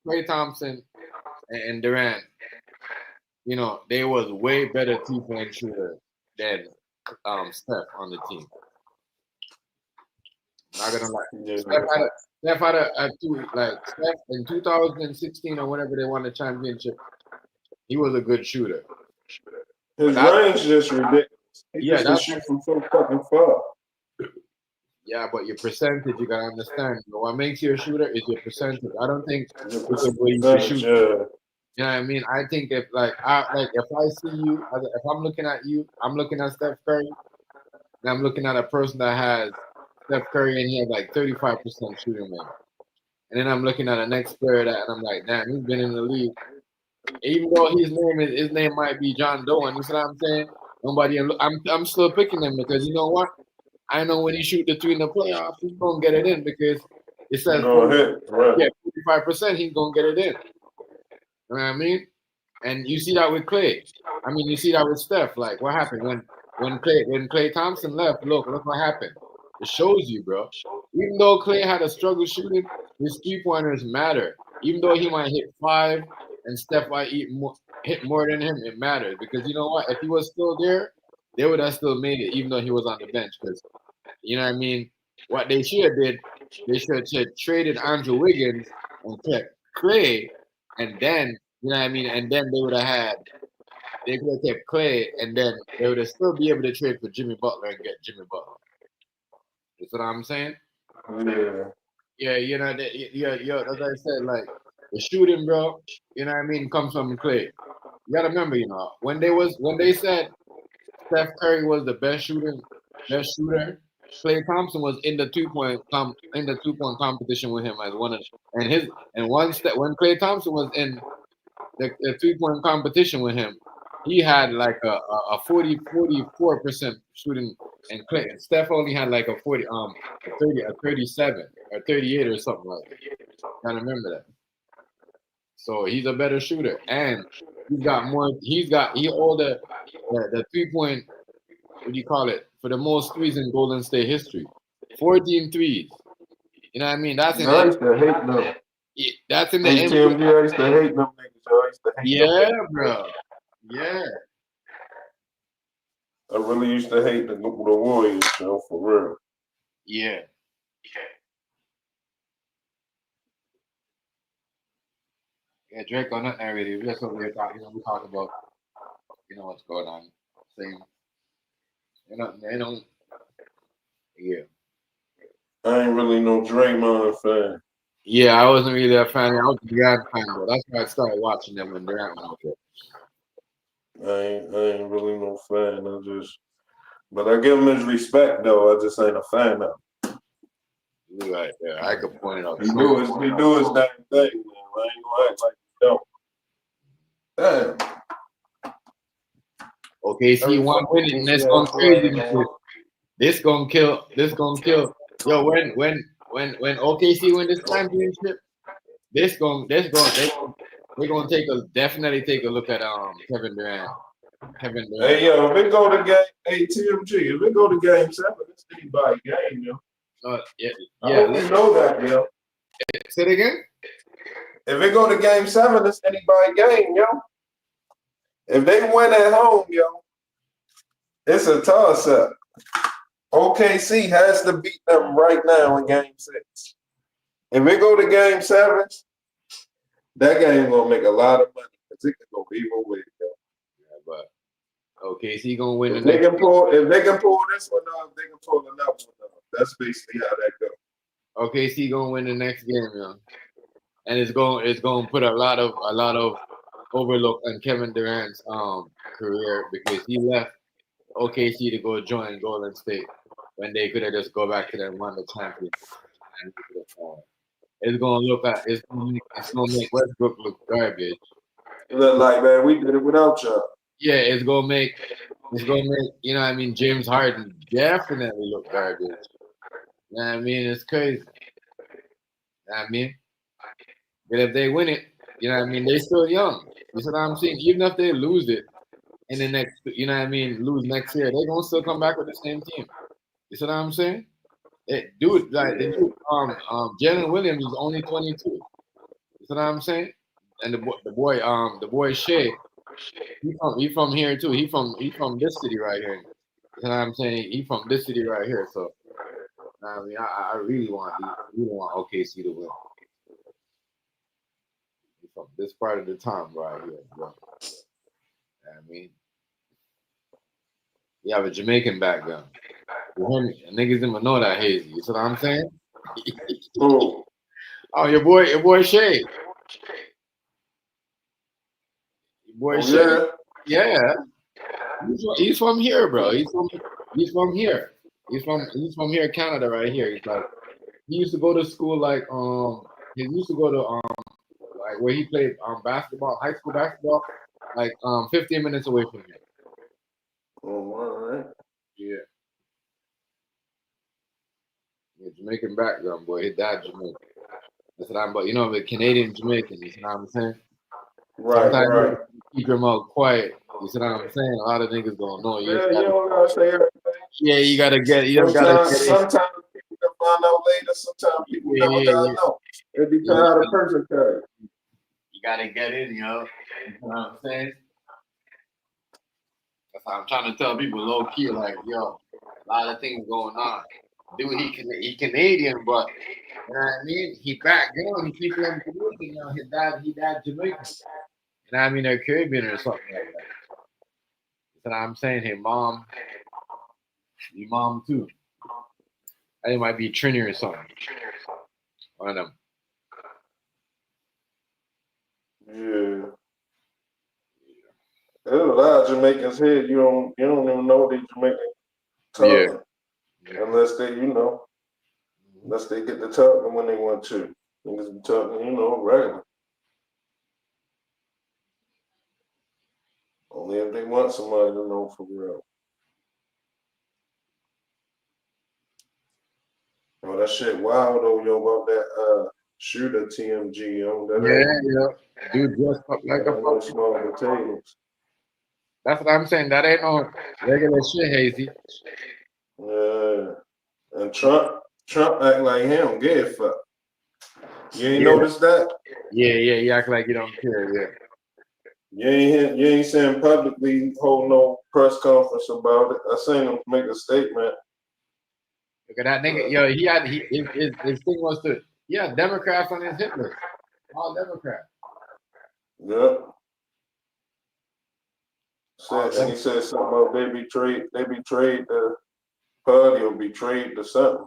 Klay Thompson and Durant, you know, they was way better 3-point shooter than Steph on the team. Not gonna lie. Yeah. Steph had Steph in 2016 or whenever they won the championship, he was a good shooter. His range just ridiculous. He Yeah, just can shoot from so fucking far. Yeah, but your percentage, you gotta understand. What makes you a shooter is your percentage. I don't think it's the way you can shoot. You know what I mean? I think if if I see you, if I'm looking at you, I'm looking at Steph Curry, and I'm looking at a person that has Steph Curry and he has like 35% shooting rate. And then I'm looking at the next player that and I'm like, damn, he's been in the league. Even though his name might be John Doe, and you see what I'm saying? I'm still picking him because you know what? I know when he shoot the 3 in the playoffs, he's gonna get it in because it says 45%, he's gonna get it in. You know what I mean? And you see that with Clay. I mean, you see that with Steph. Like, what happened when Clay Thompson left? Look what happened. It shows you, bro. Even though Clay had a struggle shooting, his 3-pointers matter. Even though he might hit 5 and Steph might hit more than him, it matters because you know what? If he was still there, they would have still made it, even though he was on the bench. Because you know what I mean. What they should have did, they should have traded Andrew Wiggins and kept Clay, and then you know what I mean. And then they could have kept Clay, and then they would have still be able to trade for Jimmy Butler and get Jimmy Butler. You know what I'm saying? Yeah. Yeah, you know, as I said, like the shooting, bro. You know what I mean, comes from Clay. You gotta remember, you know, when they said Steph Curry was the best shooter, Klay Thompson was in the 2-point competition with him as one of when Klay Thompson was in the 3-point competition with him, he had like a 44% shooting, and Steph only had like a 37 or 38 or something like that. I remember that. So he's a better shooter, and he hold the 3-point. What do you call it? For the most threes in Golden State history, 14 threes. You know what I mean? That's in I used to hate them. That's in the ATMG, I used to hate them niggas. I used to hate them. Bro. Yeah. I really used to hate the Warriors, though, for real. Yeah. Yeah, Drake on that narrative. That's what we're talking. We talk about, what's going on. Same. They don't. Yeah. I ain't really no Draymond fan. Yeah, I wasn't really a fan. I was a Durant fan, though. That's why I started watching them when Durant was there. I ain't really no fan. But I give him his respect, though. I just ain't a fan of him. You're right there. I could point it out. He do his damn thing, man. I ain't gonna act like he don't. Damn. Okay, see one minute, and that's going crazy. This gonna kill. Yo, when OKC win this championship, they're gonna definitely take a look at Kevin Durant. Hey yo, if it go to TMG, if it go to game 7, it's anybody game, yo. I hope you know that, yo. Say it again. If it go to game 7, it's anybody game, yo. If they win at home, yo, it's a toss-up. OKC has to beat them right now in game 6. If it go to game 7, that game gonna make a lot of money because it can go either way, yo. Yeah, but OKC gonna win if they can pull this one off, they can pull another one off. That's basically how that goes. OKC gonna win the next game, yo. And it's going to put a lot of overlook on Kevin Durant's career because he left OKC to go join Golden State when they could have just go back to them won the championship. And it's gonna make Westbrook look garbage. It look like, man, we did it without y'all. Yeah, it's gonna make you know what I mean, James Harden definitely look garbage. You know what I mean? It's crazy. You know what I mean? But if they win it, you know what I mean, they still young. You see what I'm saying? Even if they lose it in the next, you know what I mean, lose next year, they're gonna still come back with the same team. You see what I'm saying? Dude, like the dude, Jalen Williams is only 22. You see what I'm saying? And the boy Shea, he from here too. He from this city right here. You know what I'm saying? He from this city right here. So I mean, I really want OKC to win. He from this part of the town right here, bro. You know what I mean, you have a Jamaican background. You hear me? Niggas didn't know that hazy. You see what I'm saying? Who? Oh, your boy Shay. Your boy Oh, Shay. yeah. Yeah. He's from here, bro. He's from here. He's from here, Canada, right here. He's like he used to go to school like he used to go to like where he played basketball, high school basketball, like 15 minutes away from here. Oh, all right. Yeah. Yeah, Jamaican background, boy. His dad Jamaican. That's what I'm about. You know, the Canadian Jamaican, you know what I'm saying? Right, Sometimes right. you keep your mouth quiet. You see what I'm saying? A lot of niggas don't know. You Yeah, just you gotta, don't gotta say everything. yeah, you gotta get it. You just gotta get it. Sometimes people can find out later. Sometimes people never gotta know. It depends how the person carries. You gotta get in, you know what I'm saying? That's how I'm trying to tell people low key, like, yo, a lot of things going on. Dude, he Canadian, but you know what I mean? He background, he people in Caribbean, you know, he died Jamaican. You know what I mean? They're Caribbean or something like that. That's what I'm saying. Hey, mom, your mom too. I think it might be Trini or something. One of them. Yeah. There's a lot of Jamaicans here. You don't even know they Jamaican talking. Yeah. Unless they, unless they get to talking when they want to. Niggas be talking, regular. Only if they want somebody to know for real. Oh, that shit wild though, yo, about that shooter TMG, yo. Yeah. Dude dressed up like a no small potatoes. That's what I'm saying. That ain't no regular shit, Hazy. Yeah. And Trump act like he don't give a fuck. You ain't noticed that? Yeah, you act like you don't care, yeah. You ain't saying publicly hold no press conference about it. I seen him make a statement. Look at that nigga. Yo, his thing was he had Democrats on his hit list. All Democrats. Yep. And he said something about they betrayed the party or betrayed the something.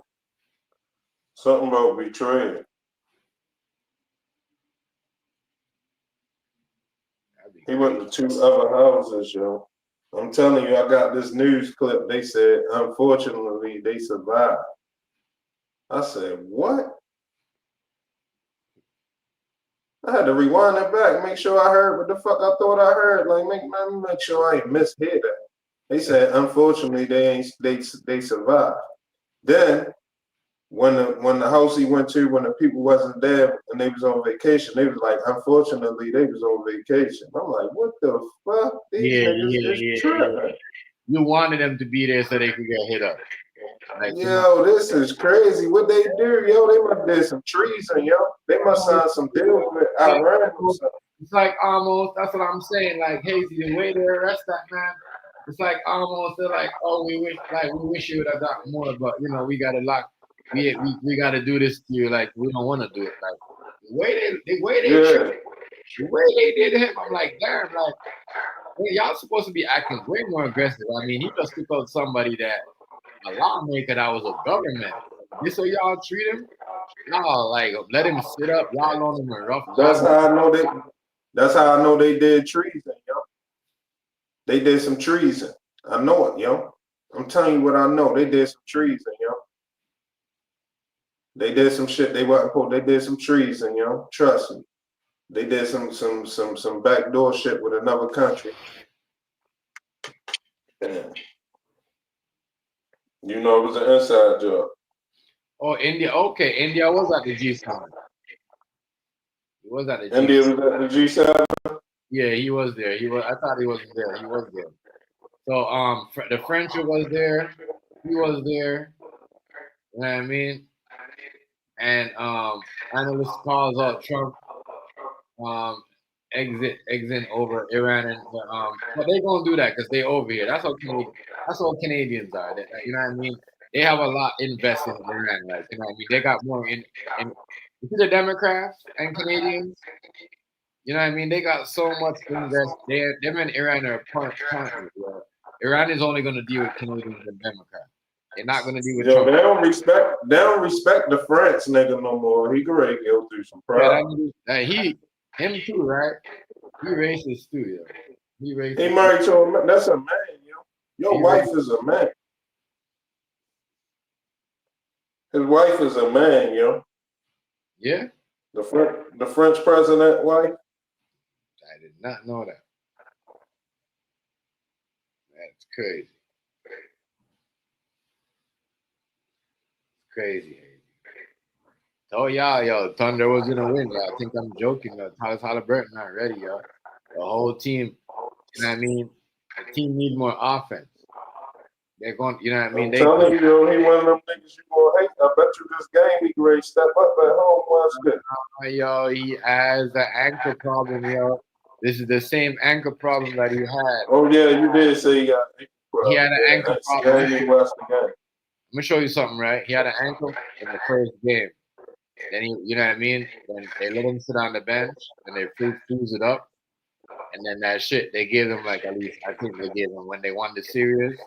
Something about betraying. He went to 2 other houses, yo. I'm telling you, I got this news clip. They said, unfortunately, they survived. I said, what? I had to rewind it back, make sure I heard what the fuck I thought I heard. Like, make sure I ain't misheard that. They said, unfortunately, they survived. Then, when the house he went to, when the people wasn't there and they was on vacation, they was like, unfortunately, they was on vacation. I'm like, what the fuck? These niggas is tripping. You wanted them to be there so they could get hit up. Like, yo, this is crazy. What they do, yo? They must do some treason, yo. They must sign some deals with Iran or something. It's like almost, that's what I'm saying. Like, Hazy, the way they arrest that man, it's like almost they're like, oh, we wish you would have done more, but we got to lock. We got to do this to you. Like, we don't want to do it. Like, the way they did him, I'm like, damn, like, y'all supposed to be acting way more aggressive. I mean, he just took out somebody that a lawmaker that was a government. This how y'all treat him? Y'all like let him sit up. Y'all on him and rough. That's how I know they. That's how I know they did treason, yo. They did some treason. I know it, yo. I'm telling you what I know. They did some treason, yo. They did some shit. They did some treason, yo. Trust me. They did some backdoor shit with another country. Yeah. You know, it was an inside job. Oh, India. Okay, India was at the G7. He was at the G7. India was at the G7. Yeah, he was there. He was. I thought he wasn't there. He was there. So the French was there. He was there. You know what I mean? And analysts calls out Trump exit over Iran and but they gonna do that because they over here. That's how Canadians are. You know what I mean? They have a lot invested in Iran, like you know what I mean. They got more in you see the Democrats and Canadians. You know what I mean? They got so much invest. Them and Iran are partners. Bro. Iran is only gonna deal with Canadians and Democrats. They're not gonna deal with Yo, Trump. they don't respect the French nigga no more. He ready to go through some problems. Him too, right? He racist too, yo. He racist. He married to a man. That's a man, yo. Your wife is a man. His wife is a man, yo. Yeah? The French president wife. I did not know that. That's crazy. Crazy. Oh yeah, yo, Thunder was gonna win. Yo. I think I'm joking. Tyler Halliburton not ready, yo. The whole team, you know what I mean? The team need more offense. They're going, you know what I mean? I'm telling you, yo, he one of them niggas you gonna hate. I bet you this game he ready to step up at home. Watch this. Yo, he has an ankle problem, yo. This is the same ankle problem that he had. Oh yeah, you did say he got an ankle problem. He had an ankle problem. Yeah, he watched the game. Let me show you something, right? He had an ankle in the first game. Then he, you know what I mean? Then they let him sit on the bench and they fuse it up. And then that shit, they gave him like at least I think they gave him when they won the series,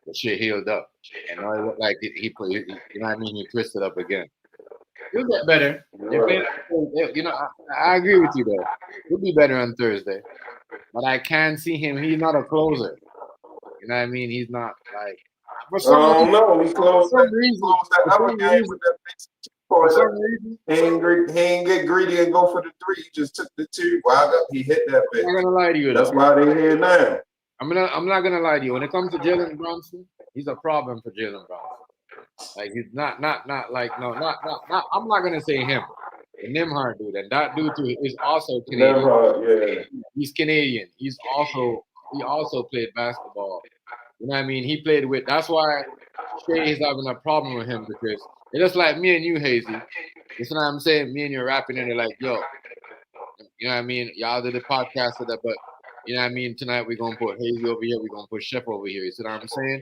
the shit healed up. And now it looked like he put you know what I mean, he twisted up again. He'll get better. You know, I agree with you though. He'll be better on Thursday. But I can't see him. He's not a closer. You know what I mean? He's not like for some reason. He closed that other game with that He ain't get greedy and go for the three. He just took the two. Wild up. He hit that bitch. I'm not gonna lie to you. That's why they here now. I'm not gonna lie to you. When it comes to Jalen Brunson, he's a problem for Jalen Brunson. Like he's not. I'm not gonna say him. The Nimhard dude, and that dude too is also Canadian. Nimhard, yeah. He's Canadian. He also played basketball. You know what I mean? He played with. That's why Shay is having a problem with him because it's just like me and you, Hazy. You know what I'm saying? Me and you rapping and they're like, yo, you know what I mean? Y'all did the podcast with that, but you know what I mean? Tonight we're gonna put Hazy over here, we're gonna put Chef over here. You see what I'm saying?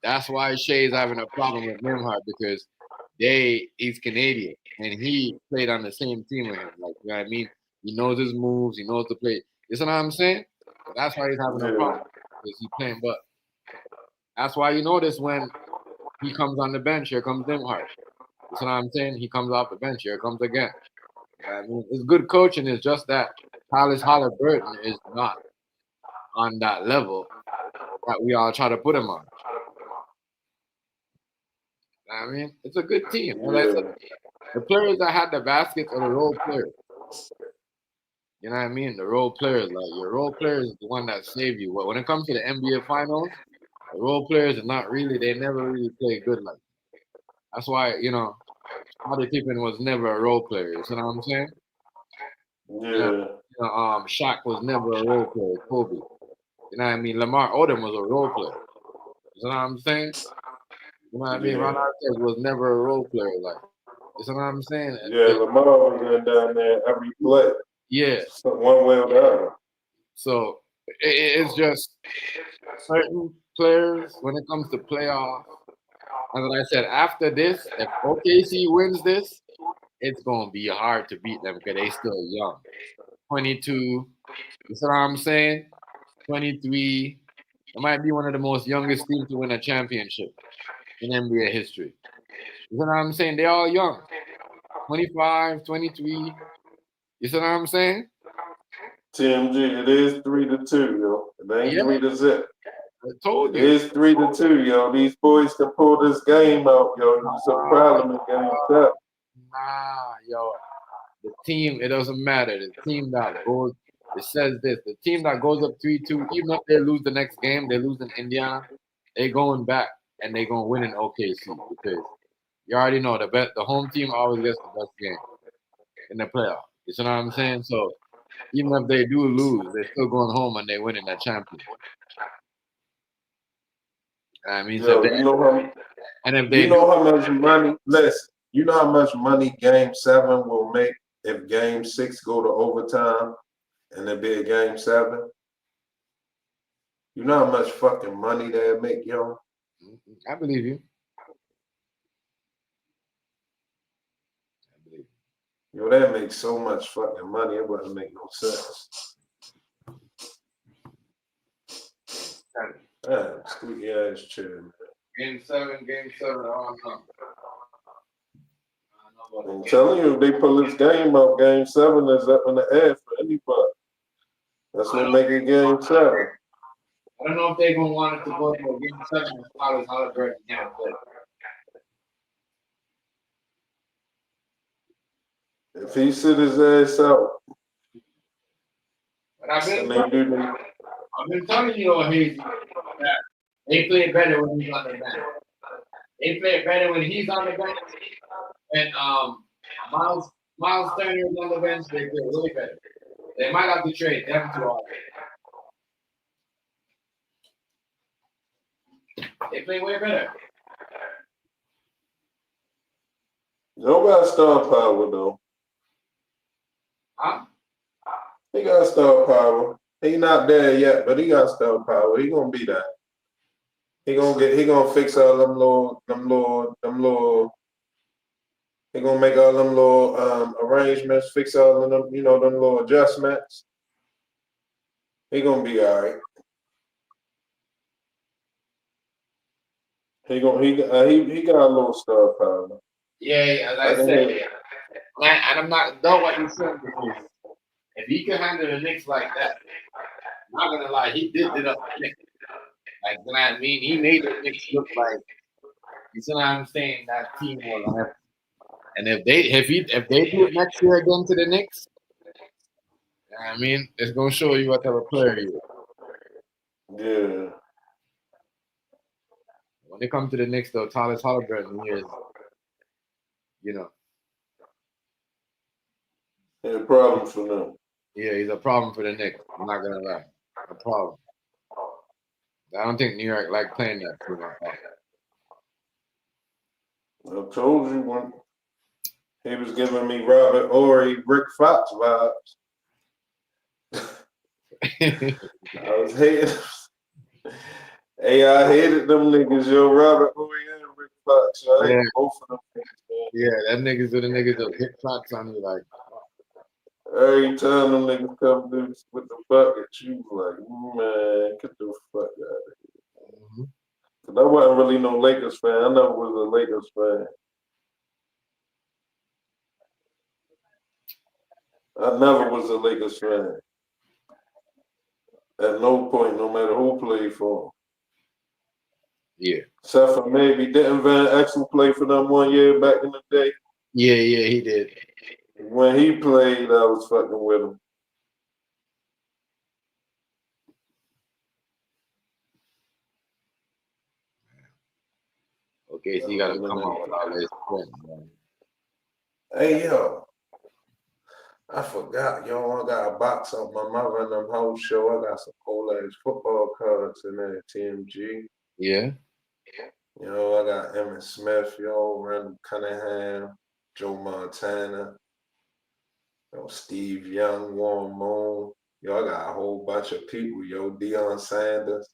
That's why Shay's having a problem with Nimhard because he's Canadian and he played on the same team with him. Like, you know what I mean? He knows his moves, he knows the play. You see what I'm saying? So that's why he's having a problem because he's playing. But that's why you notice when he comes on the bench, here comes Nimhard. You see what I'm saying? He comes off the bench, here comes again. You know what I mean? It's good coaching. It's just that Tyler Halliburton is not on that level that we all try to put him on. You know what I mean? It's a good team. The players that had the baskets are the role players. You know what I mean? The role players, like your role player is the one that saved you. But when it comes to the NBA finals, the role players are not really, they never really play good like that. That's why, you know, Scottie Pippen was never a role player. You know what I'm saying? Yeah. Shaq was never a role player. Kobe. You know what I mean? Lamar Odom was a role player. You know what I'm saying? You know what I mean? Ron Artest was never a role player. Like, you know what I'm saying? Yeah, Lamar was down there every play. Yeah. One way or the other. So it's just certain players when it comes to playoffs. And like I said, after this, if OKC wins this, it's gonna be hard to beat them because they still young. 22, you see what I'm saying? 23. It might be one of the most youngest teams to win a championship in NBA history. You see what I'm saying? They're all young. 25, 23. You see what I'm saying? TMG, it is 3-2, yo. It ain't Yeah. 3-0. I told It you. is 3-2, yo. These boys can pull this game out, yo. It's a problem in game 7. Nah, yo. The team, it doesn't matter. The team that goes, it says this: the team that goes up 3-2, even if they lose the next game, they lose in Indiana, they going back and they gonna win in OKC because you already know the home team always gets the best game in the playoff. You see what I'm saying? So even if they do lose, they're still going home and they winning that championship. I mean, so Yo, if they, and if you they do, know how much money, listen, you know how much money game 7 will make if game 6 go to overtime and it be a game 7? You know how much fucking money they'll make, yo? I believe you. Yo, that makes so much fucking money, it wouldn't make no sense. Damn, squeaky ass chair, man. Game 7. I don't know. I'm telling you, if they pull this game out, game 7 is up in the air for anybody. That's what make it game 7. I don't know if they're gonna want it to go to a game 7 as far as Halliburton can't play. If he sit his ass out, But I've and they do the been telling you all Hazy that they play better when he's on the bench. They play better when he's on the bench. And Miles Turner is on the bench, they play way better. They might have to trade them two all. They play way better. Joe got star power though. Huh? He got star power. He not there yet, but he got star power. He gonna be that. He gonna fix all them little. He gonna make all them little arrangements, fix all of them, them little adjustments. He gonna be all right. He got a little star power. Yeah, as I said, and I'm not know what you're saying because if he can handle the Knicks like that, I'm not gonna lie, he did it up the Knicks. Like, you know what I mean? He made the Knicks look like, you see what I'm saying? That team was on it. And if they do it next year again to the Knicks, you know what I mean, it's gonna show you what type of player he is. Yeah. When they come to the Knicks, though, Thomas Halliburton, he is, It's a problem for them. Yeah, he's a problem for the Knicks. I'm not gonna lie, a problem. I don't think New York like playing that team like that. I told you when he was giving me Robert Horry, Rick Fox vibes. I was hating. Hey, I hated them niggas, yo. Robert Horry and Rick Fox. I hated both of them niggas, man. Yeah, them niggas do the niggas that hit shots on you like. Every time them niggas come through with the bucket, you like, man, get the fuck out of here. Mm-hmm. Cause I wasn't really no Lakers fan. I never was a Lakers fan. I never was a Lakers fan. At no point, no matter who played for them. Yeah. Except for maybe didn't Van Exel play for them one year back in the day? Yeah, he did. When he played, I was fucking with him. Okay, so you gotta come out with all this shit, man. Hey, yo. I forgot, yo. I got a box of my mother and them whole show. I got some old ass football cards in there, TMG. Yeah. Yo, I got Emmitt Smith, yo, Randall Cunningham, Joe Montana, yo, Steve Young, Warren Moon. Yo, I got a whole bunch of people, yo, Deion Sanders.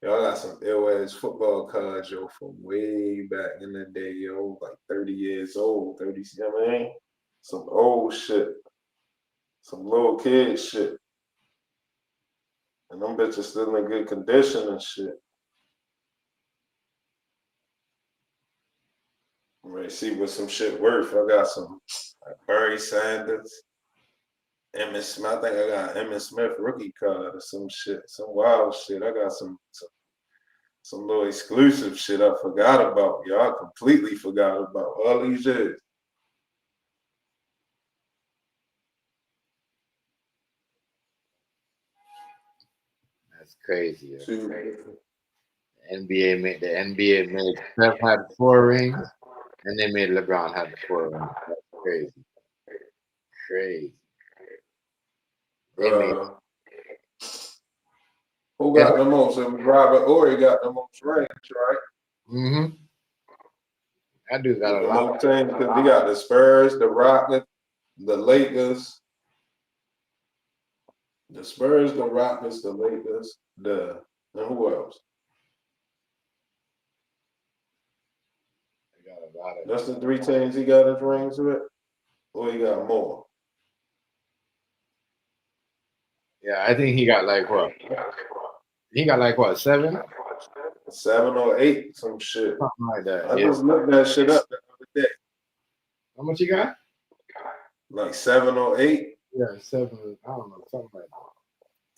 Yo, I got some ill ass football cards, yo, from way back in the day, yo, like 30 years old, 30, you know what I mean? Some old shit. Some little kid shit. And them bitches still in good condition and shit. I'm ready to see what some shit worth. I got some like Barry Sanders, Emmitt Smith. I think I got Emmitt Smith rookie card or some shit, some wild shit. I got some little exclusive shit I forgot about. Y'all completely forgot about all these years. That's crazy. Yeah. Two. The NBA made Steph had 4 rings, and they made LeBron have the 4 rings. That's crazy. Crazy. They made Who got the most? It was Robert Horry got the most rings, right? That dude got a The lot. most teams because he got the Spurs, the Rockets, the Lakers. The Spurs, the Rockets, the Lakers, and who else? They got a lot of. That's the 3 teams he got his rings with? Or he got more? Yeah, I think he got like what? He got like what, 7? 7 or 8, some shit. Something like that. I just looked that shit up the other day. How much he got? Like 7 or 8. Yeah, 7. I don't know, something like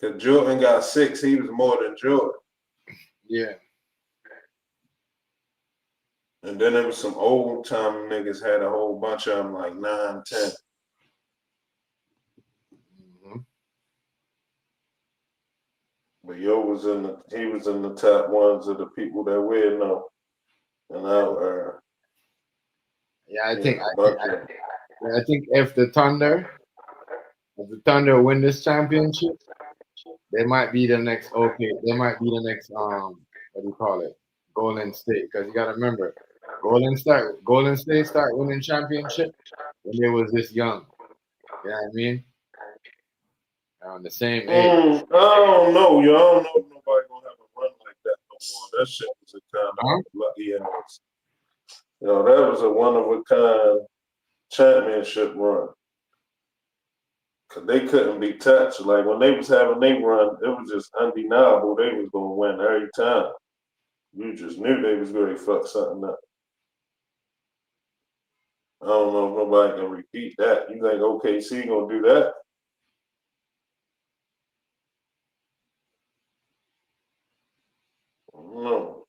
that. Cause Jordan got 6, he was more than Jordan. Yeah. And then there was some old time niggas had a whole bunch of them, like 9, 10. But he was in the top ones of the people that we know. And Yeah, I think if the Thunder win this championship, they might be the next they might be the next what do you call it? Golden State. Because you gotta remember, Golden State start winning championship when they was this young. You know what I mean? On the same age. I don't know, y'all. I don't know if nobody gonna have a run like that no more. That shit was a kind of lucky ass. You know, that was a one of a kind championship run. Cause they couldn't be touched. Like when they was having their run, it was just undeniable they was gonna win every time. You just knew they was gonna fuck something up. I don't know if nobody can repeat that. You think OKC gonna do that? No.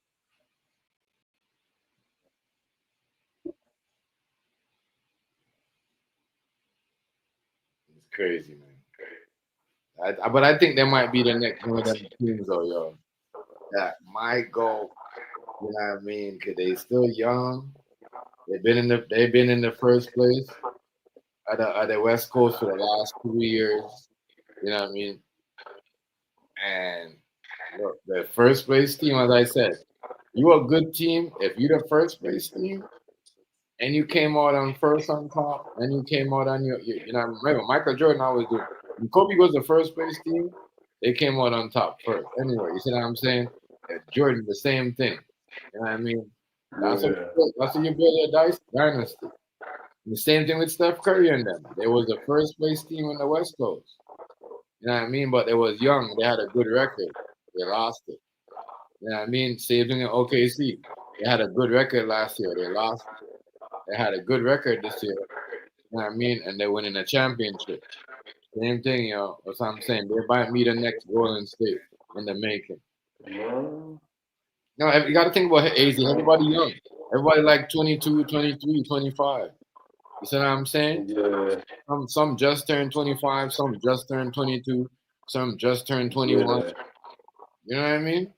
It's crazy, man. But I think they might be the next one of them teams, though, yo. That might go. You know what I mean? Cause they still young. They've been in the first place at the West Coast for the last 2 years. You know what I mean? And look, the first place team, as I said, you a good team if you're the first place team and you came out on first on top and you came out on you know, remember Michael Jordan always do. When Kobe was the first place team, they came out on top first. Anyway, you see what I'm saying? Jordan, the same thing. You know what I mean? That's what you build a dynasty. And the same thing with Steph Curry and them. They was the first place team on the West Coast. You know what I mean? But they was young. They had a good record. They lost it. You know what I mean? Same thing in OKC. They had a good record last year. They lost it. They had a good record this year. You know what I mean? And they winning a championship. Same thing, yo. That's what I'm saying. They might be the next Golden State in the making. No, you got to think about age. Everybody young. Everybody like 22, 23, 25. You see what I'm saying? Yeah. Some just turned 25. Some just turned 22. Some just turned 21. Yeah. You know what I mean?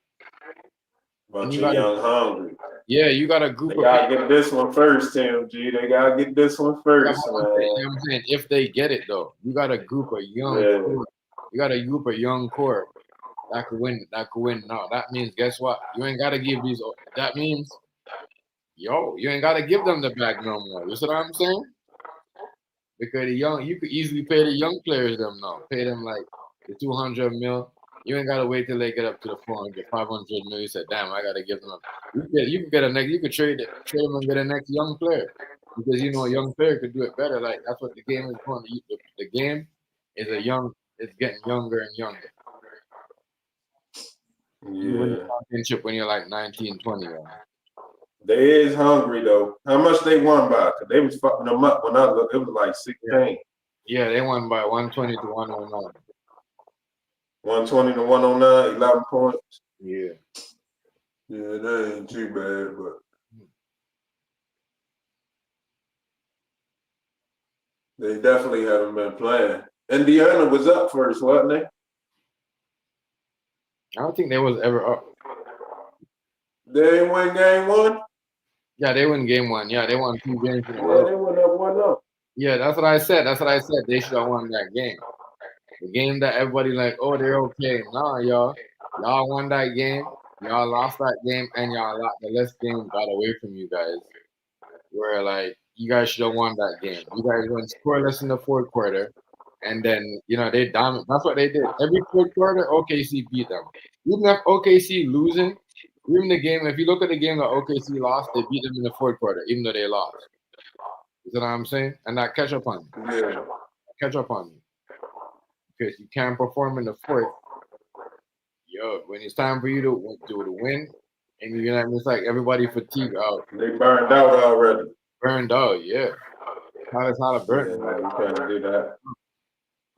Bunch of young hungry. Yeah, you got a group they of gotta get this one first, Tim G. They gotta get this one first, man. I'm saying if they get it though, you got a group of young core. You got a group of young core that could win. Now that means guess what? You ain't gotta give these. That means, you ain't gotta give them the bag no more. You see what I'm saying? Because you could easily pay the young players them now. Pay them like the 200 mil. You ain't gotta wait till they get up to the 400, 500 mil. You said, damn, I gotta give them. You could get a next. You could trade them and get a next young player because you know a young player could do it better. Like that's what the game is going. The game is it's getting younger and younger. You win the championship when you're like 19, 20. Right? They is hungry though. How much they won by? Cause they was fucking them up when I looked. It was like 16. Yeah, they won by 120 to 109. 120 to 109, 11 points. Yeah. Yeah, that ain't too bad, but they definitely haven't been playing. Indiana was up first, wasn't they? I don't think they was ever up. They ain't win game one? Yeah, they won game one. Yeah, they won 2 games in a Yeah, row. they went up 1-0. Yeah, that's what I said. That's what I said. They should have won that game. The game that everybody like, oh, they're okay. Nah, y'all. Y'all won that game. Y'all lost that game, and y'all lost the last game got away from you guys. Where like you guys should have won that game. You guys went scoreless in the fourth quarter, and then they dominate. That's what they did. Every fourth quarter, OKC beat them. Even if OKC losing, even the game. If you look at the game that OKC lost, they beat them in the fourth quarter, even though they lost. You know what I'm saying? And that catch up on you. Yeah. Catch up on you. Because you can't perform in the fourth. Yo, when it's time for you to win, and it's like everybody fatigue out. They burned out already. Burned out, yeah. That's how to burn. Yeah, no, you can't do that.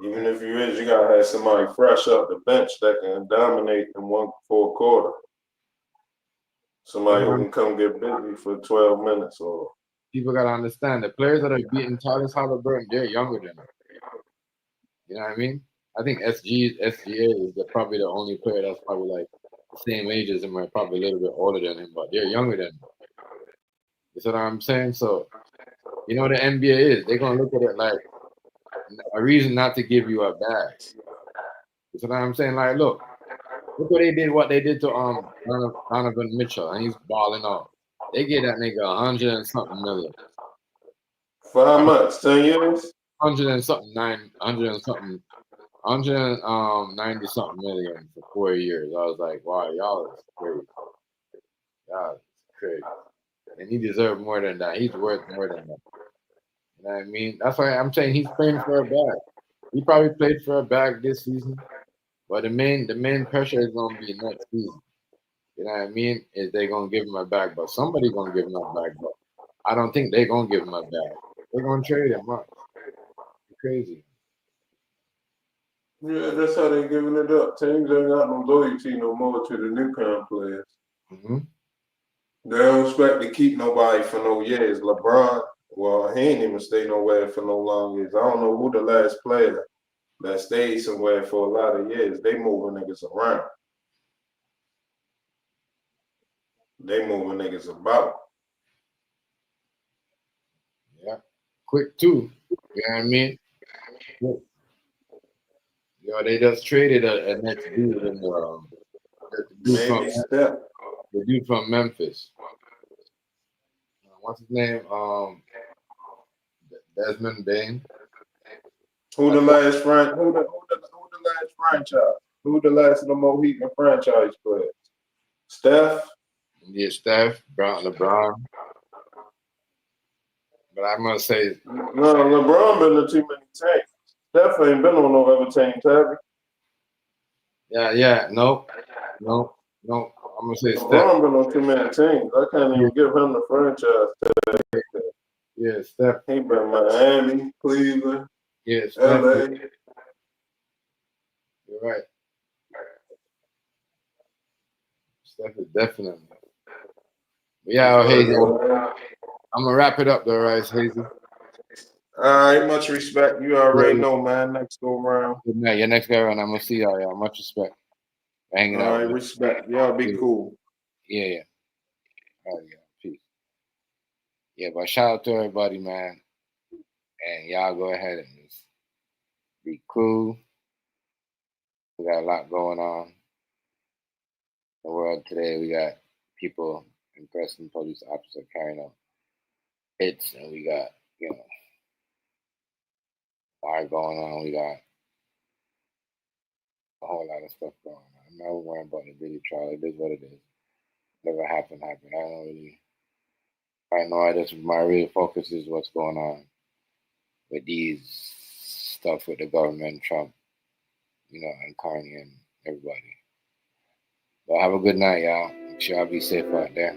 Even if you is, you gotta have somebody fresh up the bench that can dominate in one full quarter. Somebody who can come get busy for 12 minutes or. People gotta understand the players that are beating Tyrese Halliburton, they're younger than him. You know what I mean? I think SGA is probably the only player that's probably like the same age as him, or probably a little bit older than him, but they're younger than him. You see what I'm saying? So, the NBA is. They're gonna look at it like a reason not to give you a bag. You see what I'm saying? Like, look what they did to Donovan Mitchell, and he's balling out. They gave that nigga 100 and something million. 5 months, 10 years? 100 and something, 100 and something, 190 something million for 4 years. I was like, wow, y'all is crazy. Y'all is crazy. And he deserved more than that. He's worth more than that. You know what I mean? That's why I'm saying he's playing for a bag. He probably played for a bag this season, but the main pressure is gonna be next season. You know what I mean? Is they gonna give him a bag, but somebody gonna give him a bag. But I don't think they're gonna give him a bag. They're gonna trade him. Huh? Crazy. Yeah, that's how they giving it up. Teams ain't got no loyalty no more to the newcomer players. Mm-hmm. They don't expect to keep nobody for no years. LeBron, well, he ain't even stay nowhere for no long years. I don't know who the last player that stayed somewhere for a lot of years. They moving niggas around. They moving niggas about. Yeah. Quick too. You know what I mean? Yeah, they just traded a next dude in the dude from Memphis. What's his name? Desmond Bain. Who the last franchise? Who the last of the Mohican franchise players? Steph? Yeah, Steph, LeBron. But I'm gonna say no, LeBron been to too many teams. Steph ain't been on no other teams, have he? Yeah, no. I'm gonna say Steph. LeBron been on too many teams. I can't even give him the franchise tag. Yeah, Steph. He been Miami, Cleveland, Steph. LA. You're right. Steph is definitely. Yeah, Hazy. I'm gonna wrap it up though, right, Hazy? All right, much respect. You already know, man. Next go round. Good night. Your next go round, I'm gonna see y'all. Much respect. Hanging out. All right, respect. Y'all be cool. Yeah. All right, yeah. Peace. Yeah, but shout out to everybody, man. And y'all go ahead and just be cool. We got a lot going on in the world today. We got people impressing police officers carrying out hits, and we got, fire going on. We got a whole lot of stuff going on. I'm not worrying about the Diddy trial. It is what it is. Whatever happened. I don't really. Right now, my real focus is what's going on with these stuff with the government, Trump, and Carney and everybody. But have a good night, y'all. Make sure y'all be safe out there.